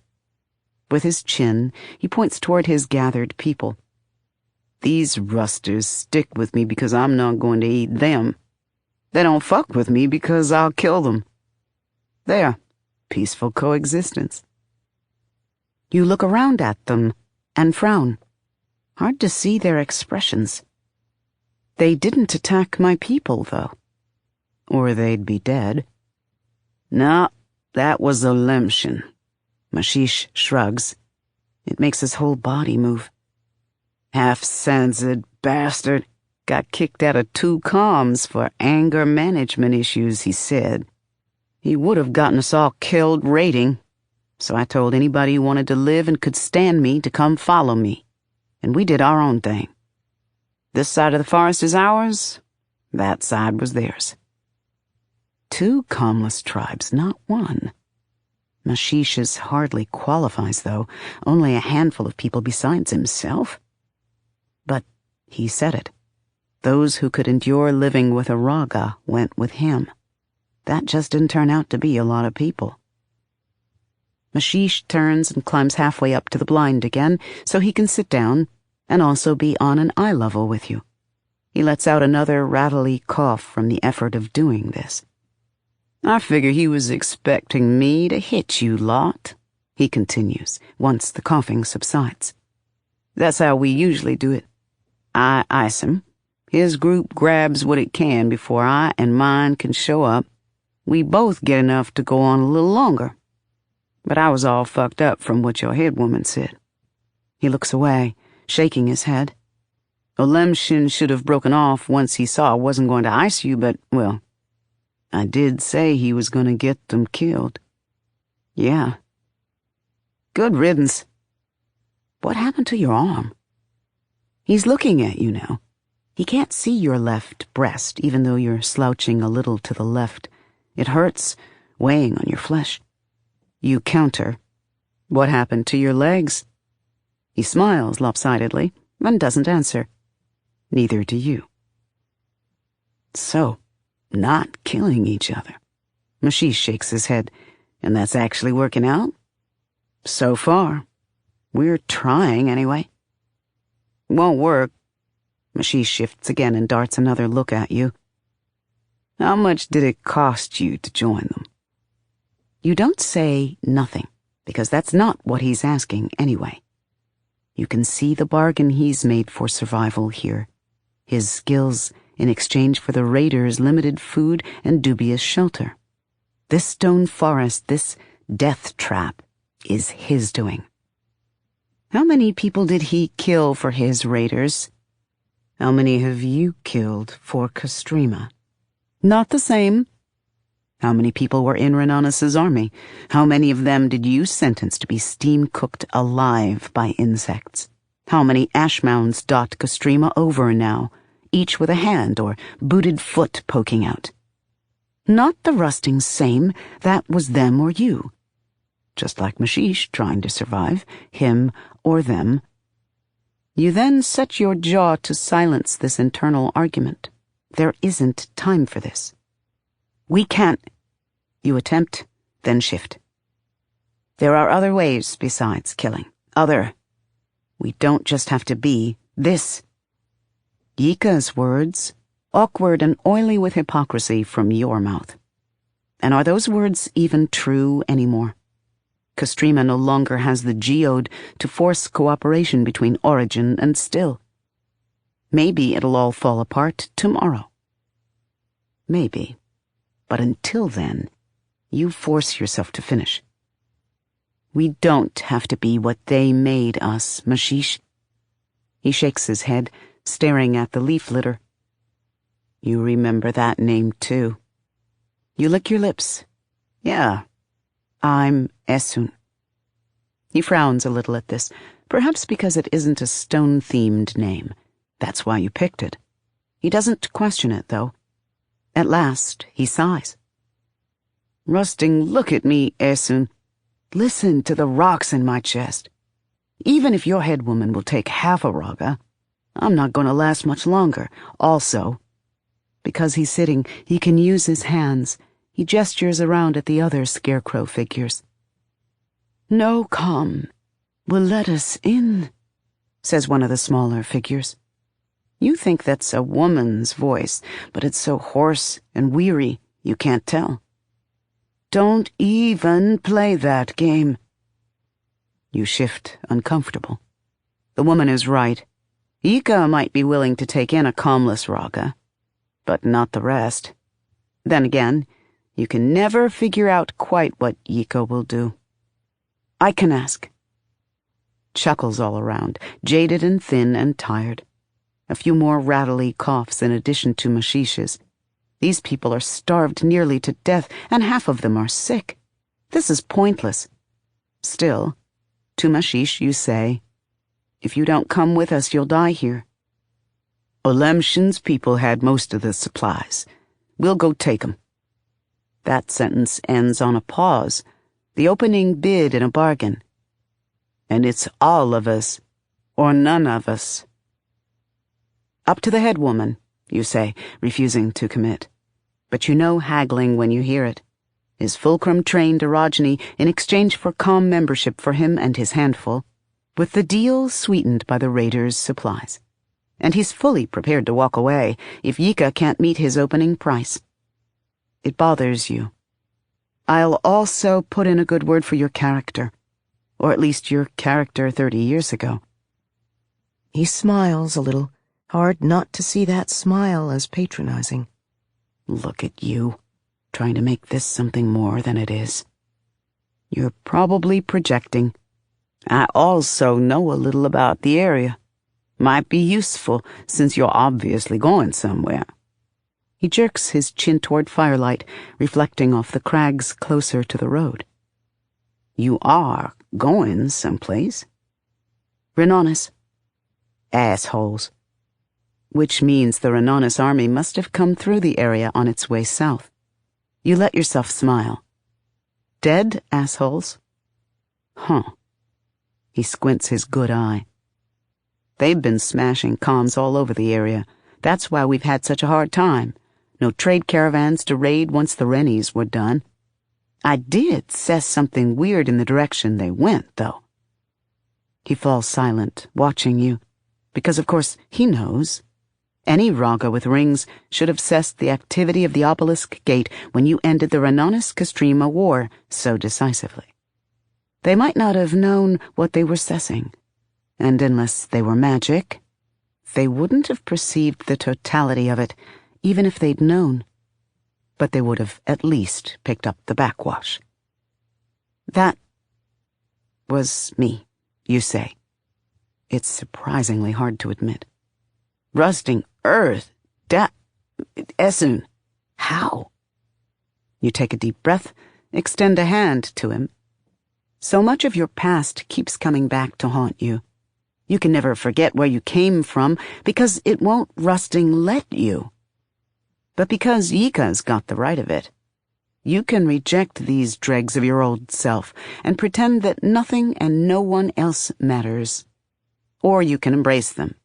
With his chin, he points toward his gathered people. These rusters stick with me because I'm not going to eat them. They don't fuck with me because I'll kill them. There, peaceful coexistence. You look around at them and frown. Hard to see their expressions. They didn't attack my people, though. Or they'd be dead. No, that was a lemshin. Mashish shrugs. It makes his whole body move. Half-censored bastard. Got kicked out of 2 comms for anger management issues, he said. He would have gotten us all killed raiding, so I told anybody who wanted to live and could stand me to come follow me, and we did our own thing. This side of the forest is ours, that side was theirs. 2 comless tribes, not 1. Mashish's hardly qualifies, though, only a handful of people besides himself. But he said it. Those who could endure living with a Raga went with him. That just didn't turn out to be a lot of people. Mashish turns and climbs halfway up to the blind again, so he can sit down and also be on an eye level with you. He lets out another rattly cough from the effort of doing this. I figure he was expecting me to hit you lot, he continues, once the coughing subsides. That's how we usually do it. I ice him. His group grabs what it can before I and mine can show up. We both get enough to go on a little longer. But I was all fucked up from what your head woman said. He looks away, shaking his head. Olemshin should have broken off once he saw I wasn't going to ice you, but, well, I did say he was going to get them killed. Yeah. Good riddance. What happened to your arm? He's looking at you now. He can't see your left breast, even though you're slouching a little to the left. It hurts, weighing on your flesh. You counter. What happened to your legs? He smiles lopsidedly and doesn't answer. Neither do you. So, not killing each other. Mashish shakes his head. And that's actually working out? So far. We're trying, anyway. Won't work. Mashish shifts again and darts another look at you. How much did it cost you to join them? You don't say nothing, because that's not what he's asking anyway. You can see the bargain he's made for survival here. His skills in exchange for the raiders' limited food and dubious shelter. This stone forest, this death trap, is his doing. How many people did he kill for his raiders? How many have you killed for Castrima? Not the same. How many people were in Renanus's army? How many of them did you sentence to be steam-cooked alive by insects? How many ash mounds dot Castrima over now, each with a hand or booted foot poking out? Not the rusting same, that was them or you. Just like Mashish trying to survive, him or them. You then set your jaw to silence this internal argument. There isn't time for this. We can't. You attempt, then shift. There are other ways besides killing. We don't just have to be this. Yika's words, awkward and oily with hypocrisy from your mouth. And are those words even true anymore? Castrima no longer has the geode to force cooperation between Origin and Still. Maybe it'll all fall apart tomorrow. Maybe. But until then, you force yourself to finish. We don't have to be what they made us, Mashish. He shakes his head, staring at the leaf litter. You remember that name, too. You lick your lips. Yeah, I'm Esun. He frowns a little at this, perhaps because it isn't a stone-themed name. That's why you picked it. He doesn't question it, though. At last, he sighs. Rusting, look at me, Esun. Listen to the rocks in my chest. Even if your head woman will take half a raga, I'm not going to last much longer. Also, because he's sitting, he can use his hands. He gestures around at the other scarecrow figures. No calm will let us in, says one of the smaller figures. You think that's a woman's voice, but it's so hoarse and weary you can't tell. Don't even play that game. You shift, uncomfortable. The woman is right. Yika might be willing to take in a calmless raga, but not the rest. Then again, you can never figure out quite what Yika will do. I can ask. Chuckles all around, jaded and thin and tired. A few more rattly coughs in addition to Mashish's. These people are starved nearly to death, and half of them are sick. This is pointless. Still, to Mashish you say, if you don't come with us, you'll die here. Olemshin's people had most of the supplies. We'll go take 'em. That sentence ends on a pause, the opening bid in a bargain. And it's all of us, or none of us. Up to the head woman, you say, refusing to commit. But you know haggling when you hear it. His fulcrum-trained orogeny in exchange for calm membership for him and his handful, with the deal sweetened by the raiders' supplies. And he's fully prepared to walk away if Yika can't meet his opening price. It bothers you. I'll also put in a good word for your character, or at least your character 30 years ago. He smiles a little, hard not to see that smile as patronizing. Look at you, trying to make this something more than it is. You're probably projecting. I also know a little about the area. Might be useful, since you're obviously going somewhere. He jerks his chin toward firelight, reflecting off the crags closer to the road. You are going someplace. Renanus. Assholes. Which means the Renanus army must have come through the area on its way south. You let yourself smile. Dead assholes? Huh. He squints his good eye. They've been smashing comms all over the area. That's why we've had such a hard time. No trade caravans to raid once the Rennies were done. I did sense something weird in the direction they went, though. He falls silent, watching you, because of course he knows. Any Raga with rings should have sensed the activity of the obelisk gate when you ended the Rananis-Castrima war so decisively. They might not have known what they were sensing, and unless they were magic, they wouldn't have perceived the totality of it, even if they'd known. But they would have at least picked up the backwash. That was me, you say. It's surprisingly hard to admit. Rusting earth, Esun, how? You take a deep breath, extend a hand to him. So much of your past keeps coming back to haunt you. You can never forget where you came from, because it won't rusting let you. But because Yika's got the right of it, you can reject these dregs of your old self and pretend that nothing and no one else matters. Or you can embrace them,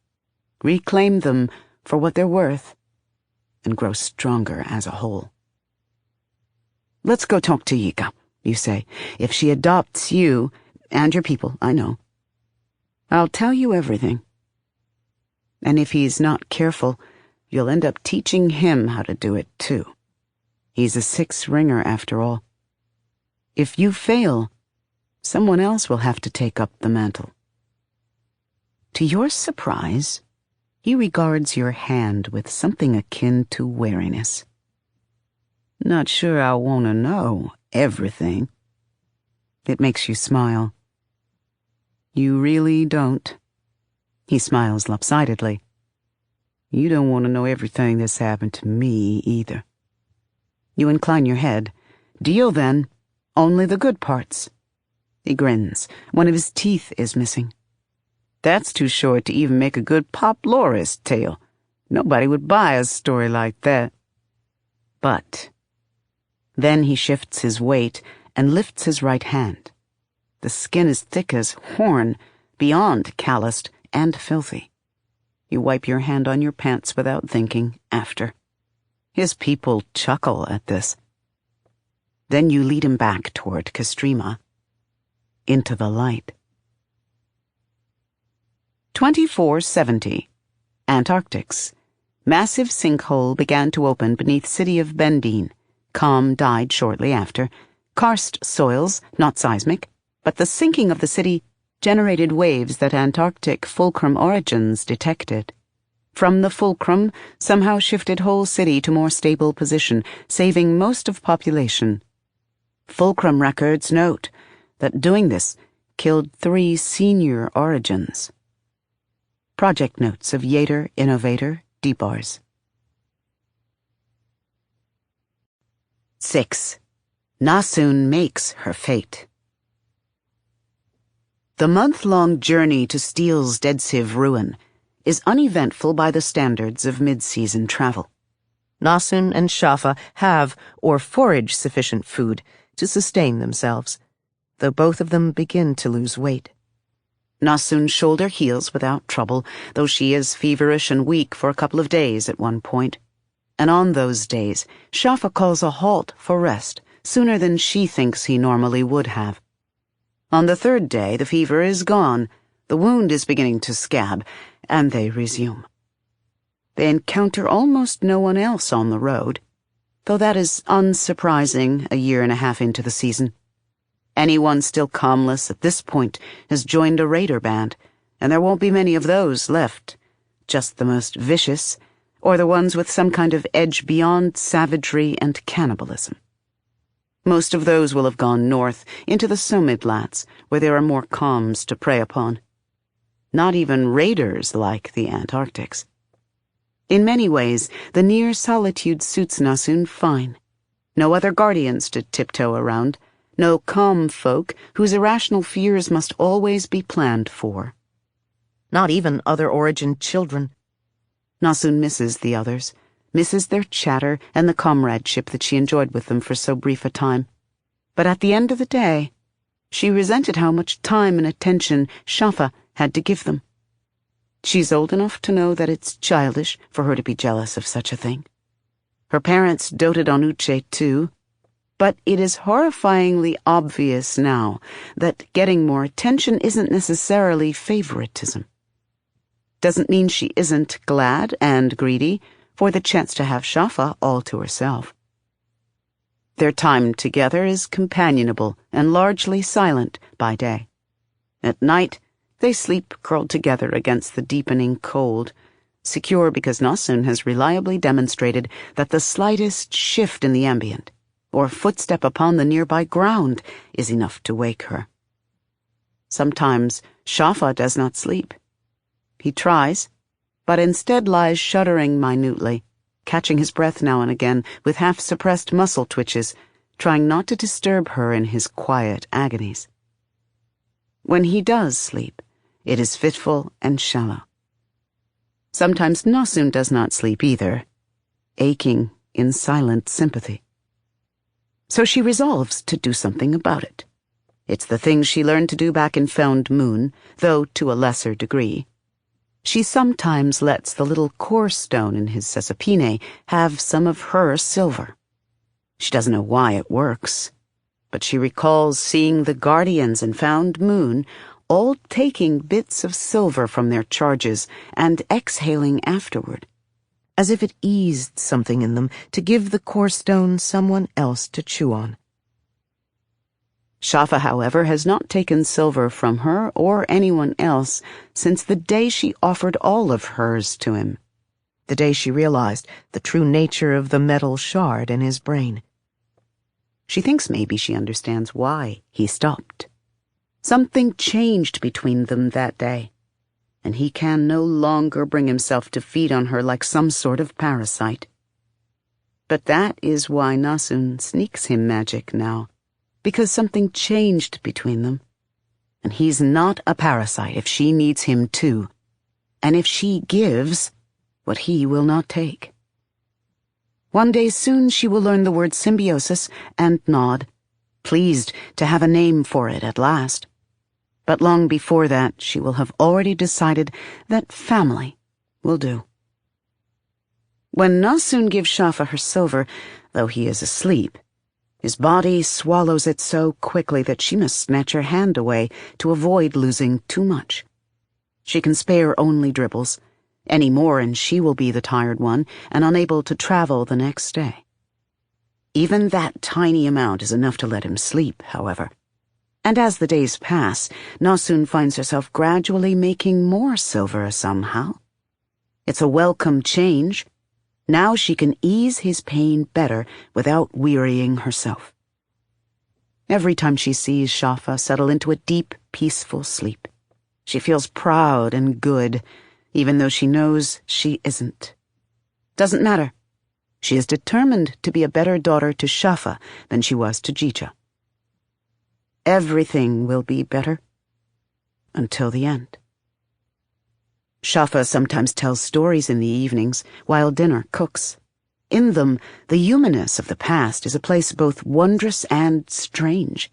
reclaim them for what they're worth, and grow stronger as a whole. Let's go talk to Yika, you say. If she adopts you, and your people, I know, I'll tell you everything. And if he's not careful, you'll end up teaching him how to do it too. He's a six-ringer after all. If you fail, someone else will have to take up the mantle. To your surprise, he regards your hand with something akin to wariness. Not sure I want to know everything. It makes you smile. You really don't. He smiles lopsidedly. You don't want to know everything that's happened to me, either. You incline your head. Deal, then. Only the good parts. He grins. One of his teeth is missing. That's too short to even make a good Pop Loris tale. Nobody would buy a story like that. But then he shifts his weight and lifts his right hand. The skin is thick as horn, beyond calloused and filthy. You wipe your hand on your pants without thinking after. His people chuckle at this. Then you lead him back toward Castrima, into the light. 2470. Antarctics. Massive sinkhole began to open beneath city of Bendine. Calm died shortly after. Karst soils, not seismic, but the sinking of the city generated waves that Antarctic fulcrum origins detected. From the fulcrum, somehow shifted whole city to more stable position, saving most of population. Fulcrum records note that doing this killed 3 senior origins. Project notes of Yater Innovator Debars. 6. Nasun makes her fate. The month-long journey to Steele's Deadsive ruin is uneventful by the standards of mid-season travel. Nasun and Shafa have or forage sufficient food to sustain themselves, though both of them begin to lose weight. Nasun's shoulder heals without trouble, though she is feverish and weak for a couple of days at one point. And on those days, Shafa calls a halt for rest sooner than she thinks he normally would have. On the 3rd day, the fever is gone, the wound is beginning to scab, and they resume. They encounter almost no one else on the road, though that is unsurprising a year and a half into the season. Anyone still calmless at this point has joined a raider band, and there won't be many of those left, just the most vicious, or the ones with some kind of edge beyond savagery and cannibalism. Most of those will have gone north into the Somidlats, where there are more comms to prey upon. Not even raiders like the Antarctics. In many ways, the near solitude suits Nasun fine. No other guardians to tiptoe around, no calm folk whose irrational fears must always be planned for. Not even other origin children. Nasun misses the others, misses their chatter and the comradeship that she enjoyed with them for so brief a time. But at the end of the day, she resented how much time and attention Shafa had to give them. She's old enough to know that it's childish for her to be jealous of such a thing. Her parents doted on Uche too, but it is horrifyingly obvious now that getting more attention isn't necessarily favoritism. Doesn't mean she isn't glad and greedy for the chance to have Shafa all to herself. Their time together is companionable and largely silent by day. At night, they sleep curled together against the deepening cold, secure because Nasun has reliably demonstrated that the slightest shift in the ambient or footstep upon the nearby ground is enough to wake her. Sometimes Shafa does not sleep. He tries, but instead lies shuddering minutely, catching his breath now and again with half-suppressed muscle twitches, trying not to disturb her in his quiet agonies. When he does sleep, it is fitful and shallow. Sometimes Nasun does not sleep either, aching in silent sympathy. So she resolves to do something about it. It's the thing she learned to do back in Found Moon, though to a lesser degree. She sometimes lets the little core stone in his Sesapine have some of her silver. She doesn't know why it works, but she recalls seeing the Guardians in Found Moon all taking bits of silver from their charges and exhaling afterward, as if it eased something in them to give the core stone someone else to chew on. Shafa, however, has not taken silver from her or anyone else since the day she offered all of hers to him, the day she realized the true nature of the metal shard in his brain. She thinks maybe she understands why he stopped. Something changed between them that day, and he can no longer bring himself to feed on her like some sort of parasite. But that is why Nasun sneaks him magic now, because something changed between them. And he's not a parasite if she needs him too, and if she gives what he will not take. One day soon she will learn the word symbiosis and nod, pleased to have a name for it at last. But long before that, she will have already decided that family will do. When Nasun gives Shafa her silver, though he is asleep, his body swallows it so quickly that she must snatch her hand away to avoid losing too much. She can spare only dribbles. Any more and she will be the tired one and unable to travel the next day. Even that tiny amount is enough to let him sleep, however. And as the days pass, Nasun finds herself gradually making more silver somehow. It's a welcome change. Now she can ease his pain better without wearying herself. Every time she sees Shafa settle into a deep, peaceful sleep, she feels proud and good, even though she knows she isn't. Doesn't matter. She is determined to be a better daughter to Shafa than she was to Jija. Everything will be better until the end. Shafa sometimes tells stories in the evenings while dinner cooks. In them, the humanness of the past is a place both wondrous and strange,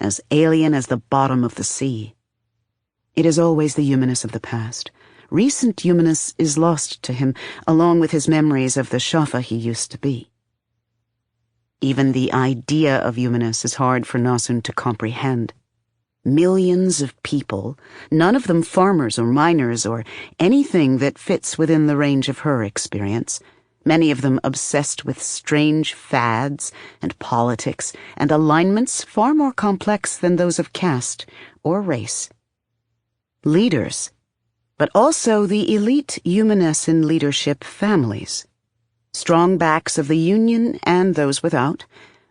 as alien as the bottom of the sea. It is always the humanness of the past. Recent humanness is lost to him, along with his memories of the Shafa he used to be. Even the idea of humanness is hard for Nasun to comprehend. Millions of people, none of them farmers or miners or anything that fits within the range of her experience, many of them obsessed with strange fads and politics and alignments far more complex than those of caste or race. Leaders, but also the elite humaness in leadership families, strong backs of the union and those without,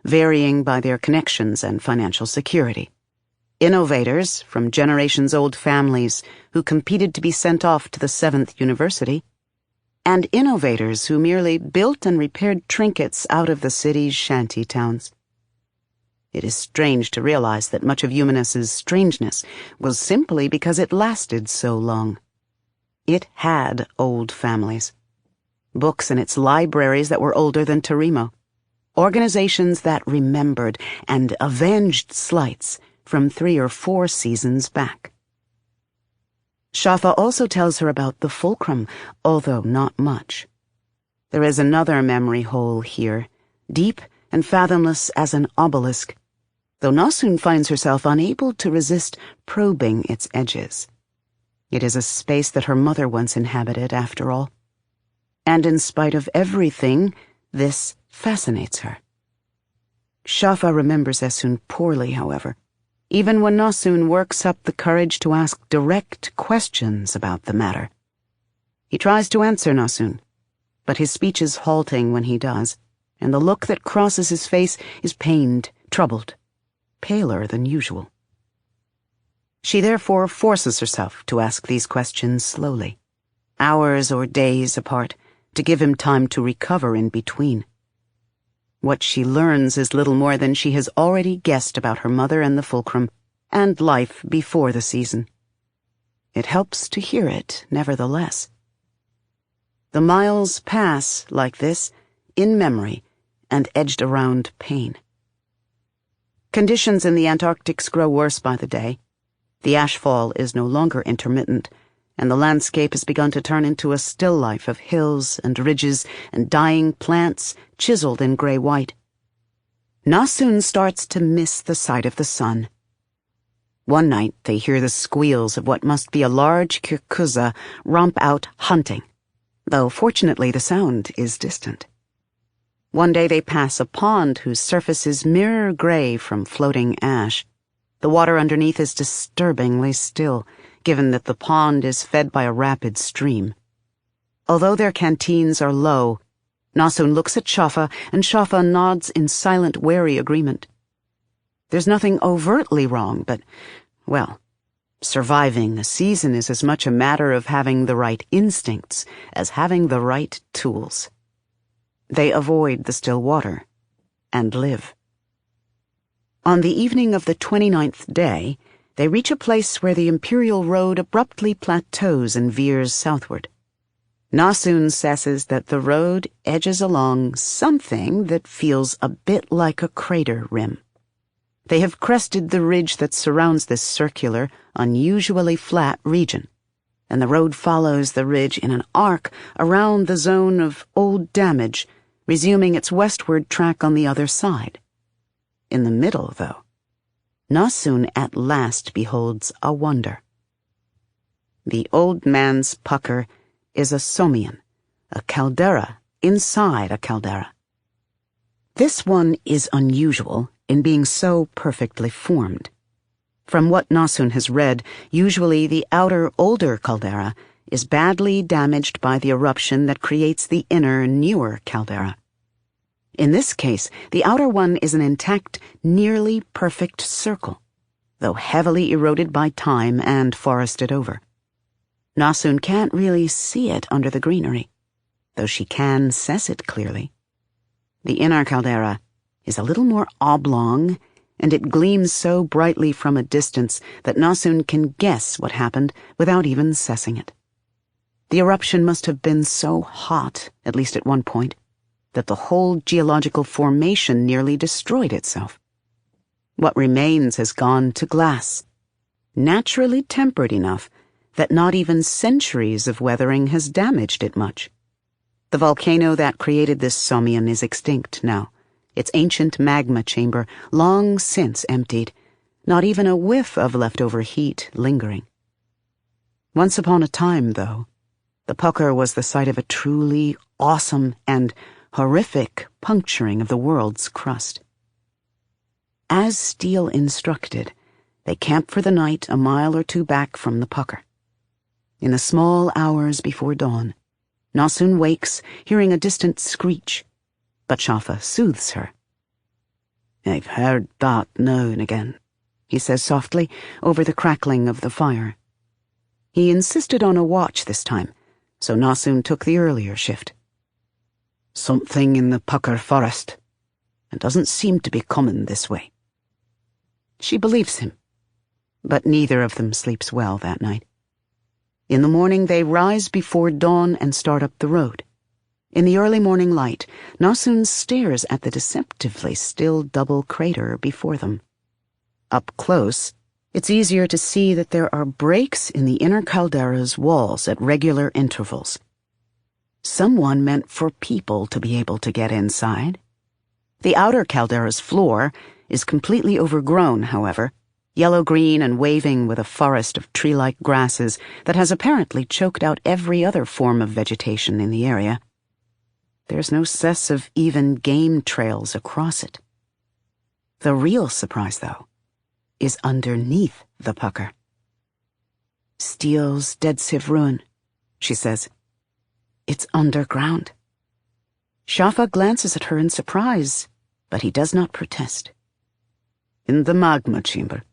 varying by their connections and financial security. Innovators from generations-old families who competed to be sent off to the 7th university, and innovators who merely built and repaired trinkets out of the city's shanty towns. It is strange to realize that much of humanness's strangeness was simply because it lasted so long. It had old families, books in its libraries that were older than Tarimo, organizations that remembered and avenged slights from 3 or 4 seasons back. Shafa also tells her about the fulcrum, although not much. There is another memory hole here, deep and fathomless as an obelisk, though Nasun finds herself unable to resist probing its edges. It is a space that her mother once inhabited, after all. And in spite of everything, this fascinates her. Shafa remembers Esun poorly, however, even when Nasun works up the courage to ask direct questions about the matter. He tries to answer Nasun, but his speech is halting when he does, and the look that crosses his face is pained, troubled, paler than usual. She therefore forces herself to ask these questions slowly, hours or days apart, to give him time to recover in between. What she learns is little more than she has already guessed about her mother and the fulcrum, and life before the season. It helps to hear it, nevertheless. The miles pass like this, in memory, and edged around pain. Conditions in the Antarctics grow worse by the day. The ashfall is no longer intermittent, and the landscape has begun to turn into a still life of hills and ridges and dying plants chiseled in gray-white. Nasun starts to miss the sight of the sun. One night they hear the squeals of what must be a large kirkuza romp out hunting, though fortunately the sound is distant. One day they pass a pond whose surface is mirror gray from floating ash. The water underneath is disturbingly still, given that the pond is fed by a rapid stream. Although their canteens are low, Nasun looks at Shafa, and Shafa nods in silent, wary agreement. There's nothing overtly wrong, but, well, surviving a season is as much a matter of having the right instincts as having the right tools. They avoid the still water and live. On the evening of the 29th day, they reach a place where the Imperial Road abruptly plateaus and veers southward. Nasun says that the road edges along something that feels a bit like a crater rim. They have crested the ridge that surrounds this circular, unusually flat region, and the road follows the ridge in an arc around the zone of old damage, resuming its westward track on the other side. In the middle, though, Nasun at last beholds a wonder. The old man's pucker is a somion, a caldera inside a caldera. This one is unusual in being so perfectly formed. From what Nasun has read, usually the outer, older caldera is badly damaged by the eruption that creates the inner, newer caldera. In this case, the outer one is an intact, nearly perfect circle, though heavily eroded by time and forested over. Nasun can't really see it under the greenery, though she can sense it clearly. The inner caldera is a little more oblong, and it gleams so brightly from a distance that Nasun can guess what happened without even sensing it. The eruption must have been so hot, at least at one point, that the whole geological formation nearly destroyed itself. What remains has gone to glass, naturally tempered enough that not even centuries of weathering has damaged it much. The volcano that created this somion is extinct now, its ancient magma chamber long since emptied, not even a whiff of leftover heat lingering. Once upon a time, though, the pucker was the site of a truly awesome and horrific puncturing of the world's crust. As Steele instructed, they camp for the night a mile or two back from the pucker. In the small hours before dawn, Nasun wakes, hearing a distant screech, but Shafa soothes her. "I've heard that now and again," he says softly, over the crackling of the fire. He insisted on a watch this time, so Nasun took the earlier shift. "Something in the pucker forest. It doesn't seem to be common this way." She believes him, but neither of them sleeps well that night. In the morning they rise before dawn and start up the road. In the early morning light, Nasun stares at the deceptively still double crater before them. Up close, It's easier to see that there are breaks in the inner caldera's walls at regular intervals. Someone meant for people to be able to get inside. The outer caldera's floor is completely overgrown, however, yellow-green and waving with a forest of tree-like grasses that has apparently choked out every other form of vegetation in the area. There's no cess of even game trails across it. The real surprise, though, is underneath the pucker. Steele's Dead Civ ruin, she says. It's underground. Shafa glances at her in surprise, but he does not protest. In the magma chamber.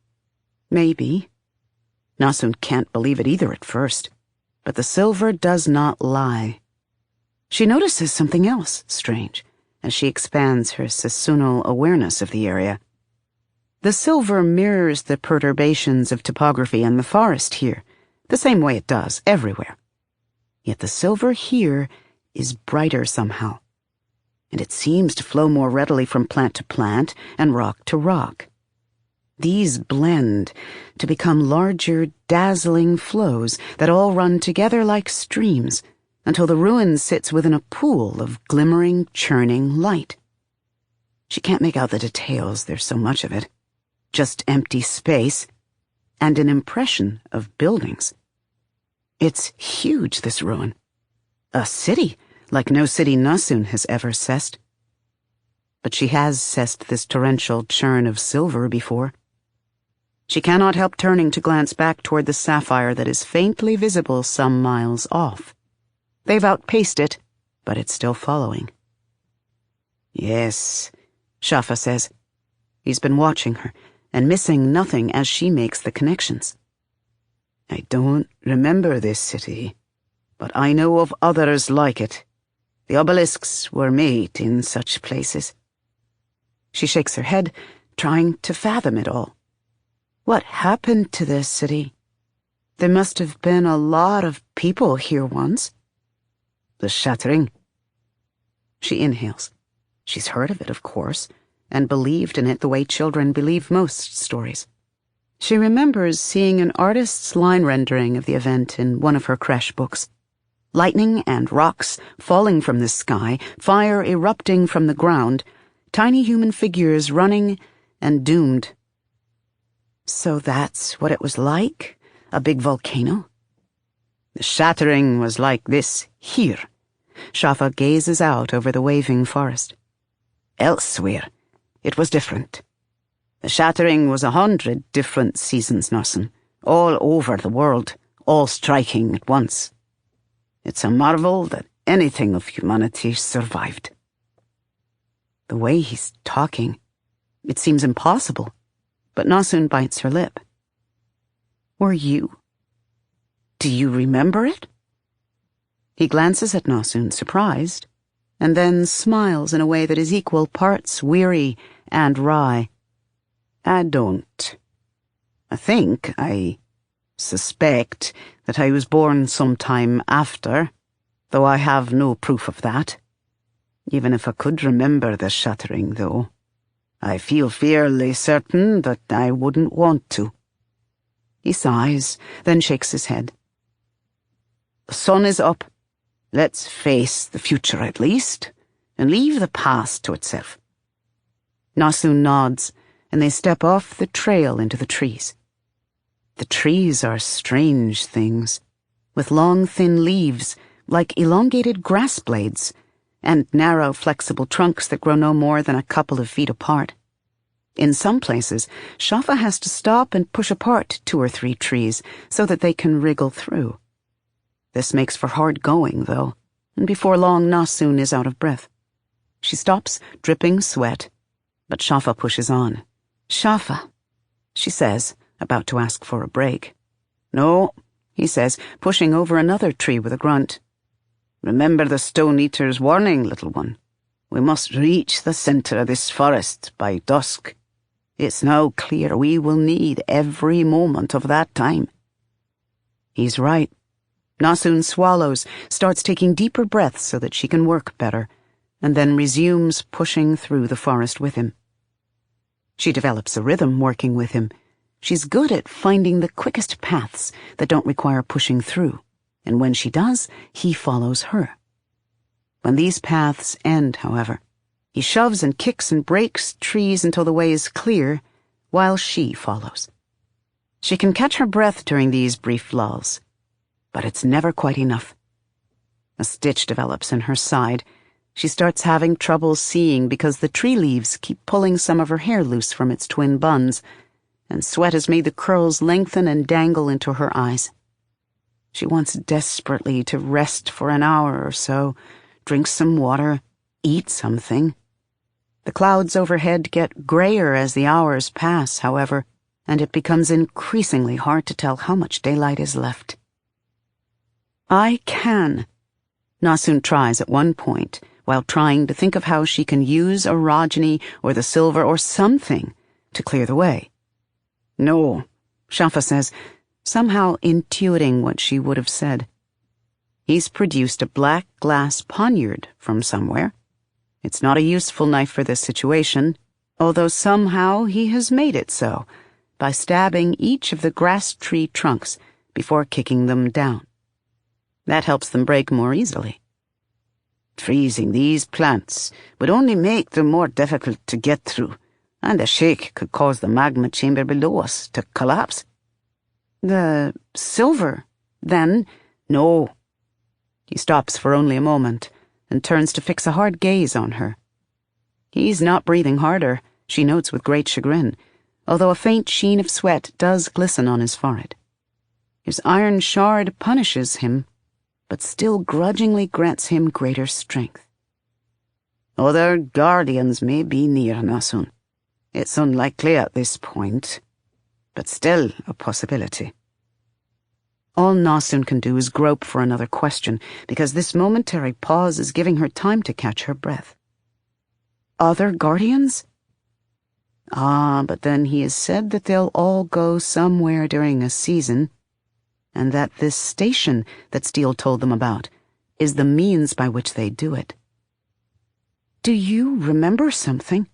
Maybe. Nasun can't believe it either at first, but the silver does not lie. She notices something else strange as she expands her seasonal awareness of the area. The silver mirrors the perturbations of topography and the forest here, the same way it does everywhere. Yet the silver here is brighter somehow, and it seems to flow more readily from plant to plant and rock to rock. These blend to become larger, dazzling flows that all run together like streams until the ruin sits within a pool of glimmering, churning light. She can't make out the details, there's so much of it. Just empty space and an impression of buildings. It's huge, this ruin. A city, like no city Nasun has ever sessed. But she has sessed this torrential churn of silver before. She cannot help turning to glance back toward the sapphire that is faintly visible some miles off. They've outpaced it, but it's still following. Yes, Shafa says. He's been watching her and missing nothing as she makes the connections. I don't remember this city, but I know of others like it. The obelisks were made in such places. She shakes her head, trying to fathom it all. What happened to this city? There must have been a lot of people here once. The shattering. She inhales. She's heard of it, of course, and believed in it the way children believe most stories. She remembers seeing an artist's line rendering of the event in one of her creche books. Lightning and rocks falling from the sky, fire erupting from the ground, tiny human figures running and doomed. So that's what it was like? A big volcano? The shattering was like this here. Shafa gazes out over the waving forest. Elsewhere, it was different. The shattering was 100 different seasons, Nasun, all over the world, all striking at once. It's a marvel that anything of humanity survived. The way he's talking, it seems impossible, but Nasun bites her lip. Were you? Do you remember it? He glances at Nasun, surprised, and then smiles in a way that is equal parts weary and wry. I don't. I suspect that I was born sometime after, though I have no proof of that. Even if I could remember the shattering, though, I feel fairly certain that I wouldn't want to. He sighs, then shakes his head. The sun is up. Let's face the future at least, and leave the past to itself. Nasun nods, and they step off the trail into the trees. The trees are strange things, with long, thin leaves, like elongated grass blades, and narrow, flexible trunks that grow no more than a couple of feet apart. In some places, Shafa has to stop and push apart 2 or 3 trees so that they can wriggle through. This makes for hard going, though, and before long Nasun is out of breath. She stops, dripping sweat, but Shafa pushes on. Shafa, she says, about to ask for a break. No, he says, pushing over another tree with a grunt. Remember the Stone Eater's warning, little one. We must reach the center of this forest by dusk. It's now clear we will need every moment of that time. He's right. Nasun swallows, starts taking deeper breaths so that she can work better, and then resumes pushing through the forest with him. She develops a rhythm working with him, She's good at finding the quickest paths that don't require pushing through, and when she does, he follows her. When these paths end, however, he shoves and kicks and breaks trees until the way is clear, while she follows. She can catch her breath during these brief lulls, but it's never quite enough. A stitch develops in her side. She starts having trouble seeing because the tree leaves keep pulling some of her hair loose from its twin buns, and sweat has made the curls lengthen and dangle into her eyes. She wants desperately to rest for an hour or so, drink some water, eat something. The clouds overhead get grayer as the hours pass, however, and it becomes increasingly hard to tell how much daylight is left. I can, Nasun tries at one point, while trying to think of how she can use orogeny or the silver or something to clear the way. No, Shafa says, somehow intuiting what she would have said. He's produced a black glass poniard from somewhere. It's not a useful knife for this situation, although somehow he has made it so, by stabbing each of the grass tree trunks before kicking them down. That helps them break more easily. Freezing these plants would only make them more difficult to get through, and a shake could cause the magma chamber below us to collapse. The silver, then? No. He stops for only a moment, and turns to fix a hard gaze on her. He's not breathing harder, she notes with great chagrin, although a faint sheen of sweat does glisten on his forehead. His iron shard punishes him, but still grudgingly grants him greater strength. Other guardians may be near, Nasun. It's unlikely at this point, but still a possibility. All Nasun can do is grope for another question, because this momentary pause is giving her time to catch her breath. Other guardians? Ah, but then he has said that they'll all go somewhere during a season, and that this station that Steele told them about is the means by which they do it. Do you remember something?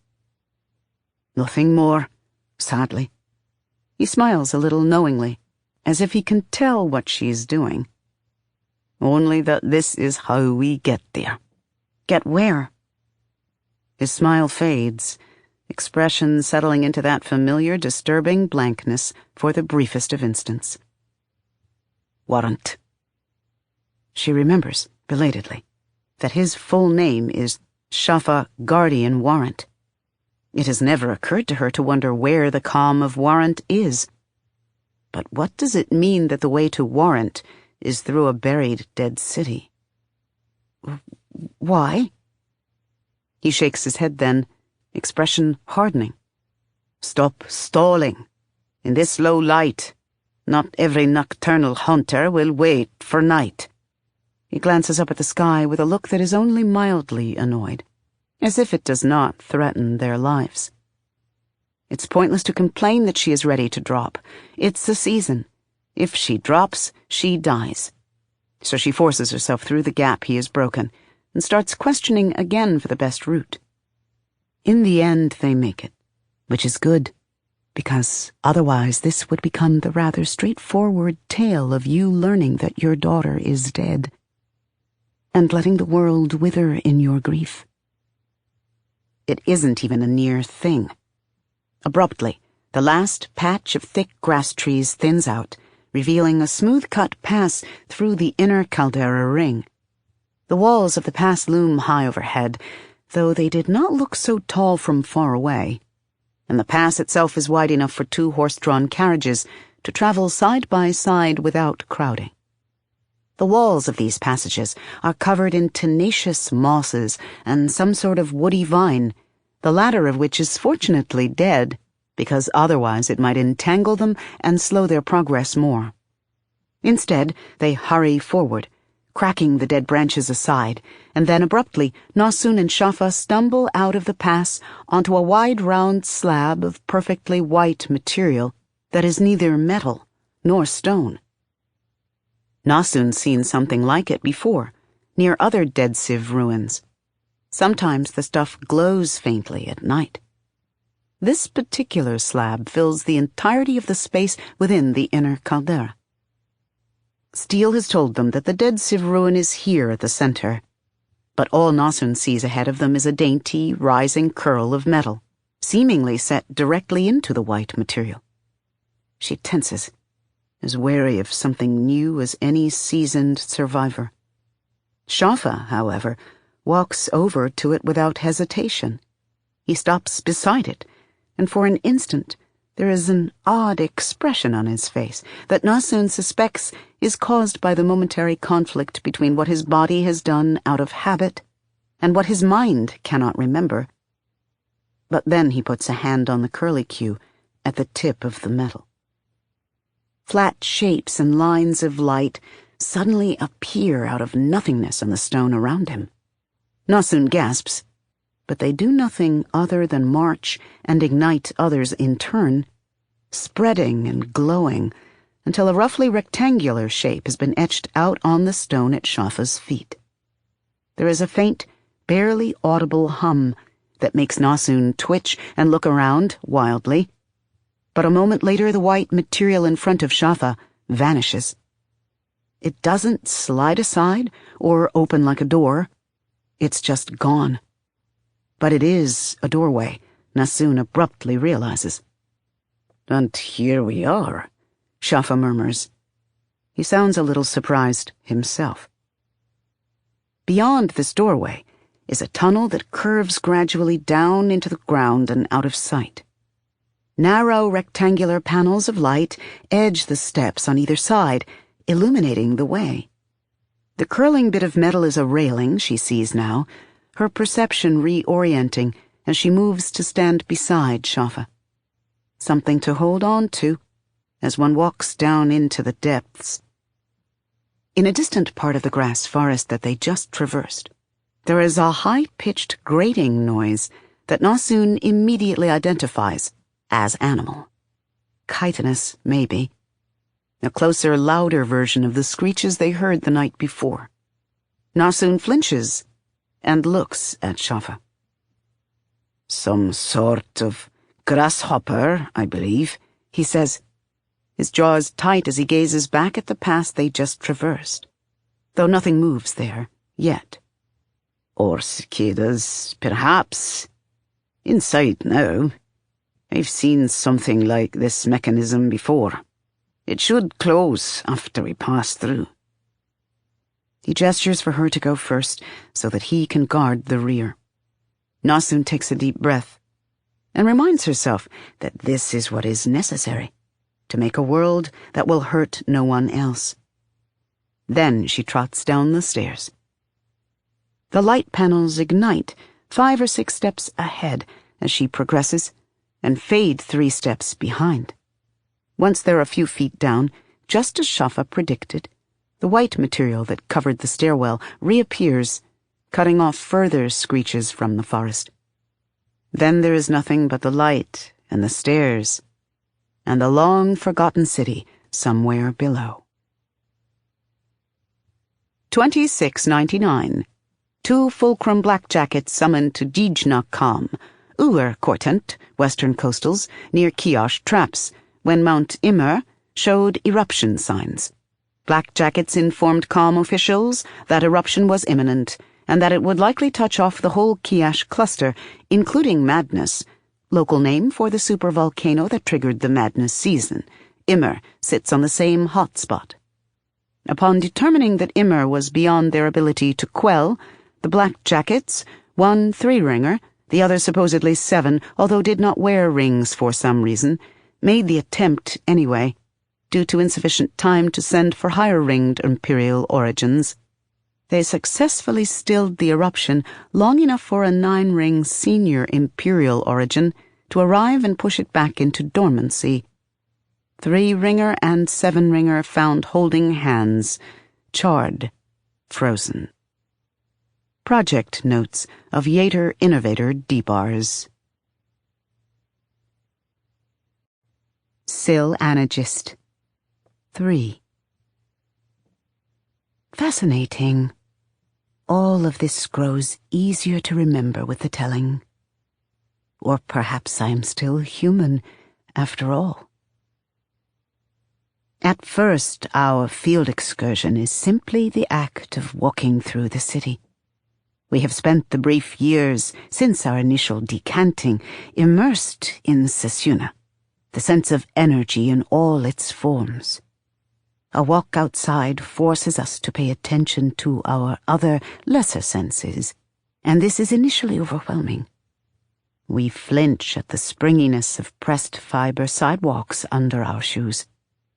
Nothing more, sadly. He smiles a little knowingly, as if he can tell what she's doing. Only that this is how we get there. Get where? His smile fades, expression settling into that familiar, disturbing blankness for the briefest of instants. Warrant. She remembers, belatedly, that his full name is Shafa Guardian Warrant. It has never occurred to her to wonder where the calm of Warrant is. But what does it mean that the way to Warrant is through a buried dead city? Why? He shakes his head then, expression hardening. Stop stalling. In this low light, not every nocturnal hunter will wait for night. He glances up at the sky with a look that is only mildly annoyed, as if it does not threaten their lives. It's pointless to complain that she is ready to drop. It's the season. If she drops, she dies. So she forces herself through the gap he has broken and starts questioning again for the best route. In the end, they make it, which is good, because otherwise this would become the rather straightforward tale of you learning that your daughter is dead, and letting the world wither in your grief. It isn't even a near thing. Abruptly, the last patch of thick grass trees thins out, revealing a smooth-cut pass through the inner caldera ring. The walls of the pass loom high overhead, though they did not look so tall from far away, and the pass itself is wide enough for 2 horse-drawn carriages to travel side by side without crowding. The walls of these passages are covered in tenacious mosses and some sort of woody vine, the latter of which is fortunately dead, because otherwise it might entangle them and slow their progress more. Instead, they hurry forward, cracking the dead branches aside, and then abruptly Nasun and Shafa stumble out of the pass onto a wide round slab of perfectly white material that is neither metal nor stone. Nasun's seen something like it before, near other Dead Civ ruins. Sometimes the stuff glows faintly at night. This particular slab fills the entirety of the space within the inner caldera. Steel has told them that the dead Civ ruin is here at the center, but all Nosun sees ahead of them is a dainty, rising curl of metal, seemingly set directly into the white material. She tenses, as wary of something new as any seasoned survivor. Shafa, however, walks over to it without hesitation. He stops beside it, and for an instant there is an odd expression on his face that Nosun suspects is caused by the momentary conflict between what his body has done out of habit and what his mind cannot remember. But then he puts a hand on the curlicue at the tip of the metal. Flat shapes and lines of light suddenly appear out of nothingness on the stone around him. Nosun gasps, but they do nothing other than march and ignite others in turn, spreading and glowing until a roughly rectangular shape has been etched out on the stone at Shafa's feet. There is a faint, barely audible hum that makes Nosun twitch and look around wildly, but a moment later the white material in front of Shafa vanishes. It doesn't slide aside or open like a door. It's just gone. But it is a doorway, Nosun abruptly realizes. "And here we are," Shafa murmurs. He sounds a little surprised himself. Beyond this doorway is a tunnel that curves gradually down into the ground and out of sight. Narrow rectangular panels of light edge the steps on either side, illuminating the way. The curling bit of metal is a railing, she sees now, her perception reorienting as she moves to stand beside Shafa. Something to hold on to as one walks down into the depths. In a distant part of the grass forest that they just traversed, there is a high-pitched grating noise that Nosun immediately identifies as animal. Chitinous, maybe. A closer, louder version of the screeches they heard the night before. Nosun flinches and looks at Shafa. "Some sort of grasshopper, I believe," he says, his jaws tight as he gazes back at the pass they just traversed, though nothing moves there, yet. "Or cicadas, perhaps. Inside now. I've seen something like this mechanism before. It should close after we pass through." He gestures for her to go first so that he can guard the rear. Nosun takes a deep breath and reminds herself that this is what is necessary to make a world that will hurt no one else. Then she trots down the stairs. The light panels ignite 5 or 6 steps ahead as she progresses and fade 3 steps behind. Once they're a few feet down, just as Shafa predicted, the white material that covered the stairwell reappears, cutting off further screeches from the forest. Then there is nothing but the light and the stairs and the long-forgotten city somewhere below. 2699. 2 fulcrum blackjackets summoned to Dijna-Kam, Uer Cortent, western coastals, near Kiosh Traps, when Mount Immer showed eruption signs. Blackjackets informed Kam officials that eruption was imminent, and that it would likely touch off the whole Kiosh cluster, including Madness, local name for the supervolcano that triggered the Madness season. Immer sits on the same hotspot. Upon determining that Immer was beyond their ability to quell, the Blackjackets, one 3-ringer, the other supposedly 7, although did not wear rings for some reason, made the attempt anyway, due to insufficient time to send for higher-ringed Imperial origins. They successfully stilled the eruption long enough for a 9-ring senior Imperial origin to arrive and push it back into dormancy. 3-ringer and 7-ringer found holding hands, charred, frozen. Project notes of Yater Innovator D-Bars. Syl Anagist. 3. Fascinating. All of this grows easier to remember with the telling. Or perhaps I am still human, after all. At first, our field excursion is simply the act of walking through the city. We have spent the brief years since our initial decanting immersed in Sessuna, the sense of energy in all its forms. A walk outside forces us to pay attention to our other, lesser senses, and this is initially overwhelming. We flinch at the springiness of pressed fiber sidewalks under our shoes,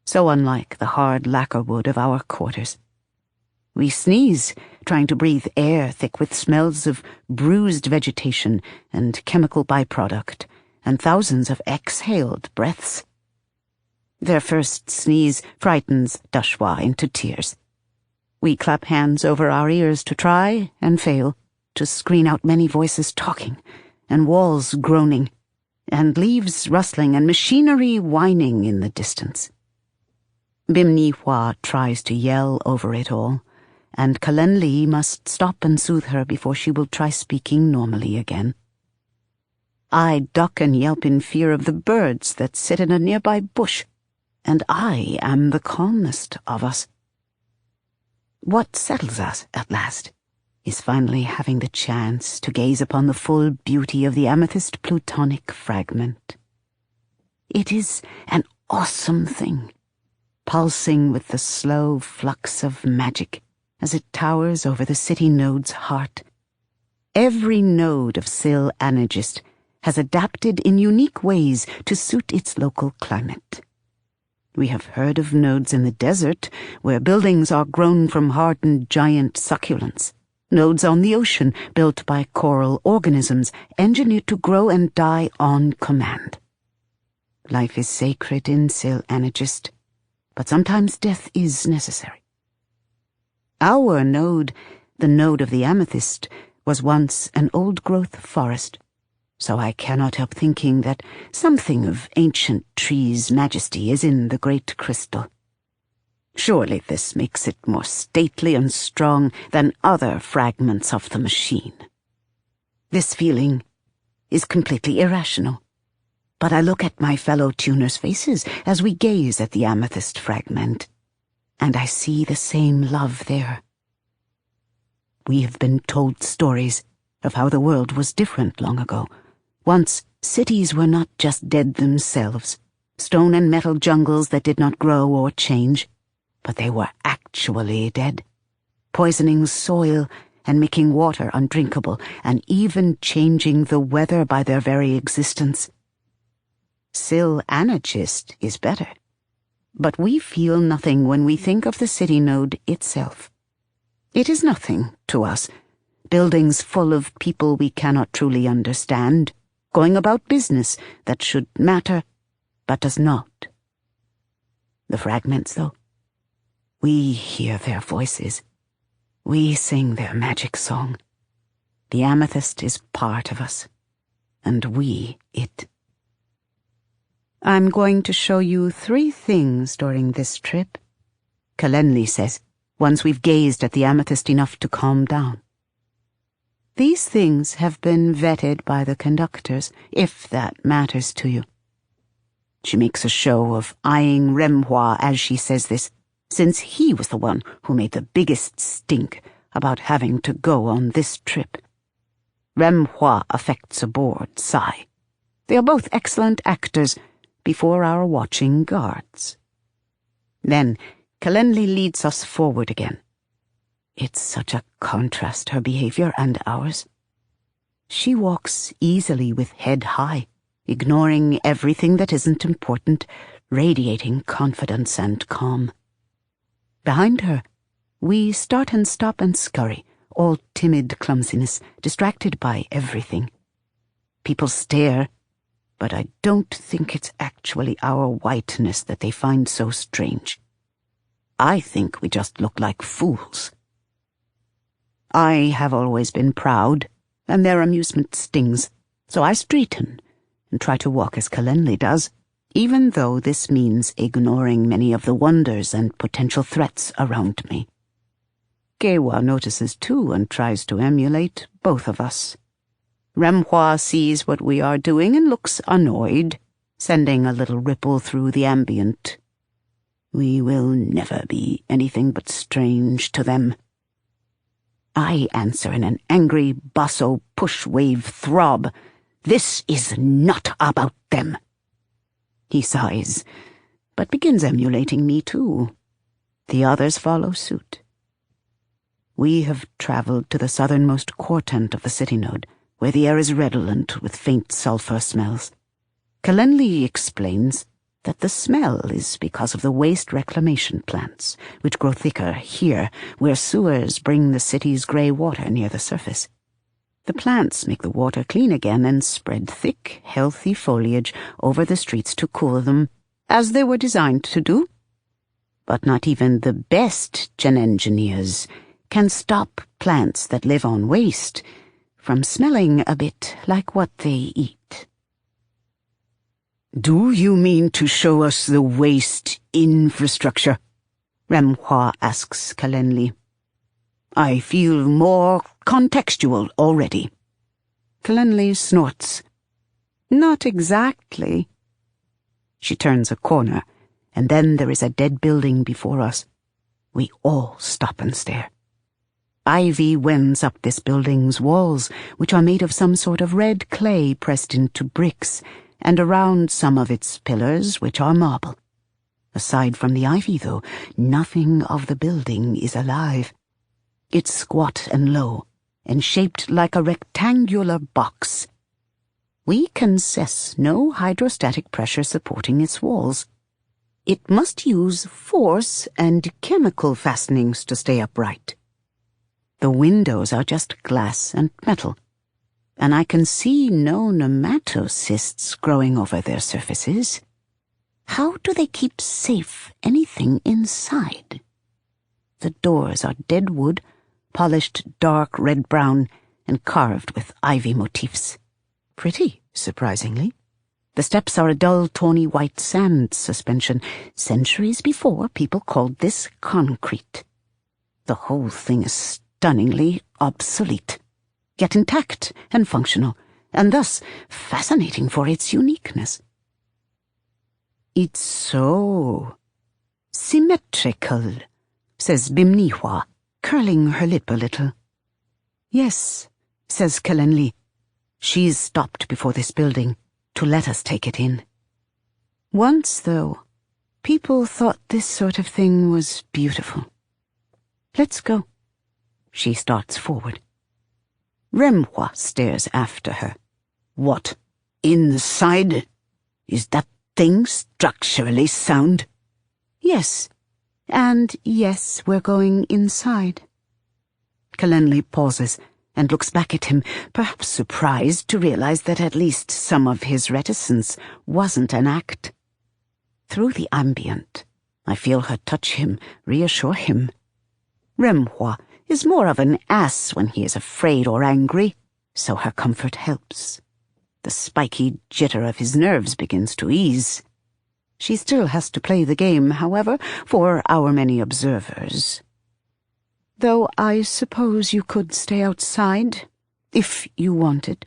so unlike the hard lacquer wood of our quarters. We sneeze, trying to breathe air thick with smells of bruised vegetation and chemical byproduct, and thousands of exhaled breaths. Their first sneeze frightens Dashwa into tears. We clap hands over our ears to try and fail, to screen out many voices talking, and walls groaning, and leaves rustling and machinery whining in the distance. Bimni Hua tries to yell over it all, and Kalen Li must stop and soothe her before she will try speaking normally again. I duck and yelp in fear of the birds that sit in a nearby bush, and I am the calmest of us. What settles us at last is finally having the chance to gaze upon the full beauty of the amethyst plutonic fragment. It is an awesome thing, pulsing with the slow flux of magic as it towers over the city node's heart. Every node of Syl Anagist has adapted in unique ways to suit its local climate. We have heard of nodes in the desert, where buildings are grown from hardened giant succulents. Nodes on the ocean, built by coral organisms, engineered to grow and die on command. Life is sacred in Syl Anagist, but sometimes death is necessary. Our node, the node of the amethyst, was once an old-growth forest, so I cannot help thinking that something of ancient trees' majesty is in the great crystal. Surely this makes it more stately and strong than other fragments of the machine. This feeling is completely irrational, but I look at my fellow tuners' faces as we gaze at the amethyst fragment, and I see the same love there. We have been told stories of how the world was different long ago. Once, cities were not just dead themselves, stone and metal jungles that did not grow or change, but they were actually dead, poisoning soil and making water undrinkable, and even changing the weather by their very existence. Syl Anagist is better, but we feel nothing when we think of the city node itself. It is nothing to us, buildings full of people we cannot truly understand, going about business that should matter, but does not. The fragments, though, we hear their voices. We sing their magic song. The amethyst is part of us, and we it. I'm going to show you 3 things during this trip, Kalen Li says, once we've gazed at the amethyst enough to calm down. These things have been vetted by the conductors, if that matters to you. She makes a show of eyeing Remhua as she says this, since he was the one who made the biggest stink about having to go on this trip. Remhua affects aboard Sai. They are both excellent actors before our watching guards. Then Kalen Li leads us forward again. It's such a contrast, her behavior and ours. She walks easily with head high, ignoring everything that isn't important, radiating confidence and calm. Behind her, we start and stop and scurry, all timid clumsiness, distracted by everything. People stare, but I don't think it's actually our whiteness that they find so strange. I think we just look like fools. I have always been proud, and their amusement stings, so I straighten and try to walk as Kalen Li does, even though this means ignoring many of the wonders and potential threats around me. Gewa notices too and tries to emulate both of us. Remhua sees what we are doing and looks annoyed, sending a little ripple through the ambient. We will never be anything but strange to them. I answer in an angry basso push-wave throb. This is not about them. He sighs, but begins emulating me too. The others follow suit. We have traveled to the southernmost quartant of the city node, where the air is redolent with faint sulfur smells. Kalenli explains that the smell is because of the waste reclamation plants, which grow thicker here, where sewers bring the city's grey water near the surface. The plants make the water clean again and spread thick, healthy foliage over the streets to cool them, as they were designed to do. But not even the best gen engineers can stop plants that live on waste from smelling a bit like what they eat. Do you mean to show us the waste infrastructure? Remhua asks Kalenli. I feel more contextual already. Kalenli snorts. Not exactly. She turns a corner, and then there is a dead building before us. We all stop and stare. Ivy wends up this building's walls, which are made of some sort of red clay pressed into bricks, and around some of its pillars, which are marble. Aside from the ivy, though, nothing of the building is alive. It's squat and low, and shaped like a rectangular box. We can sense no hydrostatic pressure supporting its walls. It must use force and chemical fastenings to stay upright. The windows are just glass and metal, and I can see no nematocysts growing over their surfaces. How do they keep safe anything inside? The doors are dead wood, polished dark red-brown, and carved with ivy motifs. Pretty, surprisingly. The steps are a dull, tawny white sand suspension. Centuries before, people called this concrete. The whole thing is stunningly obsolete, yet intact and functional, and thus fascinating for its uniqueness. It's so symmetrical, says Bimnihua, curling her lip a little. Yes, says Kalenli. She's stopped before this building to let us take it in. Once, though, people thought this sort of thing was beautiful. Let's go. She starts forward. Remhua stares after her. What? Inside? Is that thing structurally sound? Yes. And yes, we're going inside. Kalenli pauses and looks back at him, perhaps surprised to realize that at least some of his reticence wasn't an act. Through the ambient, I feel her touch him, reassure him. Remhua is more of an ass when he is afraid or angry, so her comfort helps. The spiky jitter of his nerves begins to ease. She still has to play the game, however, for our many observers. Though I suppose you could stay outside, if you wanted.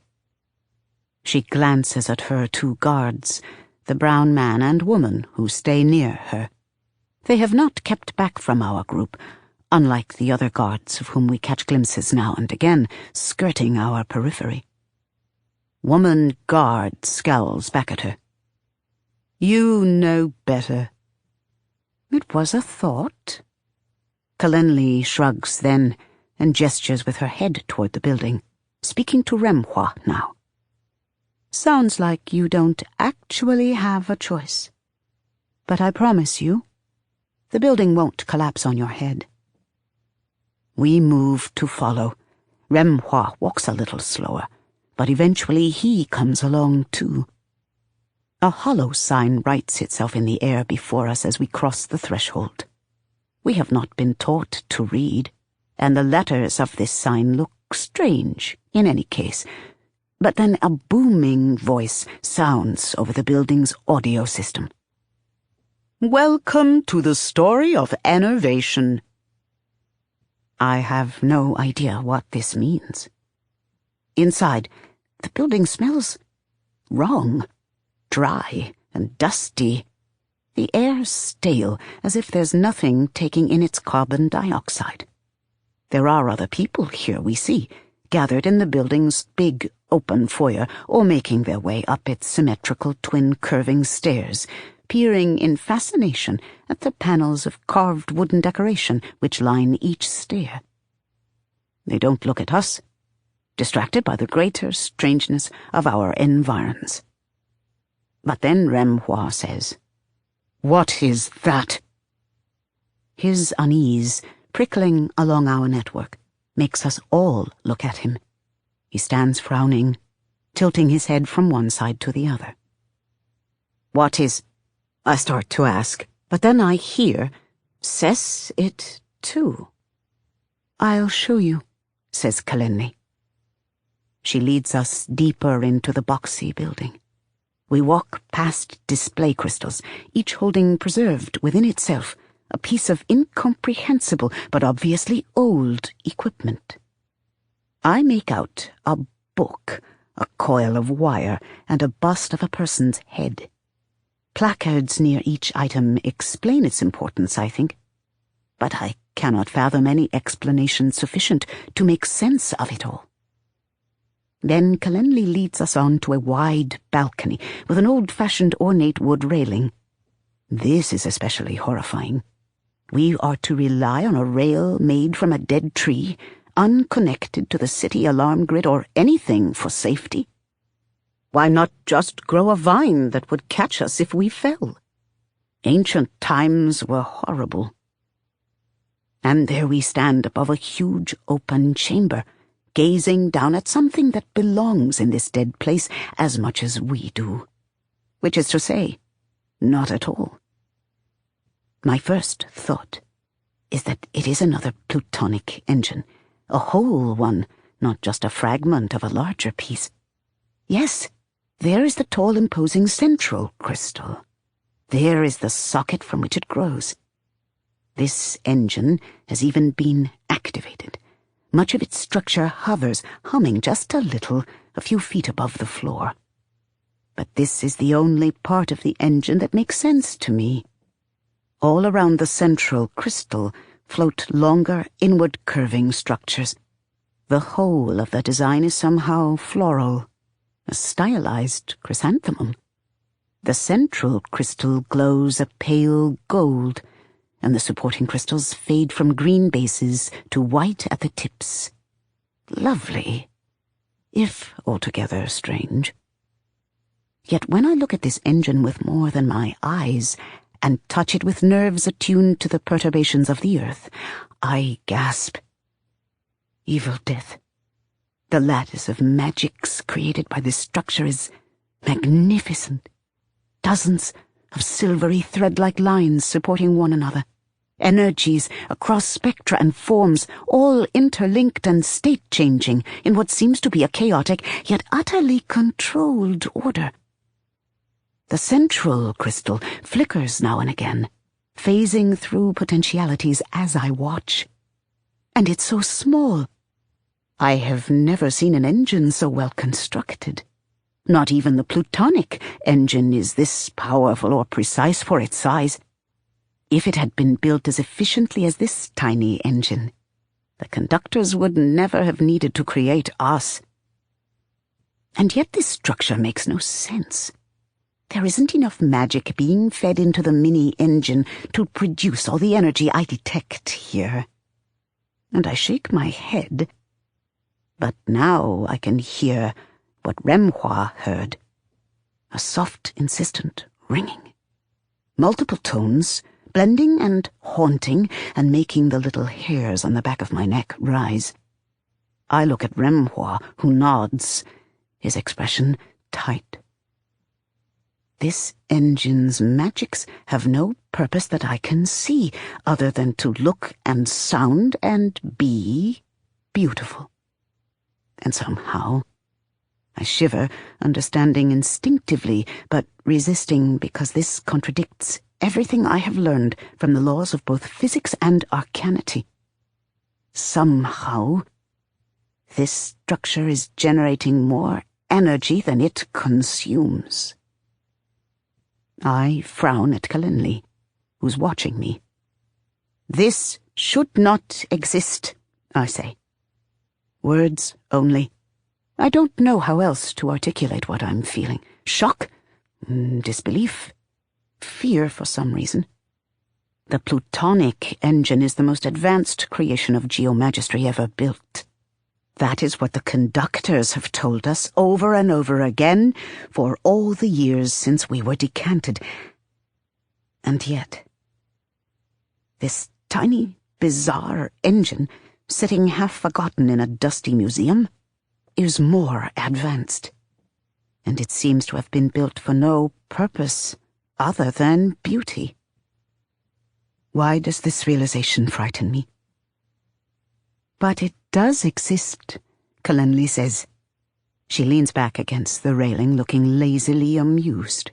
She glances at her two guards, the brown man and woman who stay near her. They have not kept back from our group, unlike the other guards of whom we catch glimpses now and again, skirting our periphery. Woman guard scowls back at her. You know better. It was a thought. Kalenli shrugs then, and gestures with her head toward the building, speaking to Remhua now. Sounds like you don't actually have a choice. But I promise you, the building won't collapse on your head. We move to follow. Remhua walks a little slower, but eventually he comes along too. A hollow sign writes itself in the air before us as we cross the threshold. We have not been taught to read, and the letters of this sign look strange in any case. But then a booming voice sounds over the building's audio system. Welcome to the story of enervation. I have no idea what this means. Inside, The building smells wrong, dry and dusty. The air stale, as if there's nothing taking in its carbon dioxide. There are other people here, we see, gathered in the building's big open foyer, or making their way up its symmetrical twin curving stairs, peering in fascination at the panels of carved wooden decoration which line each stair. They don't look at us, distracted by the greater strangeness of our environs. But then Remhua says, "What is that?" His unease, prickling along our network, makes us all look at him. He stands frowning, tilting his head from one side to the other. "What is—" I start to ask, but then I hear, "Says it too." "I'll show you," says Kalenni. She leads us deeper into the boxy building. We walk past display crystals, each holding preserved within itself a piece of incomprehensible but obviously old equipment. I make out a book, a coil of wire, and a bust of a person's head. Placards near each item explain its importance, I think, but I cannot fathom any explanation sufficient to make sense of it all. Then Kalenni leads us on to a wide balcony with an old-fashioned ornate wood railing. This is especially horrifying. We are to rely on a rail made from a dead tree, unconnected to the city alarm grid or anything for safety. Why not just grow a vine that would catch us if we fell? Ancient times were horrible. And there we stand above a huge open chamber, gazing down at something that belongs in this dead place as much as we do. Which is to say, not at all. My first thought is that it is another plutonic engine, a whole one, not just a fragment of a larger piece. Yes, there is the tall, imposing central crystal. There is the socket from which it grows. This engine has even been activated. Much of its structure hovers, humming just a little, a few feet above the floor. But this is the only part of the engine that makes sense to me. All around the central crystal float longer, inward-curving structures. The whole of the design is somehow floral, a stylized chrysanthemum. The central crystal glows a pale gold, and the supporting crystals fade from green bases to white at the tips. Lovely, if altogether strange. Yet when I look at this engine with more than my eyes, and touch it with nerves attuned to the perturbations of the earth, I gasp. Evil death. The lattice of magics created by this structure is magnificent. Dozens of silvery thread-like lines supporting one another. Energies across spectra and forms, all interlinked and state-changing in what seems to be a chaotic yet utterly controlled order. The central crystal flickers now and again, phasing through potentialities as I watch. And it's so small. I have never seen an engine so well constructed. Not even the plutonic engine is this powerful or precise for its size. If it had been built as efficiently as this tiny engine, the conductors would never have needed to create us. And yet this structure makes no sense. There isn't enough magic being fed into the mini-engine to produce all the energy I detect here. And I shake my head. But now I can hear what Remhua heard. A soft, insistent ringing. Multiple tones, blending and haunting and making the little hairs on the back of my neck rise. I look at Remhua, who nods, his expression tight. This engine's magics have no purpose that I can see, other than to look and sound and be beautiful. And somehow I shiver, understanding instinctively, but resisting because this contradicts everything I have learned from the laws of both physics and arcanity. Somehow, this structure is generating more energy than it consumes. I frown at Kalenli, who's watching me. This should not exist, I say. Words only. I don't know how else to articulate what I'm feeling. Shock, disbelief, fear for some reason. The plutonic engine is the most advanced creation of geomagistry ever built. That is what the conductors have told us over and over again for all the years since we were decanted. And yet, this tiny, bizarre engine, sitting half-forgotten in a dusty museum, is more advanced. And it seems to have been built for no purpose other than beauty. Why does this realization frighten me? But it does exist, Kalenli says. She leans back against the railing, looking lazily amused.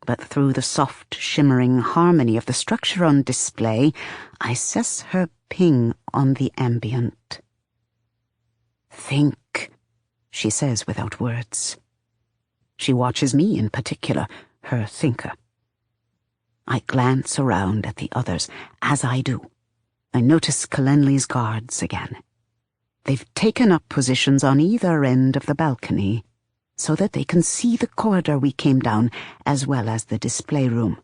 But through the soft, shimmering harmony of the structure on display, I assess her ping on the ambient. Think, she says without words. She watches me in particular, her thinker. I glance around at the others. As I do, I notice Kalenli's guards again. They've taken up positions on either end of the balcony so that they can see the corridor we came down as well as the display room.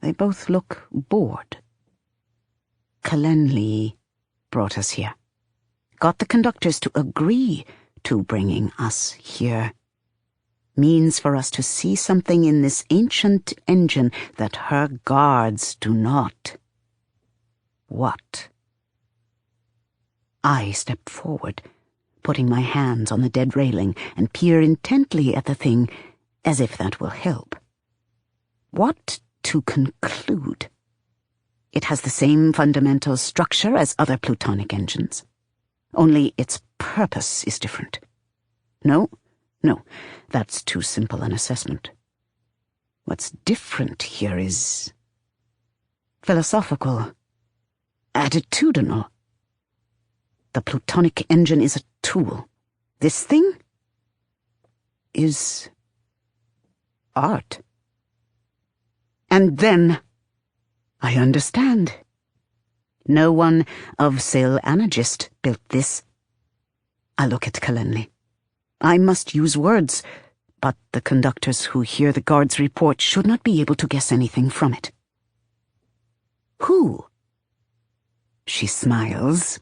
They both look bored. Kalenli brought us here. Got the conductors to agree to bringing us here. Means for us to see something in this ancient engine that her guards do not. What? I step forward, putting my hands on the dead railing, and peer intently at the thing, as if that will help. What to conclude? It has the same fundamental structure as other plutonic engines. Only its purpose is different. No, that's too simple an assessment. What's different here is philosophical, attitudinal. The plutonic engine is a tool. This thing is art. And then I understand. No one of Syl Anagist built this. I look at Kalenli. I must use words, but the conductors who hear the guard's report should not be able to guess anything from it. Who? She smiles,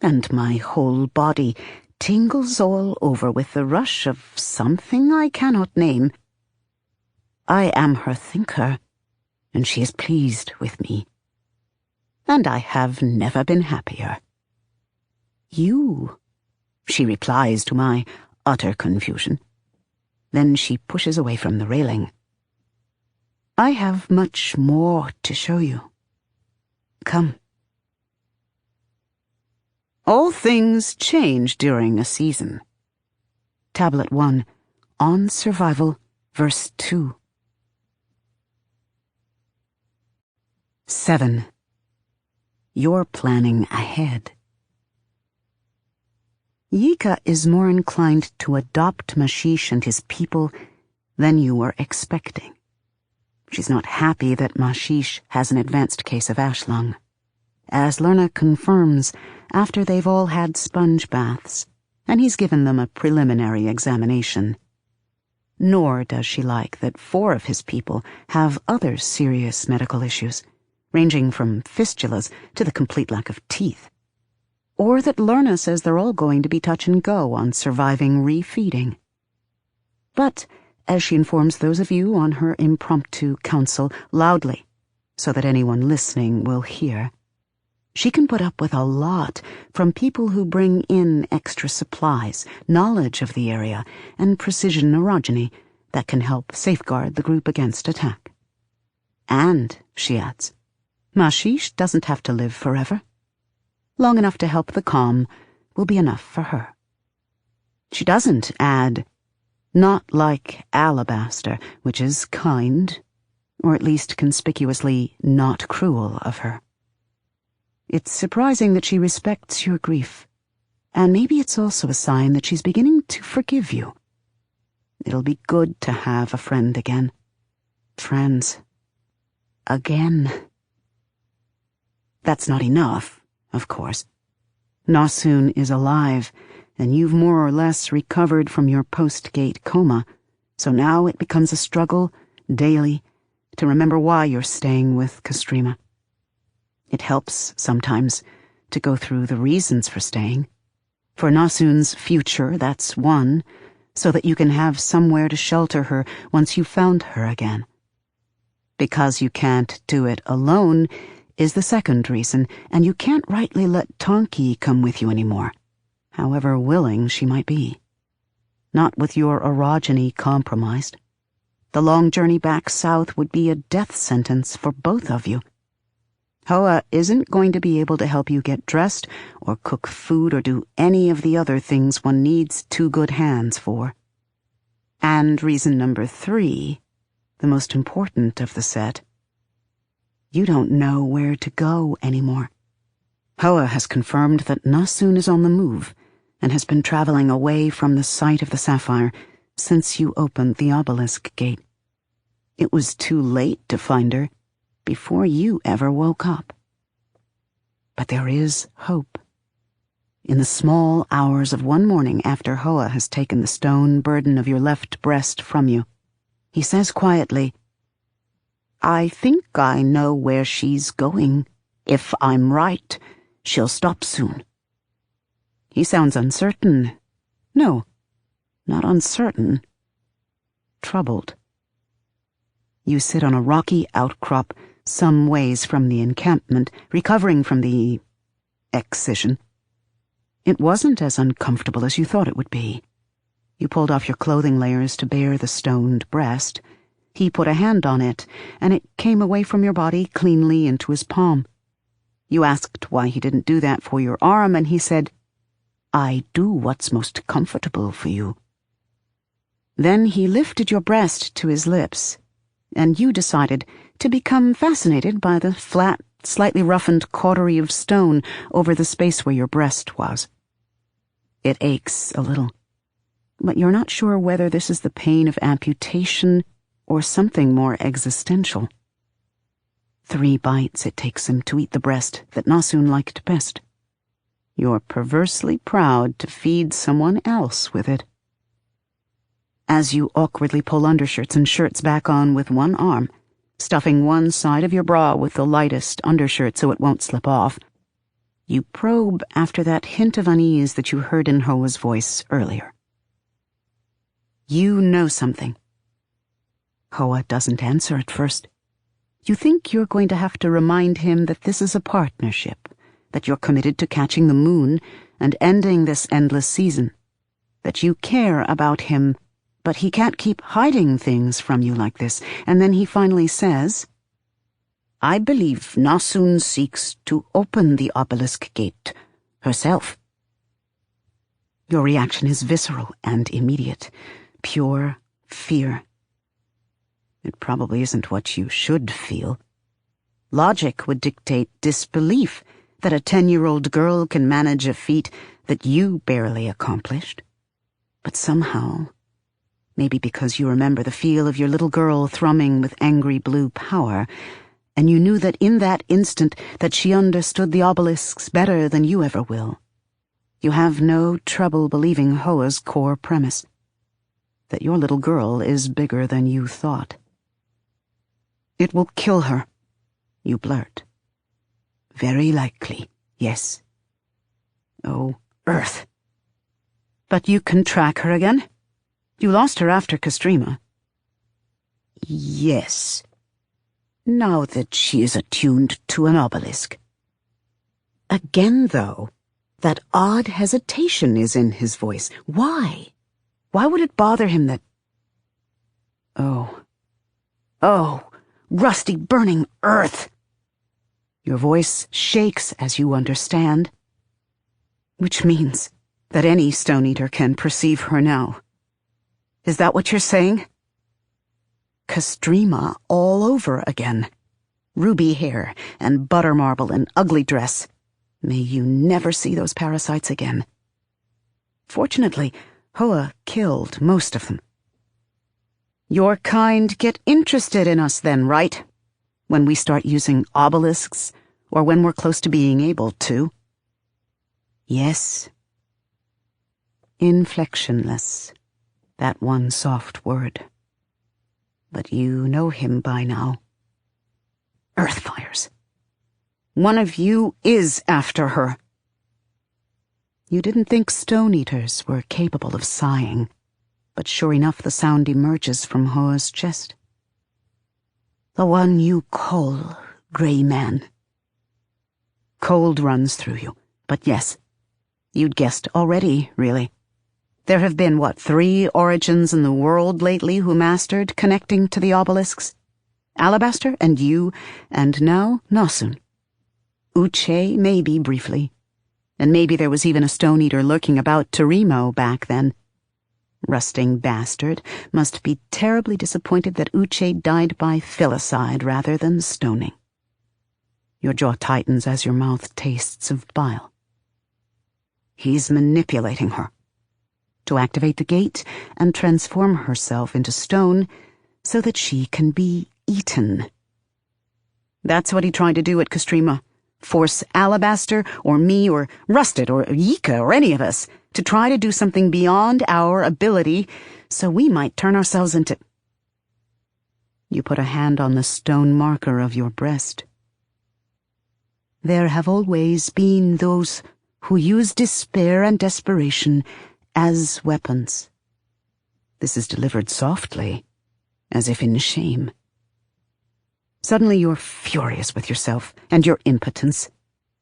and my whole body tingles all over with the rush of something I cannot name. I am her thinker, and she is pleased with me. And I have never been happier. You, she replies to my utter confusion. Then she pushes away from the railing. I have much more to show you. Come. All things change during a season. Tablet 1, On Survival, verse 2. 7. You're planning ahead. Yika is more inclined to adopt Mashish and his people than you were expecting. She's not happy that Mashish has an advanced case of ash lung. As Lerna confirms, after they've all had sponge baths, and he's given them a preliminary examination. Nor does she like that 4 of his people have other serious medical issues, ranging from fistulas to the complete lack of teeth. Or that Lerna says they're all going to be touch and go on surviving refeeding. But, as she informs those of you on her impromptu council loudly, so that anyone listening will hear, she can put up with a lot from people who bring in extra supplies, knowledge of the area, and precision neurogeny that can help safeguard the group against attack. And, she adds, Mashish doesn't have to live forever. Long enough to help the calm will be enough for her. She doesn't add, not like alabaster, which is kind, or at least conspicuously not cruel of her. It's surprising that she respects your grief, And maybe it's also a sign that she's beginning to forgive you. It'll be good to have a friend again. Friends. Again. That's not enough, of course. Nasun is alive, and you've more or less recovered from your post-gate coma, so now it becomes a struggle, daily, to remember why you're staying with Castrima. It helps, sometimes, to go through the reasons for staying. For Nasun's future, that's one, so that you can have somewhere to shelter her once you've found her again. Because you can't do it alone is the second reason, and you can't rightly let Tonki come with you anymore, however willing she might be. Not with your orogeny compromised. The long journey back south would be a death sentence for both of you. Hoa isn't going to be able to help you get dressed or cook food or do any of the other things one needs two good hands for. And reason number 3, the most important of the set, you don't know where to go anymore. Hoa has confirmed that Nasun is on the move and has been traveling away from the site of the sapphire since you opened the obelisk gate. It was too late to find her before you ever woke up. But there is hope. In the small hours of one morning after Hoa has taken the stone burden of your left breast from you, he says quietly, "I think I know where she's going. If I'm right, she'll stop soon." He sounds uncertain. No, not uncertain. Troubled. You sit on a rocky outcrop some ways from the encampment, recovering from the excision. It wasn't as uncomfortable as you thought it would be. You pulled off your clothing layers to bare the stoned breast. He put a hand on it, and it came away from your body cleanly into his palm. You asked why he didn't do that for your arm, and he said, "I do what's most comfortable for you." Then he lifted your breast to his lips, and you decided to become fascinated by the flat, slightly roughened cautery of stone over the space where your breast was. It aches a little, but you're not sure whether this is the pain of amputation or something more existential. 3 bites it takes him to eat the breast that Nasun liked best. You're perversely proud to feed someone else with it. As you awkwardly pull undershirts and shirts back on with one arm, stuffing one side of your bra with the lightest undershirt so it won't slip off, you probe after that hint of unease that you heard in Hoa's voice earlier. You know something. Hoa doesn't answer at first. You think you're going to have to remind him that this is a partnership, that you're committed to catching the moon and ending this endless season, that you care about him, but he can't keep hiding things from you like this, and then he finally says, "I believe Nasun seeks to open the obelisk gate herself." Your reaction is visceral and immediate, pure fear. It probably isn't what you should feel. Logic would dictate disbelief that a 10-year-old girl can manage a feat that you barely accomplished. But somehow, maybe because you remember the feel of your little girl thrumming with angry blue power, and you knew that in that instant that she understood the obelisks better than you ever will, you have no trouble believing Hoa's core premise, that your little girl is bigger than you thought. "It will kill her," you blurt. "Very likely, yes." Oh, Earth. But you can track her again? You lost her after Castrima. "Yes. Now that she is attuned to an obelisk." Again, though, that odd hesitation is in his voice. Why? Why would it bother him that... Oh, rusty, burning earth! Your voice shakes as you understand. Which means that any Stone Eater can perceive her now. Is that what you're saying? Castrima all over again. Ruby hair and butter marble and ugly dress. May you never see those parasites again. Fortunately, Hoa killed most of them. Your kind get interested in us then, right? When we start using obelisks, or when we're close to being able to. Yes. Inflectionless, that one soft word. But you know him by now. Earthfires. One of you is after her. You didn't think stone eaters were capable of sighing, but sure enough the sound emerges from Hoa's chest. The one you call Grey Man. Cold runs through you, but yes, you'd guessed already, really. There have been, 3 origins in the world lately who mastered connecting to the obelisks? Alabaster and you, and now Nasun. Uche, maybe briefly. And maybe there was even a stone eater lurking about Terimo back then. Rusting bastard must be terribly disappointed that Uche died by filicide rather than stoning. Your jaw tightens as your mouth tastes of bile. He's manipulating her to activate the gate and transform herself into stone so that she can be eaten. That's what he tried to do at Castrima. Force Alabaster, or me, or Rusted, or Yika, or any of us, to try to do something beyond our ability so we might turn ourselves into... You put a hand on the stone marker of your breast. There have always been those who use despair and desperation as weapons. This is delivered softly, as if in shame. Suddenly you're furious with yourself and your impotence.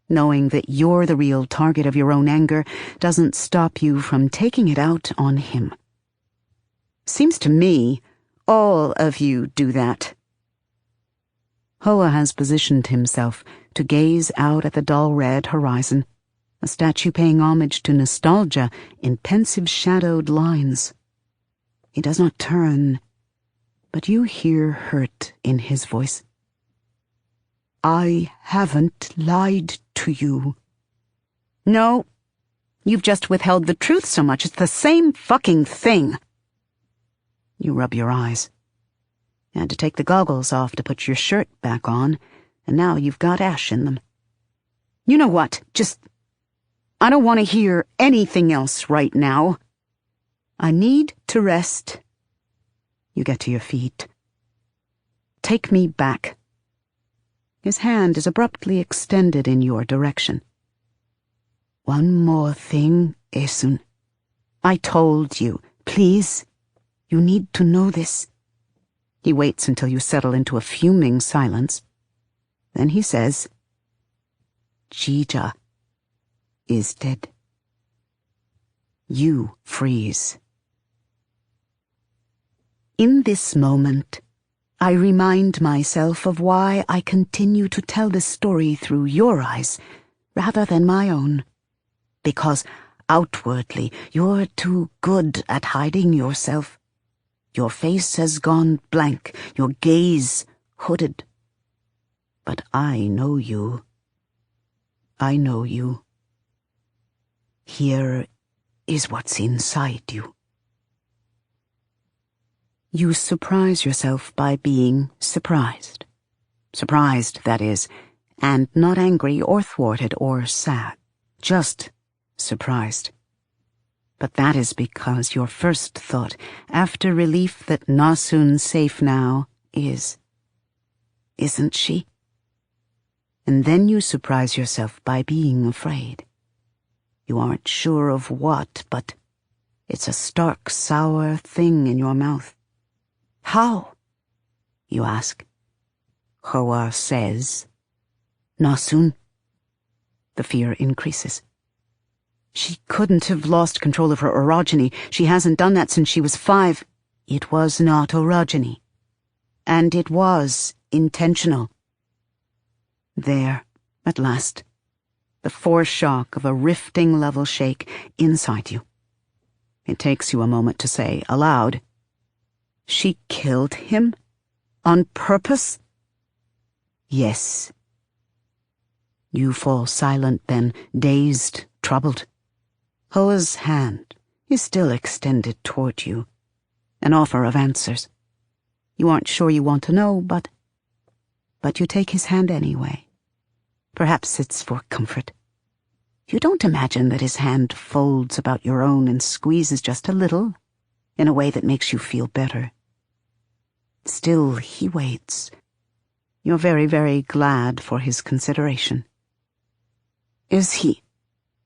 Knowing that you're the real target of your own anger doesn't stop you from taking it out on him. Seems to me all of you do that. Hoa has positioned himself to gaze out at the dull red horizon, a statue paying homage to nostalgia in pensive shadowed lines. He does not turn, but you hear hurt in his voice. I haven't lied to you. No, you've just withheld the truth so much. It's the same fucking thing. You rub your eyes. Had to take the goggles off to put your shirt back on, and now you've got ash in them. You know what? I don't want to hear anything else right now. I need to rest. You get to your feet. Take me back. His hand is abruptly extended in your direction. One more thing, Esun. I told you. Please, you need to know this. He waits until you settle into a fuming silence. Then he says, Jija is dead. You freeze. In this moment, I remind myself of why I continue to tell this story through your eyes rather than my own. Because outwardly, you're too good at hiding yourself. Your face has gone blank, your gaze hooded. But I know you. I know you. Here is what's inside you. You surprise yourself by being surprised. Surprised, that is, and not angry or thwarted or sad. Just surprised. But that is because your first thought, after relief that Nasun's safe now, is, isn't she? And then you surprise yourself by being afraid. You aren't sure of what, but it's a stark, sour thing in your mouth. How? You ask. Hoa says, Nasun. The fear increases. She couldn't have lost control of her orogeny. She hasn't done that since she was 5. It was not orogeny. And it was intentional. There, at last, the foreshock of a rifting level shake inside you. It takes you a moment to say aloud, She killed him? On purpose? Yes. You fall silent then, dazed, troubled. Hoa's hand is still extended toward you, an offer of answers. You aren't sure you want to know, but you take his hand anyway. Perhaps it's for comfort. You don't imagine that his hand folds about your own and squeezes just a little, in a way that makes you feel better. Still, he waits. You're very, very glad for his consideration. Is he?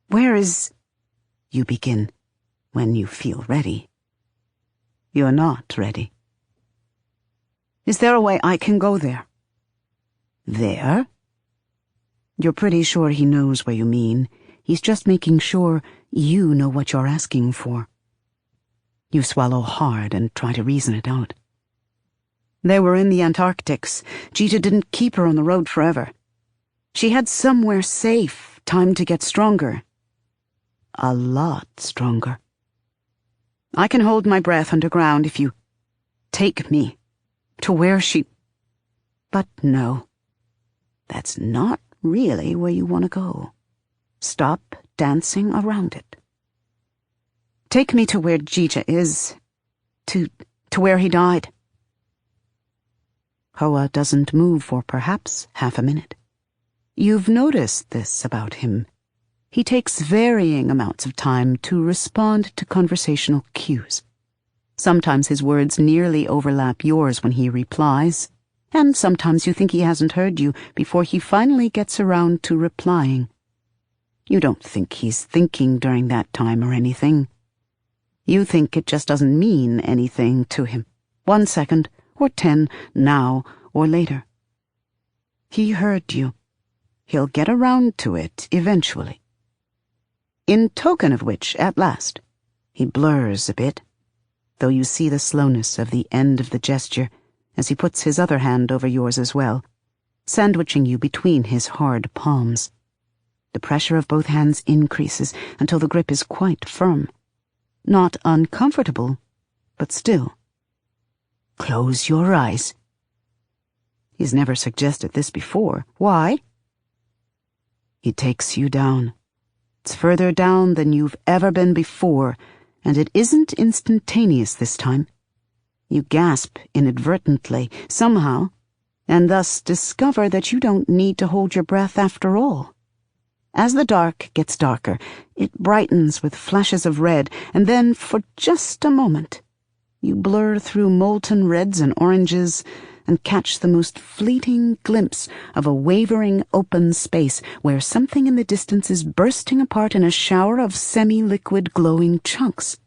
Where is... You begin, when you feel ready. You're not ready. Is there a way I can go there? There? You're pretty sure he knows what you mean. He's just making sure you know what you're asking for. You swallow hard and try to reason it out. They were in the Antarctics. Jita didn't keep her on the road forever. She had somewhere safe, time to get stronger. A lot stronger. I can hold my breath underground if you take me to where she... But no, that's not really where you want to go. Stop dancing around it. Take me to where Jita is, to where he died. Hoa doesn't move for perhaps half a minute. You've noticed this about him. He takes varying amounts of time to respond to conversational cues. Sometimes his words nearly overlap yours when he replies, and sometimes you think he hasn't heard you before he finally gets around to replying. You don't think he's thinking during that time or anything. You think it just doesn't mean anything to him. 1 second, or 10, now or later. He heard you. He'll get around to it eventually. In token of which, at last, he blurs a bit, though you see the slowness of the end of the gesture as he puts his other hand over yours as well, sandwiching you between his hard palms. The pressure of both hands increases until the grip is quite firm. Not uncomfortable, but still. Close your eyes. He's never suggested this before. Why? He takes you down. It's further down than you've ever been before, and it isn't instantaneous this time. You gasp inadvertently, somehow, and thus discover that you don't need to hold your breath after all. As the dark gets darker, it brightens with flashes of red, and then, for just a moment, you blur through molten reds and oranges and catch the most fleeting glimpse of a wavering open space where something in the distance is bursting apart in a shower of semi-liquid glowing chunks.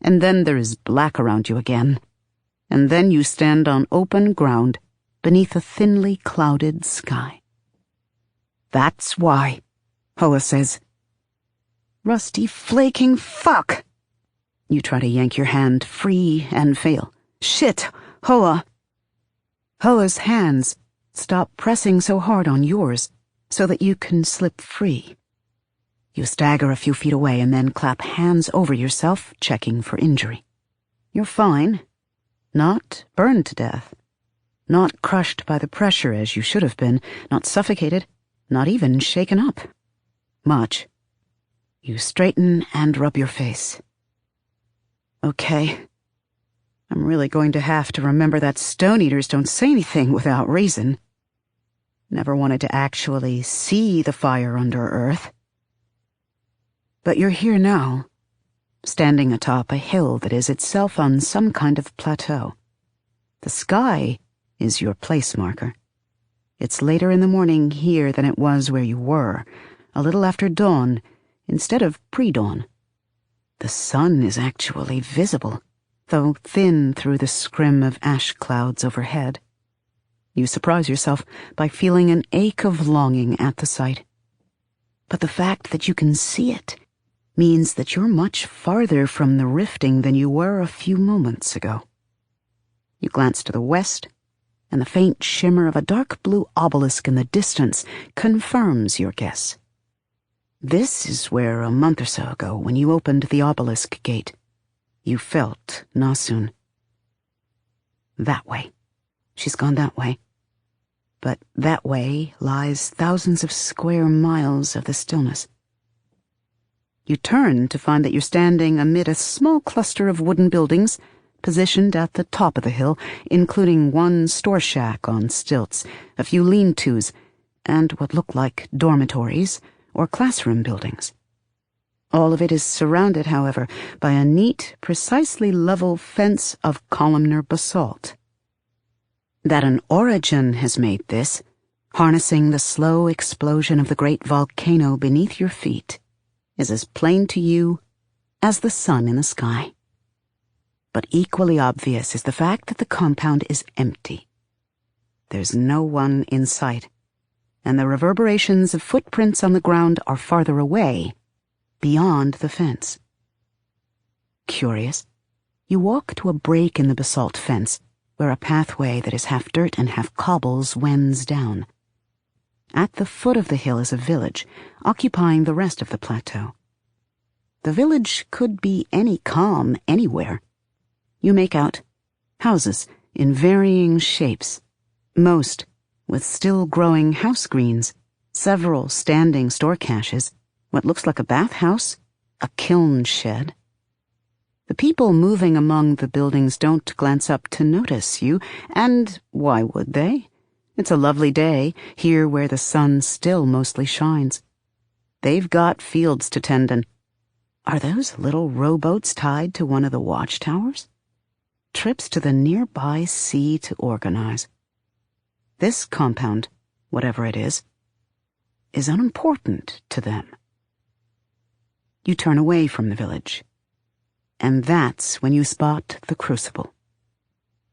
And then there is black around you again. And then you stand on open ground beneath a thinly clouded sky. That's why, Hoa says. Rusty flaking fuck! You try to yank your hand free and fail. Shit, Hoa! Hoa's hands stop pressing so hard on yours so that you can slip free. You stagger a few feet away and then clap hands over yourself, checking for injury. You're fine. Not burned to death. Not crushed by the pressure as you should have been. Not suffocated. Not even shaken up. Much. You straighten and rub your face. Okay. I'm really going to have to remember that stone eaters don't say anything without reason. Never wanted to actually see the fire under earth. But you're here now, standing atop a hill that is itself on some kind of plateau. The sky is your place marker. It's later in the morning here than it was where you were, a little after dawn, instead of pre-dawn. The sun is actually visible, though thin through the scrim of ash clouds overhead. You surprise yourself by feeling an ache of longing at the sight. But the fact that you can see it means that you're much farther from the rifting than you were a few moments ago. You glance to the west, and the faint shimmer of a dark blue obelisk in the distance confirms your guess. This is where a month or so ago, when you opened the obelisk gate, you felt Nasun. That way. She's gone that way. But that way lies thousands of square miles of the stillness. You turn to find that you're standing amid a small cluster of wooden buildings positioned at the top of the hill, including one store shack on stilts, a few lean-tos, and what look like dormitories or classroom buildings. All of it is surrounded, however, by a neat, precisely level fence of columnar basalt. That an origin has made this, harnessing the slow explosion of the great volcano beneath your feet, is as plain to you as the sun in the sky. But equally obvious is the fact that the compound is empty. There's no one in sight, and the reverberations of footprints on the ground are farther away, beyond the fence. Curious, you walk to a break in the basalt fence, where a pathway that is half dirt and half cobbles wends down. At the foot of the hill is a village, occupying the rest of the plateau. The village could be any calm anywhere. You make out houses in varying shapes, most with still growing house greens, several standing store caches, what looks like a bathhouse, a kiln shed. The people moving among the buildings don't glance up to notice you, and why would they? It's a lovely day, here where the sun still mostly shines. They've got fields to tend in. Are those little rowboats tied to one of the watchtowers? Trips to the nearby sea to organize. This compound, whatever it is unimportant to them. You turn away from the village, and that's when you spot the crucible.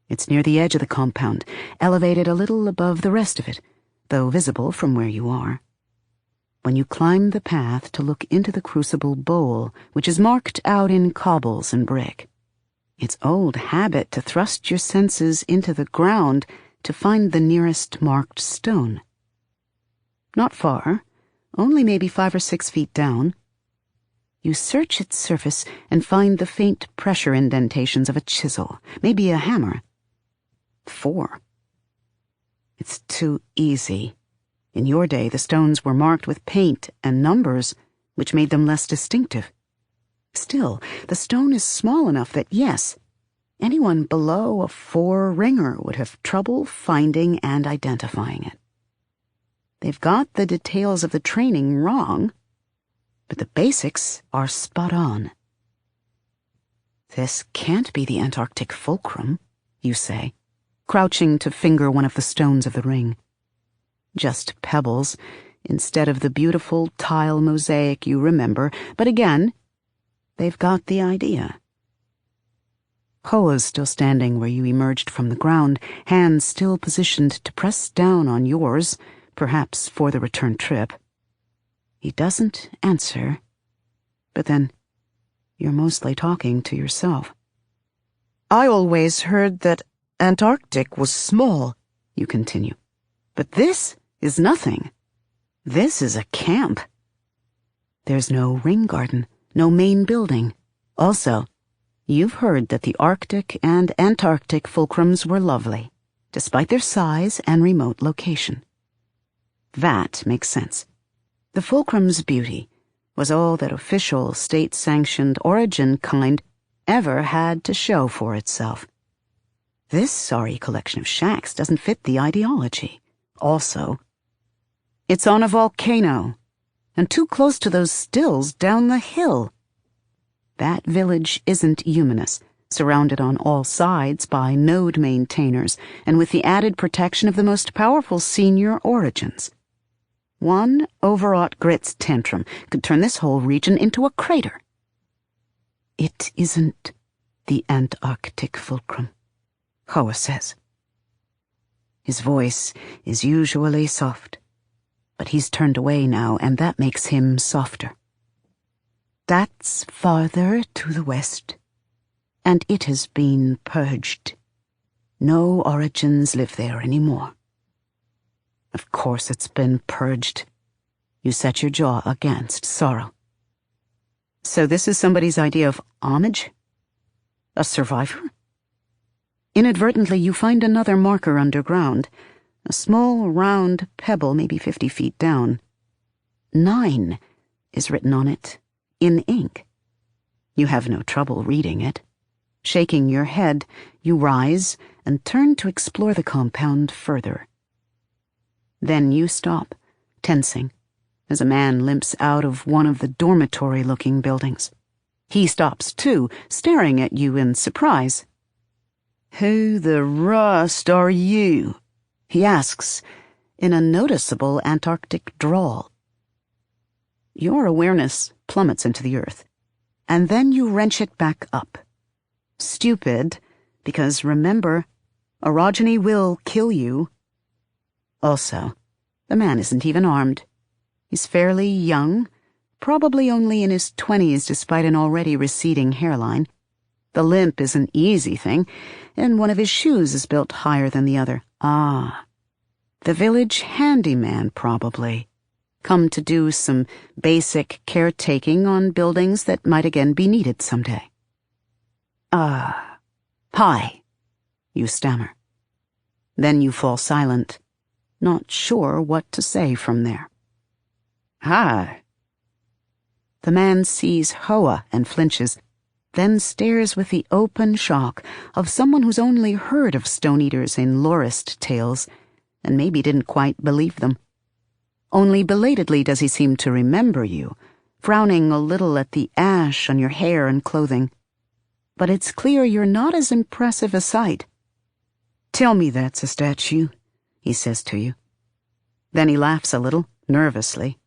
It's near the edge of the compound, elevated a little above the rest of it, though visible from where you are. When you climb the path to look into the crucible bowl, which is marked out in cobbles and brick, it's old habit to thrust your senses into the ground to find the nearest marked stone. Not far, only maybe 5 or 6 feet down, you search its surface and find the faint pressure indentations of a chisel, maybe a hammer. 4. It's too easy. In your day, the stones were marked with paint and numbers, which made them less distinctive. Still, the stone is small enough that, yes, anyone below a 4-ringer would have trouble finding and identifying it. They've got the details of the training wrong, but the basics are spot on. This can't be the Antarctic fulcrum, you say, crouching to finger one of the stones of the ring. Just pebbles, instead of the beautiful tile mosaic you remember, but again, they've got the idea. Koa's still standing where you emerged from the ground, hands still positioned to press down on yours, perhaps for the return trip. He doesn't answer, but then you're mostly talking to yourself. I always heard that Antarctic was small, you continue. But this is nothing. This is a camp. There's no ring garden, no main building. Also, you've heard that the Arctic and Antarctic fulcrums were lovely, despite their size and remote location. That makes sense. The fulcrum's beauty was all that official, state-sanctioned origin kind ever had to show for itself. This sorry collection of shacks doesn't fit the ideology. Also, it's on a volcano, and too close to those stills down the hill. That village isn't humanous, surrounded on all sides by node maintainers, and with the added protection of the most powerful senior origins. One overwrought grits tantrum could turn this whole region into a crater. It isn't the Antarctic fulcrum, Hoa says. His voice is usually soft, but he's turned away now, and that makes him softer. That's farther to the west, and it has been purged. No origins live there anymore. Of course it's been purged. You set your jaw against sorrow. So this is somebody's idea of homage? A survivor? Inadvertently, you find another marker underground, a small, round pebble maybe 50 feet down. 9 is written on it, in ink. You have no trouble reading it. Shaking your head, you rise and turn to explore the compound further. Then you stop, tensing, as a man limps out of one of the dormitory-looking buildings. He stops too, staring at you in surprise. "Who the rust are you?" he asks, in a noticeable Antarctic drawl. Your awareness plummets into the earth, and then you wrench it back up. Stupid, because remember, orogeny will kill you. Also, the man isn't even armed. He's fairly young, probably only in his 20s despite an already receding hairline. The limp is an easy thing, and one of his shoes is built higher than the other. Ah, the village handyman, probably. Come to do some basic caretaking on buildings that might again be needed someday. Hi, you stammer. Then you fall silent, not sure what to say from there. Hi. The man sees Hoa and flinches, then stares with the open shock of someone who's only heard of stone-eaters in lorist tales, and maybe didn't quite believe them. Only belatedly does he seem to remember you, frowning a little at the ash on your hair and clothing. But it's clear you're not as impressive a sight. "Tell me that's a statue," he says to you. Then he laughs a little, nervously.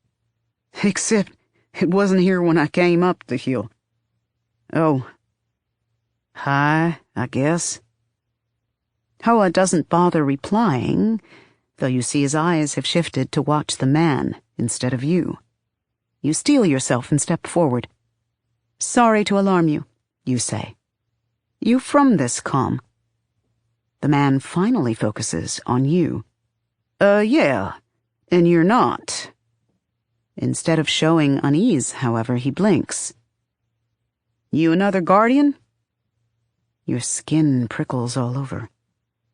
"Except it wasn't here when I came up the hill." "Oh. Hi, I guess." Hoa doesn't bother replying, though you see his eyes have shifted to watch the man instead of you. You steel yourself and step forward. "Sorry to alarm you," you say. "You from this comm?" The man finally focuses on you. Yeah, and you're not." Instead of showing unease, however, he blinks. "You another guardian?" Your skin prickles all over.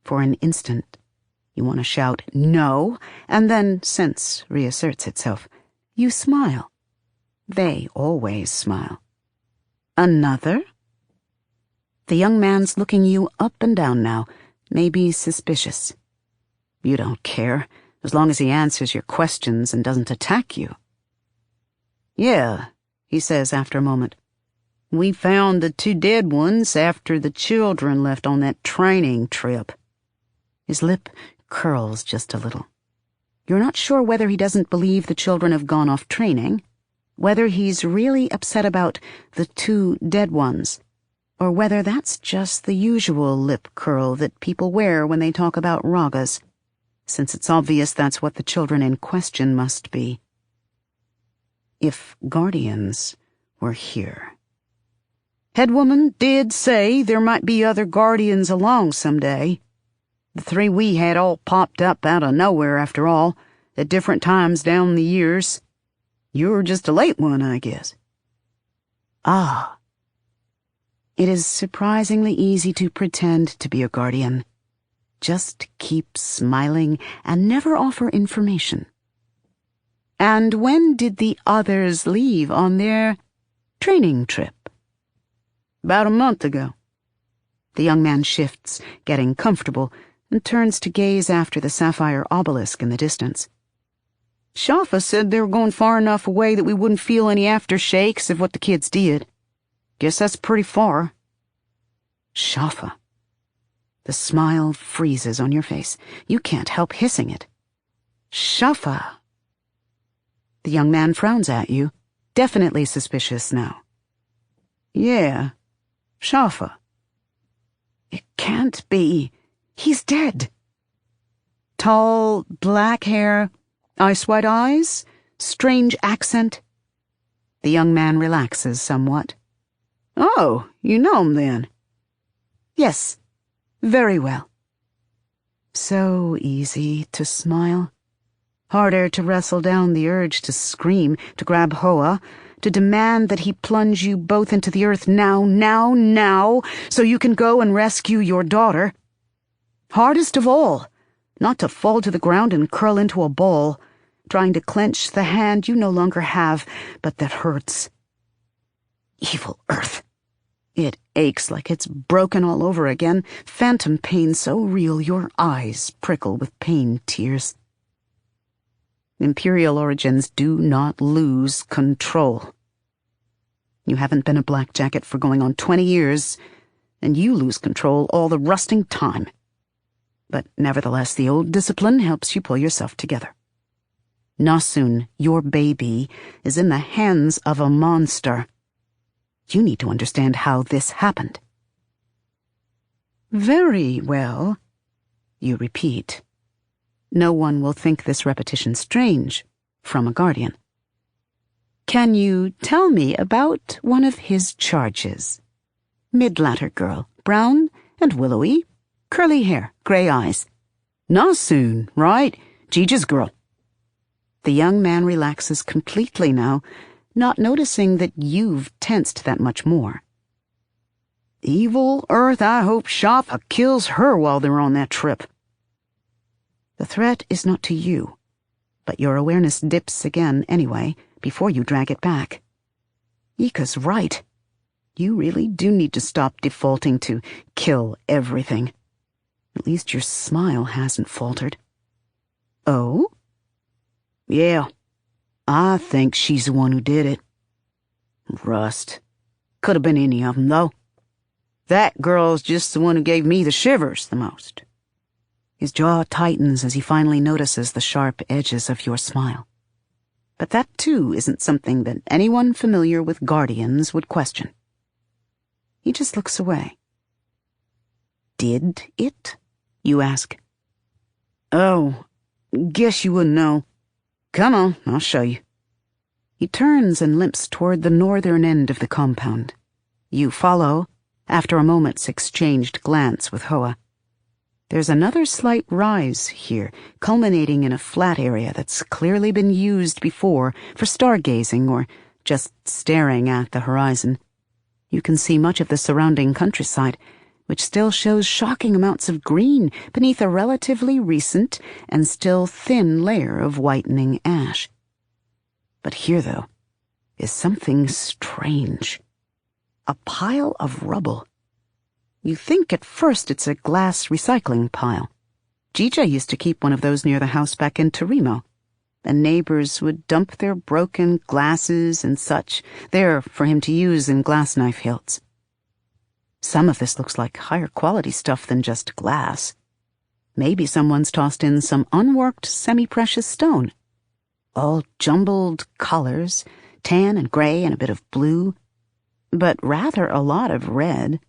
For an instant, you want to shout, "No," and then, sense reasserts itself. You smile. They always smile. "Another?" The young man's looking you up and down now, maybe suspicious. You don't care, as long as he answers your questions and doesn't attack you. "Yeah," he says after a moment. "We found the 2 dead ones after the children left on that training trip." His lip curls just a little. You're not sure whether he doesn't believe the children have gone off training, whether he's really upset about the 2 dead ones, or whether that's just the usual lip curl that people wear when they talk about ragas, since it's obvious that's what the children in question must be. If guardians were here. "Headwoman did say there might be other guardians along someday. The 3 we had all popped up out of nowhere after all, at different times down the years. You're just a late one, I guess." Ah. It is surprisingly easy to pretend to be a guardian. Just keep smiling and never offer information. "And when did the others leave on their training trip?" "About a month ago." The young man shifts, getting comfortable, and turns to gaze after the sapphire obelisk in the distance. "Shafa said they were going far enough away that we wouldn't feel any aftershakes of what the kids did. Guess that's pretty far." Shafa. The smile freezes on your face. You can't help hissing it. "Shafa." The young man frowns at you, definitely suspicious now. "Yeah, Shafa." "It can't be. He's dead." Tall, black hair, ice-white eyes, strange accent. The young man relaxes somewhat. "Oh, you know him then?" "Yes, very well." So easy to smile. Harder to wrestle down the urge to scream, to grab Hoa, to demand that he plunge you both into the earth now, so you can go and rescue your daughter. Hardest of all, not to fall to the ground and curl into a ball, trying to clench the hand you no longer have, but that hurts. Evil Earth. It aches like it's broken all over again, phantom pain so real your eyes prickle with pain tears. Imperial origins do not lose control. You haven't been a black jacket for going on 20 years, and you lose control all the rusting time. But nevertheless, the old discipline helps you pull yourself together. Nasun, your baby, is in the hands of a monster. You need to understand how this happened. Very well, you repeat. No one will think this repetition strange from a guardian. Can you tell me about one of his charges? Mid-latter girl, brown and willowy, curly hair, gray eyes. Nasun, right? Jija's girl. The young man relaxes completely now, not noticing that you've tensed that much more. Evil Earth, I hope Shafa kills her while they're on that trip. The threat is not to you, but your awareness dips again anyway, before you drag it back. Ika's right. You really do need to stop defaulting to kill everything. At least your smile hasn't faltered. Oh? Yeah. I think she's the one who did it. Rust. Could have been any of them, though. That girl's just the one who gave me the shivers the most. His jaw tightens as he finally notices the sharp edges of your smile. But that, too, isn't something that anyone familiar with guardians would question. He just looks away. Did it? You ask. Oh, guess you wouldn't know. Come on, I'll show you. He turns and limps toward the northern end of the compound. You follow, after a moment's exchanged glance with Hoa. There's another slight rise here, culminating in a flat area that's clearly been used before for stargazing or just staring at the horizon. You can see much of the surrounding countryside, which still shows shocking amounts of green beneath a relatively recent and still thin layer of whitening ash. But here, though, is something strange. A pile of rubble. You think at first it's a glass recycling pile. Jija used to keep one of those near the house back in Torimo, and neighbors would dump their broken glasses and such there for him to use in glass knife hilts. Some of this looks like higher quality stuff than just glass. Maybe someone's tossed in some unworked semi-precious stone. All jumbled colors, tan and gray and a bit of blue, but rather a lot of red.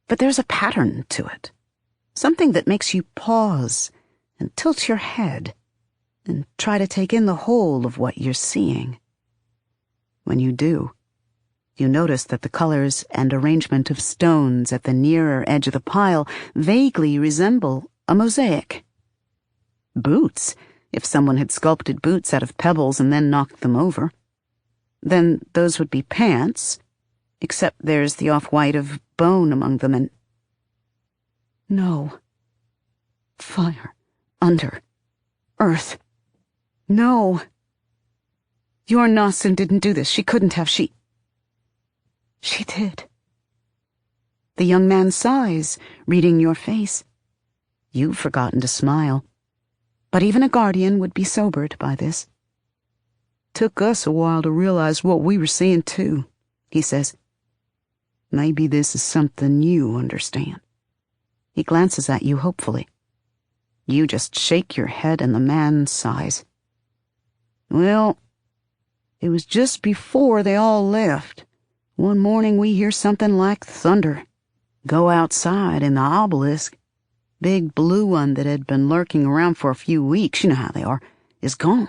But there's a pattern to it, something that makes you pause and tilt your head and try to take in the whole of what you're seeing. When you do, you notice that the colors and arrangement of stones at the nearer edge of the pile vaguely resemble a mosaic. Boots, if someone had sculpted boots out of pebbles and then knocked them over. Then those would be pants, except there's the off-white of bone among them and... No. Fire. Under. Earth. No. Your Nasun didn't do this. She couldn't have. She did. The young man sighs, reading your face. You've forgotten to smile. But even a guardian would be sobered by this. Took us a while to realize what we were seeing, too, he says. Maybe this is something you understand. He glances at you hopefully. You just shake your head and the man sighs. Well, it was just before they all left. One morning we hear something like thunder. Go outside and the obelisk, big blue one that had been lurking around for a few weeks, you know how they are, is gone.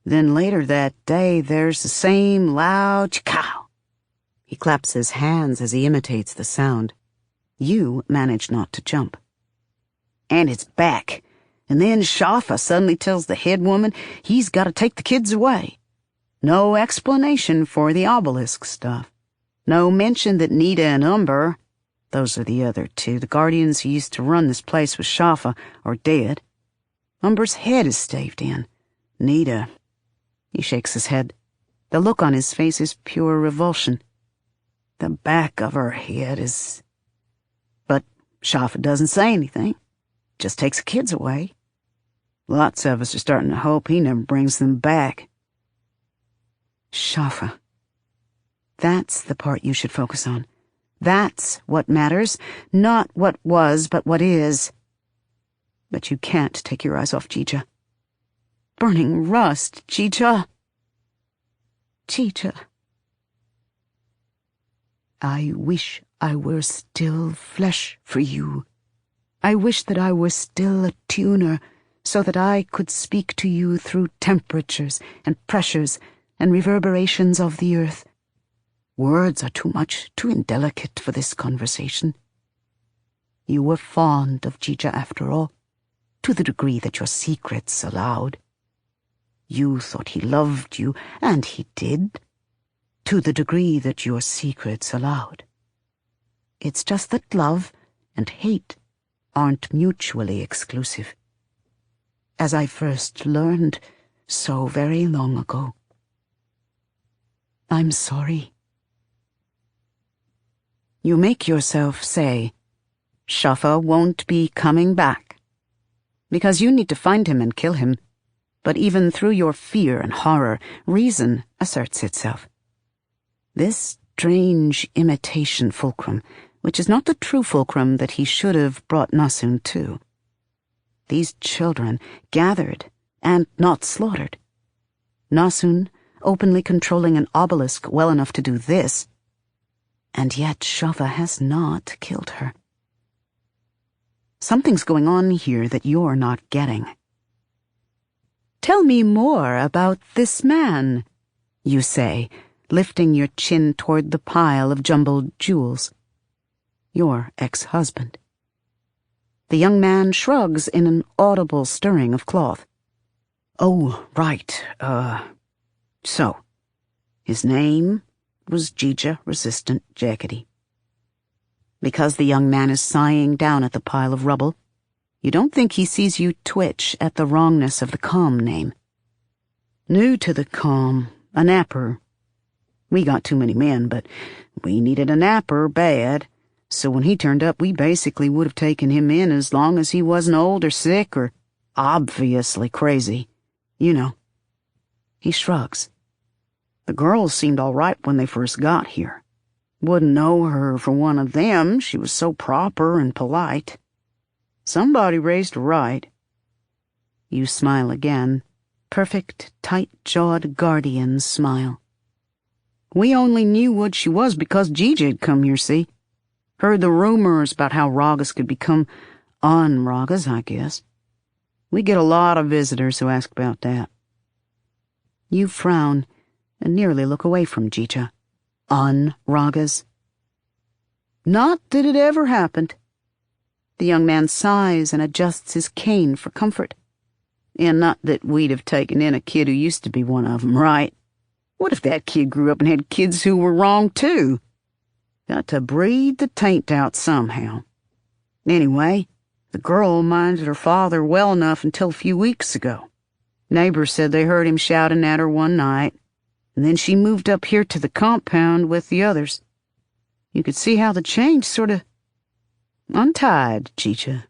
Then later that day there's the same loud chikow. He claps his hands as he imitates the sound. You manage not to jump. And it's back. And then Shafa suddenly tells the head woman he's got to take the kids away. No explanation for the obelisk stuff. No mention that Nita and Umber, those are the other two, the guardians who used to run this place with Shafa, are dead. Umber's head is staved in. Nita, he shakes his head. The look on his face is pure revulsion. The back of her head is... But Shafa doesn't say anything, just takes the kids away. Lots of us are starting to hope he never brings them back. Shafa. That's the part you should focus on. That's what matters, not what was, but what is. But you can't take your eyes off Jija. Burning rust, Jija. Jija. I wish I were still flesh for you. I wish that I were still a tuner, so that I could speak to you through temperatures and pressures and reverberations of the earth. Words are too much, too indelicate for this conversation. You were fond of Jija after all, to the degree that your secrets allowed. You thought he loved you, and he did, to the degree that your secrets allowed. It's just that love and hate aren't mutually exclusive. As I first learned so very long ago. I'm sorry. You make yourself say, Shafa won't be coming back, because you need to find him and kill him. But even through your fear and horror, reason asserts itself. This strange imitation fulcrum, which is not the true fulcrum that he should have brought Nasun to. These children gathered and not slaughtered. Nasun openly controlling an obelisk well enough to do this, and yet Shafa has not killed her. Something's going on here that you're not getting. Tell me more about this man, you say, lifting your chin toward the pile of jumbled jewels. Your ex-husband. The young man shrugs in an audible stirring of cloth. Oh, right, so, his name was Jija-resistant Jackety. Because the young man is sighing down at the pile of rubble, you don't think he sees you twitch at the wrongness of the calm name. New to the calm, a napper. We got too many men, but we needed a napper bad, so when he turned up we basically would have taken him in as long as he wasn't old or sick or obviously crazy. You know. He shrugs. The girls seemed all right when they first got here. Wouldn't know her for one of them, she was so proper and polite. Somebody raised her right. You smile again, perfect, tight-jawed guardian smile. We only knew what she was because Jija had come here, see? Heard the rumors about how Ragas could become un-Ragas, I guess. We get a lot of visitors who ask about that. You frown and nearly look away from Jija. Un-Ragas? Not that it ever happened. The young man sighs and adjusts his cane for comfort. And not that we'd have taken in a kid who used to be one of them, right? What if that kid grew up and had kids who were wrong, too? Got to breathe the taint out somehow. Anyway, the girl minded her father well enough until a few weeks ago. Neighbors said they heard him shouting at her one night, and then she moved up here to the compound with the others. You could see how the change sort of untied Jija.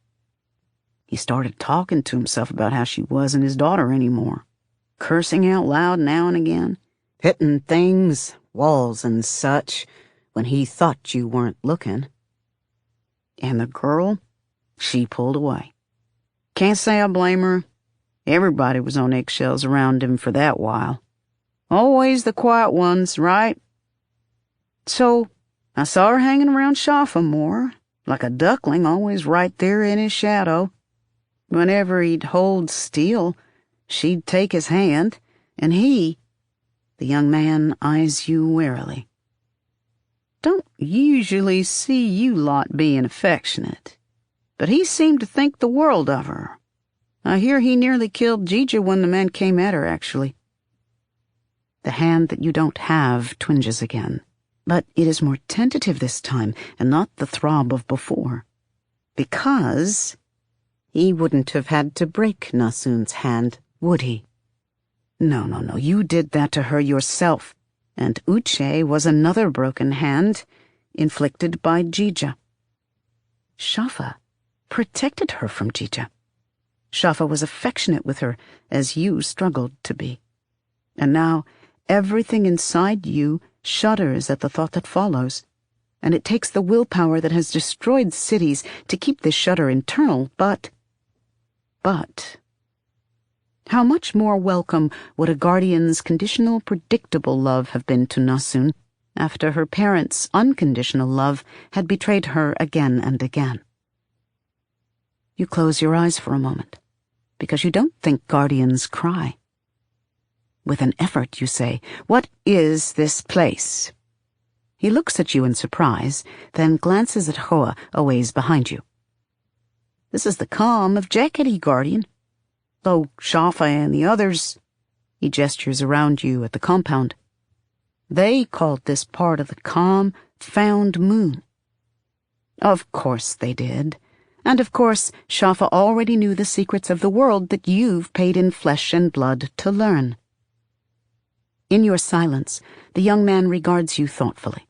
He started talking to himself about how she wasn't his daughter anymore, cursing out loud now and again, hitting things, walls and such, when he thought you weren't looking. And the girl, she pulled away. Can't say I blame her. Everybody was on eggshells around him for that while. Always the quiet ones, right? So, I saw her hanging around Shafa more, like a duckling always right there in his shadow. Whenever he'd hold still, she'd take his hand, and he, the young man eyes you warily. Don't usually see you lot being affectionate, but he seemed to think the world of her. I hear he nearly killed Jija when the man came at her, actually. The hand that you don't have twinges again, but it is more tentative this time, and not the throb of before. Because he wouldn't have had to break Nasun's hand, would he? No, you did that to her yourself. And Uche was another broken hand, inflicted by Jija. Shafa protected her from Jija. Shafa was affectionate with her, as you struggled to be. And now everything inside you shudders at the thought that follows, and it takes the willpower that has destroyed cities to keep this shudder internal, but... How much more welcome would a guardian's conditional, predictable love have been to Nasun after her parents' unconditional love had betrayed her again and again? You close your eyes for a moment, because you don't think guardians cry. With an effort, you say, "What is this place?" He looks at you in surprise, then glances at Hoa a ways behind you. "This is the calm of Jeketi, guardian. Though Shafa and the others," he gestures around you at the compound, "they called this part of the calm found moon." Of course they did. And of course Shafa already knew the secrets of the world that you've paid in flesh and blood to learn. In your silence, the young man regards you thoughtfully.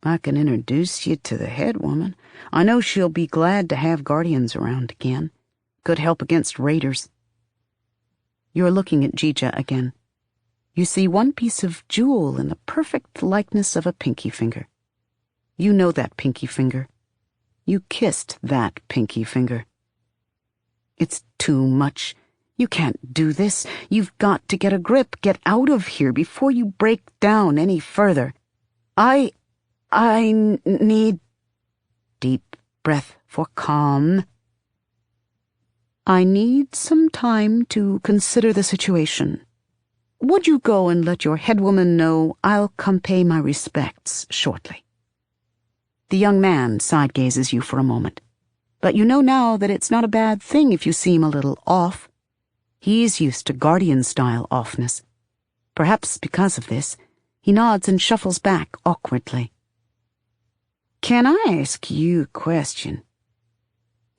"I can introduce you to the head woman. I know she'll be glad to have guardians around again. Could help against raiders." You're looking at Jija again. You see one piece of jewel in the perfect likeness of a pinky finger. You know that pinky finger. You kissed that pinky finger. "It's too much. You can't do this. You've got to get a grip, get out of here before you break down any further. I need..." Deep breath for calm. "I need some time to consider the situation. Would you go and let your head woman know I'll come pay my respects shortly?" The young man side-gazes you for a moment, but you know now that it's not a bad thing if you seem a little off. He's used to guardian-style offness. Perhaps because of this, he nods and shuffles back awkwardly. "Can I ask you a question?"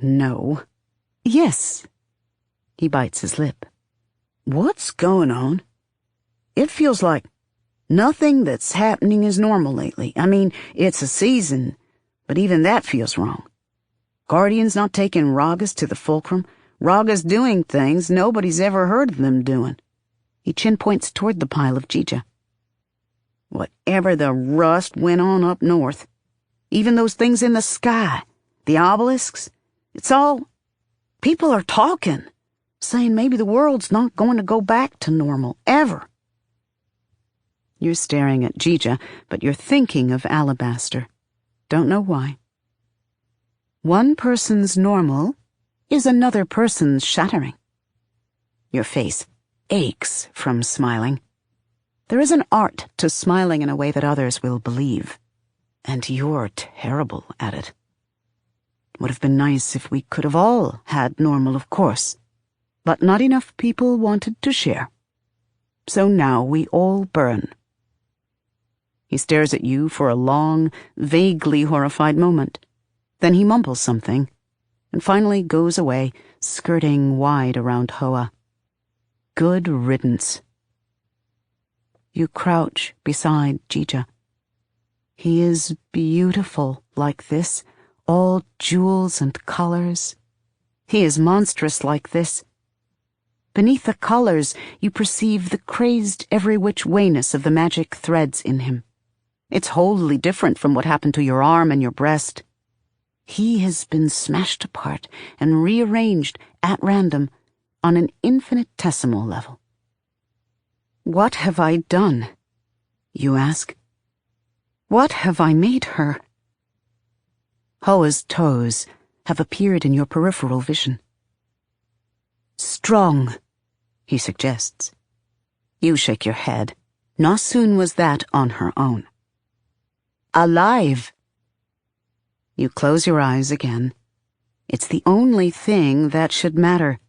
"No." "Yes." He bites his lip. "What's going on? It feels like nothing that's happening is normal lately. I mean, it's a season, but even that feels wrong. Guardians not taking Ragas to the fulcrum, Ragas doing things nobody's ever heard of them doing." He chin points toward the pile of Jija. "Whatever the rust went on up north, even those things in the sky, the obelisks, it's all... People are talking, saying maybe the world's not going to go back to normal, ever." You're staring at Jija, but you're thinking of Alabaster. Don't know why. One person's normal is another person's shattering. Your face aches from smiling. There is an art to smiling in a way that others will believe, and you're terrible at it. Would have been nice if we could have all had normal, of course, but not enough people wanted to share. So now we all burn. He stares at you for a long, vaguely horrified moment. Then he mumbles something, and finally goes away, skirting wide around Hoa. Good riddance. You crouch beside Jija. He is beautiful like this, all jewels and colors. He is monstrous like this. Beneath the colors, you perceive the crazed every which wayness of the magic threads in him. It's wholly different from what happened to your arm and your breast. He has been smashed apart and rearranged at random on an infinitesimal level. "What have I done?" you ask. "What have I made her?" Hoa's toes have appeared in your peripheral vision. "Strong," he suggests. You shake your head. Nasun was that on her own. "Alive." You close your eyes again. It's the only thing that should matter.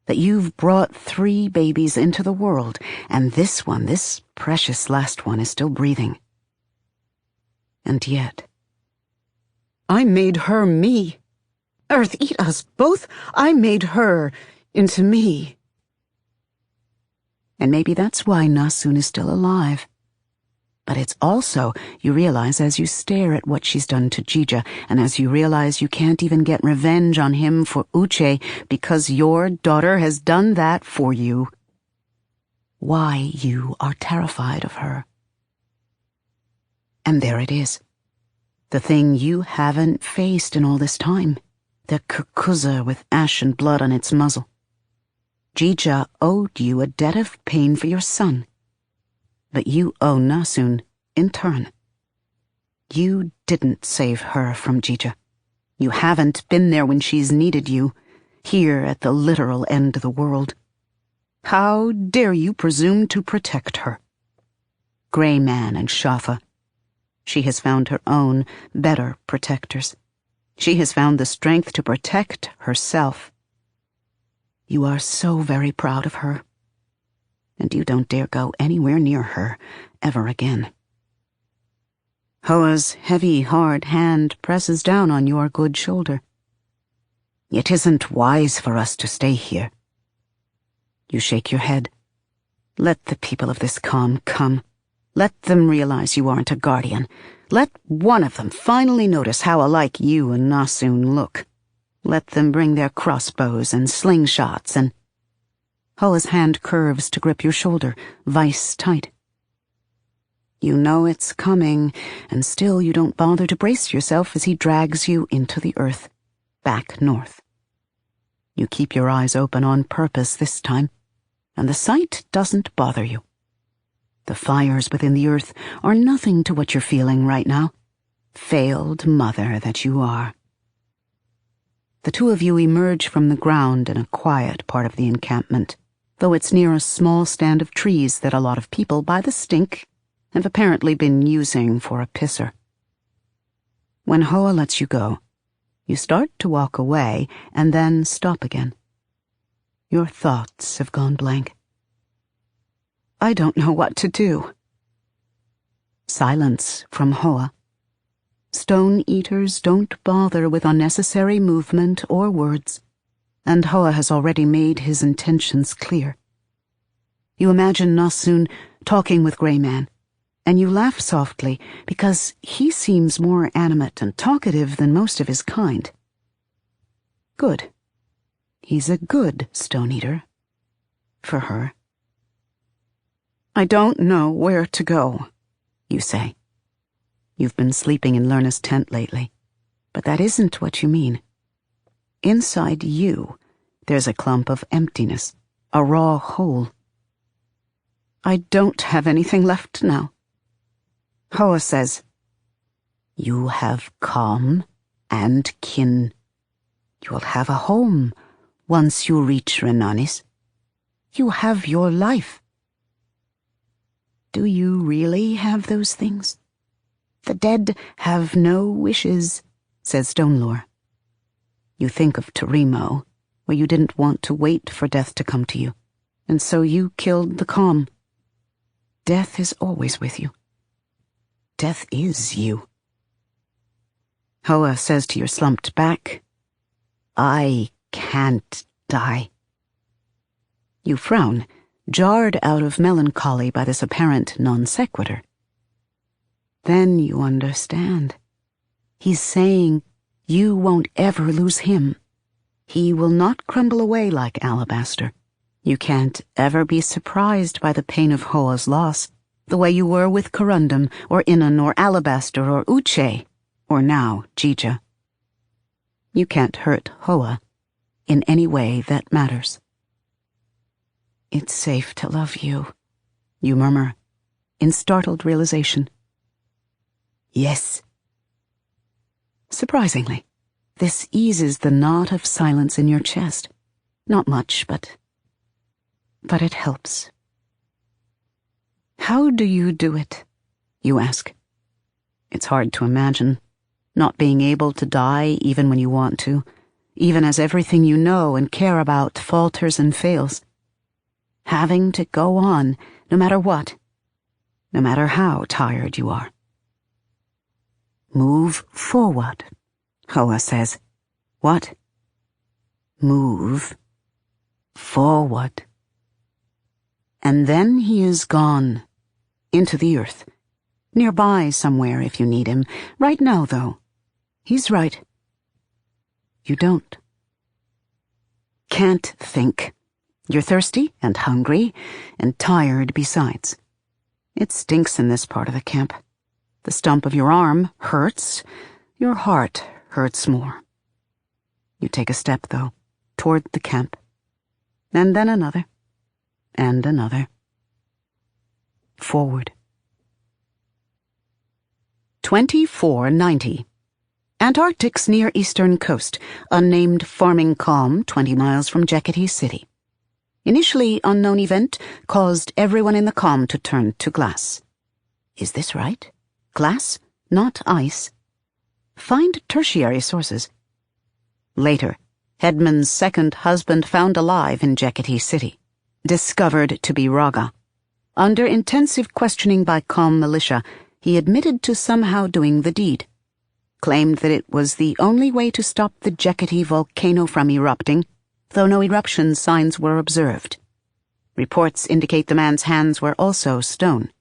That you've brought 3 babies into the world, and this one, this precious last one, is still breathing. And yet, I made her me. Earth, eat us both. I made her into me. And maybe that's why Nasun is still alive. But it's also, you realize as you stare at what she's done to Jija, and as you realize you can't even get revenge on him for Uche because your daughter has done that for you, why you are terrified of her. And there it is. The thing you haven't faced in all this time. The kukuza with ash and blood on its muzzle. Jija owed you a debt of pain for your son. But you owe Nasun in turn. You didn't save her from Jija. You haven't been there when she's needed you, here at the literal end of the world. How dare you presume to protect her? Grey Man and Shafa. She has found her own, better protectors. She has found the strength to protect herself. You are so very proud of her. And you don't dare go anywhere near her ever again. Hoa's heavy, hard hand presses down on your good shoulder. It isn't wise for us to stay here. You shake your head. Let the people of this calm come. Let them realize you aren't a guardian. Let one of them finally notice how alike you and Nasun look. Let them bring their crossbows and slingshots and... Hoa's hand curves to grip your shoulder, vice tight. You know it's coming, and still you don't bother to brace yourself as he drags you into the earth, back north. You keep your eyes open on purpose this time, and the sight doesn't bother you. The fires within the earth are nothing to what you're feeling right now. Failed mother that you are. The two of you emerge from the ground in a quiet part of the encampment, though it's near a small stand of trees that a lot of people, by the stink, have apparently been using for a pisser. When Hoa lets you go, you start to walk away and then stop again. Your thoughts have gone blank. I don't know what to do. Silence from Hoa. Stone eaters don't bother with unnecessary movement or words, and Hoa has already made his intentions clear. You imagine Nasun talking with Grey Man, and you laugh softly because he seems more animate and talkative than most of his kind. Good. He's a good stone eater. For her. I don't know where to go, you say. You've been sleeping in Lerna's tent lately, but that isn't what you mean. Inside you, there's a clump of emptiness, a raw hole. I don't have anything left now. Hoa says, you have calm and kin. You'll have a home once you reach Renanis. You have your life. Do you really have those things? The dead have no wishes, says Stonelore. You think of Terimo, where you didn't want to wait for death to come to you, and so you killed the calm. Death is always with you. Death is you. Hoa says to your slumped back, I can't die. You frown, jarred out of melancholy by this apparent non sequitur. Then you understand. He's saying you won't ever lose him. He will not crumble away like alabaster. You can't ever be surprised by the pain of Hoa's loss, the way you were with Corundum, or Innan, or Alabaster, or Uche, or now Jija. You can't hurt Hoa in any way that matters. It's safe to love you, you murmur, in startled realization. Yes. Surprisingly, this eases the knot of silence in your chest. Not much, but it helps. How do you do it? You ask. It's hard to imagine, not being able to die even when you want to, even as everything you know and care about falters and fails. Having to go on, no matter what, no matter how tired you are. Move forward, Hoa says. What? Move forward. And then he is gone, into the earth, Nearby somewhere if you need him. Right now, though. He's right. You don't. Can't think. You're thirsty and hungry and tired besides. It stinks in this part of the camp. The stump of your arm hurts. Your heart hurts more. You take a step, though, toward the camp. And then another. And another. Forward. 2490. Antarctic's near eastern coast, unnamed farming calm 20 miles from Jeketi City. Initially unknown event caused everyone in the calm to turn to glass. Is this right? Glass, not ice. Find tertiary sources. Later, Hedman's second husband found alive in Jeketi City. Discovered to be Raga. Under intensive questioning by calm militia, he admitted to somehow doing the deed. Claimed that it was the only way to stop the Jeketi volcano from erupting, though no eruption signs were observed. Reports indicate the man's hands were also stone.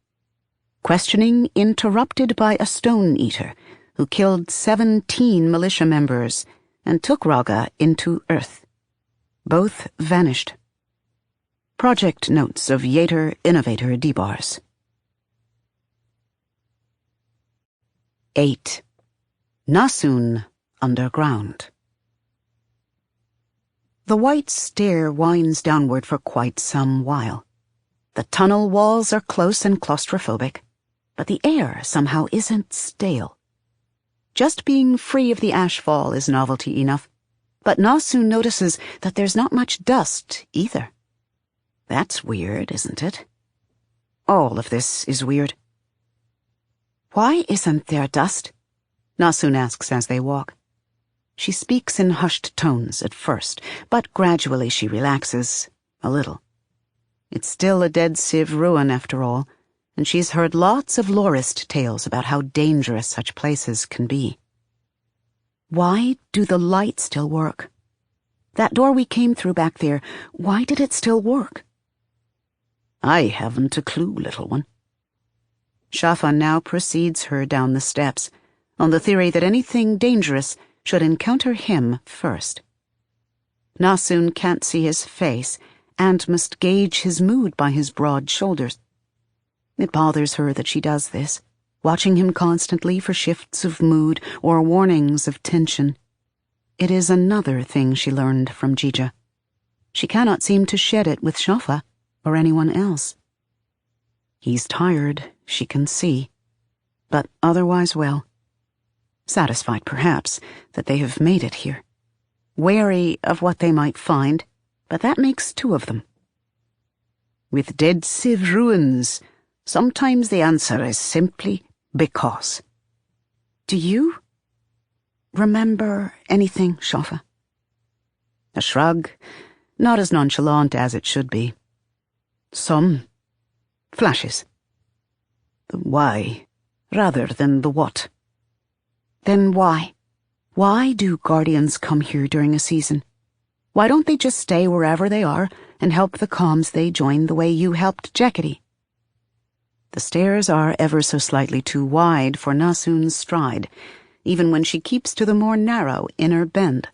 Questioning interrupted by a stone-eater, who killed 17 militia members and took Raga into Earth. Both vanished. Project notes of Yater Innovator Debars. 8. Nasun underground. The white stair winds downward for quite some while. The tunnel walls are close and claustrophobic, but the air somehow isn't stale. Just being free of the ashfall is novelty enough, but Nasun notices that there's not much dust either. That's weird, isn't it? All of this is weird. Why isn't there dust? Nasun asks as they walk. She speaks in hushed tones at first, but gradually she relaxes, a little. It's still a dead Civ ruin after all, and she's heard lots of lorist tales about how dangerous such places can be. Why do the lights still work? That door we came through back there, why did it still work? I haven't a clue, little one. Shafa now precedes her down the steps, on the theory that anything dangerous should encounter him first. Nasun can't see his face, and must gauge his mood by his broad shoulders. It bothers her that she does this, watching him constantly for shifts of mood or warnings of tension. It is another thing she learned from Jija. She cannot seem to shed it with Shafa or anyone else. He's tired, she can see, but otherwise well. Satisfied, perhaps, that they have made it here. Wary of what they might find, but that makes two of them. With dead Civ ruins, sometimes the answer is simply because. Do you remember anything, Shafa? A shrug, not as nonchalant as it should be. Some flashes. The why, rather than the what. Then why? Why do Guardians come here during a season? Why don't they just stay wherever they are and help the comms they join the way you helped Jeketi? The stairs are ever so slightly too wide for Nasun's stride, even when she keeps to the more narrow inner bend.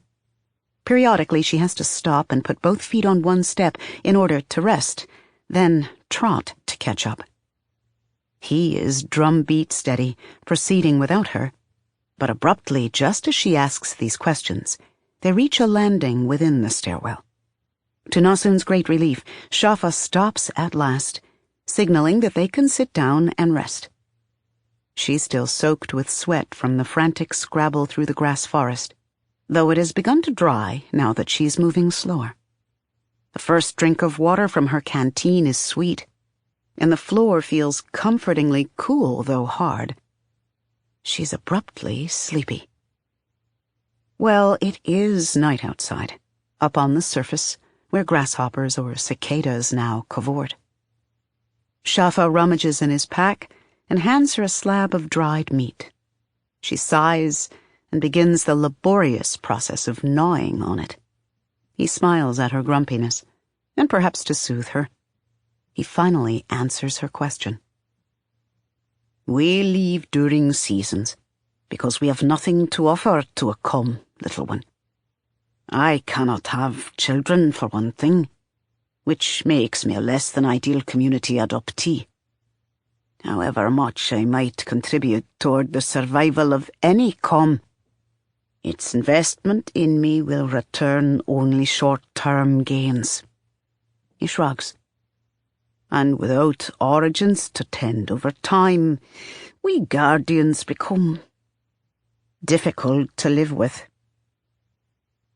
Periodically she has to stop and put both feet on one step in order to rest, then trot to catch up. He is drumbeat steady, proceeding without her. But abruptly, just as she asks these questions, they reach a landing within the stairwell. To Nasun's great relief, Shafa stops at last, signaling that they can sit down and rest. She's still soaked with sweat from the frantic scrabble through the grass forest, though it has begun to dry now that she's moving slower. The first drink of water from her canteen is sweet, and the floor feels comfortingly cool, though hard. She's abruptly sleepy. Well, it is night outside, up on the surface, where grasshoppers or cicadas now cavort. Shafa rummages in his pack and hands her a slab of dried meat. She sighs and begins the laborious process of gnawing on it. He smiles at her grumpiness, and perhaps to soothe her, he finally answers her question. We leave during seasons, because we have nothing to offer to a come, little one. I cannot have children, for one thing, which makes me a less than ideal community adoptee. However much I might contribute toward the survival of any come, its investment in me will return only short-term gains. He shrugs. And without origins to tend over time, we guardians become difficult to live with.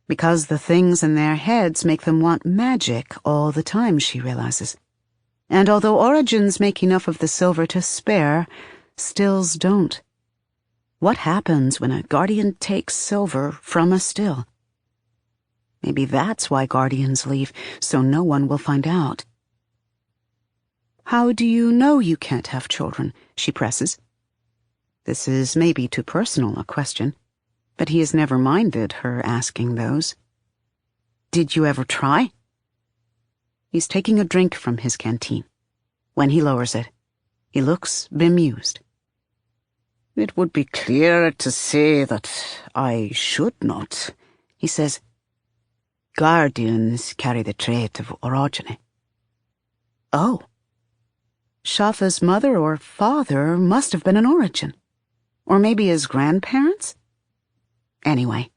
Because the things in their heads make them want magic all the time, she realizes. And although origins make enough of the silver to spare, stills don't. What happens when a guardian takes silver from a still? Maybe that's why guardians leave, so no one will find out. How do you know you can't have children? She presses. This is maybe too personal a question, but he has never minded her asking those. Did you ever try? He's taking a drink from his canteen. When he lowers it, he looks bemused. It would be clearer to say that I should not, he says. Guardians carry the trait of orogeny. Oh. Shafa's mother or father must have been an origin. Or maybe his grandparents? Anyway,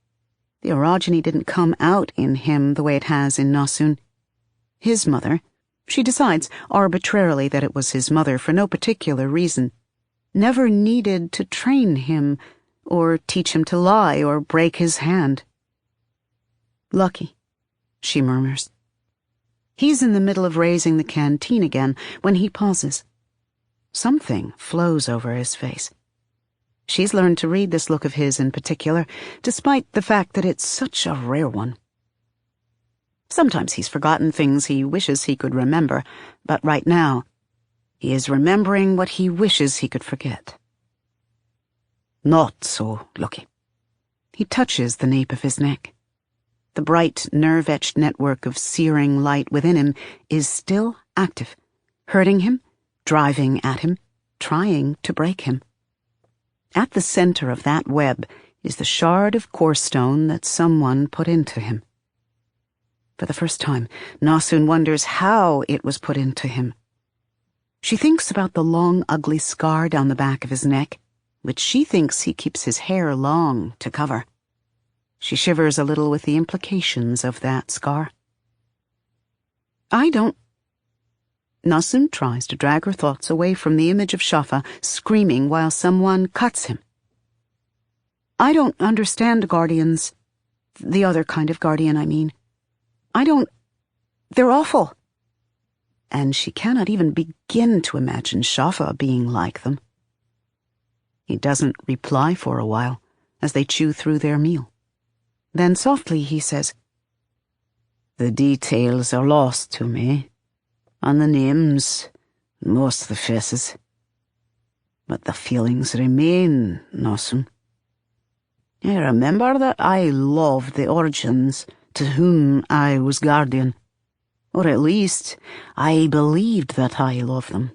the orogeny didn't come out in him the way it has in Nasun. His mother, she decides arbitrarily that it was his mother for no particular reason, never needed to train him or teach him to lie or break his hand. Lucky, she murmurs. He's in the middle of raising the canteen again when he pauses. Something flows over his face. She's learned to read this look of his in particular, despite the fact that it's such a rare one. Sometimes he's forgotten things he wishes he could remember, but right now, he is remembering what he wishes he could forget. Not so lucky. He touches the nape of his neck. The bright, nerve-etched network of searing light within him is still active, hurting him, driving at him, trying to break him. At the center of that web is the shard of core stone that someone put into him. For the first time, Nasun wonders how it was put into him. She thinks about the long, ugly scar down the back of his neck, which she thinks he keeps his hair long to cover. She shivers a little with the implications of that scar. I don't... Nasun tries to drag her thoughts away from the image of Shafa screaming while someone cuts him. I don't understand guardians. The other kind of guardian, I mean. I don't... They're awful. And she cannot even begin to imagine Shafa being like them. He doesn't reply for a while as they chew through their meal. Then softly he says, The details are lost to me, and the names, and most of the faces. But the feelings remain, Nasun. I remember that I loved the origins to whom I was guardian, or at least I believed that I loved them.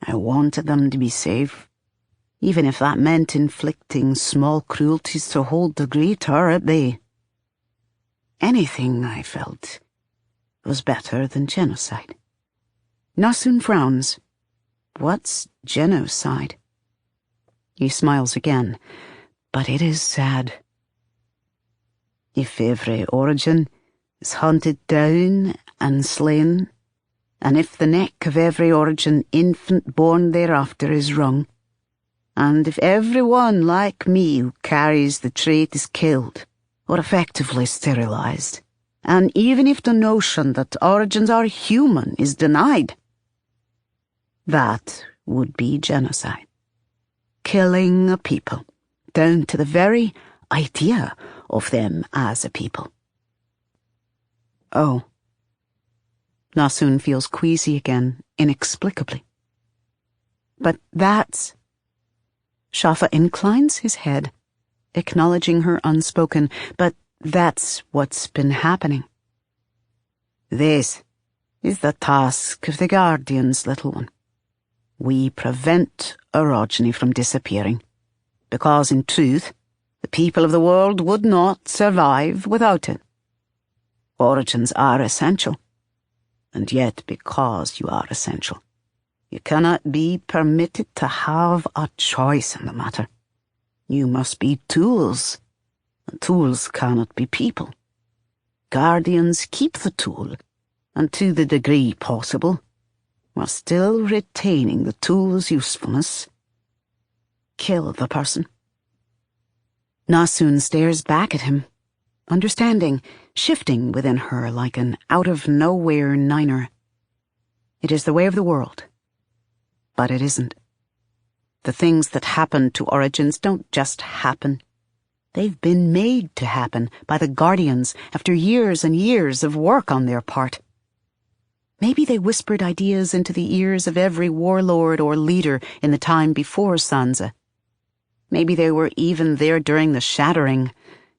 I wanted them to be safe, even if that meant inflicting small cruelties to hold the greater at bay. Anything, I felt, was better than genocide. Nasun frowns. What's genocide? He smiles again, but it is sad. If every origin is hunted down and slain, and if the neck of every origin infant born thereafter is wrung, and if everyone like me who carries the trait is killed, or effectively sterilized, and even if the notion that origins are human is denied, that would be genocide. Killing a people, down to the very idea of them as a people. Oh. Nasun feels queasy again, inexplicably. But that's... Shafa inclines his head, acknowledging her unspoken, but that's what's been happening. This is the task of the guardians, little one. We prevent orogeny from disappearing, because in truth, the people of the world would not survive without it. Origins are essential, and yet because you are essential, you cannot be permitted to have a choice in the matter. You must be tools, and tools cannot be people. Guardians keep the tool, and to the degree possible, while still retaining the tool's usefulness, kill the person. Nasun stares back at him, understanding, shifting within her like an out-of-nowhere niner. It is the way of the world, but it isn't. The things that happen to origins don't just happen. They've been made to happen by the Guardians after years and years of work on their part. Maybe they whispered ideas into the ears of every warlord or leader in the time before Sansa. Maybe they were even there during the shattering,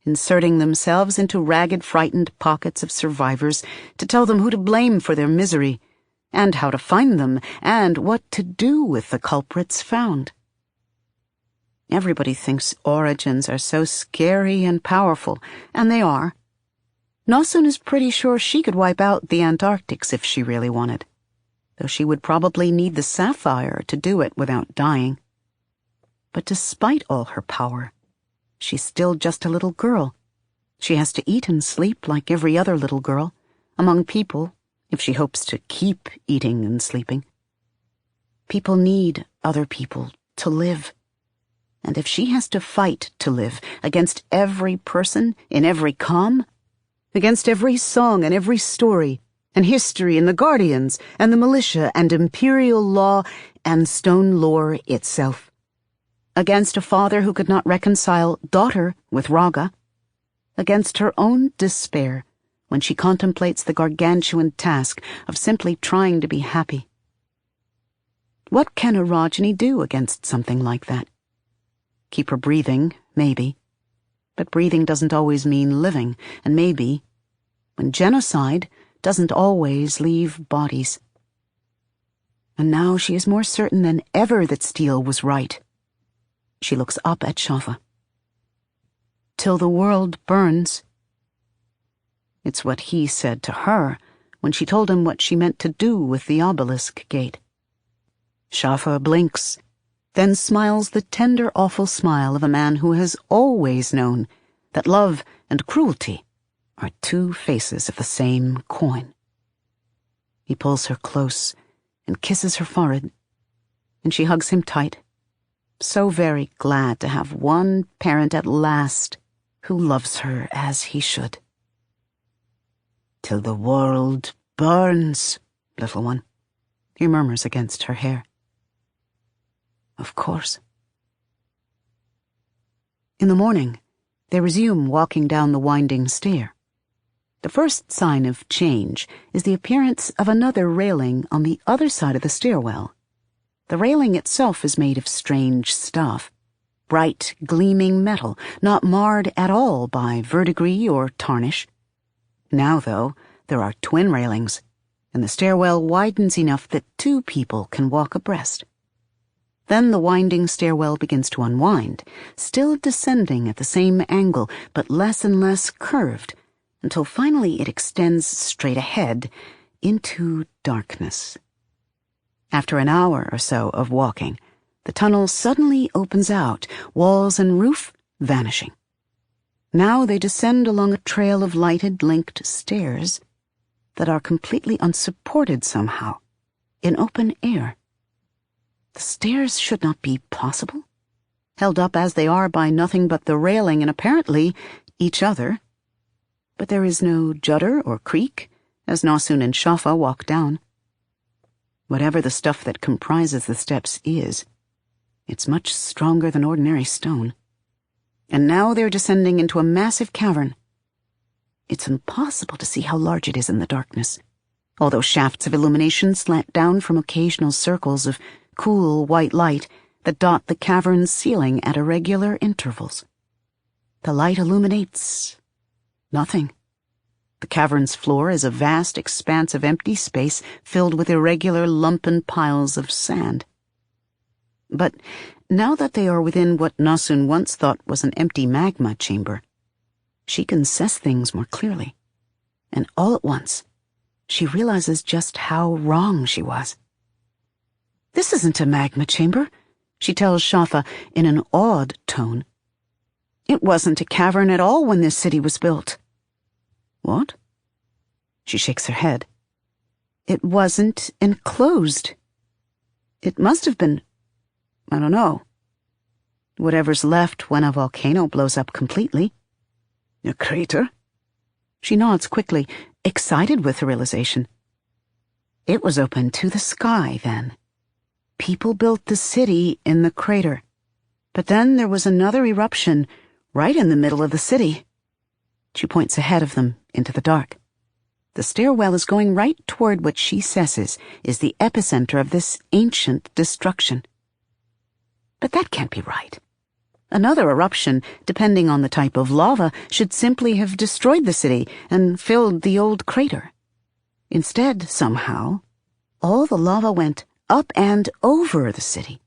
inserting themselves into ragged, frightened pockets of survivors to tell them who to blame for their misery, and how to find them, and what to do with the culprits found. Everybody thinks origins are so scary and powerful, and they are. Nasun is pretty sure she could wipe out the Antarctics if she really wanted, though she would probably need the sapphire to do it without dying. But despite all her power, she's still just a little girl. She has to eat and sleep like every other little girl, among people, if she hopes to keep eating and sleeping. People need other people to live. And if she has to fight to live against every person in every comm, against every song and every story, and history and the Guardians, and the militia and imperial law and stone lore itself, against a father who could not reconcile daughter with Raga, against her own despair when she contemplates the gargantuan task of simply trying to be happy. What can orogeny do against something like that? Keep her breathing, maybe. But breathing doesn't always mean living, and maybe, when genocide doesn't always leave bodies. And now she is more certain than ever that Steele was right. She looks up at Shafa. Till the world burns. It's what he said to her when she told him what she meant to do with the obelisk gate. Shafa blinks, then smiles the tender, awful smile of a man who has always known that love and cruelty are two faces of the same coin. He pulls her close and kisses her forehead, and she hugs him tight, so very glad to have one parent at last who loves her as he should. Till the world burns, little one, he murmurs against her hair. Of course. In the morning, they resume walking down the winding stair. The first sign of change is the appearance of another railing on the other side of the stairwell. The railing itself is made of strange stuff, bright, gleaming metal, not marred at all by verdigris or tarnish. Now, though, there are twin railings, and the stairwell widens enough that two people can walk abreast. Then the winding stairwell begins to unwind, still descending at the same angle, but less and less curved, until finally it extends straight ahead into darkness. After an hour or so of walking, the tunnel suddenly opens out, walls and roof vanishing. Now they descend along a trail of lighted, linked stairs that are completely unsupported somehow, in open air. The stairs should not be possible, held up as they are by nothing but the railing and apparently each other. But there is no judder or creak as Nasun and Shafa walk down. Whatever the stuff that comprises the steps is, it's much stronger than ordinary stone. And now they're descending into a massive cavern. It's impossible to see how large it is in the darkness, although shafts of illumination slant down from occasional circles of cool white light that dot the cavern's ceiling at irregular intervals. The light illuminates nothing. The cavern's floor is a vast expanse of empty space filled with irregular lumpen piles of sand. But now that they are within what Nasun once thought was an empty magma chamber, she can assess things more clearly. And all at once, she realizes just how wrong she was. "This isn't a magma chamber," she tells Shafa in an awed tone. "It wasn't a cavern at all when this city was built." "What?" She shakes her head. "It wasn't enclosed. It must have been, I don't know, whatever's left when a volcano blows up completely." "A crater?" She nods quickly, excited with the realization. It was open to the sky then. People built the city in the crater. But then there was another eruption right in the middle of the city. She points ahead of them into the dark. The stairwell is going right toward what she says is the epicenter of this ancient destruction. But that can't be right. Another eruption, depending on the type of lava, should simply have destroyed the city and filled the old crater. Instead, somehow, all the lava went up and over the city,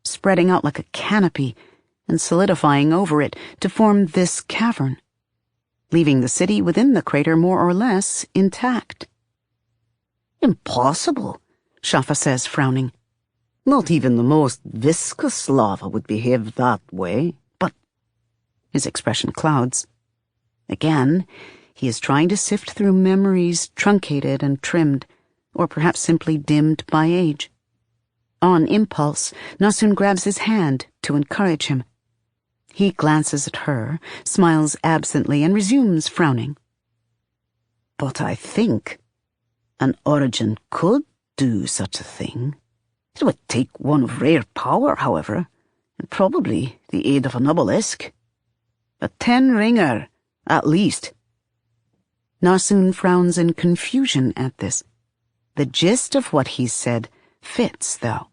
spreading out like a canopy and solidifying over it to form this cavern, leaving the city within the crater more or less intact. "Impossible," Shafa says, frowning. "Not even the most viscous lava would behave that way, but—" His expression clouds. Again, he is trying to sift through memories truncated and trimmed, or perhaps simply dimmed by age. On impulse, Nasun grabs his hand to encourage him. He glances at her, smiles absently, and resumes frowning. "But I think an origin could do such a thing. It would take one of rare power, however, and probably the aid of an obelisk. A 10-ringer, at least." Nasun frowns in confusion at this. The gist of what he said fits, though.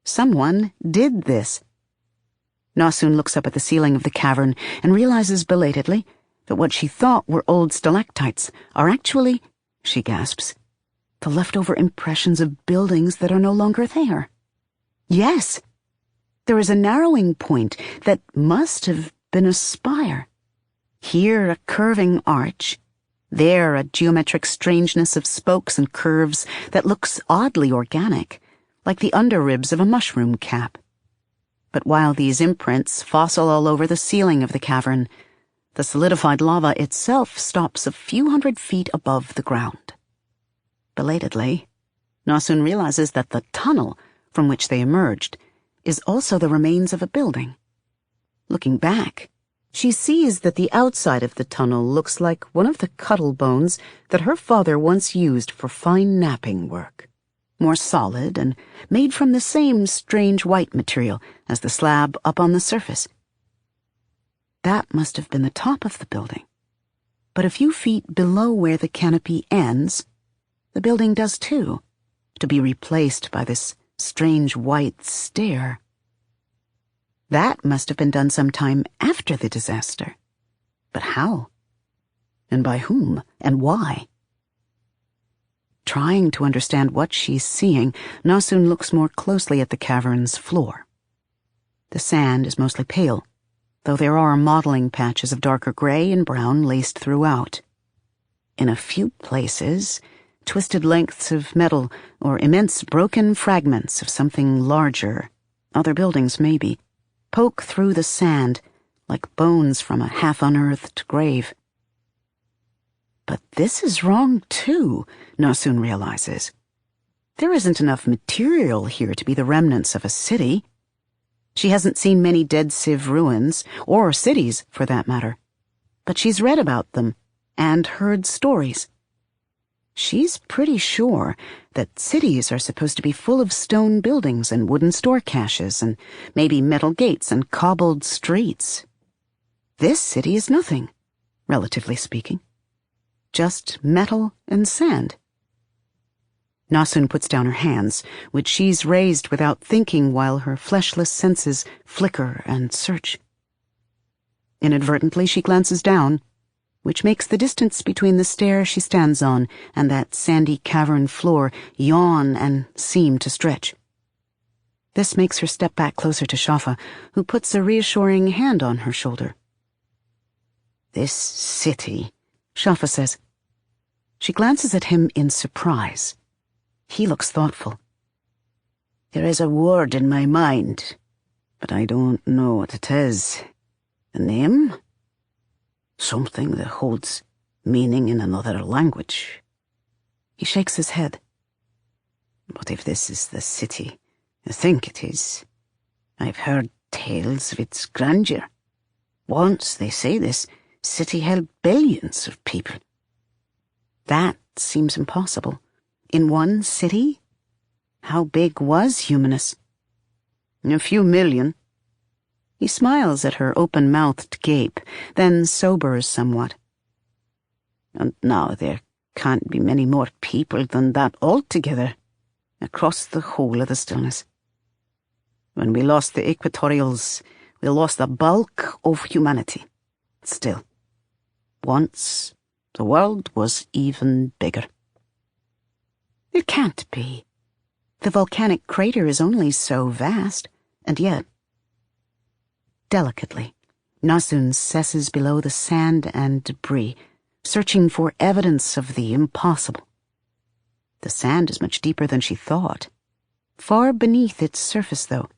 Someone did this. Nasun looks up at the ceiling of the cavern and realizes belatedly that what she thought were old stalactites are actually, she gasps, the leftover impressions of buildings that are no longer there. Yes, there is a narrowing point that must have been a spire. Here a curving arch, there a geometric strangeness of spokes and curves that looks oddly organic, like the underribs of a mushroom cap. But while these imprints fossil all over the ceiling of the cavern, the solidified lava itself stops a few hundred feet above the ground. Belatedly, Nasun realizes that the tunnel from which they emerged is also the remains of a building. Looking back, she sees that the outside of the tunnel looks like one of the cuttle bones that her father once used for fine napping work, more solid and made from the same strange white material as the slab up on the surface. That must have been the top of the building. But a few feet below where the canopy ends, the building does too, to be replaced by this strange white stair. That must have been done sometime after the disaster. But how? And by whom? And why? Trying to understand what she's seeing, Nasun looks more closely at the cavern's floor. The sand is mostly pale, though there are mottling patches of darker gray and brown laced throughout. In a few places, twisted lengths of metal or immense broken fragments of something larger, other buildings maybe, poke through the sand like bones from a half-unearthed grave. But this is wrong too, Nasun realizes. There isn't enough material here to be the remnants of a city. She hasn't seen many dead Civ ruins, or cities for that matter, but she's read about them and heard stories. She's pretty sure that cities are supposed to be full of stone buildings and wooden store caches and maybe metal gates and cobbled streets. This city is nothing, relatively speaking. Just metal and sand. Nasun puts down her hands, which she's raised without thinking while her fleshless senses flicker and search. Inadvertently she glances down, which makes the distance between the stair she stands on and that sandy cavern floor yawn and seem to stretch. This makes her step back closer to Shafa, who puts a reassuring hand on her shoulder. "This city," Shafa says. She glances at him in surprise. He looks thoughtful. "There is a word in my mind, but I don't know what it is. A name? Something that holds meaning in another language." He shakes his head. "But if this is the city I think it is, I've heard tales of its grandeur. Once, they say, this city held billions of people." That seems impossible. In one city? How big was Humanus? "A few million." He smiles at her open-mouthed gape, then sobers somewhat. "And now there can't be many more people than that altogether, across the whole of the Stillness. When we lost the Equatorials, we lost the bulk of humanity. Still, once the world was even bigger." It can't be. The volcanic crater is only so vast, and yet... Delicately, Nasun sesses below the sand and debris, searching for evidence of the impossible. The sand is much deeper than she thought. Far beneath its surface, though,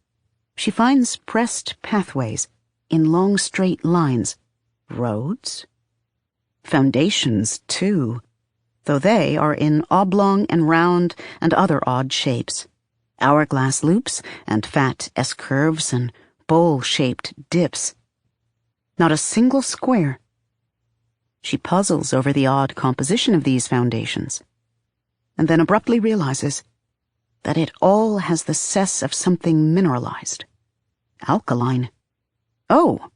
she finds pressed pathways in long straight lines. Roads? Foundations, too, though they are in oblong and round and other odd shapes. Hourglass loops and fat S-curves and bowl-shaped dips. Not a single square. She puzzles over the odd composition of these foundations, and then abruptly realizes that it all has the cess of something mineralized. Alkaline. Oh,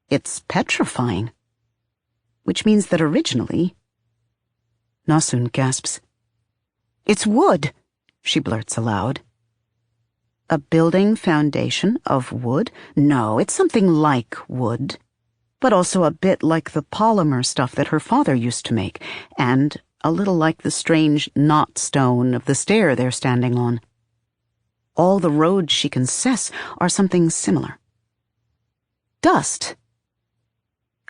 it's petrifying. Which means that originally... Nasun gasps. "It's wood," she blurts aloud. A building foundation of wood? No, it's something like wood, but also a bit like the polymer stuff that her father used to make, and a little like the strange knot stone of the stair they're standing on. All the roads she can cess are something similar. Dust.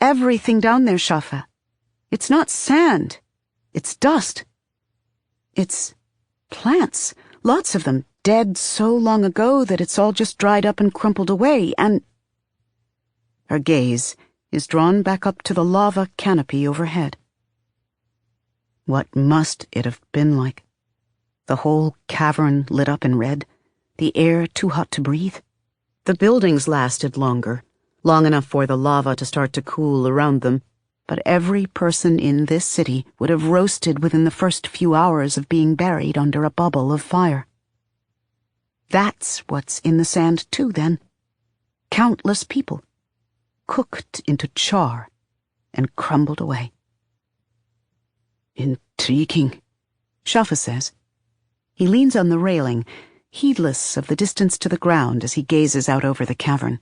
Everything down there, Shafa. It's not sand. It's dust. It's plants. Lots of them, dead so long ago that it's all just dried up and crumpled away, and... Her gaze is drawn back up to the lava canopy overhead. What must it have been like? The whole cavern lit up in red, the air too hot to breathe. The buildings lasted longer, long enough for the lava to start to cool around them, but every person in this city would have roasted within the first few hours of being buried under a bubble of fire. That's what's in the sand too, then. Countless people, cooked into char and crumbled away. "Intriguing," Shafa says. He leans on the railing, heedless of the distance to the ground as he gazes out over the cavern.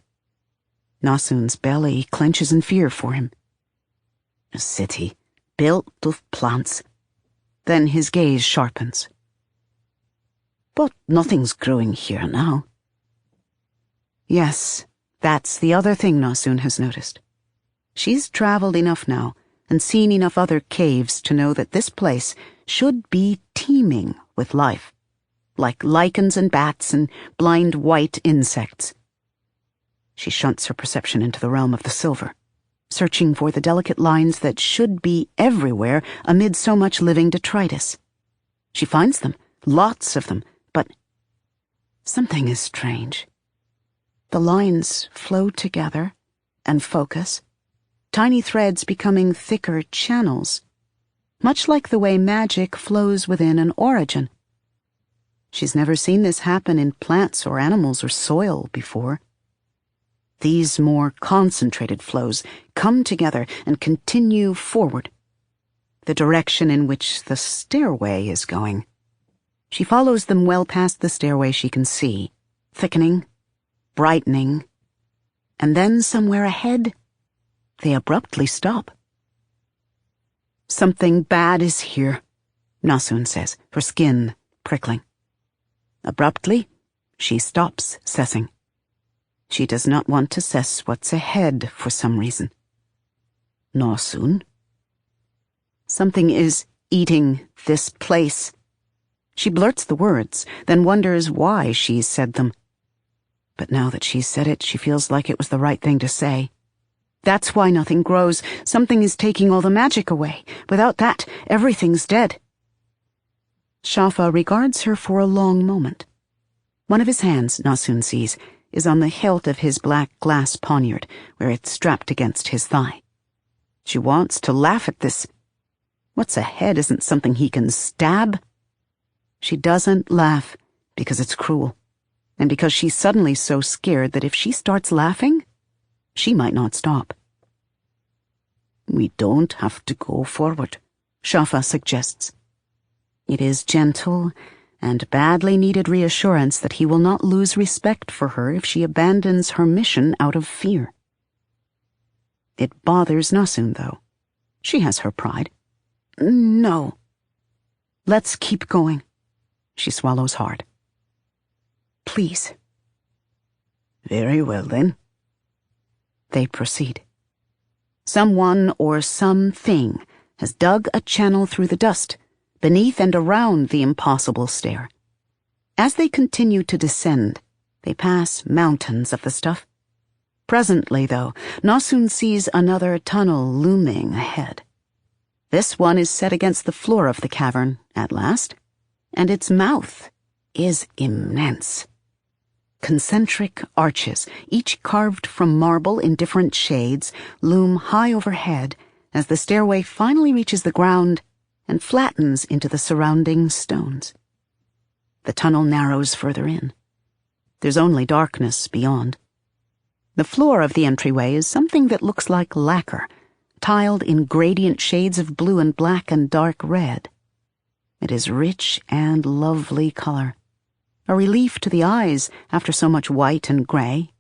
Nasun's belly clenches in fear for him. A city built of plants. Then his gaze sharpens. "But nothing's growing here now." Yes, that's the other thing Nasun has noticed. She's traveled enough now and seen enough other caves to know that this place should be teeming with life, like lichens and bats and blind white insects. She shunts her perception into the realm of the silver, searching for the delicate lines that should be everywhere amid so much living detritus. She finds them, lots of them, but something is strange. The lines flow together and focus, tiny threads becoming thicker channels, much like the way magic flows within an origin. She's never seen this happen in plants or animals or soil before. These more concentrated flows come together and continue forward, the direction in which the stairway is going. She follows them well past the stairway she can see, thickening, brightening, and then somewhere ahead, they abruptly stop. Something bad is here, Nasun says, her skin prickling. Abruptly, She stops sessing. She does not want to sess what's ahead for some reason. Nor soon. Something is eating this place. She blurts the words, then wonders why she's said them. But now that she's said it, she feels like it was the right thing to say. That's why nothing grows. Something is taking all the magic away. Without that, everything's dead. Shafa regards her for a long moment. One of his hands, Nasun sees, is on the hilt of his black glass poniard, where it's strapped against his thigh. She wants to laugh at this. What's ahead isn't something he can stab. She doesn't laugh because it's cruel, and because she's suddenly so scared that if she starts laughing, she might not stop. We don't have to go forward, Shafa suggests. It is gentle and badly needed reassurance that he will not lose respect for her if she abandons her mission out of fear. It bothers Nasun, though. She has her pride. No. Let's keep going. She swallows hard. Please. Very well, then. They proceed. Someone or something has dug a channel through the dust, beneath and around the impossible stair. As they continue to descend, they pass mountains of the stuff. Presently, though, Nasun sees another tunnel looming ahead. This one is set against the floor of the cavern, at last, and its mouth is immense. Concentric arches, each carved from marble in different shades, loom high overhead as the stairway finally reaches the ground and flattens into the surrounding stones. The tunnel narrows further in. There's only darkness beyond. The floor of the entryway is something that looks like lacquer, tiled in gradient shades of blue and black and dark red. It is rich and lovely color, a relief to the eyes after so much white and gray,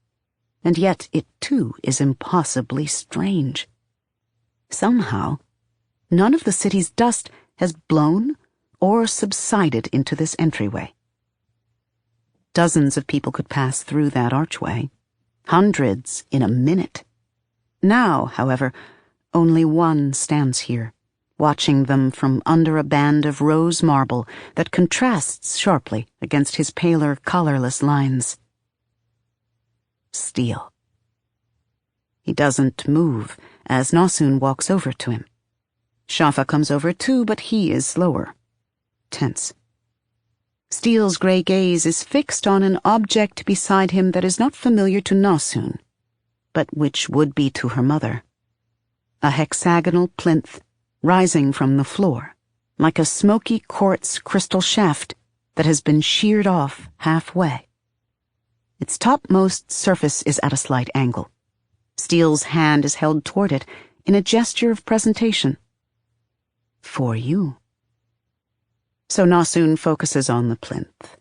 and yet it too is impossibly strange. Somehow, none of the city's dust has blown or subsided into this entryway. Dozens of people could pass through that archway, hundreds in a minute. Now, however, only one stands here, watching them from under a band of rose marble that contrasts sharply against his paler, colorless lines. Steel. He doesn't move as Nasun walks over to him. Shafa comes over too, but he is slower, tense. Steele's gray gaze is fixed on an object beside him that is not familiar to Nasun, but which would be to her mother. A hexagonal plinth rising from the floor, like a smoky quartz crystal shaft that has been sheared off halfway. Its topmost surface is at a slight angle. Steele's hand is held toward it in a gesture of presentation. For you. So Nasun focuses on the plinth.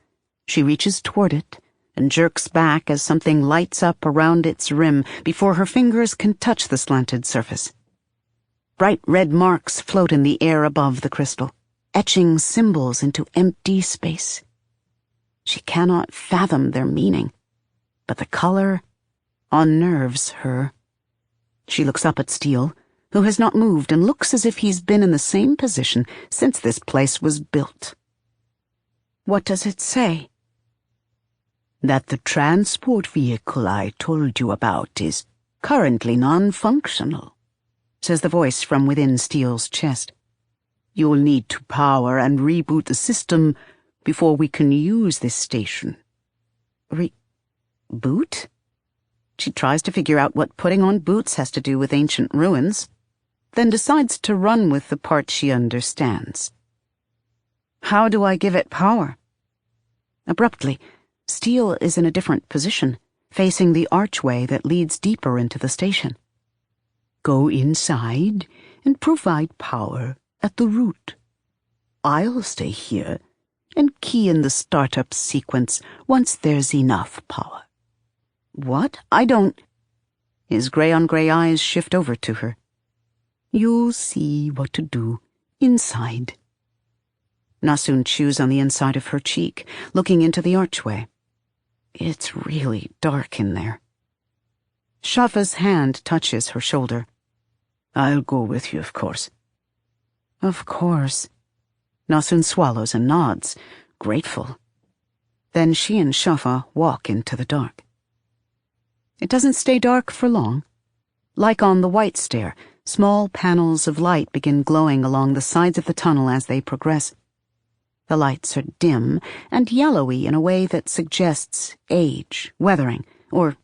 She reaches toward it and jerks back as something lights up around its rim before her fingers can touch the slanted surface. Bright red marks float in the air above the crystal, etching symbols into empty space. She cannot fathom their meaning, but the color unnerves her. She looks up at Steele, who has not moved and looks as if he's been in the same position since this place was built. What does it say? That the transport vehicle I told you about is currently non-functional, says the voice from within Steele's chest. You'll need to power and reboot the system before we can use this station. Boot? She tries to figure out what putting on boots has to do with ancient ruins, then decides to run with the part she understands. How do I give it power? Abruptly, Steele is in a different position, facing the archway that leads deeper into the station. Go inside and provide power at the root. I'll stay here and key in the startup sequence once there's enough power. What? I don't... His gray-on-gray eyes shift over to her. You'll see what to do inside. Nasun chews on the inside of her cheek, looking into the archway. It's really dark in there. Shafa's hand touches her shoulder. I'll go with you, of course. Of course. Nasun swallows and nods, grateful. Then she and Shafa walk into the dark. It doesn't stay dark for long. Like on the White Stair, small panels of light begin glowing along the sides of the tunnel as they progress. The lights are dim and yellowy in a way that suggests age, weathering, or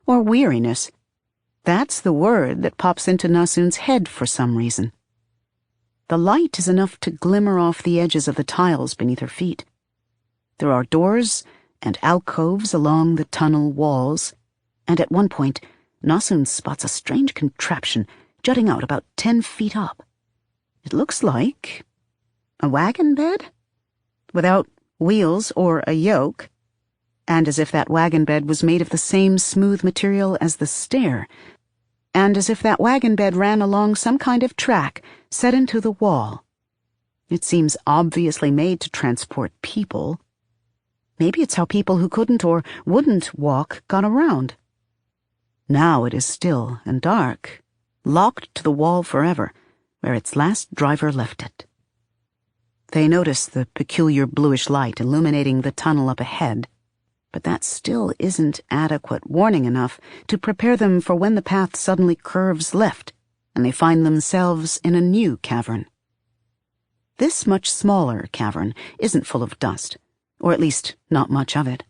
weariness. That's the word that pops into Nasun's head for some reason. The light is enough to glimmer off the edges of the tiles beneath her feet. There are doors and alcoves along the tunnel walls, and at one point, Nasun spots a strange contraption jutting out about 10 feet up. It looks like a wagon bed, without wheels or a yoke, and as if that wagon bed was made of the same smooth material as the stair, and as if that wagon bed ran along some kind of track set into the wall. It seems obviously made to transport people. Maybe it's how people who couldn't or wouldn't walk got around. Now it is still and dark, locked to the wall forever, where its last driver left it. They notice the peculiar bluish light illuminating the tunnel up ahead, but that still isn't adequate warning enough to prepare them for when the path suddenly curves left and they find themselves in a new cavern. This much smaller cavern isn't full of dust, or at least not much of it.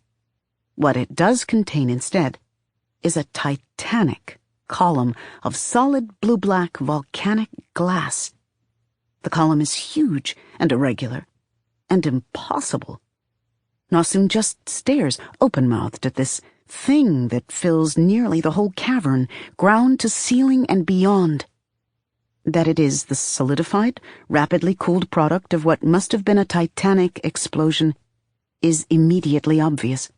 What it does contain instead is a titanic column of solid blue-black volcanic glass. The column is huge and irregular and impossible. Nasun just stares open-mouthed at this thing that fills nearly the whole cavern, ground to ceiling and beyond. That it is the solidified, rapidly cooled product of what must have been a titanic explosion is immediately obvious.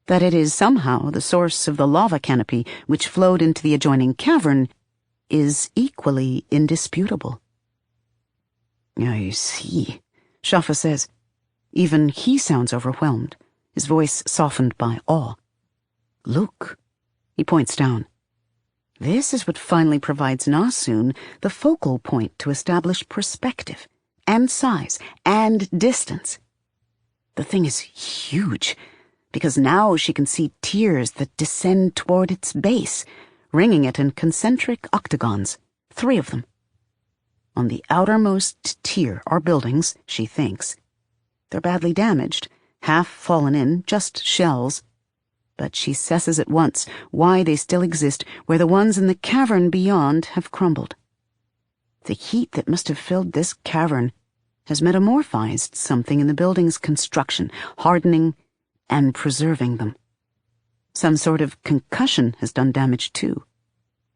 That it is somehow the source of the lava canopy which flowed into the adjoining cavern is equally indisputable. I see, Shafa says. Even he sounds overwhelmed, his voice softened by awe. Look, he points down. This is what finally provides Nasun the focal point to establish perspective, and size, and distance. The thing is huge, because now she can see tiers that descend toward its base, ringing it in concentric octagons, 3 of them. On the outermost tier are buildings, she thinks. They're badly damaged, half fallen in, just shells. But she assesses at once why they still exist where the ones in the cavern beyond have crumbled. The heat that must have filled this cavern has metamorphized something in the building's construction, hardening and preserving them. Some sort of concussion has done damage too.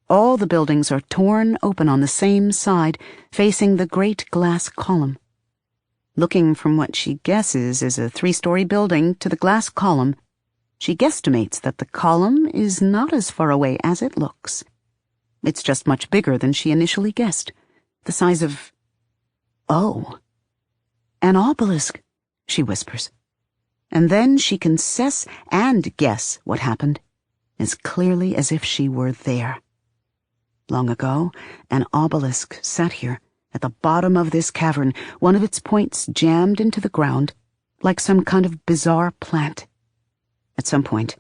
All the buildings are torn open on the same side, facing the great glass column. Looking from what she guesses is a 3-story building to the glass column, she guesstimates that the column is not as far away as it looks. It's just much bigger than she initially guessed, the size of... Oh, an obelisk, she whispers. And then she can assess and guess what happened, as clearly as if she were there. Long ago, an obelisk sat here, at the bottom of this cavern, one of its points jammed into the ground, like some kind of bizarre plant. At some point,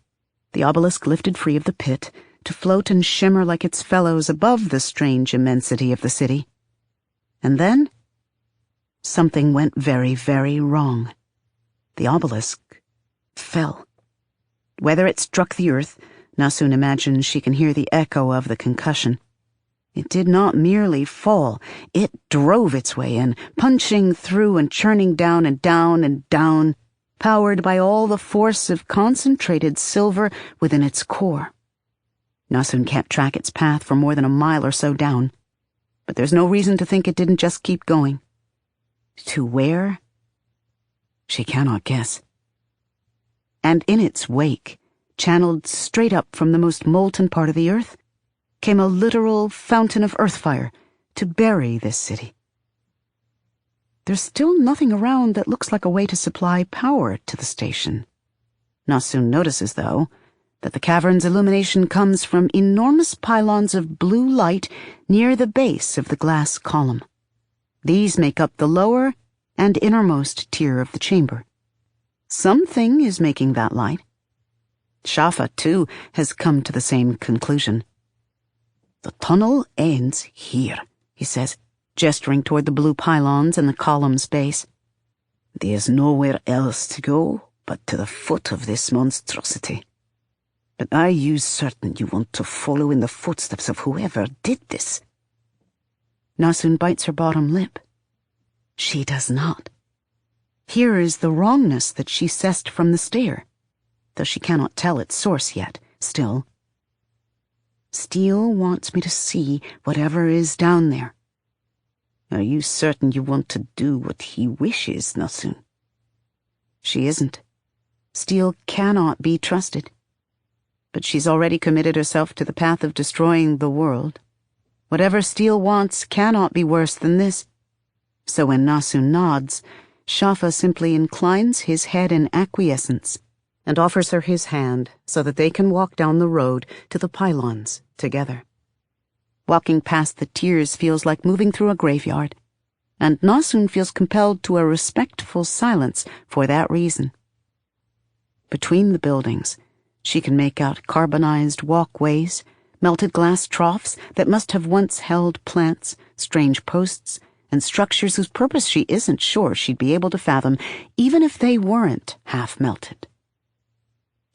the obelisk lifted free of the pit, to float and shimmer like its fellows above the strange immensity of the city. And then, something went very, very wrong. The obelisk fell. Whether it struck the earth, Nasun imagines she can hear the echo of the concussion. It did not merely fall, it drove its way in, punching through and churning down and down and down, powered by all the force of concentrated silver within its core. Nasun can't track its path for more than a mile or so down, but there's no reason to think it didn't just keep going. To where? She cannot guess. And in its wake, channeled straight up from the most molten part of the earth, came a literal fountain of earth fire to bury this city. There's still nothing around that looks like a way to supply power to the station. Nasun notices, though, that the cavern's illumination comes from enormous pylons of blue light near the base of the glass column. These make up the lower and innermost tier of the chamber. Something is making that light. Shafa, too, has come to the same conclusion. "The tunnel ends here," he says, gesturing toward the blue pylons and the column's base. "There's nowhere else to go but to the foot of this monstrosity. But are you certain you want to follow in the footsteps of whoever did this?" Nasun bites her bottom lip. She does not. Here is the wrongness that she sessed from the stare, though she cannot tell its source yet, still. "Steele wants me to see whatever is down there." "Are you certain you want to do what he wishes, Nasun?" She isn't. Steele cannot be trusted. But she's already committed herself to the path of destroying the world. Whatever Steele wants cannot be worse than this. So when Nasun nods, Shafa simply inclines his head in acquiescence and offers her his hand so that they can walk down the road to the pylons together. Walking past the tiers feels like moving through a graveyard, and Nasun feels compelled to a respectful silence for that reason. Between the buildings, she can make out carbonized walkways, melted glass troughs that must have once held plants, strange posts, and structures whose purpose she isn't sure she'd be able to fathom, even if they weren't half melted.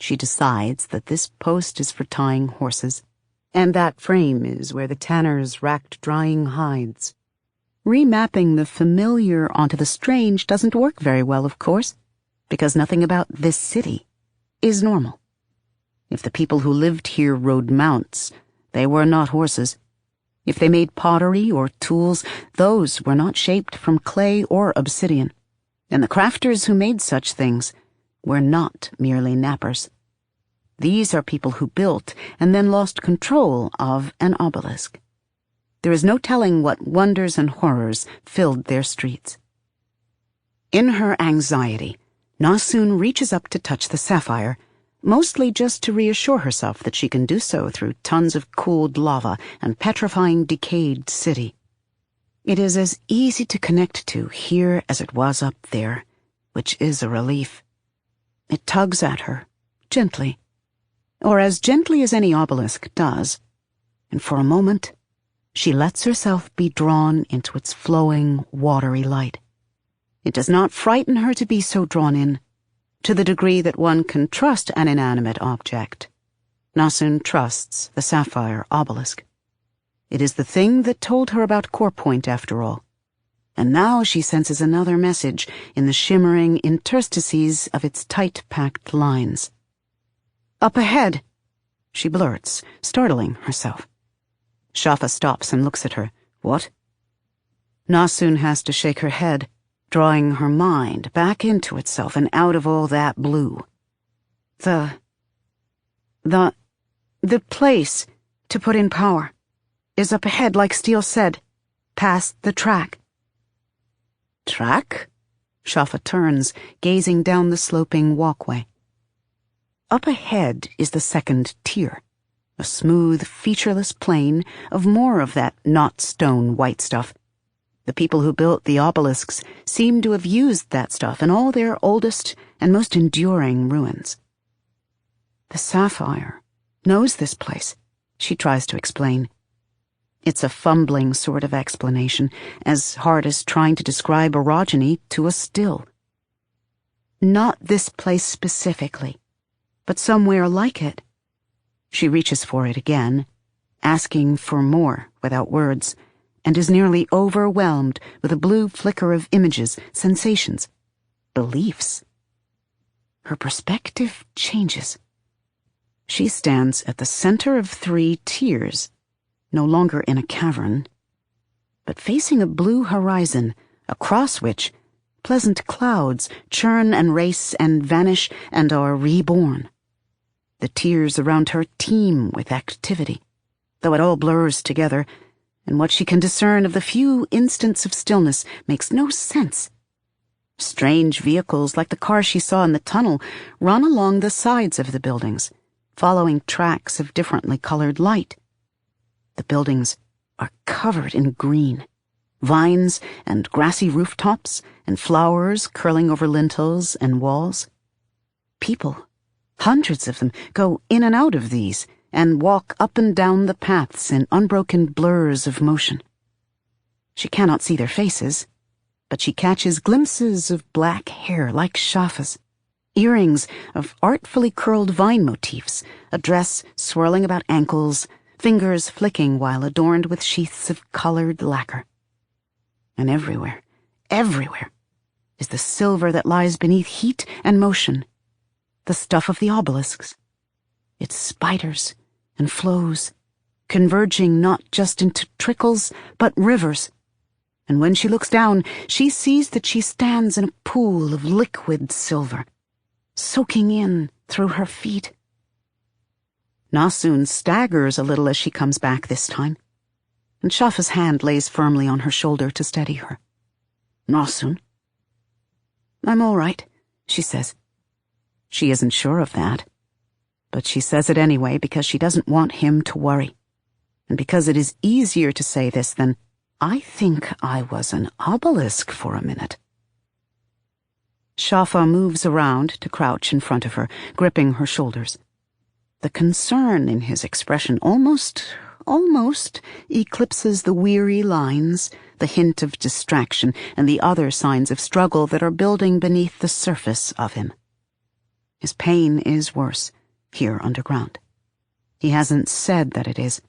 She decides that this post is for tying horses, and that frame is where the tanners racked drying hides. Remapping the familiar onto the strange doesn't work very well, of course, because nothing about this city is normal. If the people who lived here rode mounts, they were not horses. If they made pottery or tools, those were not shaped from clay or obsidian. And the crafters who made such things were not merely knappers. These are people who built and then lost control of an obelisk. There is no telling what wonders and horrors filled their streets. In her anxiety, Nasun reaches up to touch the sapphire, mostly just to reassure herself that she can do so through tons of cooled lava and petrifying decayed city. It is as easy to connect to here as it was up there, which is a relief. It tugs at her, gently, or as gently as any obelisk does, and for a moment, she lets herself be drawn into its flowing, watery light. It does not frighten her to be so drawn in, to the degree that one can trust an inanimate object. Nasun trusts the sapphire obelisk. It is the thing that told her about Core Point, after all. And now she senses another message in the shimmering interstices of its tight-packed lines. "Up ahead," she blurts, startling herself. Shafa stops and looks at her. "What?" Nasun has to shake her head, drawing her mind back into itself and out of all that blue. The place to put in power is up ahead, like Steele said, past the track. Track? Shafa turns, gazing down the sloping walkway. Up ahead is the second tier, a smooth, featureless plain of more of that not-stone white stuff. The people who built the obelisks seem to have used that stuff in all their oldest and most enduring ruins. The sapphire knows this place, she tries to explain. It's a fumbling sort of explanation, as hard as trying to describe orogeny to a still. Not this place specifically, but somewhere like it. She reaches for it again, asking for more without words, and is nearly overwhelmed with a blue flicker of images, sensations, beliefs. Her perspective changes. She stands at the center of 3 tiers, no longer in a cavern, but facing a blue horizon, across which pleasant clouds churn and race and vanish and are reborn. The tiers around her teem with activity, though it all blurs together, and what she can discern of the few instants of stillness makes no sense. Strange vehicles, like the car she saw in the tunnel, run along the sides of the buildings, following tracks of differently colored light. The buildings are covered in green, vines and grassy rooftops and flowers curling over lintels and walls. People, hundreds of them, go in and out of these and walk up and down the paths in unbroken blurs of motion. She cannot see their faces, but she catches glimpses of black hair like Shafa's, earrings of artfully curled vine motifs, a dress swirling about ankles, fingers flicking while adorned with sheaths of colored lacquer. And everywhere, everywhere, is the silver that lies beneath heat and motion, the stuff of the obelisks. It spiders and flows, converging not just into trickles, but rivers. And when she looks down, she sees that she stands in a pool of liquid silver, soaking in through her feet. Nasun staggers a little as she comes back this time, and Shafa's hand lays firmly on her shoulder to steady her. "Nasun?" "I'm all right," she says. She isn't sure of that, but she says it anyway because she doesn't want him to worry, and because it is easier to say this than, "I think I was an obelisk for a minute." Shafa moves around to crouch in front of her, gripping her shoulders. The concern in his expression almost eclipses the weary lines, the hint of distraction, and the other signs of struggle that are building beneath the surface of him. His pain is worse, here underground. He hasn't said that it is,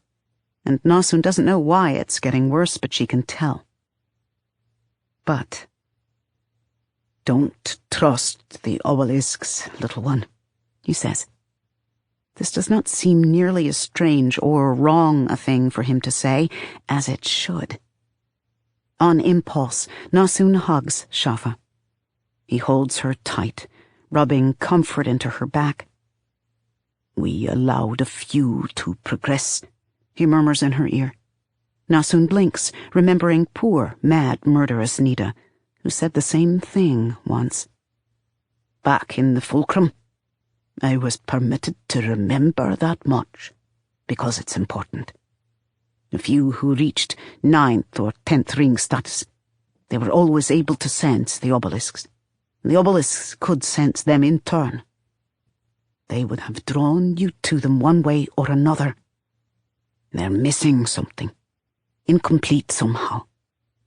and Nasun doesn't know why it's getting worse, but she can tell. But "Don't trust the obelisks, little one," he says. This does not seem nearly as strange or wrong a thing for him to say as it should. On impulse, Nasun hugs Shafa. He holds her tight, rubbing comfort into her back. "We allowed a few to progress," he murmurs in her ear. Nasun blinks, remembering poor, mad, murderous Nida, who said the same thing once. "Back in the fulcrum, I was permitted to remember that much, because it's important. The few who reached 9th or 10th ring status, they were always able to sense the obelisks. The obelisks could sense them in turn. They would have drawn you to them one way or another. They're missing something, incomplete somehow,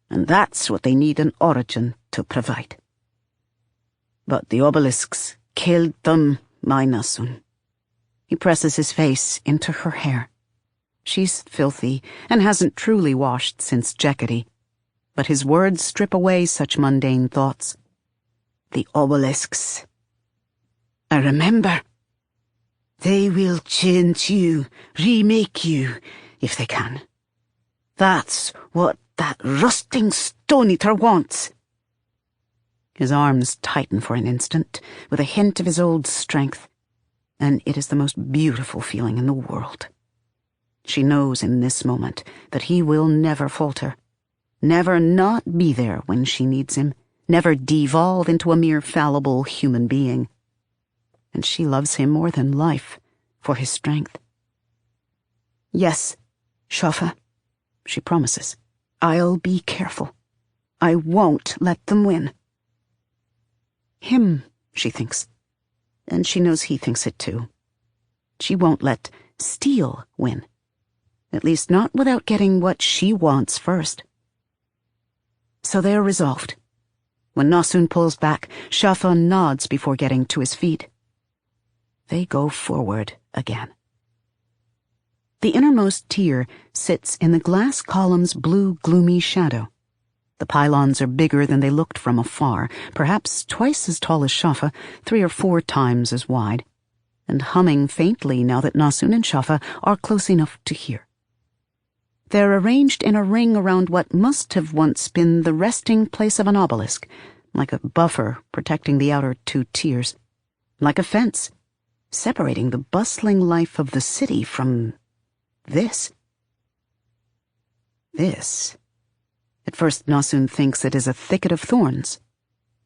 and that's what they need an origin to provide. But the obelisks killed them, my Nasun." He presses his face into her hair. She's filthy and hasn't truly washed since Jeketi, but his words strip away such mundane thoughts. "The obelisks. I remember. They will change you, remake you, if they can. That's what that rusting stone-eater wants." His arms tighten for an instant, with a hint of his old strength, and it is the most beautiful feeling in the world. She knows in this moment that he will never falter, never not be there when she needs him, never devolve into a mere fallible human being. And she loves him more than life for his strength. "Yes, Shafa," she promises. "I'll be careful. I won't let them win." Him, she thinks, and she knows he thinks it too. She won't let Steel win, at least not without getting what she wants first. So they are resolved. When Nasun pulls back, Shafa nods before getting to his feet. They go forward again. The innermost tier sits in the glass column's blue, gloomy shadow. The pylons are bigger than they looked from afar, perhaps twice as tall as Shafa, 3 or 4 times as wide, and humming faintly now that Nasun and Shafa are close enough to hear. They're arranged in a ring around what must have once been the resting place of an obelisk, like a buffer protecting the outer 2 tiers, like a fence, separating the bustling life of the city from this. This. At first Nasun thinks it is a thicket of thorns,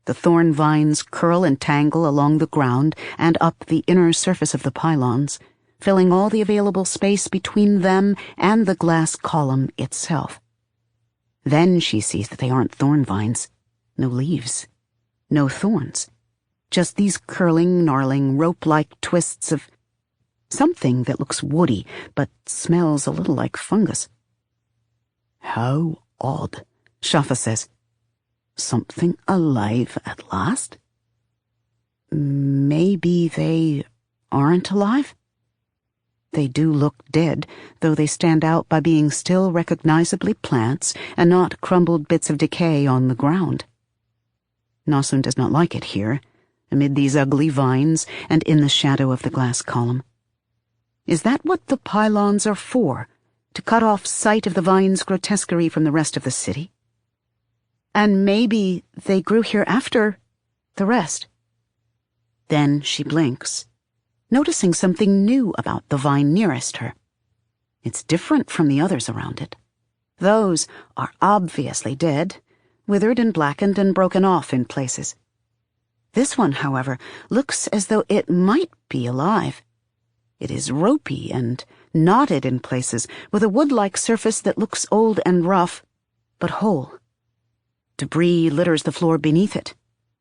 The thorn vines curl and tangle along the ground and up the inner surface of the pylons, filling all the available space between them and the glass column itself. Then she sees that they aren't thorn vines. No leaves. No thorns. Just these curling, gnarling, rope-like twists of something that looks woody but smells a little like fungus. "How odd," Shafa says. "Something alive at last?" "Maybe they aren't alive?" They do look dead, though they stand out by being still recognizably plants and not crumbled bits of decay on the ground. Nasun does not like it here, amid these ugly vines and in the shadow of the glass column. Is that what the pylons are for? To cut off sight of the vine's grotesquerie from the rest of the city? And maybe they grew here after the rest. Then she blinks, noticing something new about the vine nearest her. It's different from the others around it. Those are obviously dead, withered and blackened and broken off in places. This one, however, looks as though it might be alive. It is ropey and knotted in places, with a wood-like surface that looks old and rough, but whole. Debris litters the floor beneath it,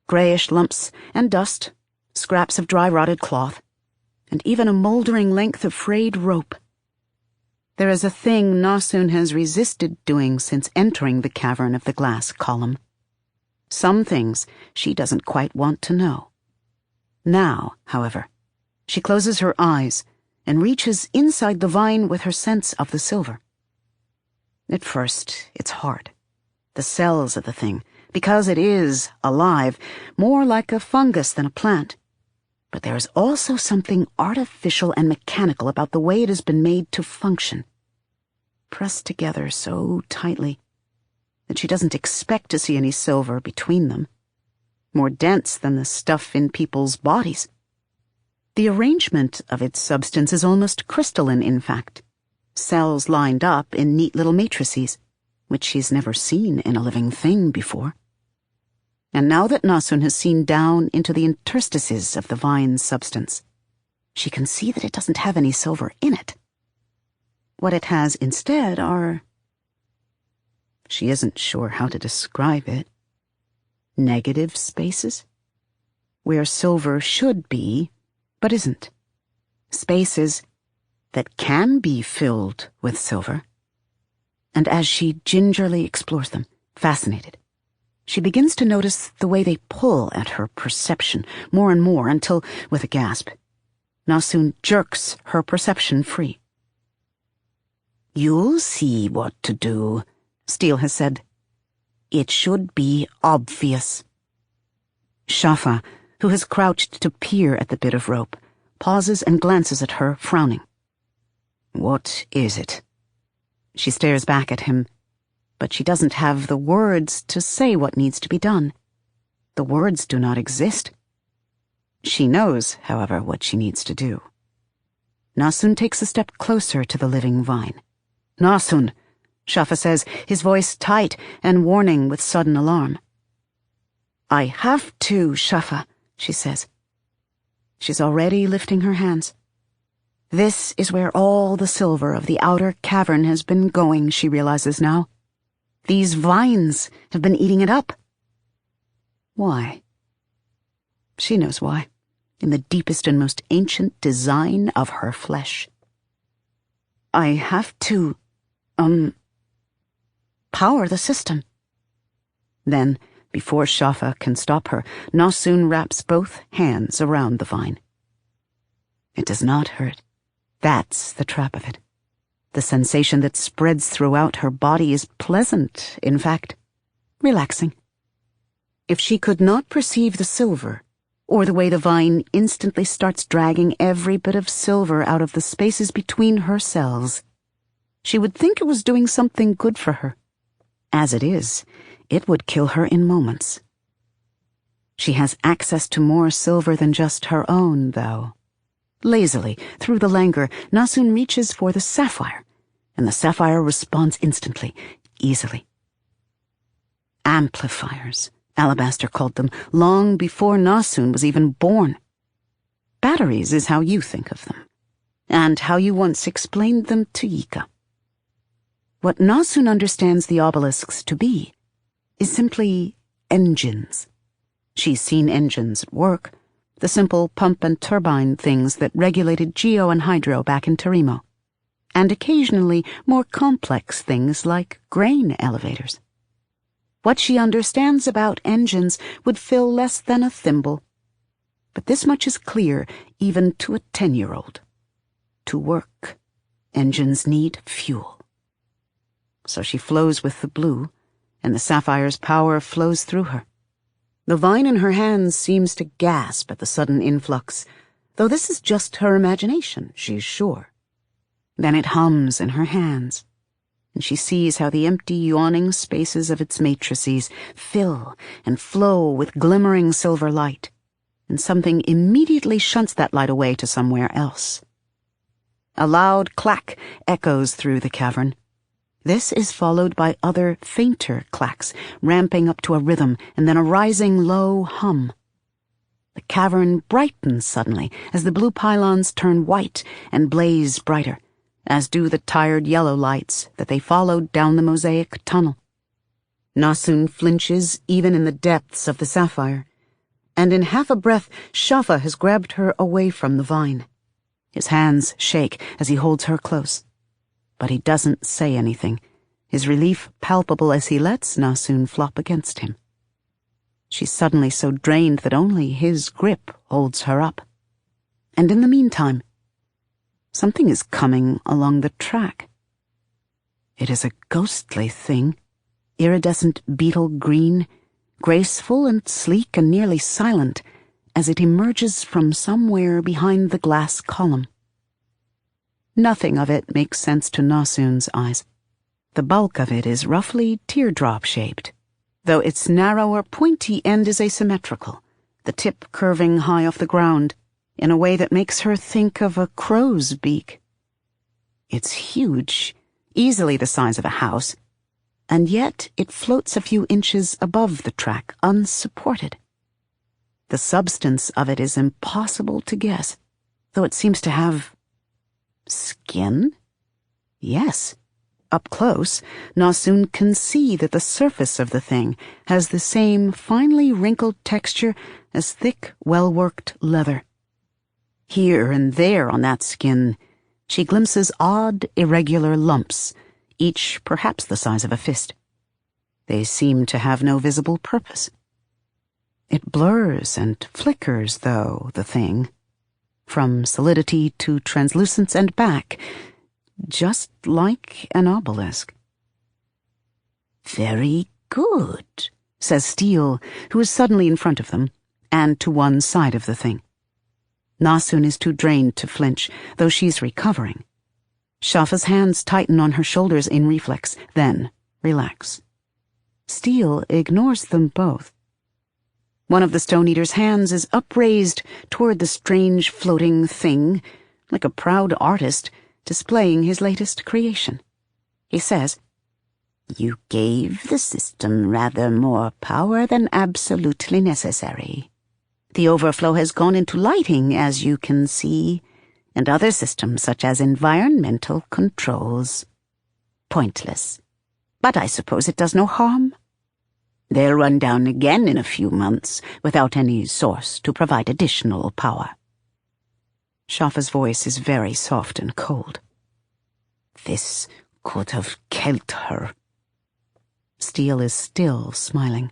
grayish lumps and dust, scraps of dry-rotted cloth, and even a moldering length of frayed rope. There is a thing Nasun has resisted doing since entering the cavern of the glass column. Some things she doesn't quite want to know. Now, however, she closes her eyes and reaches inside the vine with her sense of the silver. At first, it's hard. The cells of the thing, because it is alive, more like a fungus than a plant. But there is also something artificial and mechanical about the way it has been made to function. Pressed together so tightly that she doesn't expect to see any silver between them. More dense than the stuff in people's bodies. The arrangement of its substance is almost crystalline, in fact. Cells lined up in neat little matrices, which she's never seen in a living thing before. And now that Nasun has seen down into the interstices of the vine's substance, she can see that it doesn't have any silver in it. What it has instead are... She isn't sure how to describe it. Negative spaces? Where silver should be, but isn't. Spaces that can be filled with silver. And as she gingerly explores them, fascinated, she begins to notice the way they pull at her perception more and more until, with a gasp, Nasun jerks her perception free. "You'll see what to do," Steele has said. "It should be obvious." Shafa, who has crouched to peer at the bit of rope, pauses and glances at her, frowning. "What is it?" She stares back at him, but she doesn't have the words to say what needs to be done. The words do not exist. She knows, however, what she needs to do. Nasun takes a step closer to the living vine. "Nasun," Shafa says, his voice tight and warning with sudden alarm. "I have to, Shafa," she says. She's already lifting her hands. This is where all the silver of the outer cavern has been going, she realizes now. These vines have been eating it up. Why? She knows why, in the deepest and most ancient design of her flesh. "I have to, power the system." Then, before Shafa can stop her, Nasun wraps both hands around the vine. It does not hurt. That's the trap of it. The sensation that spreads throughout her body is pleasant, in fact, relaxing. If she could not perceive the silver, or the way the vine instantly starts dragging every bit of silver out of the spaces between her cells, she would think it was doing something good for her. As it is, it would kill her in moments. She has access to more silver than just her own, though. Lazily, through the languor, Nasun reaches for the sapphire, and the sapphire responds instantly, easily. Amplifiers, Alabaster called them long before Nasun was even born. Batteries is how you think of them, and how you once explained them to Yika. What Nasun understands the obelisks to be is simply engines. She's seen engines at work, the simple pump and turbine things that regulated geo and hydro back in Terimo, and occasionally more complex things like grain elevators. What she understands about engines would fill less than a thimble, but this much is clear even to a 10-year-old. To work, engines need fuel. So she flows with the blue, and the sapphire's power flows through her. The vine in her hands seems to gasp at the sudden influx, though this is just her imagination, she's sure. Then it hums in her hands, and she sees how the empty yawning spaces of its matrices fill and flow with glimmering silver light, and something immediately shunts that light away to somewhere else. A loud clack echoes through the cavern. This is followed by other, fainter clacks, ramping up to a rhythm and then a rising low hum. The cavern brightens suddenly as the blue pylons turn white and blaze brighter, as do the tired yellow lights that they followed down the mosaic tunnel. Nasun flinches even in the depths of the sapphire, and in half a breath Shafa has grabbed her away from the vine. His hands shake as he holds her close. But he doesn't say anything, his relief palpable as he lets Nasun flop against him. She's suddenly so drained that only his grip holds her up. And in the meantime, something is coming along the track. It is a ghostly thing, iridescent beetle green, graceful and sleek and nearly silent, as it emerges from somewhere behind the glass column. Nothing of it makes sense to Nasun's eyes. The bulk of it is roughly teardrop-shaped, though its narrower, pointy end is asymmetrical, the tip curving high off the ground, in a way that makes her think of a crow's beak. It's huge, easily the size of a house, and yet it floats a few inches above the track, unsupported. The substance of it is impossible to guess, though it seems to have skin? Yes. Up close, Nasun can see that the surface of the thing has the same finely wrinkled texture as thick, well-worked leather. Here and there on that skin, she glimpses odd, irregular lumps, each perhaps the size of a fist. They seem to have no visible purpose. It blurs and flickers, though, the thing, from solidity to translucence and back, just like an obelisk. "Very good," says Steele, who is suddenly in front of them, and to one side of the thing. Nasun is too drained to flinch, though she's recovering. Shafa's hands tighten on her shoulders in reflex, then relax. Steele ignores them both. One of the Stone Eater's hands is upraised toward the strange floating thing, like a proud artist displaying his latest creation. He says, "You gave the system rather more power than absolutely necessary. The overflow has gone into lighting, as you can see, and other systems such as environmental controls. Pointless. But I suppose it does no harm. They'll run down again in a few months without any source to provide additional power." Shafa's voice is very soft and cold. "This could have killed her." Steele is still smiling.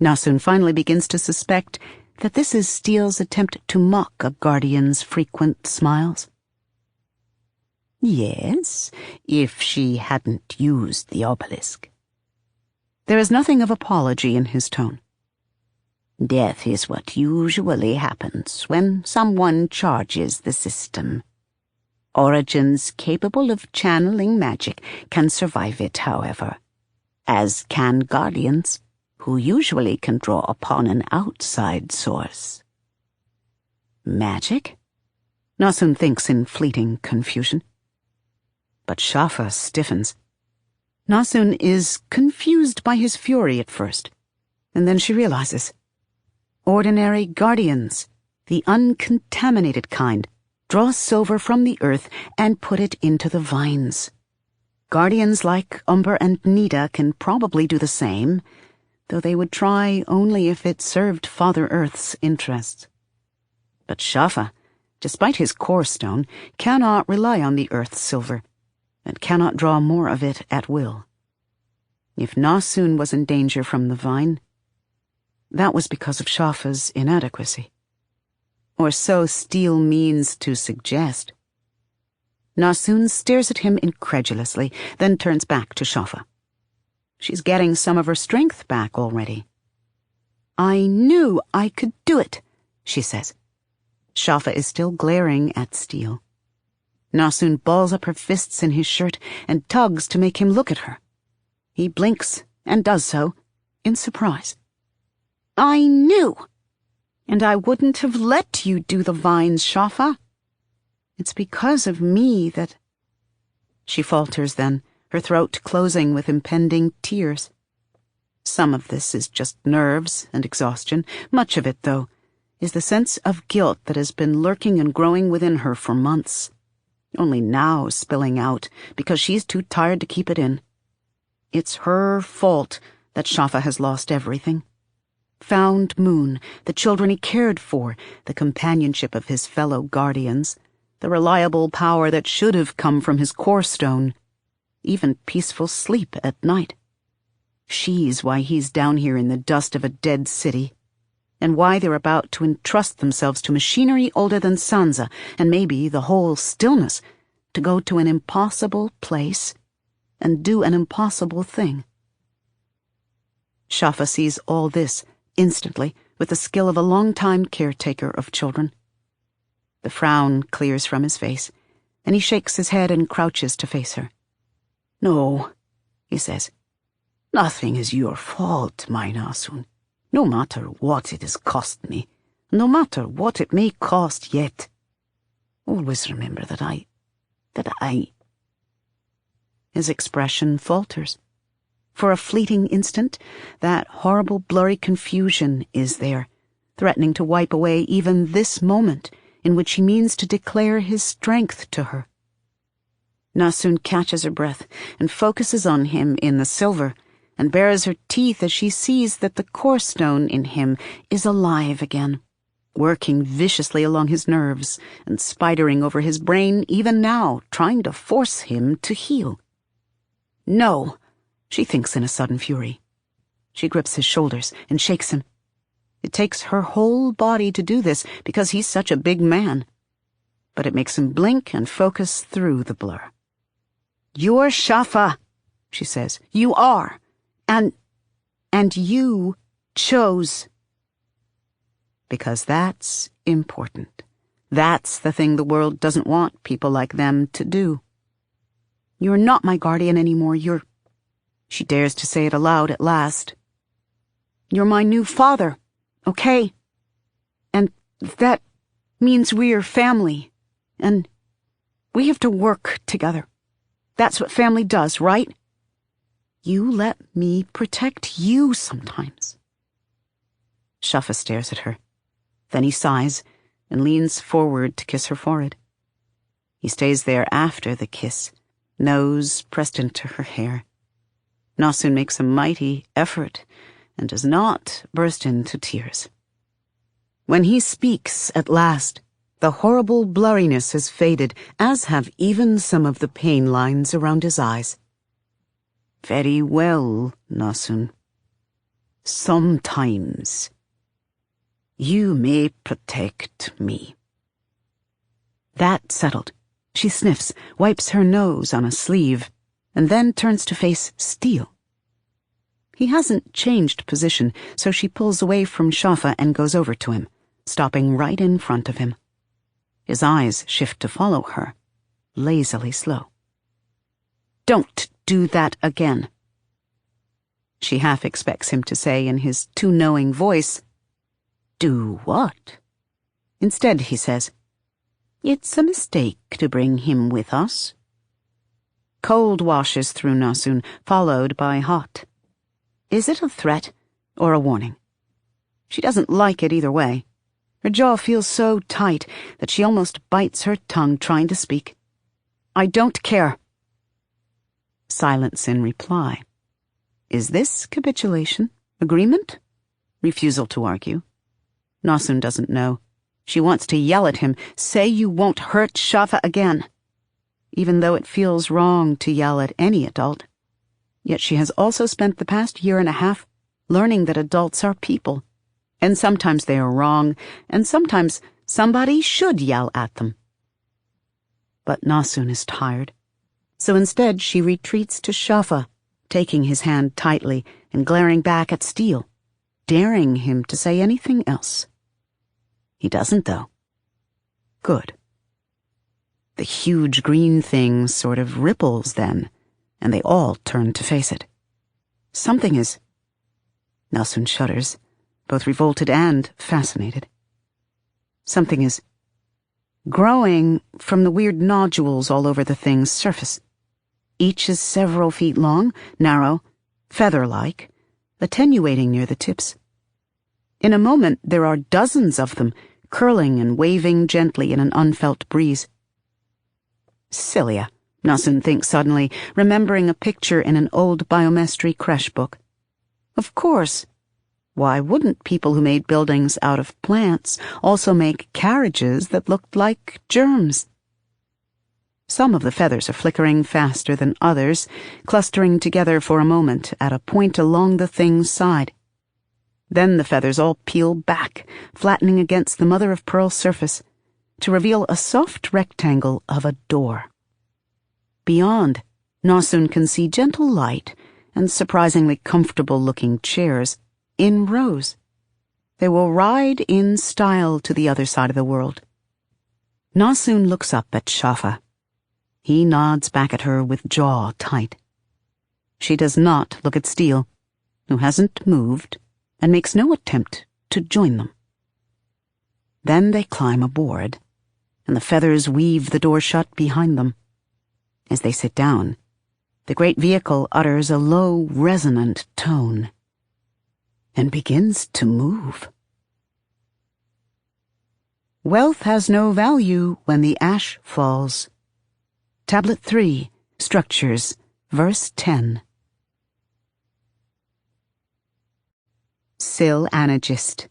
Nasun finally begins to suspect that this is Steele's attempt to mock a guardian's frequent smiles. "Yes, if she hadn't used the obelisk." There is nothing of apology in his tone. "Death is what usually happens when someone charges the system. Origins capable of channeling magic can survive it, however, as can guardians, who usually can draw upon an outside source." Magic? Nasun thinks in fleeting confusion. But Shafa stiffens. Nasun is confused by his fury at first, And then she realizes. Ordinary guardians, the uncontaminated kind, draw silver from the earth and put it into the vines. Guardians like Umber and Nida can probably do the same, though they would try only if it served Father Earth's interests. But Shafa, despite his core stone, cannot rely on the earth's silver, and cannot draw more of it at will. If Nasun was in danger from the vine, that was because of Shafa's inadequacy. Or so Steel means to suggest. Nasun stares at him incredulously, then turns back to Shafa. She's getting some of her strength back already. "I knew I could do it," she says. Shafa is still glaring at Steel. Nasun balls up her fists in his shirt and tugs to make him look at her. He blinks and does so, in surprise. "I knew! And I wouldn't have let you do the vines, Shafa. It's because of me that—" She falters then, her throat closing with impending tears. Some of this is just nerves and exhaustion. Much of it, though, is the sense of guilt that has been lurking and growing within her for months, only now spilling out because she's too tired to keep it in. It's her fault that Shafa has lost everything. Found Moon, the children he cared for, the companionship of his fellow guardians, the reliable power that should have come from his core stone, even peaceful sleep at night. She's why he's down here in the dust of a dead city, and why they're about to entrust themselves to machinery older than Sansa, and maybe the whole Stillness, to go to an impossible place and do an impossible thing. Shafa sees all this instantly with the skill of a long-time caretaker of children. The frown clears from his face, and he shakes his head and crouches to face her. "No," he says. "Nothing is your fault, my Nasun. No matter what it has cost me, no matter what it may cost yet. Always remember that I... His expression falters. For a fleeting instant, that horrible blurry confusion is there, threatening to wipe away even this moment in which he means to declare his strength to her. Nasun catches her breath and focuses on him in the silver, and bares her teeth as she sees that the core stone in him is alive again, working viciously along his nerves and spidering over his brain even now, trying to force him to heal. "No," she thinks in a sudden fury. She grips his shoulders and shakes him. It takes her whole body to do this because he's such a big man. But it makes him blink and focus through the blur. "You're Shafa," she says. "You are. And you chose." Because that's important. That's the thing the world doesn't want people like them to do. "You're not my guardian anymore. She dares to say it aloud at last. "You're my new father, okay? And that means we're family, and we have to work together. That's what family does, right? You let me protect you sometimes." Shafa stares at her. Then he sighs and leans forward to kiss her forehead. He stays there after the kiss, nose pressed into her hair. Nasun makes a mighty effort and does not burst into tears. When he speaks at last, the horrible blurriness has faded, as have even some of the pain lines around his eyes. "Very well, Nasun. Sometimes you may protect me." That settled, she sniffs, wipes her nose on a sleeve, and then turns to face Steel. He hasn't changed position, so she pulls away from Shafa and goes over to him, stopping right in front of him. His eyes shift to follow her, lazily slow. "Don't do that again." She half expects him to say in his too knowing voice, "Do what?" Instead, he says, "It's a mistake to bring him with us." Cold washes through Nasun, followed by hot. Is it a threat, or a warning. She doesn't like it either way. Her jaw feels so tight that she almost bites her tongue trying to speak. I don't care. Silence in reply. Is this capitulation? Agreement? Refusal to argue. Nasun doesn't know. She wants to yell at him, say you won't hurt Shafa again. Even though it feels wrong to yell at any adult. Yet she has also spent the past year and a half learning that adults are people. And sometimes they are wrong, and sometimes somebody should yell at them. But Nasun is tired. So instead she retreats to Shafa, taking his hand tightly and glaring back at Steel, daring him to say anything else. He doesn't, though. Good. The huge green thing sort of ripples then, and they all turn to face it. Something is... Nasun shudders, both revolted and fascinated. Something is growing from the weird nodules all over the thing's surface. Each is several feet long, narrow, feather-like, attenuating near the tips. In a moment, there are dozens of them, curling and waving gently in an unfelt breeze. Cilia, Nasun thinks suddenly, remembering a picture in an old biomestry crash book. Of course. Why wouldn't people who made buildings out of plants also make carriages that looked like germs? Some of the feathers are flickering faster than others, clustering together for a moment at a point along the thing's side. Then the feathers all peel back, flattening against the mother-of-pearl surface, to reveal a soft rectangle of a door. Beyond, Nasun can see gentle light and surprisingly comfortable-looking chairs in rows. They will ride in style to the other side of the world. Nasun looks up at Shafa. He nods back at her with jaw tight. She does not look at Steel, who hasn't moved and makes no attempt to join them. Then they climb aboard, and the feathers weave the door shut behind them. As they sit down, the great vehicle utters a low, resonant tone and begins to move. Wealth has no value when the ash falls. Tablet 3, Structures, verse 10. Syl Anagist,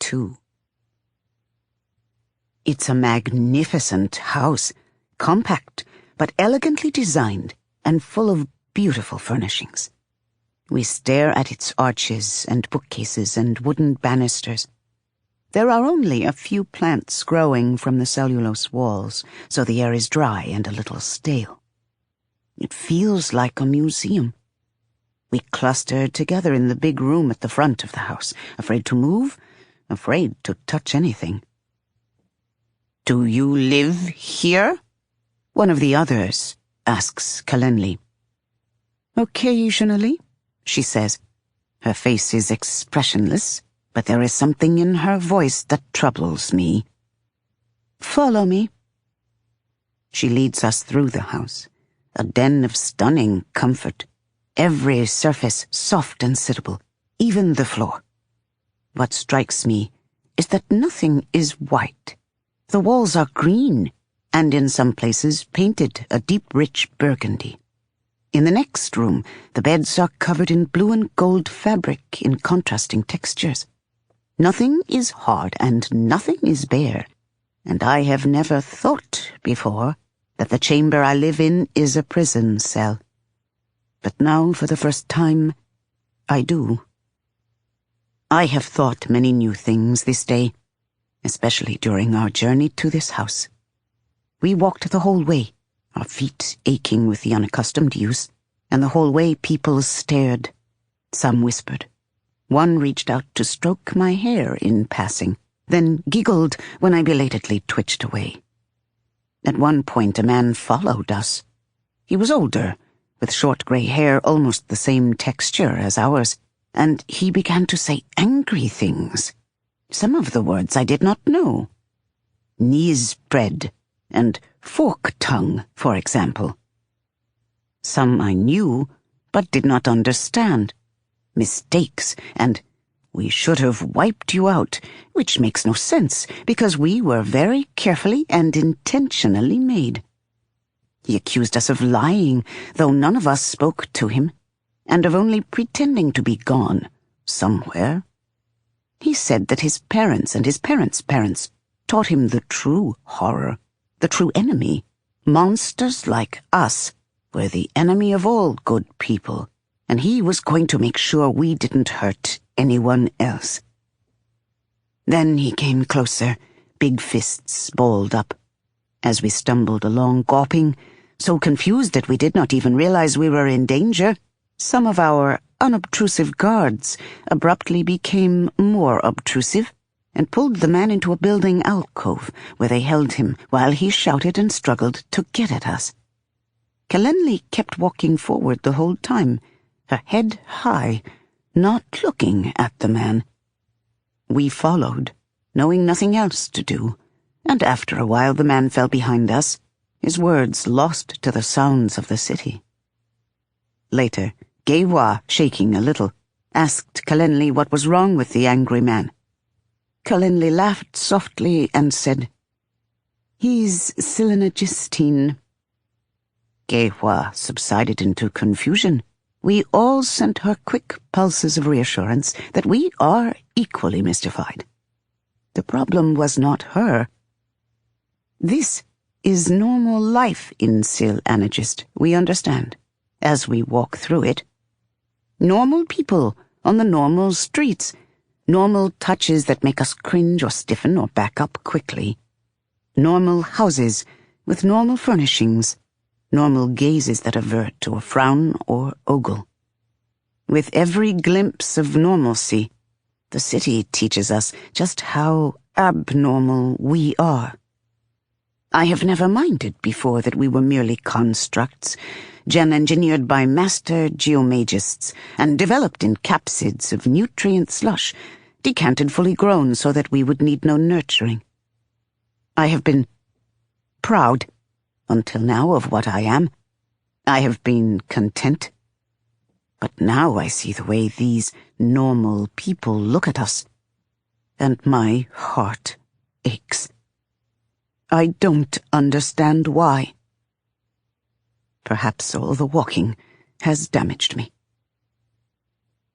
2. It's a magnificent house, compact, but elegantly designed and full of beautiful furnishings. We stare at its arches and bookcases and wooden banisters. There are only a few plants growing from the cellulose walls, so the air is dry and a little stale. It feels like a museum. We cluster together in the big room at the front of the house, afraid to move, afraid to touch anything. "Do you live here?" one of the others asks Kalenli. "Occasionally," she says. Her face is expressionless, but there is something in her voice that troubles me. "Follow me." She leads us through the house, a den of stunning comfort, every surface soft and sittable, even the floor. What strikes me is that nothing is white. The walls are green, and in some places painted a deep, rich burgundy. In the next room, the beds are covered in blue and gold fabric in contrasting textures. Nothing is hard and nothing is bare, and I have never thought before that the chamber I live in is a prison cell. But now, for the first time, I do. I have thought many new things this day, especially during our journey to this house. We walked the whole way, our feet aching with the unaccustomed use, and the whole way people stared. Some whispered. One reached out to stroke my hair in passing, then giggled when I belatedly twitched away. At one point a man followed us. He was older, with short grey hair almost the same texture as ours, and he began to say angry things. Some of the words I did not know. Knees spread, and fork tongue, for example. Some I knew, but did not understand. Mistakes, and We should have wiped you out, which makes no sense, because we were very carefully and intentionally made. He accused us of lying, though none of us spoke to him, and of only pretending to be gone somewhere. He said that his parents and his parents' parents taught him the true horror, the true enemy. Monsters like us were the enemy of all good people, and he was going to make sure we didn't hurt anyone else. Then he came closer, big fists balled up. As we stumbled along, gawping, so confused that we did not even realize we were in danger, some of our unobtrusive guards abruptly became more obtrusive and pulled the man into a building alcove where they held him while he shouted and struggled to get at us. Kalenli kept walking forward the whole time, her head high, not looking at the man. We followed, knowing nothing else to do, and after a while the man fell behind us, his words lost to the sounds of the city. Later, Gewa, shaking a little, asked Kalenli what was wrong with the angry man. Kalenli laughed softly and said, "He's Syl Anagist." Gewa subsided into confusion. We all sent her quick pulses of reassurance that we are equally mystified. The problem was not her. This is normal life in Syl Anagist, we understand, as we walk through it. Normal people on the normal streets, normal touches that make us cringe or stiffen or back up quickly. Normal houses with normal furnishings, normal gazes that avert to a frown or ogle. With every glimpse of normalcy, the city teaches us just how abnormal we are. I have never minded before that we were merely constructs, gen-engineered by master geomagists and developed in capsids of nutrient slush, decanted fully grown so that we would need no nurturing. I have been proud, until now, of what I am. I have been content. But now I see the way these normal people look at us, and my heart aches. I don't understand why. Perhaps all the walking has damaged me.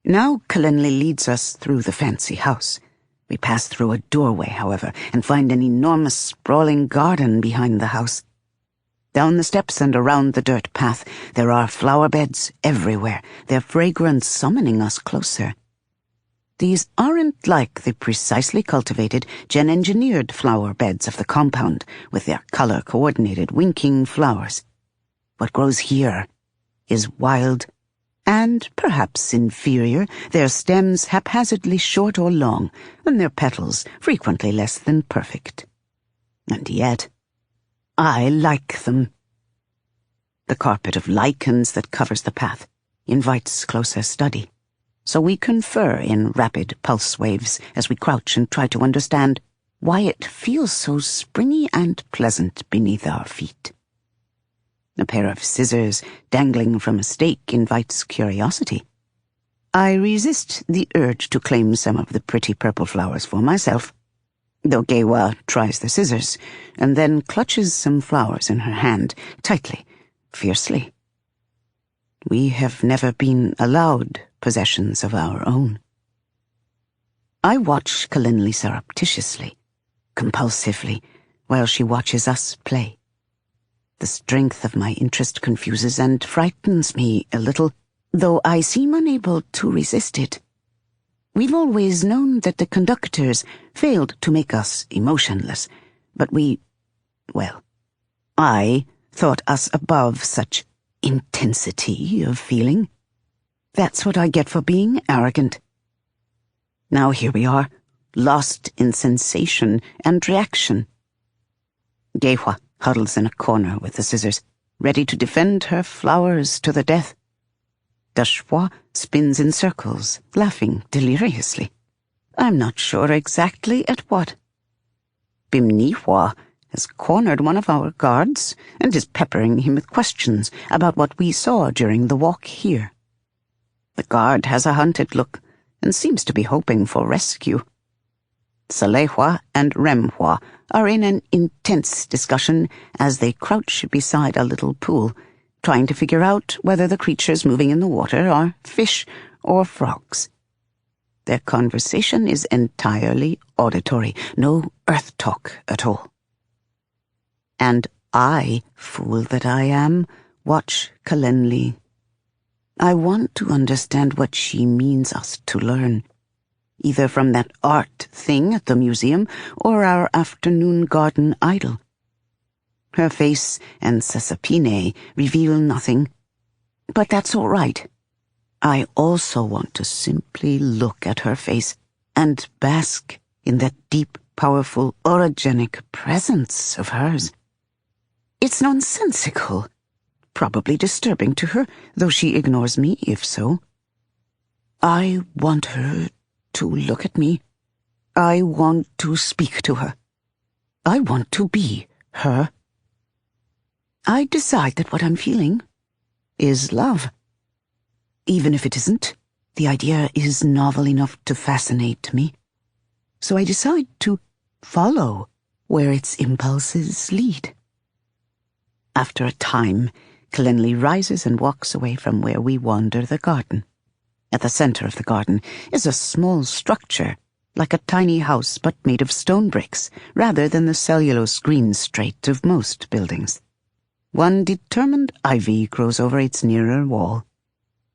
Now Kalenli leads us through the fancy house. We pass through a doorway, however, and find an enormous sprawling garden behind the house. Down the steps and around the dirt path, there are flower beds everywhere, their fragrance summoning us closer. These aren't like the precisely cultivated, gen-engineered flower beds of the compound, with their color-coordinated winking flowers. What grows here is wild, and perhaps inferior, their stems haphazardly short or long, and their petals frequently less than perfect. And yet, I like them. The carpet of lichens that covers the path invites closer study, so we confer in rapid pulse waves as we crouch and try to understand why it feels so springy and pleasant beneath our feet. A pair of scissors dangling from a stake invites curiosity. I resist the urge to claim some of the pretty purple flowers for myself, though Gewa tries the scissors, and then clutches some flowers in her hand, tightly, fiercely. We have never been allowed possessions of our own. I watch Kalenli surreptitiously, compulsively, while she watches us play. The strength of my interest confuses and frightens me a little, though I seem unable to resist it. We've always known that the conductors failed to make us emotionless, but I thought us above such intensity of feeling. That's what I get for being arrogant. Now here we are, lost in sensation and reaction. Gewa huddles in a corner with the scissors, ready to defend her flowers to the death. Dashwa spins in circles, laughing deliriously. I'm not sure exactly at what. Bimnihua has cornered one of our guards and is peppering him with questions about what we saw during the walk here. The guard has a hunted look, and seems to be hoping for rescue. Salehua and Remhua are in an intense discussion as they crouch beside a little pool, trying to figure out whether the creatures moving in the water are fish or frogs. Their conversation is entirely auditory, no earth talk at all. And I, fool that I am, watch Kalenli. I want to understand what she means us to learn, either from that art thing at the museum or our afternoon garden idol. Her face and Sesapine reveal nothing, but that's all right. I also want to simply look at her face and bask in that deep, powerful, orogenic presence of hers. It's nonsensical, probably disturbing to her, though she ignores me if so. I want her to look at me. I want to speak to her. I want to be her. I decide that what I'm feeling is love. Even if it isn't, the idea is novel enough to fascinate me. So I decide to follow where its impulses lead. After a time, Kalenli rises and walks away from where we wander the garden. At the center of the garden is a small structure, like a tiny house but made of stone bricks, rather than the cellulose green straight of most buildings. One determined ivy grows over its nearer wall.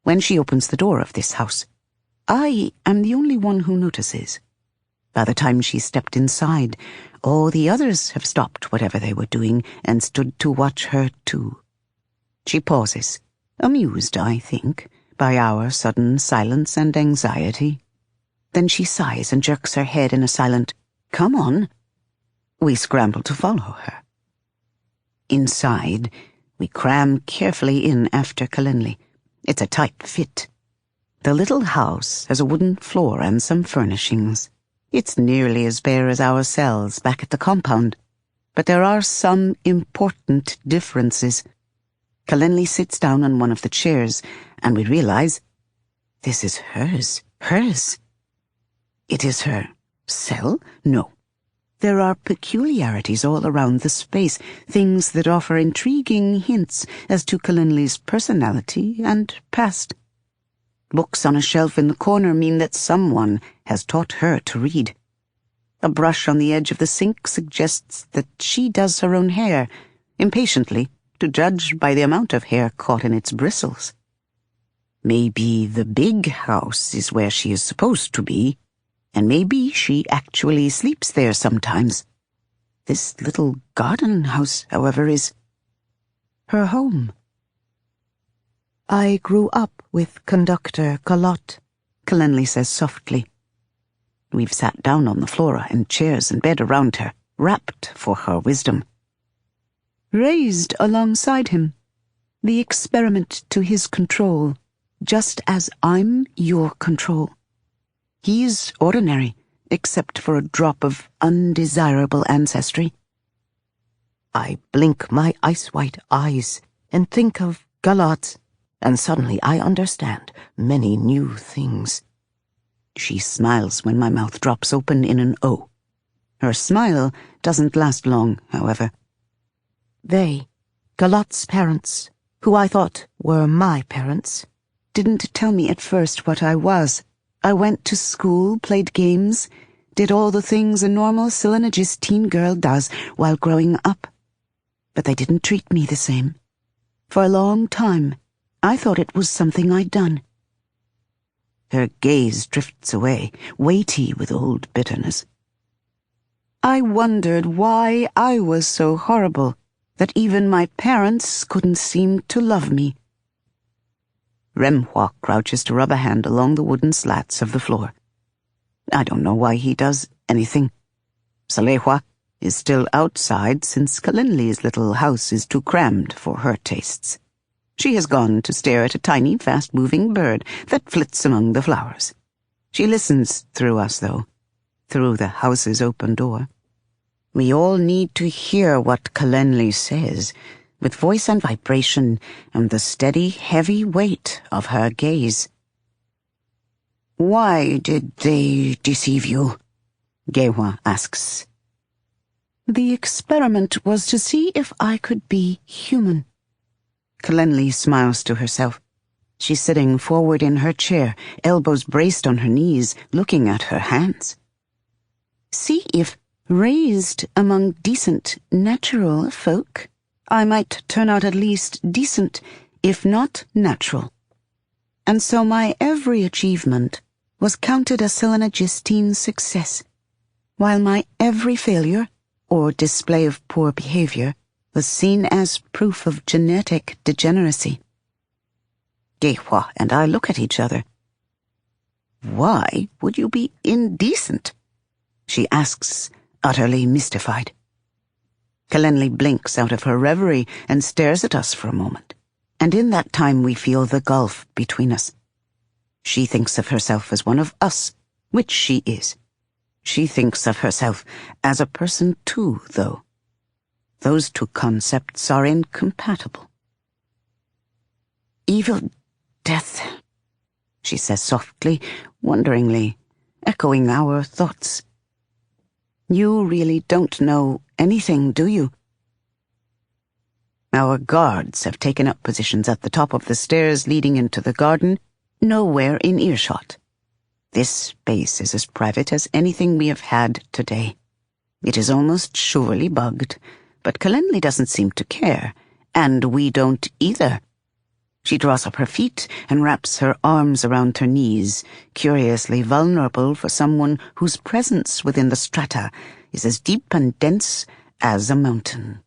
When she opens the door of this house, I am the only one who notices. By the time she stepped inside, all the others have stopped whatever they were doing and stood to watch her too. She pauses, amused, I think, by our sudden silence and anxiety. Then she sighs and jerks her head in a silent, "Come on." We scramble to follow her. Inside, we cram carefully in after Kalenli. It's a tight fit. The little house has a wooden floor and some furnishings. It's nearly as bare as our cells back at the compound, but there are some important differences. Kalenli sits down on one of the chairs, and we realize this is hers. It is her cell? No. There are peculiarities all around the space, things that offer intriguing hints as to Kalenli's personality and past. Books on a shelf in the corner mean that someone has taught her to read. A brush on the edge of the sink suggests that she does her own hair, impatiently, to judge by the amount of hair caught in its bristles. Maybe the big house is where she is supposed to be, and maybe she actually sleeps there sometimes. This little garden house, however, is her home. I grew up with Conductor Kalot, Kalenli says softly. We've sat down on the floor and chairs and bed around her, rapt for her wisdom. Raised alongside him, the experiment to his control, just as I'm your control. He's ordinary, except for a drop of undesirable ancestry. I blink my ice-white eyes and think of Galat, and suddenly I understand many new things. She smiles when my mouth drops open in an O. Her smile doesn't last long, however. They, Galat's parents, who I thought were my parents, didn't tell me at first what I was. I went to school, played games, did all the things a normal Syl Anagist teen girl does while growing up. But they didn't treat me the same. For a long time, I thought it was something I'd done. Her gaze drifts away, weighty with old bitterness. I wondered why I was so horrible that even my parents couldn't seem to love me. Remhua crouches to rub a hand along the wooden slats of the floor. I don't know why he does anything. Salehua is still outside since Kalenli's little house is too crammed for her tastes. She has gone to stare at a tiny, fast-moving bird that flits among the flowers. She listens through us, though, through the house's open door. We all need to hear what Kalenli says, with voice and vibration and the steady, heavy weight of her gaze. Why did they deceive you? Gewa asks. The experiment was to see if I could be human. Kalenli smiles to herself. She's sitting forward in her chair, elbows braced on her knees, looking at her hands. See if, raised among decent, natural folk, I might turn out at least decent, if not natural. And so my every achievement was counted a Syl Anagistine's success, while my every failure, or display of poor behavior, was seen as proof of genetic degeneracy. Gewa and I look at each other. Why would you be indecent? She asks, utterly mystified. Kalenli blinks out of her reverie and stares at us for a moment, and in that time we feel the gulf between us. She thinks of herself as one of us, which she is. She thinks of herself as a person too, though. Those two concepts are incompatible. Evil death, she says softly, wonderingly, echoing our thoughts. You really don't know anything, do you? Our guards have taken up positions at the top of the stairs leading into the garden, nowhere in earshot. This space is as private as anything we have had today. It is almost surely bugged, but Kalenli doesn't seem to care, and we don't either. She draws up her feet and wraps her arms around her knees, curiously vulnerable for someone whose presence within the strata is as deep and dense as a mountain.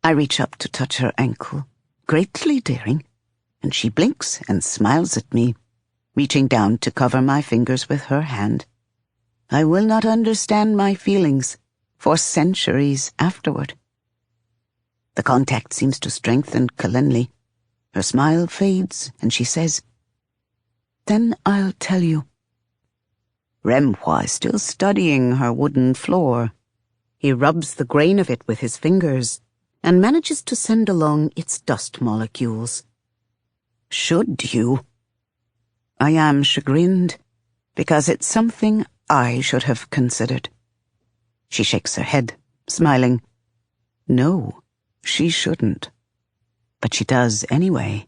I reach up to touch her ankle, greatly daring, and she blinks and smiles at me, reaching down to cover my fingers with her hand. I will not understand my feelings for centuries afterward. The contact seems to strengthen Kalenli. Her smile fades, and she says, Then I'll tell you. Remhua is still studying her wooden floor. He rubs the grain of it with his fingers and manages to send along its dust molecules. Should you? I am chagrined, because it's something I should have considered. She shakes her head, smiling. No, she shouldn't. But she does anyway,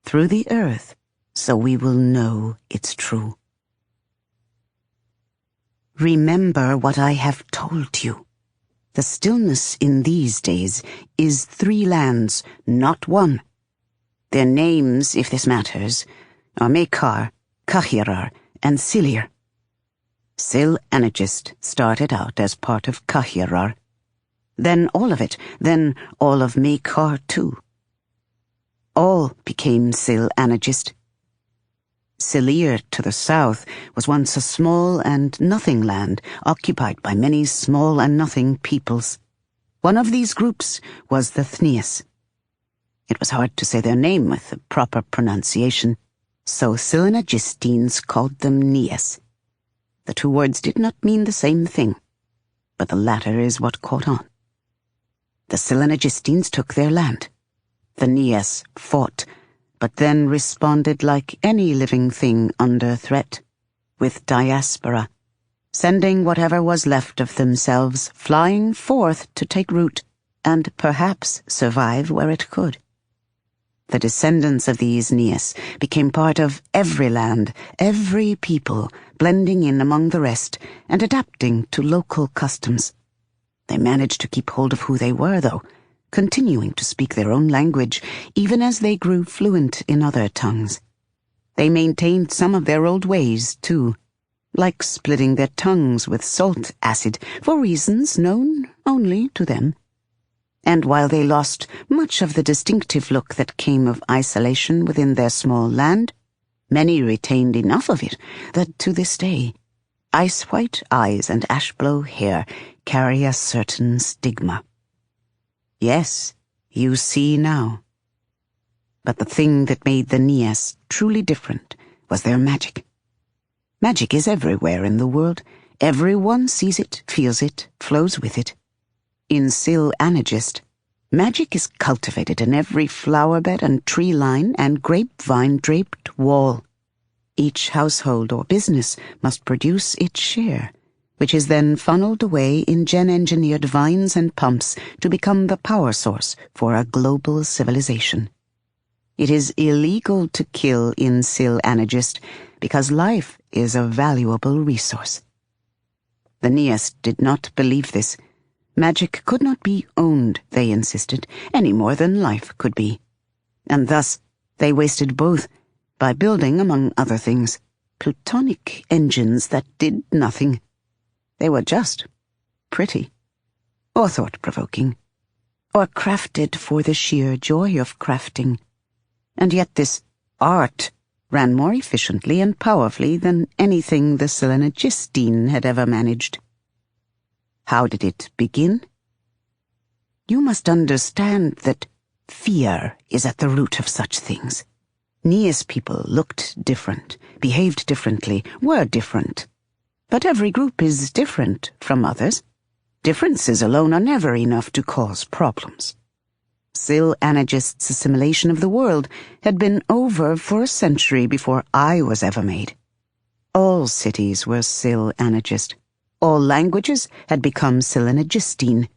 through the earth, so we will know it's true. Remember what I have told you. The stillness in these days is 3 lands, not 1. Their names, if this matters, are Mekar, Kahirar, and Silir. Syl Anagist started out as part of Kahirar. Then all of it, then all of Mekar too. All became Syl Anagist. Silir to the south was once a small and nothing land occupied by many small and nothing peoples. One of these groups was the Thnias. It was hard to say their name with the proper pronunciation, so Syl Anagistines called them Nias. The 2 words did not mean the same thing, but the latter is what caught on. The Syl Anagistines took their land. The Nias fought, but then responded like any living thing under threat, with diaspora, sending whatever was left of themselves flying forth to take root and perhaps survive where it could. The descendants of these Nias became part of every land, every people, blending in among the rest and adapting to local customs. They managed to keep hold of who they were, though, continuing to speak their own language, even as they grew fluent in other tongues. They maintained some of their old ways, too, like splitting their tongues with salt acid for reasons known only to them. And while they lost much of the distinctive look that came of isolation within their small land, many retained enough of it that to this day, ice-white eyes and ash-blow hair carry a certain stigma. Yes, you see now. But the thing that made the Nias truly different was their magic. Magic is everywhere in the world. Everyone sees it, feels it, flows with it. In Syl Anagist, magic is cultivated in every flower bed and tree line and grapevine-draped wall. Each household or business must produce its share, which is then funneled away in gen-engineered vines and pumps to become the power source for a global civilization. It is illegal to kill in Syl Anagist because life is a valuable resource. The Neas did not believe this. Magic could not be owned, they insisted, any more than life could be. And thus they wasted both by building, among other things, plutonic engines that did nothing. They were just pretty, or thought-provoking, or crafted for the sheer joy of crafting. And yet this art ran more efficiently and powerfully than anything the Syl Anagistine had ever managed. How did it begin? You must understand that fear is at the root of such things. Neas people looked different, behaved differently, were different. But every group is different from others. Differences alone are never enough to cause problems. Syl Anagist's assimilation of the world had been over for a century before I was ever made. All cities were Syl Anagist. All languages had become Syl Anagistine.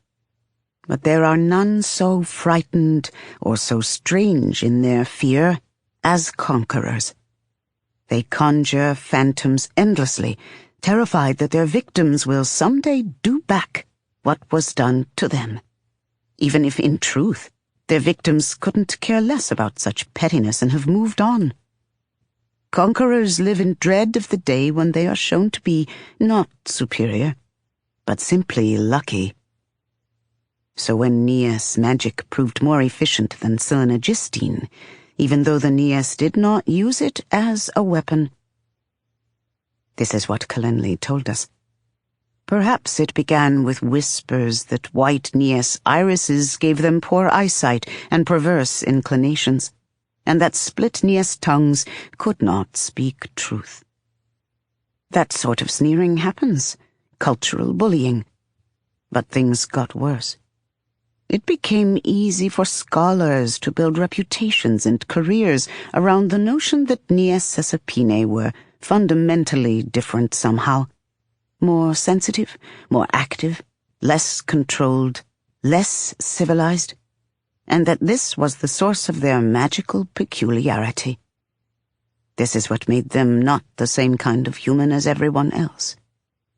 But there are none so frightened or so strange in their fear as conquerors. They conjure phantoms endlessly, terrified that their victims will someday do back what was done to them, even if in truth their victims couldn't care less about such pettiness and have moved on. Conquerors live in dread of the day when they are shown to be not superior, but simply lucky. So when Neas magic proved more efficient than Syl Anagistine, even though the Neas did not use it as a weapon. This is what Kalenli told us. Perhaps it began with whispers that white Neas irises gave them poor eyesight and perverse inclinations, and that split Neas tongues could not speak truth. That sort of sneering happens, cultural bullying. But things got worse. It became easy for scholars to build reputations and careers around the notion that Neas Sesapine were fundamentally different somehow. More sensitive, more active, less controlled, less civilized, and that this was the source of their magical peculiarity. This is what made them not the same kind of human as everyone else.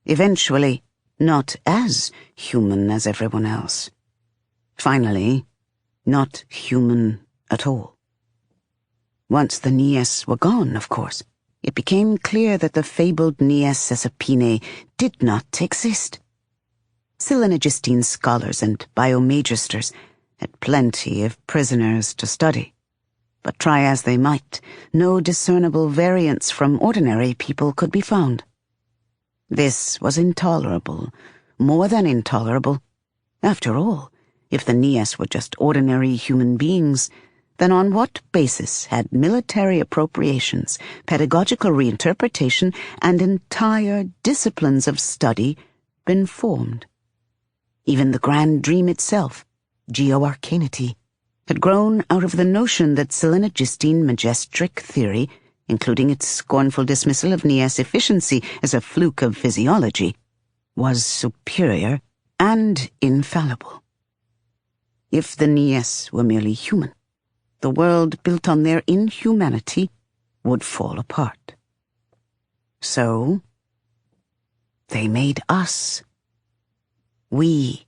Eventually, not as human as everyone else. Finally, not human at all. Once the Neas were gone, of course, it became clear that the fabled Neas Sesapine did not exist. Syl Anagistine scholars and biomagisters had plenty of prisoners to study, but try as they might, no discernible variants from ordinary people could be found. This was intolerable, more than intolerable. After all, if the Neas were just ordinary human beings, then on what basis had military appropriations, pedagogical reinterpretation, and entire disciplines of study been formed? Even the grand dream itself, geoarcanity, had grown out of the notion that Syl Anagistine majestric theory, including its scornful dismissal of Neas efficiency as a fluke of physiology, was superior and infallible. If the Neas were merely human, the world built on their inhumanity would fall apart. So, they made us. We,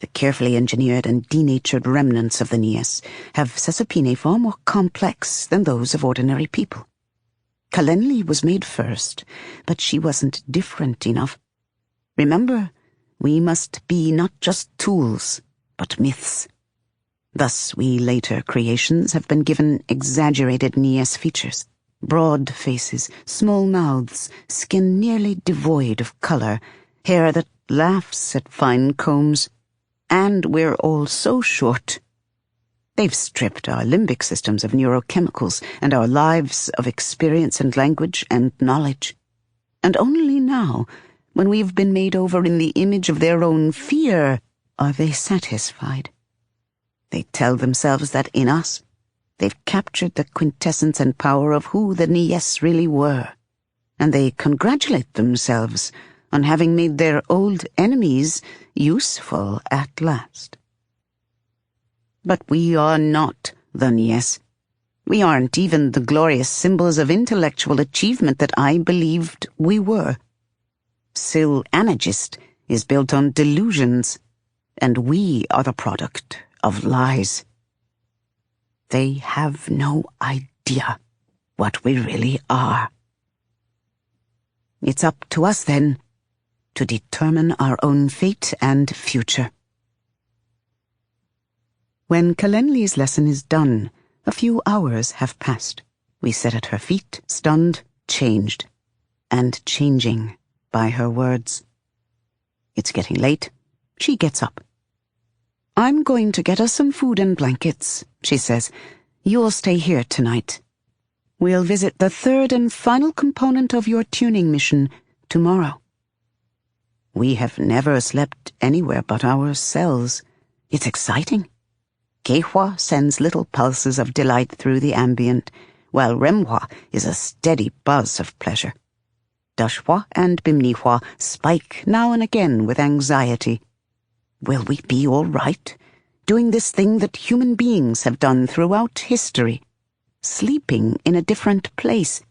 the carefully engineered and denatured remnants of the Neas, have Sesapine far more complex than those of ordinary people. Kalenli was made first, but she wasn't different enough. Remember, we must be not just tools, but myths. Thus, we later creations have been given exaggerated Neas features. Broad faces, small mouths, skin nearly devoid of color, hair that laughs at fine combs, and we're all so short. They've stripped our limbic systems of neurochemicals and our lives of experience and language and knowledge. And only now, when we've been made over in the image of their own fear, are they satisfied. They tell themselves that in us, They've captured the quintessence and power of who the Nies really were, and they congratulate themselves on having made their old enemies useful at last. But we are not the Nies. We aren't even the glorious symbols of intellectual achievement that I believed we were. Syl Anagist is built on delusions, and we are the product of lies. They have no idea what we really are. It's up to us, then, to determine our own fate and future. When Kalenli's lesson is done, a few hours have passed. We sit at her feet, stunned, changed, and changing by her words. It's getting late. She gets up. "I'm going to get us some food and blankets," she says. "You'll stay here tonight. We'll visit the third and final component of your tuning mission tomorrow." We have never slept anywhere but our cells. It's exciting. Kehwa sends little pulses of delight through the ambient, while Remhwa is a steady buzz of pleasure. Dashwa and Bimnihwa spike now and again with anxiety. Will we be all right, doing this thing that human beings have done throughout history, sleeping in a different place?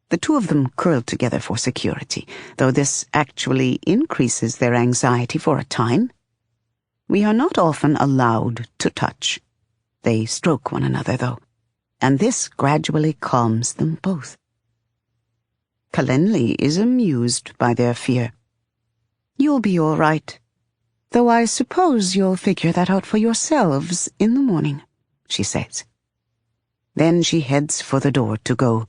The two of them curl together for security, though this actually increases their anxiety for a time. We are not often allowed to touch. They stroke one another, though, and this gradually calms them both. Kalenli is amused by their fear. "You'll be all right, though I suppose you'll figure that out for yourselves in the morning," she says. Then she heads for the door to go.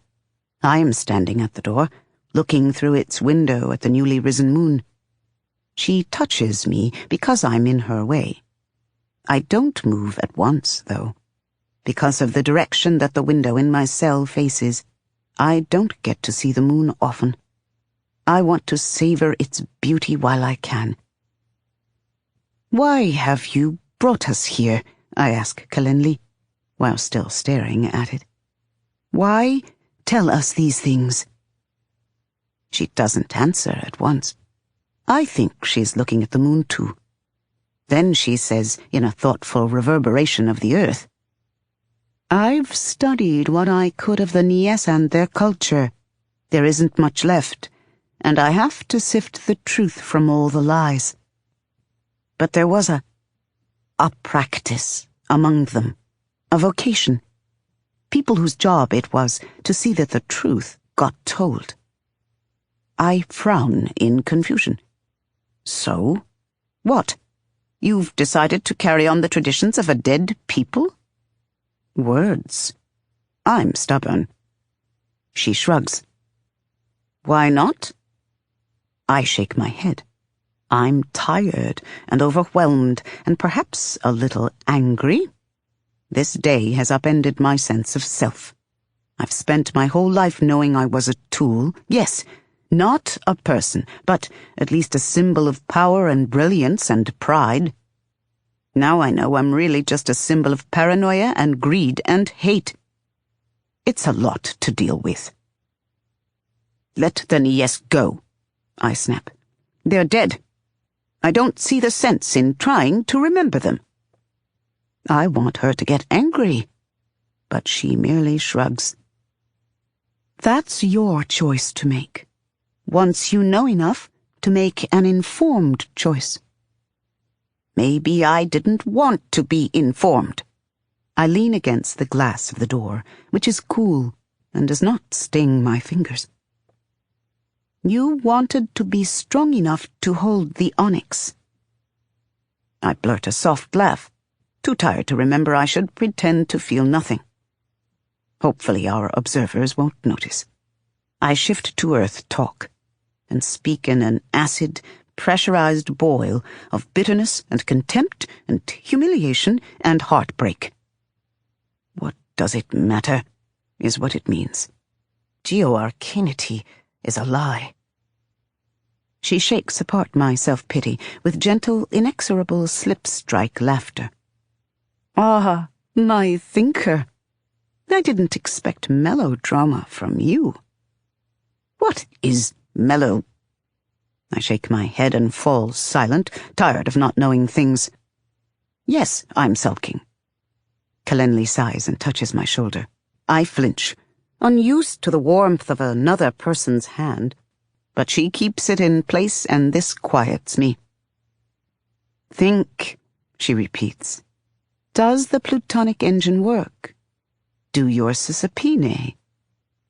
I am standing at the door, looking through its window at the newly risen moon. She touches me because I'm in her way. I don't move at once, though. Because of the direction that the window in my cell faces, I don't get to see the moon often. I want to savor its beauty while I can. "Why have you brought us here?" I ask Kalenli, while still staring at it. "Why tell us these things?" She doesn't answer at once. I think she's looking at the moon too. Then she says, in a thoughtful reverberation of the earth, "I've studied what I could of the Nies and their culture. There isn't much left, and I have to sift the truth from all the lies. But there was a practice among them, a vocation, people whose job it was to see that the truth got told." I frown in confusion. "So? What? You've decided to carry on the traditions of a dead people?" Words. I'm stubborn. She shrugs. "Why not?" I shake my head. I'm tired and overwhelmed and perhaps a little angry. This day has upended my sense of self. I've spent my whole life knowing I was a tool. Yes, not a person, but at least a symbol of power and brilliance and pride. Now I know I'm really just a symbol of paranoia and greed and hate. It's a lot to deal with. "Let the Nies go," I snap. "They're dead. I don't see the sense in trying to remember them." I want her to get angry, but she merely shrugs. "That's your choice to make, once you know enough to make an informed choice." Maybe I didn't want to be informed. I lean against the glass of the door, which is cool and does not sting my fingers. "You wanted to be strong enough to hold the onyx." I blurt a soft laugh, too tired to remember I should pretend to feel nothing. Hopefully our observers won't notice. I shift to earth talk and speak in an acid, pressurized boil of bitterness and contempt and humiliation and heartbreak. What does it matter, is what it means. Geoarcanity is a lie. She shakes apart my self-pity with gentle, inexorable slip-strike laughter. "Ah, My thinker. I didn't expect melodrama from you. What is melo? I shake my head and fall silent, tired of not knowing things. Yes, I'm sulking. Kalenli sighs and touches my shoulder. I flinch, unused to the warmth of another person's hand, but she keeps it in place and this quiets me. Think, she repeats. Does the plutonic engine work? Do your Sisipine?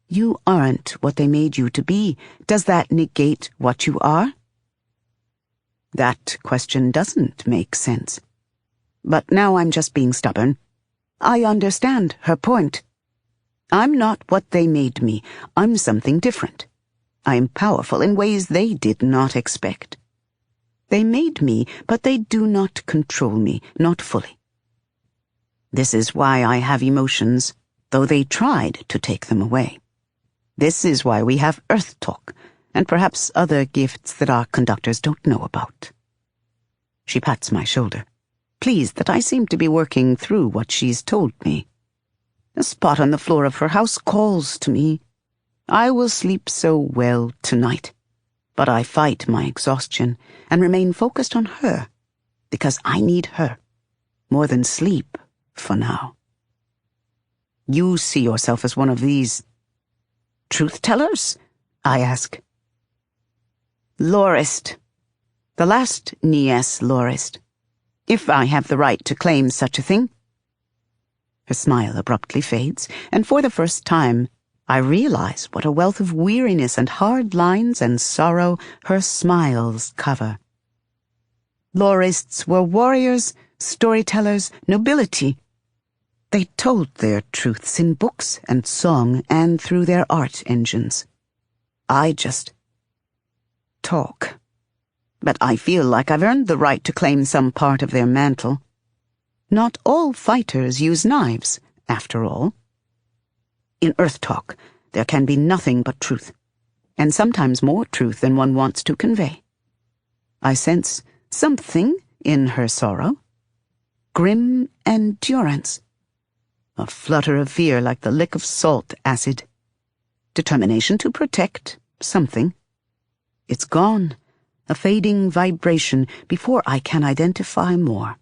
You aren't what they made you to be. Does that negate what you are? That question doesn't make sense. But now I'm just being stubborn. I understand her point. I'm not what they made me. I'm something different. I am powerful in ways they did not expect. They made me, but they do not control me, not fully. This is why I have emotions, though they tried to take them away. This is why we have Earth Talk, and perhaps other gifts that our conductors don't know about. She pats my shoulder, pleased that I seem to be working through what she's told me. The spot on the floor of her house calls to me. I will sleep so well tonight, but I fight my exhaustion and remain focused on her, because I need her, more than sleep for now. You see yourself as one of these truth-tellers? I ask. Lorist. The last Nies Lorist. If I have the right to claim such a thing. Her smile abruptly fades, and for the first time, I realize what a wealth of weariness and hard lines and sorrow her smiles cover. Lorists were warriors, storytellers, nobility. They told their truths in books and song and through their art engines. I just talk. But I feel like I've earned the right to claim some part of their mantle. Not all fighters use knives, after all. In Earth Talk, there can be nothing but truth, and sometimes more truth than one wants to convey. I sense something in her sorrow. Grim endurance. A flutter of fear like the lick of salt acid. Determination to protect something. It's gone, a fading vibration before I can identify more.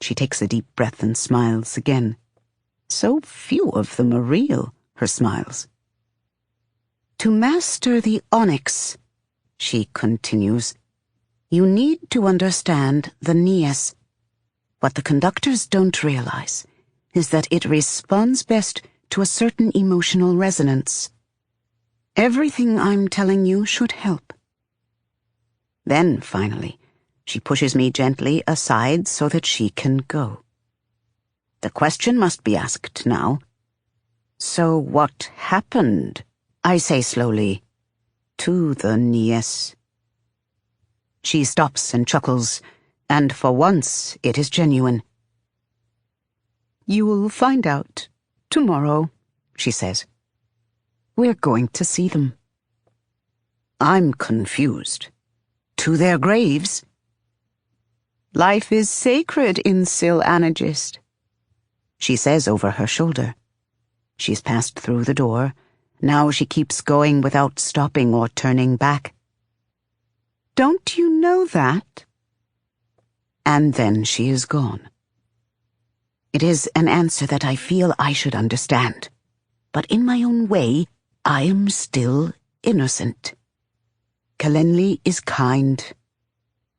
She takes a deep breath and smiles again. So few of them are real, her smiles. To master the onyx, she continues, you need to understand the Nies. What the conductors don't realize is that it responds best to a certain emotional resonance. Everything I'm telling you should help. Then, finally, she pushes me gently aside so that she can go. The question must be asked now. So what happened? I say slowly, to the Nies. She stops and chuckles, and for once it is genuine. You will find out tomorrow, she says. We're going to see them. I'm confused. To their graves? Life is sacred in Syl Anagist, she says over her shoulder. She's passed through the door. Now she keeps going without stopping or turning back. Don't you know that? And then she is gone. It is an answer that I feel I should understand. But in my own way, I am still innocent. Kalenli is kind.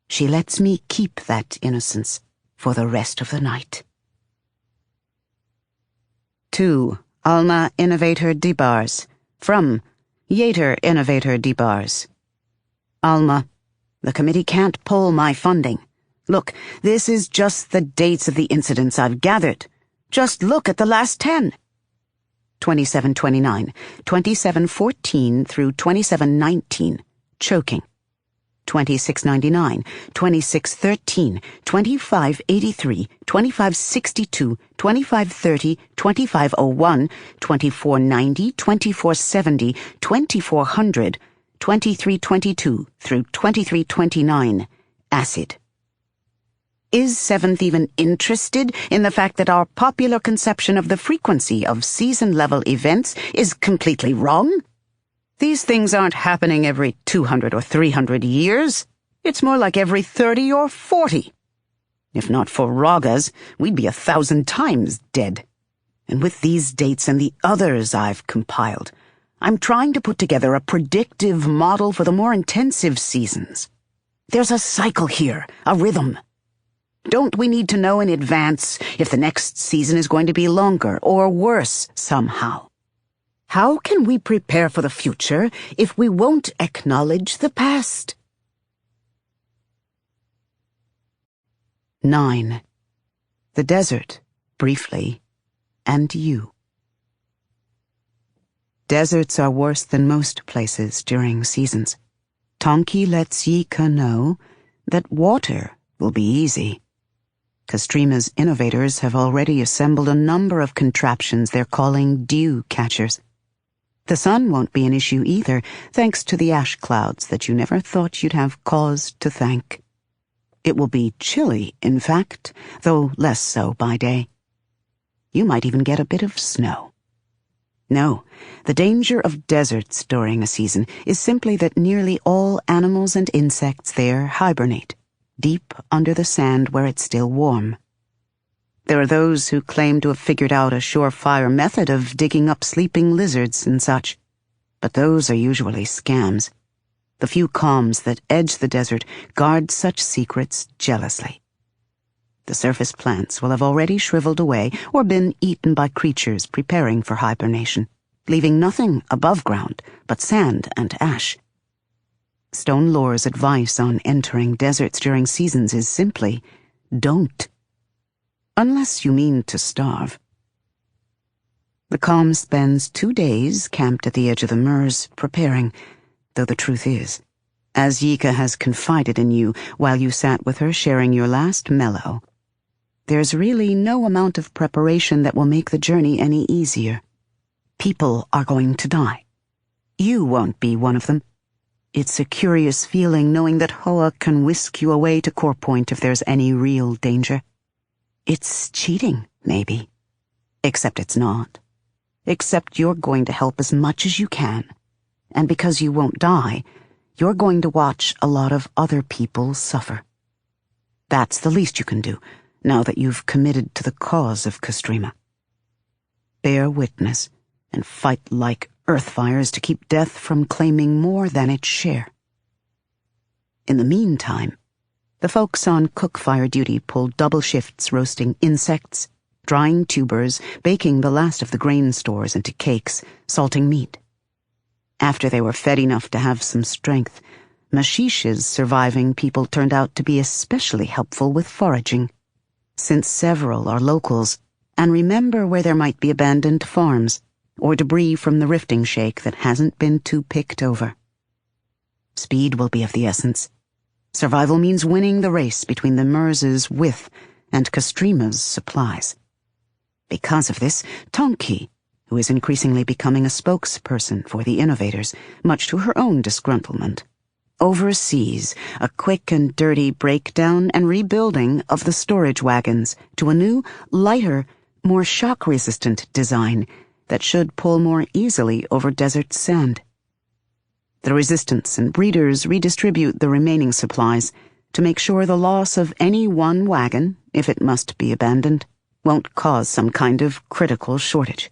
She lets me keep that innocence for the rest of the night. 2. Alma Innovator Dibars. From Yater Innovator Dibars. Alma, the committee can't pull my funding. Look, this is just the dates of the incidents I've gathered. Just look at the last 10. 2729, 2714 through 2719, choking. 2699, 2613, 2583, 2562, 2530, 2501, 2490, 2470, 2400, 2322 through 2329, acid. Is Seventh even interested in the fact that our popular conception of the frequency of season-level events is completely wrong? These things aren't happening every 200 or 300 years. It's more like every 30 or 40. If not for Ragas, we'd be 1,000 times dead. And with these dates and the others I've compiled, I'm trying to put together a predictive model for the more intensive seasons. There's a cycle here, a rhythm. Don't we need to know in advance if the next season is going to be longer or worse somehow? How can we prepare for the future if we won't acknowledge the past? 9. The desert, briefly, and you. Deserts are worse than most places during seasons. Tonki lets Yika know that water will be easy. Kastrima's innovators have already assembled a number of contraptions they're calling dew catchers. The sun won't be an issue either, thanks to the ash clouds that you never thought you'd have cause to thank. It will be chilly, in fact, though less so by day. You might even get a bit of snow. No, the danger of deserts during a season is simply that nearly all animals and insects there hibernate, deep under the sand where it's still warm. There are those who claim to have figured out a surefire method of digging up sleeping lizards and such, but those are usually scams. The few calms that edge the desert guard such secrets jealously. The surface plants will have already shriveled away or been eaten by creatures preparing for hibernation, leaving nothing above ground but sand and ash. Stone Lore's advice on entering deserts during seasons is simply, don't. Unless you mean to starve. The calm spends 2 days camped at the edge of the Mers preparing, though the truth is, as Yika has confided in you while you sat with her sharing your last mellow, there's really no amount of preparation that will make the journey any easier. People are going to die. You won't be one of them. It's a curious feeling knowing that Hoa can whisk you away to Core Point if there's any real danger. It's cheating, maybe. Except it's not. Except you're going to help as much as you can. And because you won't die, you're going to watch a lot of other people suffer. That's the least you can do, now that you've committed to the cause of Kastrima. Bear witness and fight like earthfires to keep death from claiming more than its share. In the meantime, the folks on cook-fire duty pull double shifts roasting insects, drying tubers, baking the last of the grain stores into cakes, salting meat. After they were fed enough to have some strength, Mashish's surviving people turned out to be especially helpful with foraging, since several are locals and remember where there might be abandoned farms or debris from the rifting shake that hasn't been too picked over. Speed will be of the essence. Survival means winning the race between the Mers's with and Kastrima's supplies. Because of this, Tonki, who is increasingly becoming a spokesperson for the innovators, much to her own disgruntlement, oversees a quick and dirty breakdown and rebuilding of the storage wagons to a new, lighter, more shock-resistant design that should pull more easily over desert sand. The resistance and breeders redistribute the remaining supplies to make sure the loss of any one wagon, if it must be abandoned, won't cause some kind of critical shortage.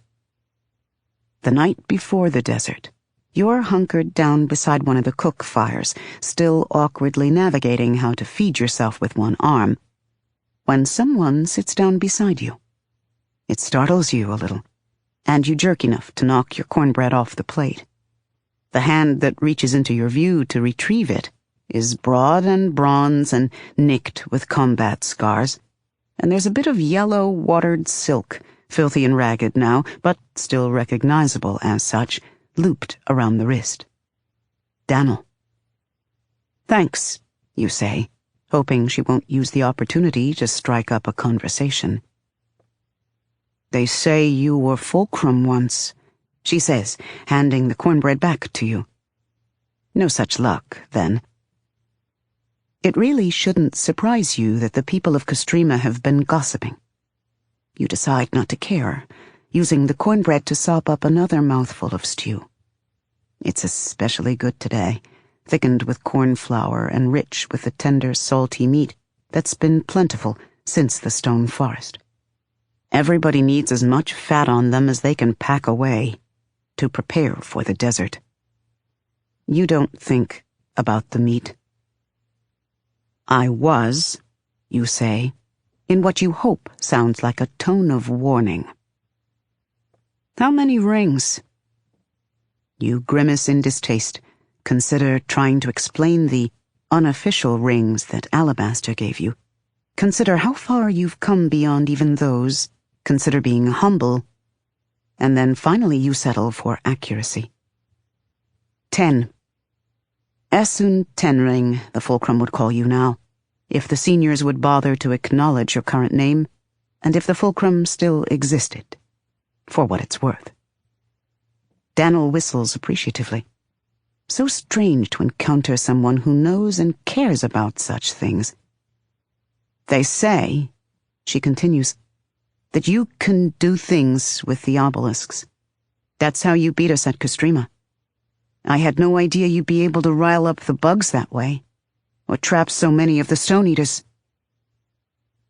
The night before the desert, you're hunkered down beside one of the cook fires, still awkwardly navigating how to feed yourself with one arm, when someone sits down beside you. It startles you a little, and you jerk enough to knock your cornbread off the plate. The hand that reaches into your view to retrieve it is broad and bronze and nicked with combat scars, and there's a bit of yellow watered silk, filthy and ragged now, but still recognizable as such, looped around the wrist. Daniel. Thanks, you say, hoping she won't use the opportunity to strike up a conversation. They say you were fulcrum once, she says, handing the cornbread back to you. No such luck, then. It really shouldn't surprise you that the people of Kostrima have been gossiping. You decide not to care, using the cornbread to sop up another mouthful of stew. It's especially good today, thickened with corn flour and rich with the tender, salty meat that's been plentiful since the stone forest. Everybody needs as much fat on them as they can pack away to prepare for the desert. You don't think about the meat. I was, you say, in what you hope sounds like a tone of warning. How many rings? You grimace in distaste, consider trying to explain the unofficial rings that Alabaster gave you. Consider how far you've come beyond even those, consider being humble, and then finally you settle for accuracy. 10. Esun Tenring, the fulcrum would call you now, if the seniors would bother to acknowledge your current name, and if the fulcrum still existed, for what it's worth. Daniel whistles appreciatively. So strange to encounter someone who knows and cares about such things. They say, she continues, that you can do things with the obelisks. That's how you beat us at Kostrima. I had no idea you'd be able to rile up the bugs that way, or trap so many of the Stone Eaters.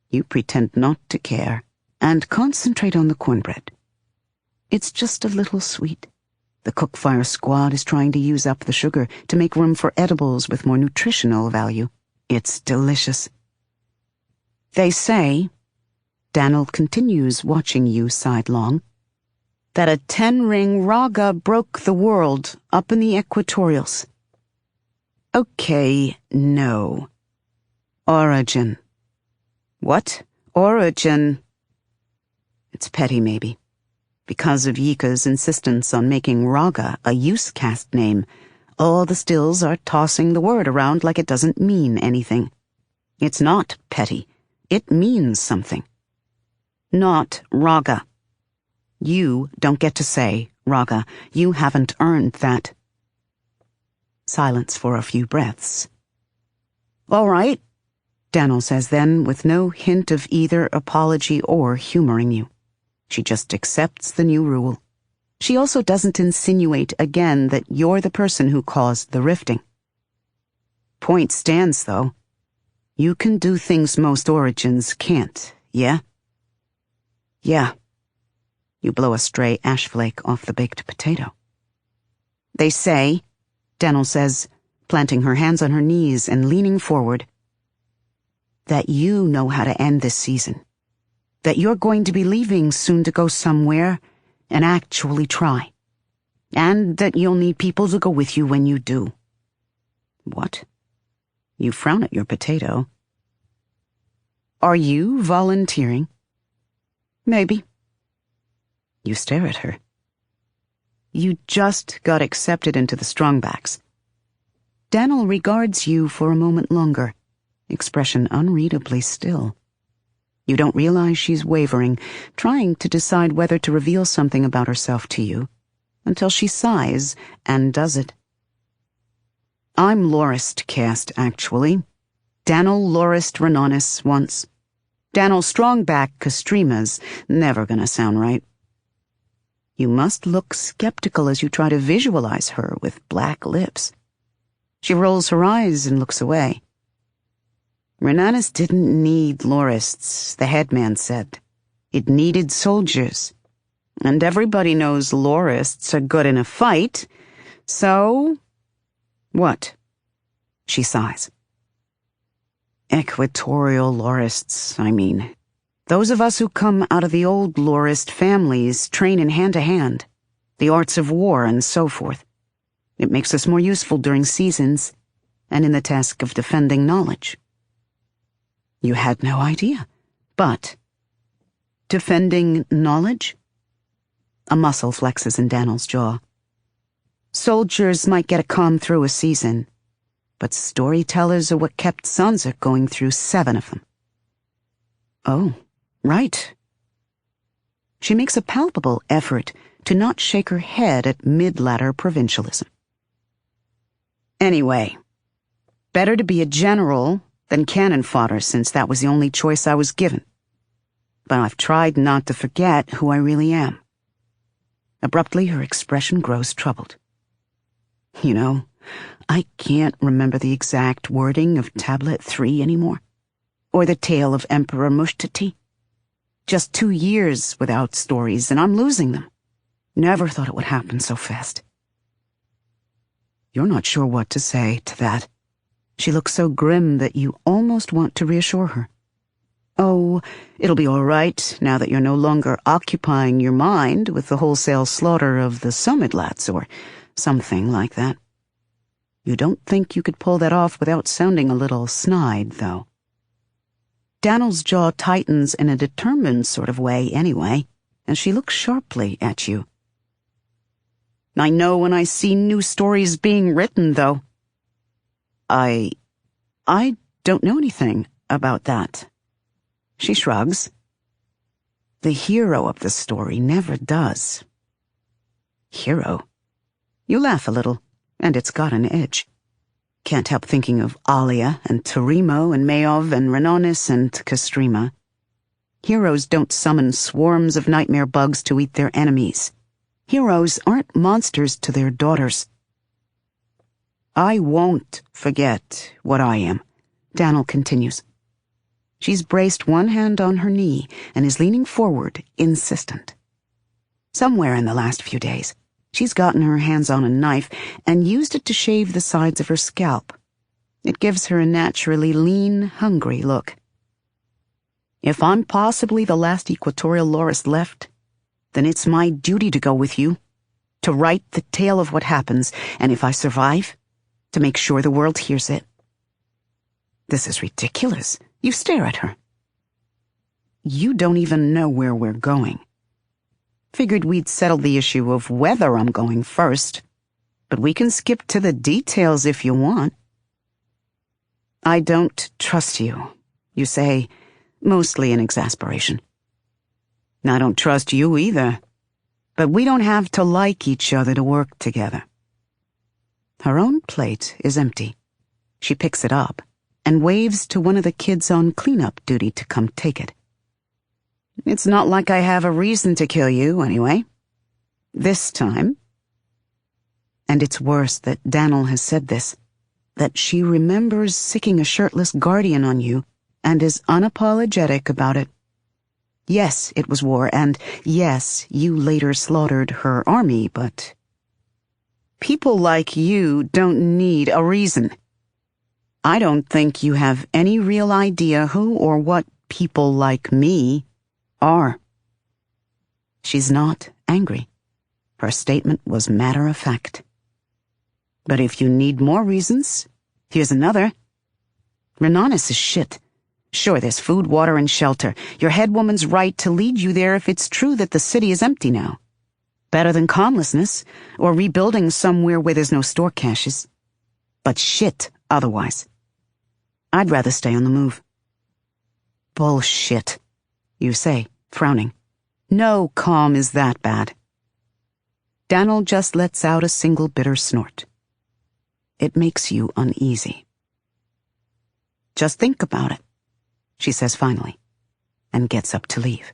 You pretend not to care, and concentrate on the cornbread. It's just a little sweet. The Cookfire Squad is trying to use up the sugar to make room for edibles with more nutritional value. It's delicious. They say, Daniel continues watching you sidelong, that a 10-ring Raga broke the world up in the Equatorials. Okay, no. Origin. What? Origin. It's petty, maybe. Because of Yika's insistence on making Raga a use-cast name, all the stills are tossing the word around like it doesn't mean anything. It's not petty. It means something. Not Raga. You don't get to say Raga. You haven't earned that. Silence for a few breaths. All right, Daniel says then, with no hint of either apology or humoring you. She just accepts the new rule. She also doesn't insinuate again that you're the person who caused the rifting. Point stands, though. You can do things most origins can't, yeah? Yeah. You blow a stray ash flake off the baked potato. They say, Daniel says, planting her hands on her knees and leaning forward, that you know how to end this season. That you're going to be leaving soon to go somewhere and actually try. And that you'll need people to go with you when you do. What? You frown at your potato. Are you volunteering? Maybe. You stare at her. You just got accepted into the Strongbacks. Daniel regards you for a moment longer, expression unreadably still. You don't realize she's wavering, trying to decide whether to reveal something about herself to you, until she sighs and does it. I'm Lorist cast, actually. Daniel Lorist Renonis once. Daniel Strongback Kostrima's never gonna sound right. You must look skeptical as you try to visualize her with black lips. She rolls her eyes and looks away. Renanis didn't need Lorists, the headman said. It needed soldiers. And everybody knows Lorists are good in a fight, so... What? She sighs. Equatorial Lorists, I mean. Those of us who come out of the old Lorist families train in hand-to-hand, the arts of war and so forth. It makes us more useful during seasons, and in the task of defending knowledge. You had no idea, but... Defending knowledge? A muscle flexes in Daniel's jaw. Soldiers might get a calm through a season, but storytellers are what kept Sansa going through 7 of them. Oh, right. She makes a palpable effort to not shake her head at mid-ladder provincialism. Anyway, Better to be a general than cannon fodder, since that was the only choice I was given. But I've tried not to forget who I really am. Abruptly, her expression grows troubled. You know, I can't remember the exact wording of Tablet 3 anymore, or the tale of Emperor Mushtati. Just 2 years without stories, and I'm losing them. Never thought it would happen so fast. You're not sure what to say to that. She looks so grim that you almost want to reassure her. Oh, it'll be all right now that you're no longer occupying your mind with the wholesale slaughter of the Somidlats or something like that. You don't think you could pull that off without sounding a little snide, though. Daniel's jaw tightens in a determined sort of way anyway, and she looks sharply at you. I know when I see new stories being written, though. I don't know anything about that. She shrugs. The hero of the story never does. Hero? You laugh a little, and it's got an edge. Can't help thinking of Alia and Tarimo and Mayov and Renonis and Kastrima. Heroes don't summon swarms of nightmare bugs to eat their enemies. Heroes aren't monsters to their daughters. I won't forget what I am, Daniel continues. She's braced one hand on her knee and is leaning forward, insistent. Somewhere in the last few days, she's gotten her hands on a knife and used it to shave the sides of her scalp. It gives her a naturally lean, hungry look. If I'm possibly the last equatorial Loris left, then it's my duty to go with you, to write the tale of what happens, and if I survive, to make sure the world hears it. This is ridiculous. You stare at her. You don't even know where we're going. Figured we'd settle the issue of whether I'm going first, but we can skip to the details if you want. I don't trust you, you say, mostly in exasperation. I don't trust you either, but we don't have to like each other to work together. Her own plate is empty. She picks it up and waves to one of the kids on cleanup duty to come take it. It's not like I have a reason to kill you, anyway. This time. And it's worse that Daniel has said this, that she remembers sicking a shirtless guardian on you and is unapologetic about it. Yes, it was war, and yes, you later slaughtered her army, but people like you don't need a reason. I don't think you have any real idea who or what people like me are. She's not angry. Her statement was matter of fact. But if you need more reasons, here's another. Renonis is shit. Sure, there's food, water, and shelter. Your head woman's right to lead you there if it's true that the city is empty now. Better than calmlessness, or rebuilding somewhere where there's no store caches. But shit otherwise. I'd rather stay on the move. Bullshit, you say, frowning. No calm is that bad. Daniel just lets out a single bitter snort. It makes you uneasy. Just think about it, she says finally, and gets up to leave.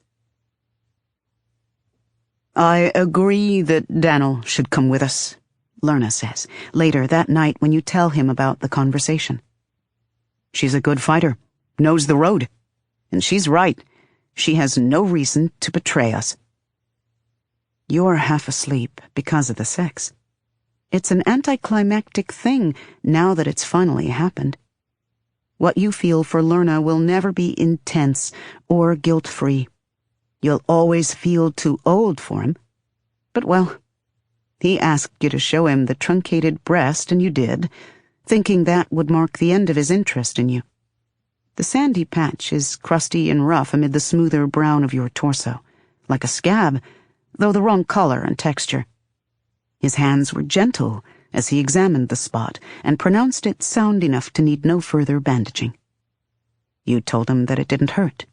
I agree that Daniel should come with us, Lerna says, later that night when you tell him about the conversation. She's a good fighter, knows the road, and she's right. She has no reason to betray us. You're half asleep because of the sex. It's an anticlimactic thing now that it's finally happened. What you feel for Lerna will never be intense or guilt-free. You'll always feel too old for him. But well, he asked you to show him the truncated breast, and you did, thinking that would mark the end of his interest in you. The sandy patch is crusty and rough amid the smoother brown of your torso, like a scab, though the wrong color and texture. His hands were gentle as he examined the spot and pronounced it sound enough to need no further bandaging. You told him that it didn't hurt.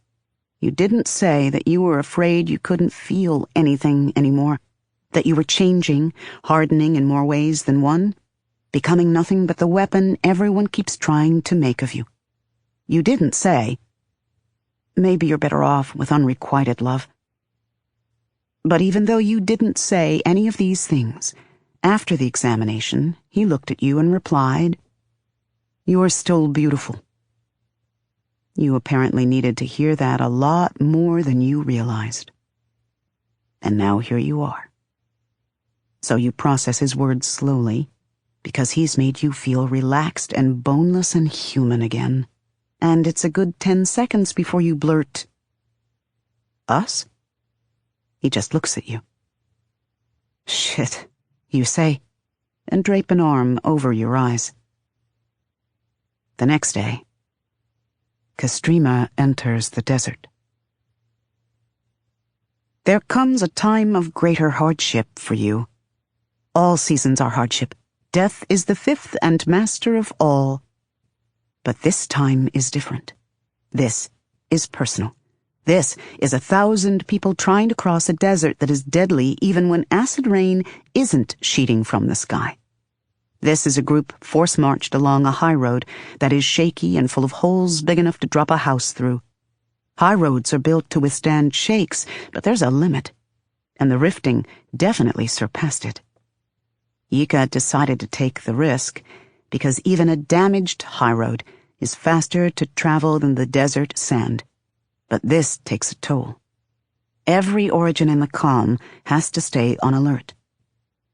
You didn't say that you were afraid you couldn't feel anything anymore, that you were changing, hardening in more ways than one, becoming nothing but the weapon everyone keeps trying to make of you. You didn't say, "Maybe you're better off with unrequited love." But even though you didn't say any of these things, after the examination, he looked at you and replied, "You're still beautiful." You apparently needed to hear that a lot more than you realized. And now here you are. So you process his words slowly, because he's made you feel relaxed and boneless and human again. And it's a good 10 seconds before you blurt, "Us?" He just looks at you. "Shit," you say, and drape an arm over your eyes. The next day, Castrima enters the desert. There comes a time of greater hardship for you. All seasons are hardship. Death is the fifth and master of all. But this time is different. This is personal. This is 1,000 people trying to cross a desert that is deadly even when acid rain isn't sheeting from the sky. This is a group force-marched along a high road that is shaky and full of holes big enough to drop a house through. High roads are built to withstand shakes, but there's a limit, and the rifting definitely surpassed it. Yika decided to take the risk because even a damaged high road is faster to travel than the desert sand. But this takes a toll. Every origin in the calm has to stay on alert,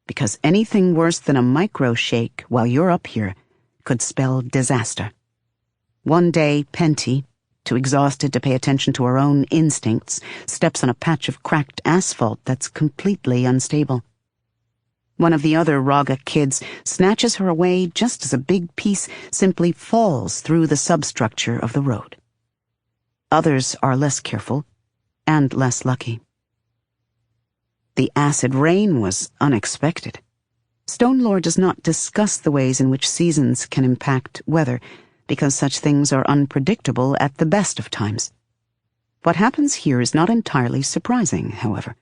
because anything worse than a micro-shake while you're up here could spell disaster. One day, Penty, too exhausted to pay attention to her own instincts, steps on a patch of cracked asphalt that's completely unstable. One of the other Raga kids snatches her away just as a big piece simply falls through the substructure of the road. Others are less careful and less lucky. The acid rain was unexpected. Stonelore does not discuss the ways in which seasons can impact weather, because such things are unpredictable at the best of times. What happens here is not entirely surprising, however.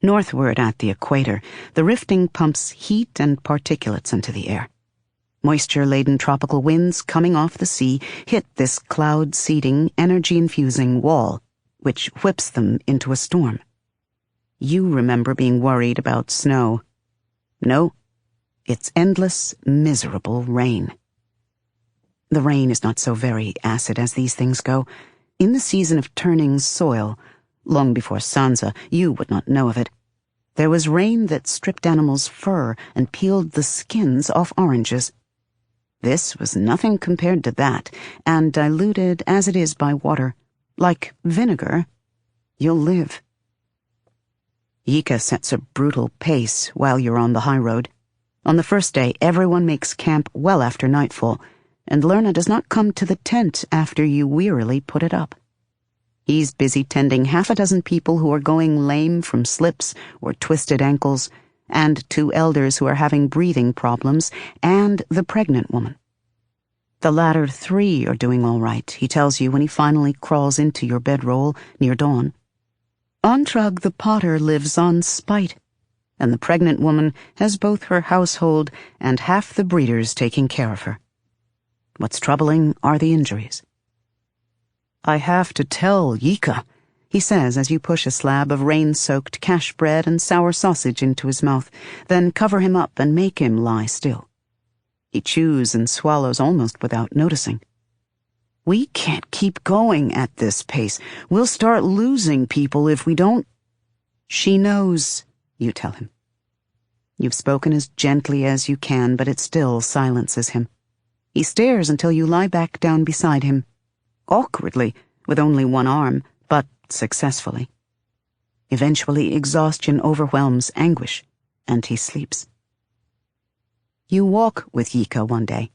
Northward at the equator, the rifting pumps heat and particulates into the air. Moisture-laden tropical winds coming off the sea hit this cloud-seeding, energy-infusing wall, which whips them into a storm. You remember being worried about snow. No, it's endless, miserable rain. The rain is not so very acid as these things go. In the season of turning soil, long before Sansa, you would not know of it, there was rain that stripped animals' fur and peeled the skins off oranges. This was nothing compared to that, and diluted as it is by water, like vinegar, you'll live. Yika sets a brutal pace while you're on the high road. On the first day, everyone makes camp well after nightfall, and Lerna does not come to the tent after you wearily put it up. He's busy tending 6 people who are going lame from slips or twisted ankles, and 2 elders who are having breathing problems, and the pregnant woman. The latter 3 are doing all right, he tells you when he finally crawls into your bedroll near dawn. Ontrug the potter lives on spite, and the pregnant woman has both her household and half the breeders taking care of her. What's troubling are the injuries. "I have to tell Yika," he says as you push a slab of rain-soaked cash bread and sour sausage into his mouth, then cover him up and make him lie still. He chews and swallows almost without noticing. "We can't keep going at this pace. We'll start losing people if we don't." "She knows," you tell him. You've spoken as gently as you can, but it still silences him. He stares until you lie back down beside him, awkwardly, with only one arm, but successfully. Eventually, exhaustion overwhelms anguish, and he sleeps. You walk with Yika one day.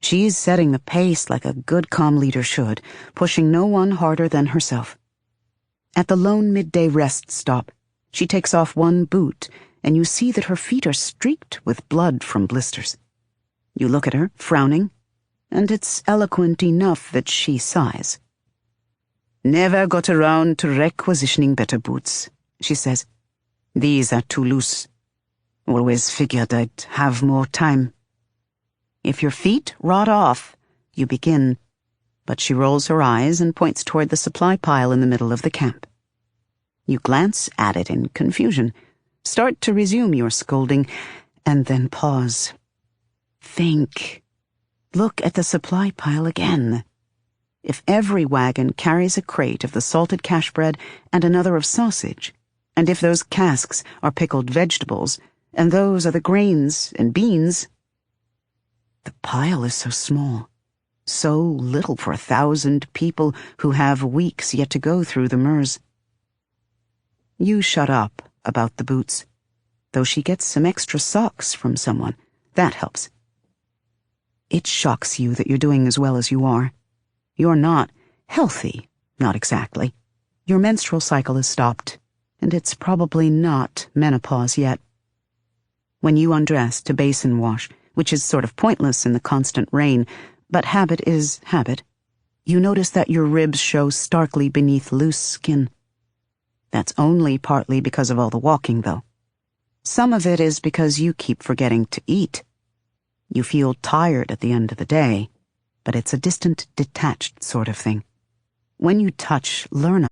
She's setting the pace like a good calm leader should, pushing no one harder than herself. At the lone midday rest stop, she takes off one boot, and you see that her feet are streaked with blood from blisters. You look at her, frowning, and it's eloquent enough that she sighs. "Never got around to requisitioning better boots," she says. "These are too loose. Always figured I'd have more time." If your feet rot off, you begin. But she rolls her eyes and points toward the supply pile in the middle of the camp. You glance at it in confusion, start to resume your scolding, and then pause. Think. Look at the supply pile again. If every wagon carries a crate of the salted cash bread and another of sausage, and if those casks are pickled vegetables, and those are the grains and beans, the pile is so small, so little for 1,000 people who have weeks yet to go through the MERS. You shut up about the boots, though she gets some extra socks from someone. That helps. It shocks you that you're doing as well as you are. You're not healthy, not exactly. Your menstrual cycle has stopped, and it's probably not menopause yet. When you undress to basin wash, which is sort of pointless in the constant rain, but habit is habit, you notice that your ribs show starkly beneath loose skin. That's only partly because of all the walking, though. Some of it is because you keep forgetting to eat. You feel tired at the end of the day, but it's a distant, detached sort of thing. When you touch, learn